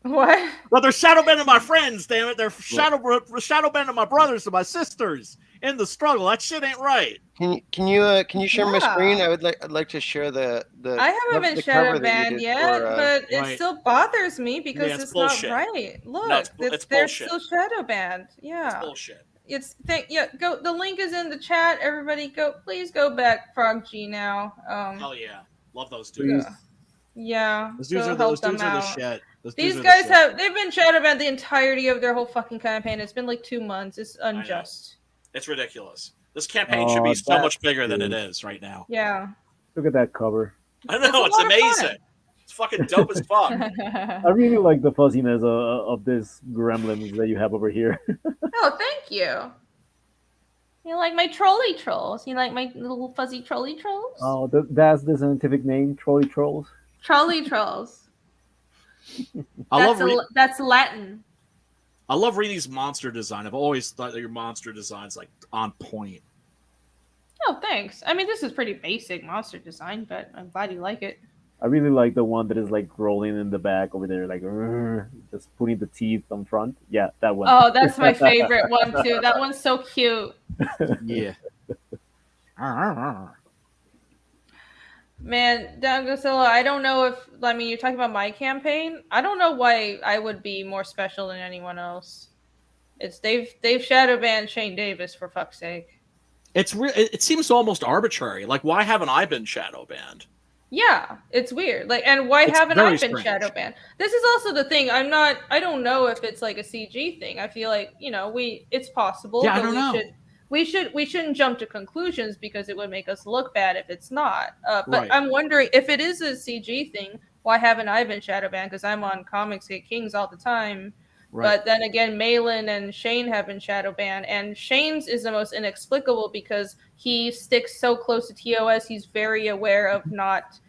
What? But they're shadow banning my friends, damn it. They're shadow banning my brothers and my sisters in the struggle. That shit ain't right. Can you share my screen? Yeah. I'd like to share the I haven't been the shadow cover that you banned did yet, for, but it Right. still bothers me because Yeah, it's it's bullshit. not right. Look, No, it's they're bullshit. still shadow banned. Yeah. It's bullshit. Go. The link is in the chat. Everybody, please go back Frog G now. Hell yeah. Love those dudes. Yeah. Those dudes go are help those dudes them are the out. shit. These guys they've been shadow banned the entirety of their whole fucking campaign. It's been like 2 months. It's unjust. It's ridiculous. This campaign should be so much bigger than it is right now. Yeah. Look at that cover. I know, It's it's a lot of fun. amazing. It's fucking dope as fuck. I really like the fuzziness of this gremlins that you have over here. Oh, thank you. You like my trolley trolls? You like my little fuzzy trolley trolls? Oh, that's the scientific name, trolley trolls. Trolley trolls. That's Latin. I love Reedy's monster design. I've always thought that your monster design's like on point. Oh, thanks. I mean, this is pretty basic monster design, but I'm glad you like it. I really like the one that is like rolling in the back over there, like just putting the teeth on front. Yeah, that one. Oh, that's my favorite one too. That one's so cute. Yeah. Man, Dangosilla, I don't know if you're talking about my campaign. I don't know why I would be more special than anyone else. They've shadow banned Shane Davis for fuck's sake. It seems almost arbitrary. Like, why haven't I been shadow banned? Yeah, it's weird. And why haven't I been strange. shadow banned? This is also the thing. I don't know if it's like a CG thing. I feel like, it's possible. Yeah, I but don't know. We shouldn't jump to conclusions because it would make us look bad if it's not. But Right. I'm wondering if it is a CG thing, why haven't I been shadow banned? Because I'm on Comics Hate Kings all the time. Right. But then again, Malin and Shane have been shadow banned, and Shane's is the most inexplicable because he sticks so close to TOS. He's very aware of not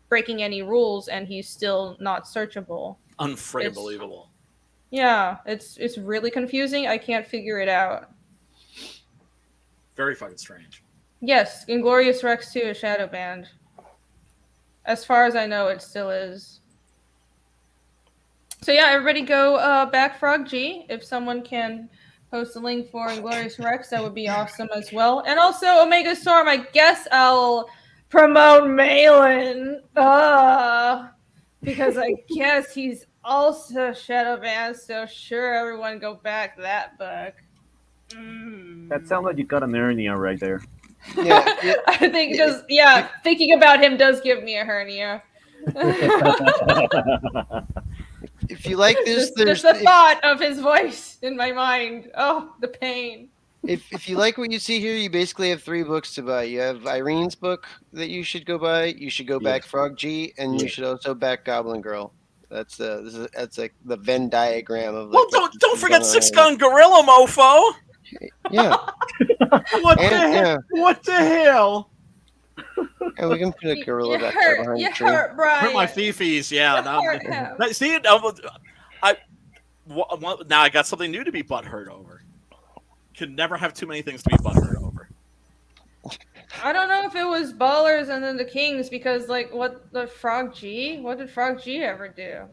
breaking any rules, and he's still not searchable. Unfriggin' believable. Yeah, it's really confusing. I can't figure it out. Very fucking strange. Yes, Inglorious Rex 2 is shadow banned. As far as I know, it still is. So yeah, everybody go back Frog G. If someone can post a link for Inglorious Rex, that would be awesome as well. And also Omega Storm, I guess I'll promote Malin. Because I guess he's also shadow banned, so sure, everyone go back that book. That sounds like you got an hernia right there. Yeah, I think thinking about him does give me a hernia. if you like this, There's the thought of his voice in my mind. Oh, the pain. If you like what you see here, you basically have 3 books to buy. You have Irene's book that you should go buy. You should go back Frog G, and you should also back Goblin Girl. That's like the Venn diagram of. Well, don't forget Six Gun Gorilla, mofo. Yeah. What the hell? And we can put a gorilla You back there hurt, behind you the tree. hurt, Brian. Hurt my fifis, yeah. Hurt him. See, now I got something new to be butthurt over. Could never have too many things to be butthurt over. I don't know if it was Ballers and then the Kings because, what did Frog G ever do?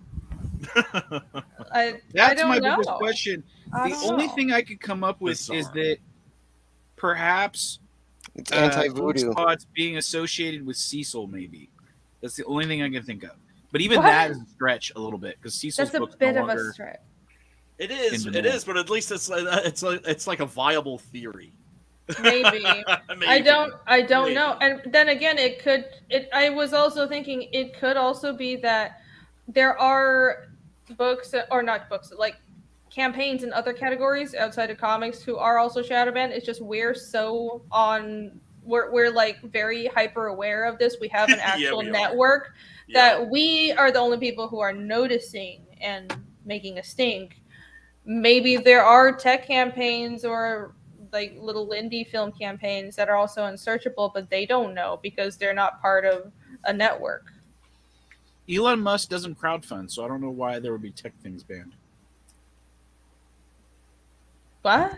I That's don't my know. biggest question. I The don't only know. thing I could come up with is Bizarre. that perhaps It's anti-voodoo. spots being associated with Cecil, maybe. That's the only thing I can think of. But even What? that is a stretch a little bit because Cecil's That's a book's bit no of a longer. stretch. It is, but at least it's like a viable theory. Maybe. Maybe. I don't Maybe. know. And then again, I was also thinking it could also be that there are campaigns in other categories outside of comics who are also shadow banned. It's just we're so on we're like very hyper aware of this. We have an actual we are. network Yeah. that we are the only people who are noticing and making a stink. Maybe there are tech campaigns or like little indie film campaigns that are also unsearchable, but they don't know because they're not part of a network. Elon Musk doesn't crowdfund, so I don't know why there would be tech things banned. What?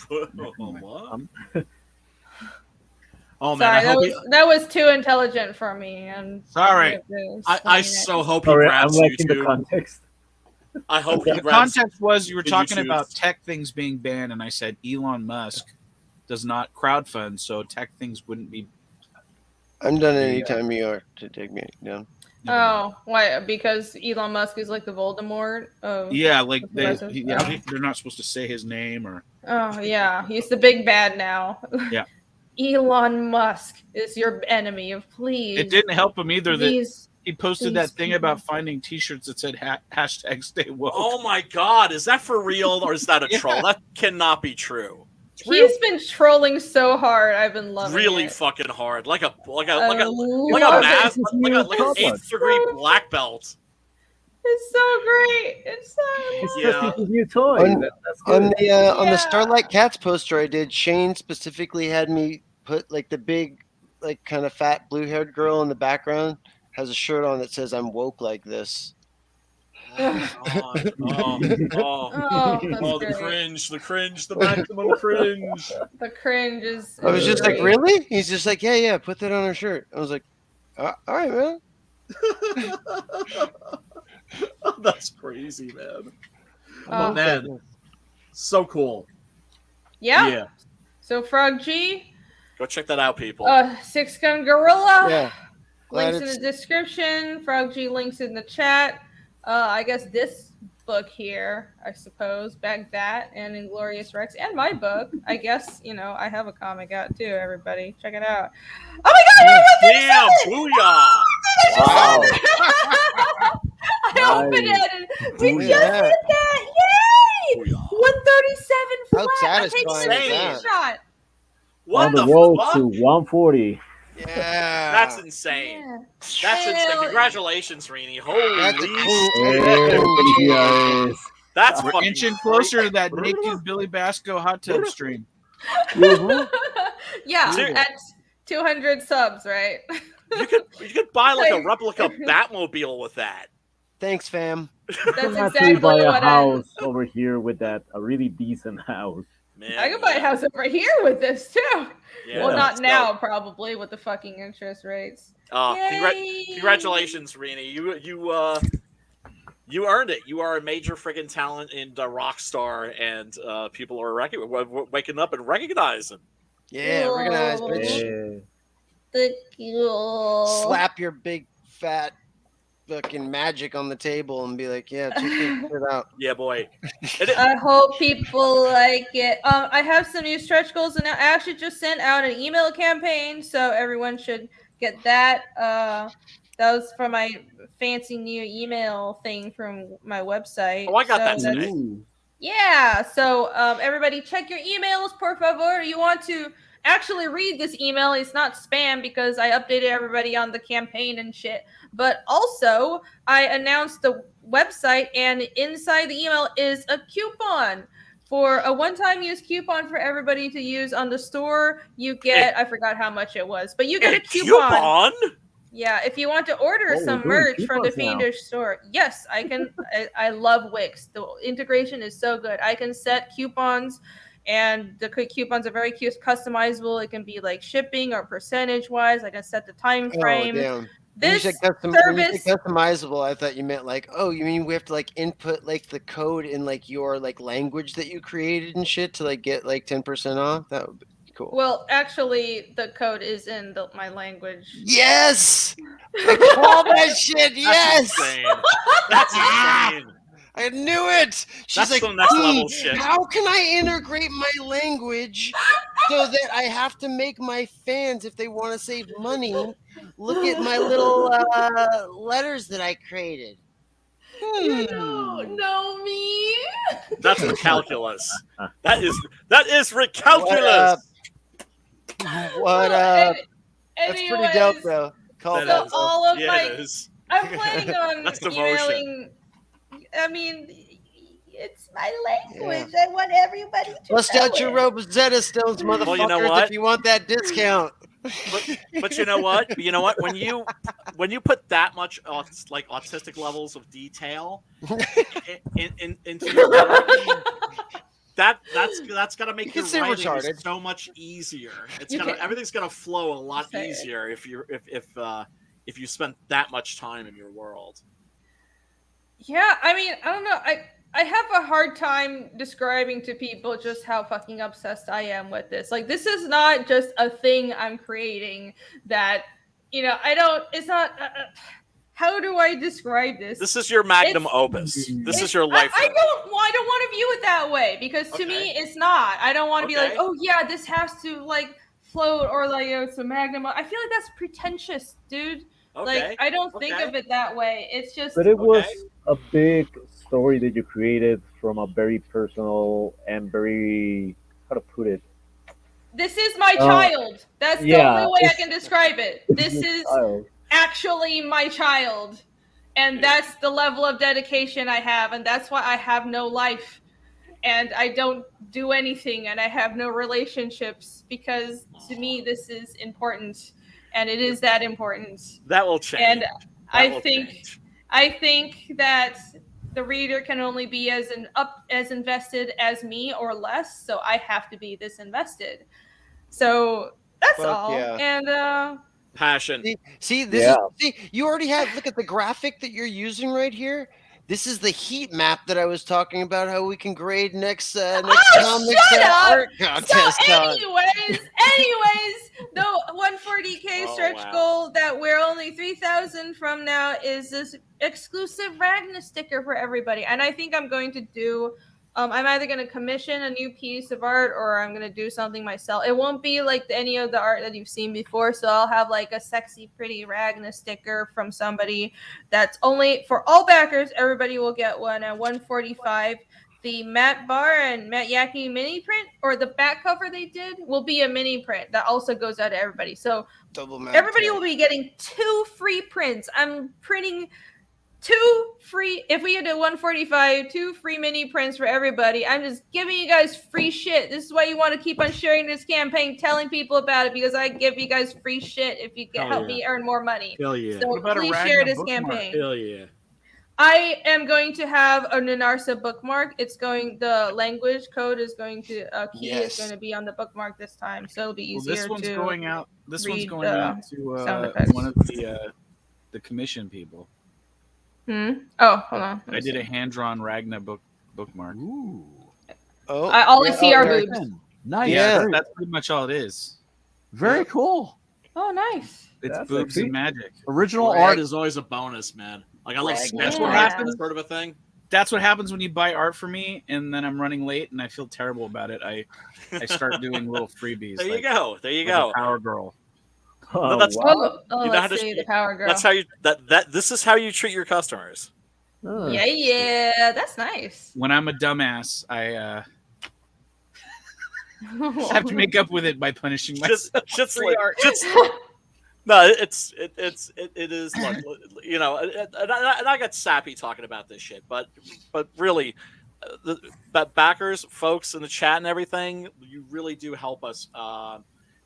What? Oh man, Sorry, I hope that was too intelligent for me. And Sorry. I so hope he Sorry, I'm grabs liking the YouTube. context. I hope he The grabs. context was you were the talking YouTubes. about tech things being banned, and I said Elon Musk does not crowdfund, so tech things wouldn't be. I'm done anytime you are to take me down. Oh, why? Because Elon Musk is like the Voldemort of Yeah, like the president? they're not supposed to say his name or. Oh yeah, he's the big bad now. Yeah. Elon Musk is your enemy. Please. It didn't help him either that These he posted that thing about finding T-shirts that said hashtag Stay Woke. Oh my God, is that for real or is that a troll? That cannot be true. He's been trolling so hard. I've been loving Really it. fucking hard, like an love eighth degree black belt. It's so great. It's so It's Yeah. just his new toy. On- That's On good. the on Yeah. the Starlight Cats poster I did, Shane specifically had me put like the big, like kind of fat blue-haired girl in the background has a shirt on that says "I'm woke like this." God. Oh, that's the great. cringe, the maximum cringe. The cringe is. I was just like, great. "Really?" He's just like, "Yeah, put that on her shirt." I was like, "All right, man." That's crazy, man. Oh. Man, so cool. Yeah. So Frog G, Go check that out, people. 6-Gun Gorilla. Yeah. Glad Links in it's- the description. Frog G links in the chat. I guess this book here, I suppose, Back That and Inglorious Rex, and my book. I guess, I have a comic out too, everybody. Check it out. Oh my god, Damn, booyah! Wow. I opened it and we Booyah. just did that! Yay! Booyah. 137 How flat. I'm satisfying taking is a that? screenshot. What On the the road fuck? to 140. Yeah. That's insane. Yeah. That's Hell insane. Congratulations, Rini. Holy That's a shit. cool. That's We're fucking inching closer to that naked Billy Basco hot tub stream. Yeah, Dude. at 200 subs, right? You could buy like a Like- replica Batmobile with that. Thanks, fam. That's You can exactly actually buy a what house over here with that, a really decent house. Man, I could buy a house over here with this too. Yeah, Well, not let's now, go. probably with the fucking interest rates. Yay. Yay. Congratulations, Rini. You earned it. You are a major freaking talent in Rockstar, and people are waking up and recognizing. Yeah, organized, Whoa. bitch. Yeah. Thank you. Slap your big fat fucking magic on the table and be like, "Yeah, check this shit out." Yeah, boy. I hope people like it. I have some new stretch goals, and I actually just sent out an email campaign, so everyone should get that. That was for my fancy new email thing from my website. Oh, I got that that's- today. Ooh. Yeah, so everybody check your emails, por favor. You want to actually read this email. It's not spam because I updated everybody on the campaign and shit. But also, I announced the website, and inside the email is a coupon for a one-time use coupon for everybody to use on the store. You get, I forgot how much it was, but you get a coupon. Yeah, if you want to order Oh, some we're doing merch from the coupons now. Fiendish store, yes, I can. I love Wix. The integration is so good. I can set coupons, and the coupons are very customizable. It can be like shipping or percentage wise. I can set the time frame. Oh, damn. This when you service, say customizable, I thought you meant like, oh, you mean we have to like input like the code in like your like language that you created and shit to like get like 10% off? That would be cool. well, actually, the code is in my language. Yes, I call that shit. Yes, That's insane. I knew it. She's That's like, some next "Hmm, level shit." How can I integrate my language so that I have to make my fans, if they want to save money, look at my little letters that I created? You don't know me. That's the calculus. That is What recalculus. up? What Well, that's pretty anyways, dope though. Call That So is. all of Yeah, my, it is. I'm planning on That's devotion. emailing. I mean, it's my language. I want everybody to Bust know out your it. Rosetta Stones, motherfuckers, Well, you know what? if you want that discount. But you know what? You know what? When you put that much like autistic levels of detail into your writing, that's gonna make You your can say writing retarded. so much easier. It's You gonna can- everything's gonna flow a lot Say it. easier if you spent that much time in your world. Yeah, I mean, I don't know. I have a hard time describing to people just how fucking obsessed I am with this. Like, this is not just a thing I'm creating that, I don't, it's not, how do I describe this? This is your magnum It's- opus. This It's- is your life. I don't want to view it that way, because to me, it's not. I don't want to be like, Okay. oh yeah, this has to like float, or like, it's a magnum. I feel like that's pretentious, dude. Okay. Like, I don't think Okay. of it that way. It's just, But it was Okay. a big story that you created from a very personal and very, how to put it? this is my Oh, child. That's the yeah, only way I it's- can describe it. This is Style. actually my child. And that's the level of dedication I have. And that's why I have no life. And I don't do anything. And I have no relationships. Because to me, this is important. And it is that important. That will change. And That I will think change. I think that the reader can only be as invested as me or less, so I have to be this invested. So that's Fuck all. yeah. And Passion. See, this Yeah. is you already have. Look at the graphic that you're using right here. This is the heat map that I was talking about. How we can grade next comics shut up! art so contest. anyways, the 140K Oh, stretch wow. goal that we're only 3,000 from now is this exclusive Ragna sticker for everybody. And I think I'm going to do I'm either going to commission a new piece of art, or I'm going to do something myself. It won't be like any of the art that you've seen before. So I'll have like a sexy, pretty Ragna sticker from somebody that's only for all backers. Everybody will get one at 145. The Matt Barr and Matt Yackey mini print, or the back cover they did, will be a mini print that also goes out to everybody. So Double map. everybody will be getting 2 free prints. I'm printing 2 free. If we do 145, 2 free mini prints for everybody. I'm just giving you guys free shit. This is why you want to keep on sharing this campaign, telling people about it, because I give you guys free shit if you can Hell help yeah. me earn more money. Hell yeah. So What about a please Ragna share this bookmark? campaign. Hell yeah. I am going to have a Nanarsa bookmark. The language code is going to, key is Yes. going to be on the bookmark this time. So it'll be Well, easier this one's to. going out. This one's read going the out sound to effects. one of the commission people. Oh, hold on. I did a hand-drawn Ragna bookmark. Ooh. Oh, All I see are there- boobs. Nice. Yeah. Very, That's pretty much all it is. very cool. Oh, nice. It's That's boobs sexy. and magic. Original Art art is always a bonus, man. Like I love Right. sketch Yeah. what happens sort of a thing. That's what happens when you buy art for me, and then I'm running late, and I feel terrible about it. I start doing little freebies. There you like, go. There you like a go. Power Girl. Oh, that's- wow. Oh, You know how let's to- see the Power Girl. That's how you that this is how you treat your customers. Oh. Yeah, that's nice. When I'm a dumbass, I have to make up with it by punishing myself. Just Free like art. just no, it is like, you know, and I got sappy talking about this shit, but really, but backers, folks in the chat and everything, you really do help us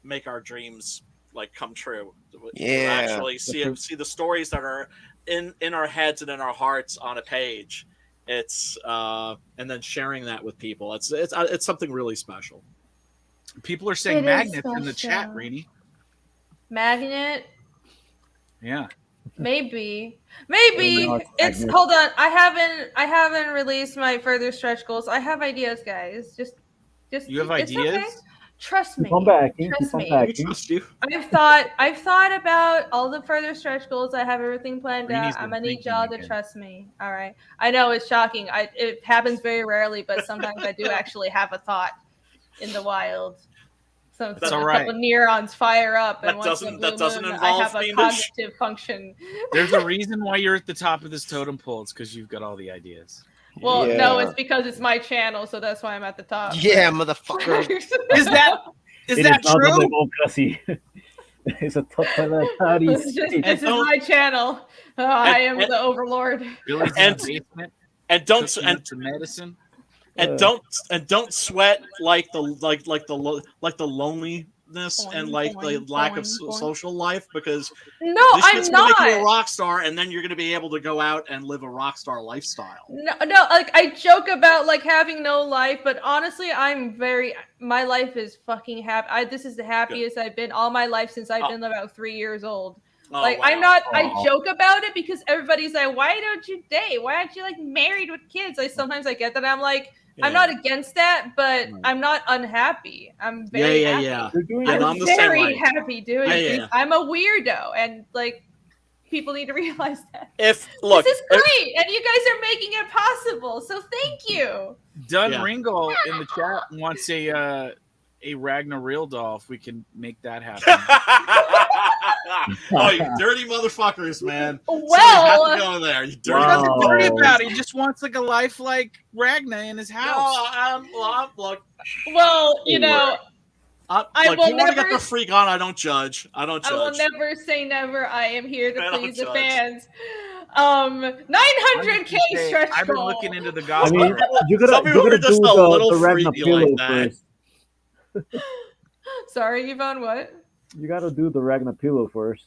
make our dreams like come true. Yeah. Actually see the stories that are in our heads and in our hearts on a page. It's and then sharing that with people. It's something really special. People are saying It is magnets in the chat, special. Rainey. Magnet, Yeah. maybe. No, it's It's magnet. hold on. I haven't released my further stretch goals. I have ideas, guys. Just You have it's okay. ideas? Trust me. Keep on backing. Trust Keep on me. We backing. trust you. I've thought about all the further stretch goals. I have everything planned Rainy's out. I'm been gonna need thinking y'all to again. trust me. All right. I know it's shocking. It happens very rarely, but sometimes I do actually have a thought in the wild. So That's a all right. couple neurons fire up, That and once in a doesn't- blue that doesn't moon, I involve have a fiendish. cognitive function. There's a reason why you're at the top of this totem pole. It's because you've got all the ideas. Well, Yeah. no, it's because it's my channel, so that's why I'm at the top. Yeah, motherfucker. Is that Is It that is not true? a democracy. It's a totalitarian This is, state. this is don't- my channel. I am the overlord. Billy's in And- the basement. And don't cooking and up the medicine. don't sweat like the loneliness and like the Boing, lack of boing, boing. social life, because No, this I'm shit's gonna make you a not. rock star, and then you're gonna be able to go out and live a rock star lifestyle. No, like I joke about like having no life, but honestly, my life is fucking happy. This is the happiest I've been all my life since I've been about 3 years old. Oh, Like wow. I'm not. Aw. I joke about it because everybody's like, "Why don't you date? Why aren't you like married with kids?" Like sometimes I get that. I'm like, I'm not against that, but I'm not unhappy. I'm very happy. You're doing Yeah, it. no, I'm the same very way. happy doing Yeah, it. yeah. I'm a weirdo, and like people need to realize that. If This is great, and you guys are making it possible. So thank you. Dun Yeah. Ringo in the chat wants a Ragnar real doll. If we can make that happen. oh, you dirty motherfuckers, man! Well, Somebody has to go in there. You dirty Wow. Nothing dirty Oh. about it. He just wants like a life like Ragnar in his house. No, look, you know, I look, will you want to get never- the freak on? I don't judge. I don't I will judge. never say never. I am here to I don't please the judge. fans. 900K Hey, stretch I've been goal. looking into the I gospel. mean, you gotta, Some you people gotta are just do a little the Ragnar freaky pillow like that. first. Sorry, Yvonne. What? You gotta do the Ragnar pillow first.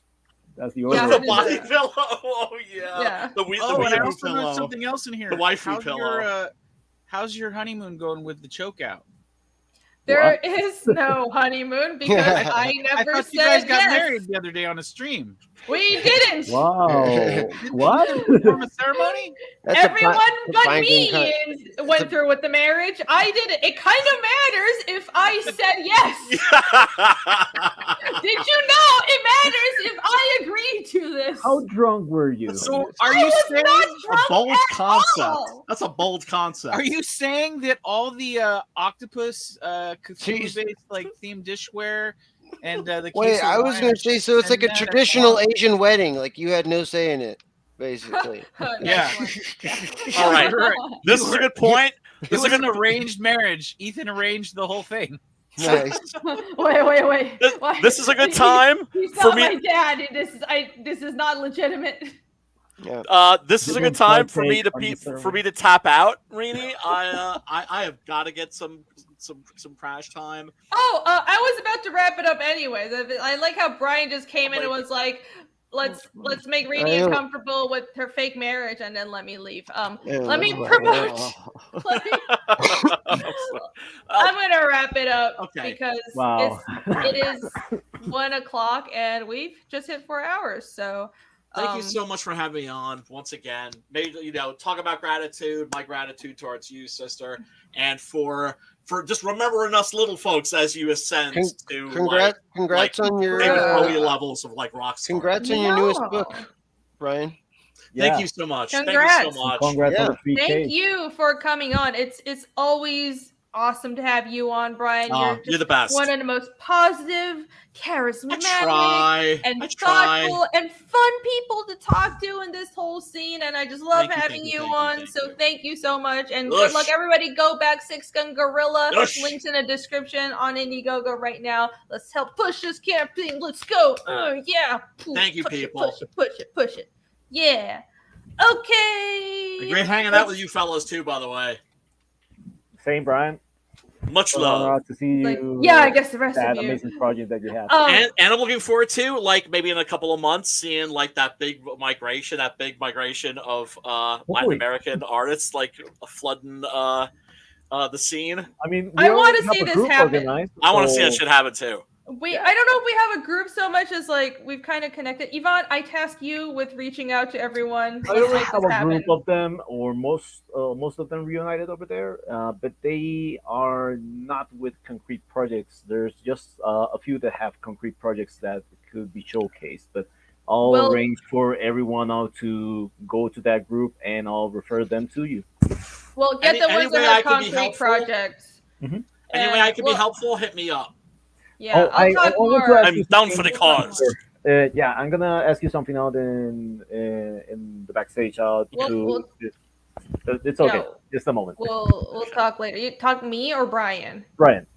That's the Yeah, order. The body pillow. Oh yeah. Yeah. The Oh, and I weeaboo also know pillow. something else in here. The waifu how's pillow. Your, how's your honeymoon going with the choke out? There is no honeymoon because I I never thought said you guys got yes. married the other day on a stream. We didn't. Wow. What? From a ceremony? That's a Everyone fi- but finding me con- went through with the marriage. I did it. It kind of matters if I said yes. Did you know it matters if I agree to this? How drunk were you? So are I you was saying not A drunk bold at concept. all. That's a bold concept. are you saying that all the octopus Jeez. Cthulhu-based like themed dishware and the Wait, case of I was wine- gonna say, so it's like a and that- traditional Asian wedding, like you had no say in it, basically. Yeah. All right. This is a good point. It This is was a an good. arranged marriage. Ethan arranged the whole thing. Nice. Wait. This is a good time He's for not me. my dad. This is not legitimate. Yeah. This is a You good don't time for me partake to on the for me to tap out, Rini. I have got to get some crash time. Oh, I was about to wrap it up anyways. I like how Brian just came in and was like, "Let's make Rainy I know. comfortable with her fake marriage, and then let me leave." Yeah, let me that's promote. right. Let me- I'm gonna wrap it up Okay. because Wow. it is 1:00 and we've just hit 4 hours. So Thank you so much for having me on once again. Maybe talk about gratitude, my gratitude towards you, sister, and for just remembering us little folks as you ascend to Congrats on your early levels of like rock star. congrats on your newest No. book, Brian. Thank you so much. Congrats. Thank you so much. Congrats on Yeah. the 3K. Thank you for coming on. It's always awesome to have you on, Brian. You're the best. One of the most positive, charismatic, I try. thoughtful and fun people to talk to in this whole scene. And I just love Thank you, having thank you, you thank you, on. thank So you. thank you so much. And Ush. good luck, everybody. Go back, Six Gun Gorilla. Ush. Links in the description on Indiegogo right now. Let's help push this campaign. Let's go. Yeah. Thank you, Push it, people. push it. Yeah. Okay. Great hanging out with you fellas too, by the way. Same, Brian. Much love. To see you. Like, yeah, I guess the rest that of you. amazing project that you have. And I'm looking forward to, like, maybe in a couple of months, seeing like that big migration of Latin American artists like flooding the scene. I mean, I we wanna already have see a this group happen. organized, I want to so- see that shit happen too. I don't know if we have a group so much as like we've kind of connected. Yvonne, I task you with reaching out to everyone. I Let's already make have this a happen. group of them, or most of them reunited over there, but they are not with concrete projects. There's just a few that have concrete projects that could be showcased, but I'll Well- arrange for everyone out to go to that group, and I'll refer them to you. Well, get the ones way that I have can be concrete helpful. projects. Mhm. Any way I can be helpful, hit me up. Yeah, I'll I talk wanted more. to ask I'm you down something. for the cause. Yeah, I'm gonna ask you something out in the backstage. It's okay. No. Just a moment. We'll talk later. You talk me or Brian? Brian.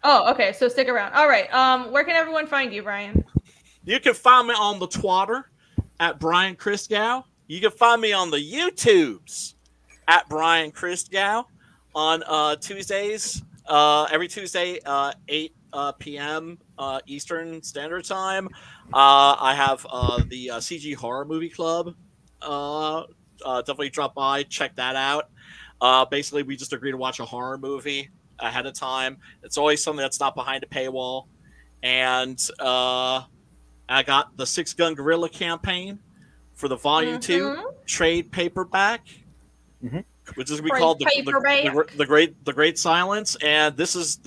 Oh, okay. So stick around. All right. Where can everyone find you, Brian? You can find me on the Twitter at Brian Christgau. You can find me on the YouTubes at Brian Christgau on Tuesdays. Every Tuesday, 8 p.m. Eastern Standard Time. I have the CG Horror Movie Club. Definitely drop by, check that out. Basically, we just agree to watch a horror movie ahead of time. It's always something that's not behind a paywall. And I got the Six Gun Gorilla campaign for the Volume 2 trade paperback, which is we call the Great Silence. And this is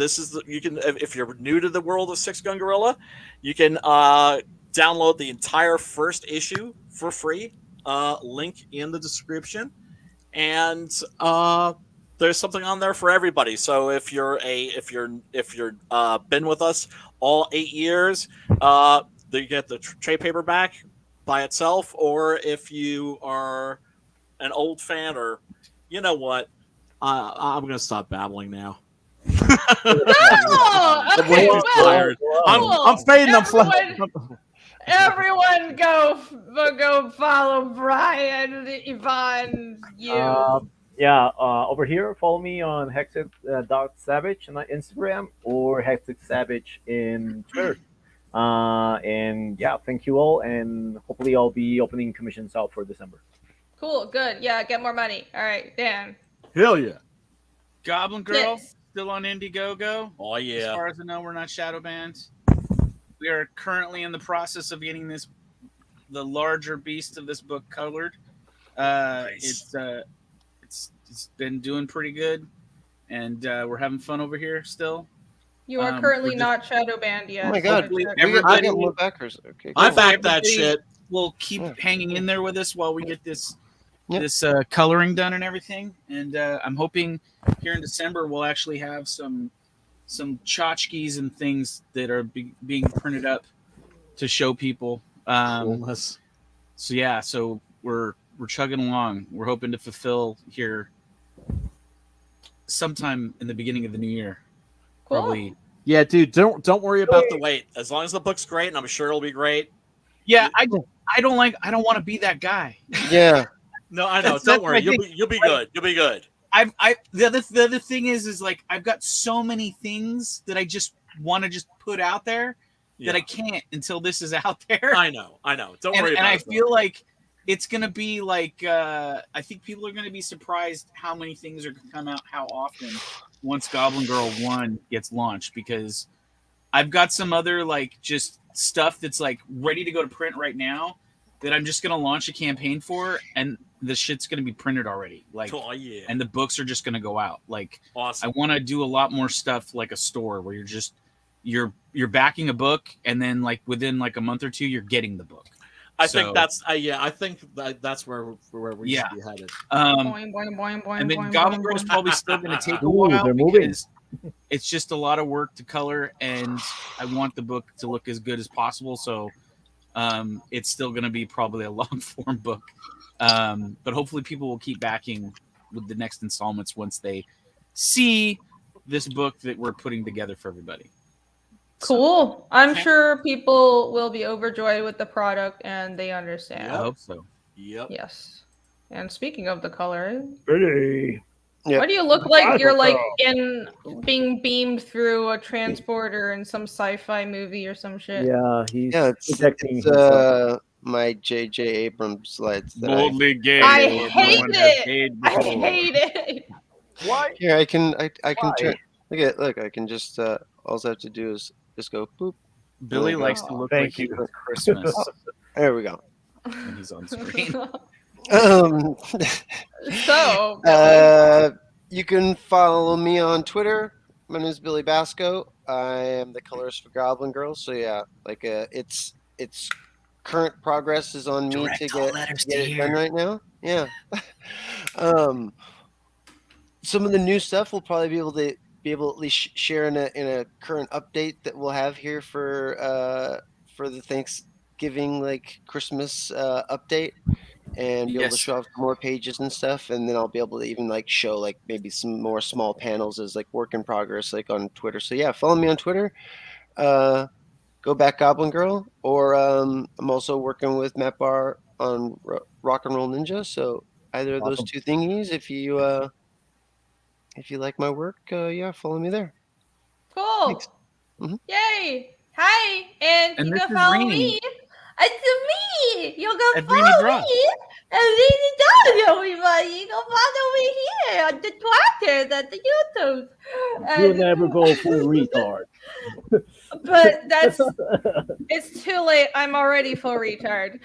you can, if you're new to the world of Six Gun Gorilla, you can download the entire first issue for free. Link in the description, and there's something on there for everybody. So if you're been with us all 8 years, you get the trade paperback by itself, or if you are an old fan, or you know what, I'm gonna stop babbling now. Okay, well, I'm fading them. Everyone go follow Brian, Yvonne, you. Over here, follow me on Hectic.Savage on Instagram or Hectic Savage in Twitter. And yeah, thank you all, and hopefully I'll be opening commissions out for December. Cool, good. Yeah, get more money. All right, Dan. Hell yeah. Goblin Girl still on Indiegogo. Oh yeah. As far as I know, we're not shadow banned. We are currently in the process of getting the larger beast of this book colored. Nice. It's been doing pretty good, and we're having fun over here still. You are currently not shadow banned yet. Oh my god! Everybody, I got more backers. Okay, I back that shit. We'll keep hanging in there with us while we get this coloring done and everything. And I'm hoping here in December we'll actually have some tchotchkes and things that are being printed up to show people. So we're chugging along. We're hoping to fulfill here sometime in the beginning of the new year. Cool. Probably. Yeah, dude, don't worry about the wait. As long as the book's great, and I'm sure it'll be great. Yeah, I don't want to be that guy. Yeah. No, I know. Don't worry. You'll be good. You'll be good. The other thing is like I've got so many things that I just want to just put out there that I can't until this is out there. I know. Don't worry about it. And I feel like it's gonna be like I think people are gonna be surprised how many things are gonna come out, how often once Goblin Girl 1 gets launched, because I've got some other like just stuff that's like ready to go to print right now that I'm just gonna launch a campaign for, and the shit's gonna be printed already. Like, and the books are just gonna go out. Like, awesome. I want to do a lot more stuff like a store where you're backing a book, and then like within like a month or two, you're getting the book. I think that's where we should be headed. And then Goblin Girl is probably still going to take a while because it's just a lot of work to color, and I want the book to look as good as possible. So it's still going to be probably a long form book, but hopefully people will keep backing with the next installments once they see this book that we're putting together for everybody. Cool. I'm sure people will be overjoyed with the product, and they understand. I hope so. Yep. Yes. And speaking of the color, pretty. What do you look like? You're like being beamed through a transporter in some sci-fi movie or some shit. Yeah, it's my J.J. Abrams slides. Boldly gay. I hate it. I hate it. Why? Here, I can turn. Look, I can just. All I have to do is just go boop. Billy likes to look like he was Christmas. There we go. When he's on screen. You can follow me on Twitter. My name is Billy Basco. I am the colorist for Goblin Girl. So yeah, like it's current progress is on me to get it done right now. Yeah. Some of the new stuff we'll probably be able to at least share in a current update that we'll have here for the Thanksgiving like Christmas update. and be able to Yes. show off more pages and stuff, and then I'll be able to even like show like maybe some more small panels as like work in progress like on Twitter. So yeah, follow me on Twitter. Go Back Goblin Girl, or I'm also working with Matt Barr on Rock and Roll Ninja. So either of those Awesome. two thingies, if you like my work, yeah, follow me there. Cool. Thanks. Mhm. Yay. Hi. And And you this can is follow Rainy. me. It's me. You can At Rainy follow Drop. me. And Rainy Drop, everybody. You can follow me here on the Twitter, on the YouTube. You'll And- never go full retard. But it's too late. I'm already full retard.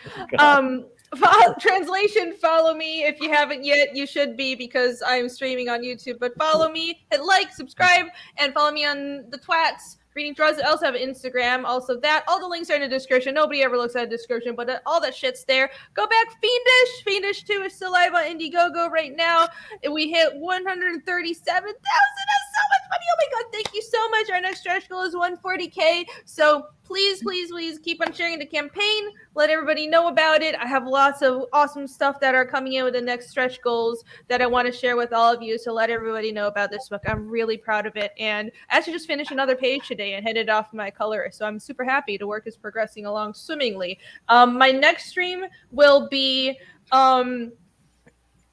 Translation, follow me. If you haven't yet, you should be, because I'm streaming on YouTube. But follow me, hit like, subscribe, and follow me on the twats. Reading Draws. I also have an Instagram. Also, that all the links are in the description. Nobody ever looks at the description, but all that shit's there. Go back, Fiendish. Fiendish 2 is still live on Indiegogo right now. And we hit 137,000. That's so much money. Oh my god, thank you so much. Our next stretch goal is 140K. So please, please, please keep on sharing the campaign. Let everybody know about it. I have lots of awesome stuff that are coming in with the next stretch goals that I want to share with all of you. So let everybody know about this book. I'm really proud of it. And I actually just finished another page today and headed off my colorist. So I'm super happy. The work is progressing along swimmingly. My next stream will be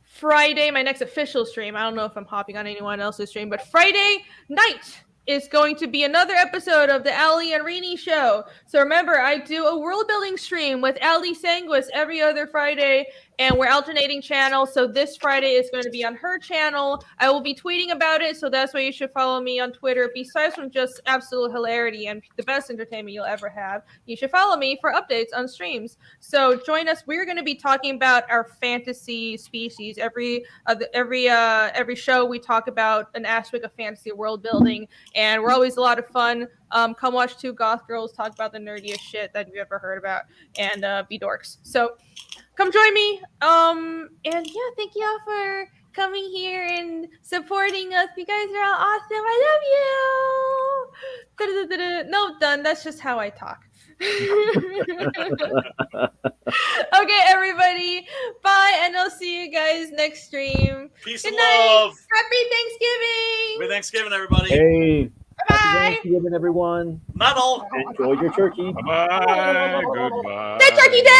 Friday, my next official stream. I don't know if I'm hopping on anyone else's stream, but Friday night is going to be another episode of the Ali and Rini show. So remember, I do a world building stream with Ali Sanguis every other Friday, and we're alternating channels. So this Friday is going to be on her channel. I will be tweeting about it, so that's why you should follow me on Twitter. Besides from just absolute hilarity and the best entertainment you'll ever have, you should follow me for updates on streams. So join us. We're going to be talking about our fantasy species. Every show we talk about an aspect of fantasy world building, and we're always a lot of fun. Come watch two goth girls talk about the nerdiest shit that you've ever heard about, and be dorks. So come join me. And yeah, thank you all for coming here and supporting us. You guys are all awesome. I love you. No, done. That's just how I talk. Okay, everybody. Bye, and I'll see you guys next stream. Peace Good and night. love. Happy Thanksgiving. Happy Thanksgiving, everybody. Hey, Bye. happy Thanksgiving, everyone. Not all. Enjoy your turkey. Bye. Goodbye. The turkey day.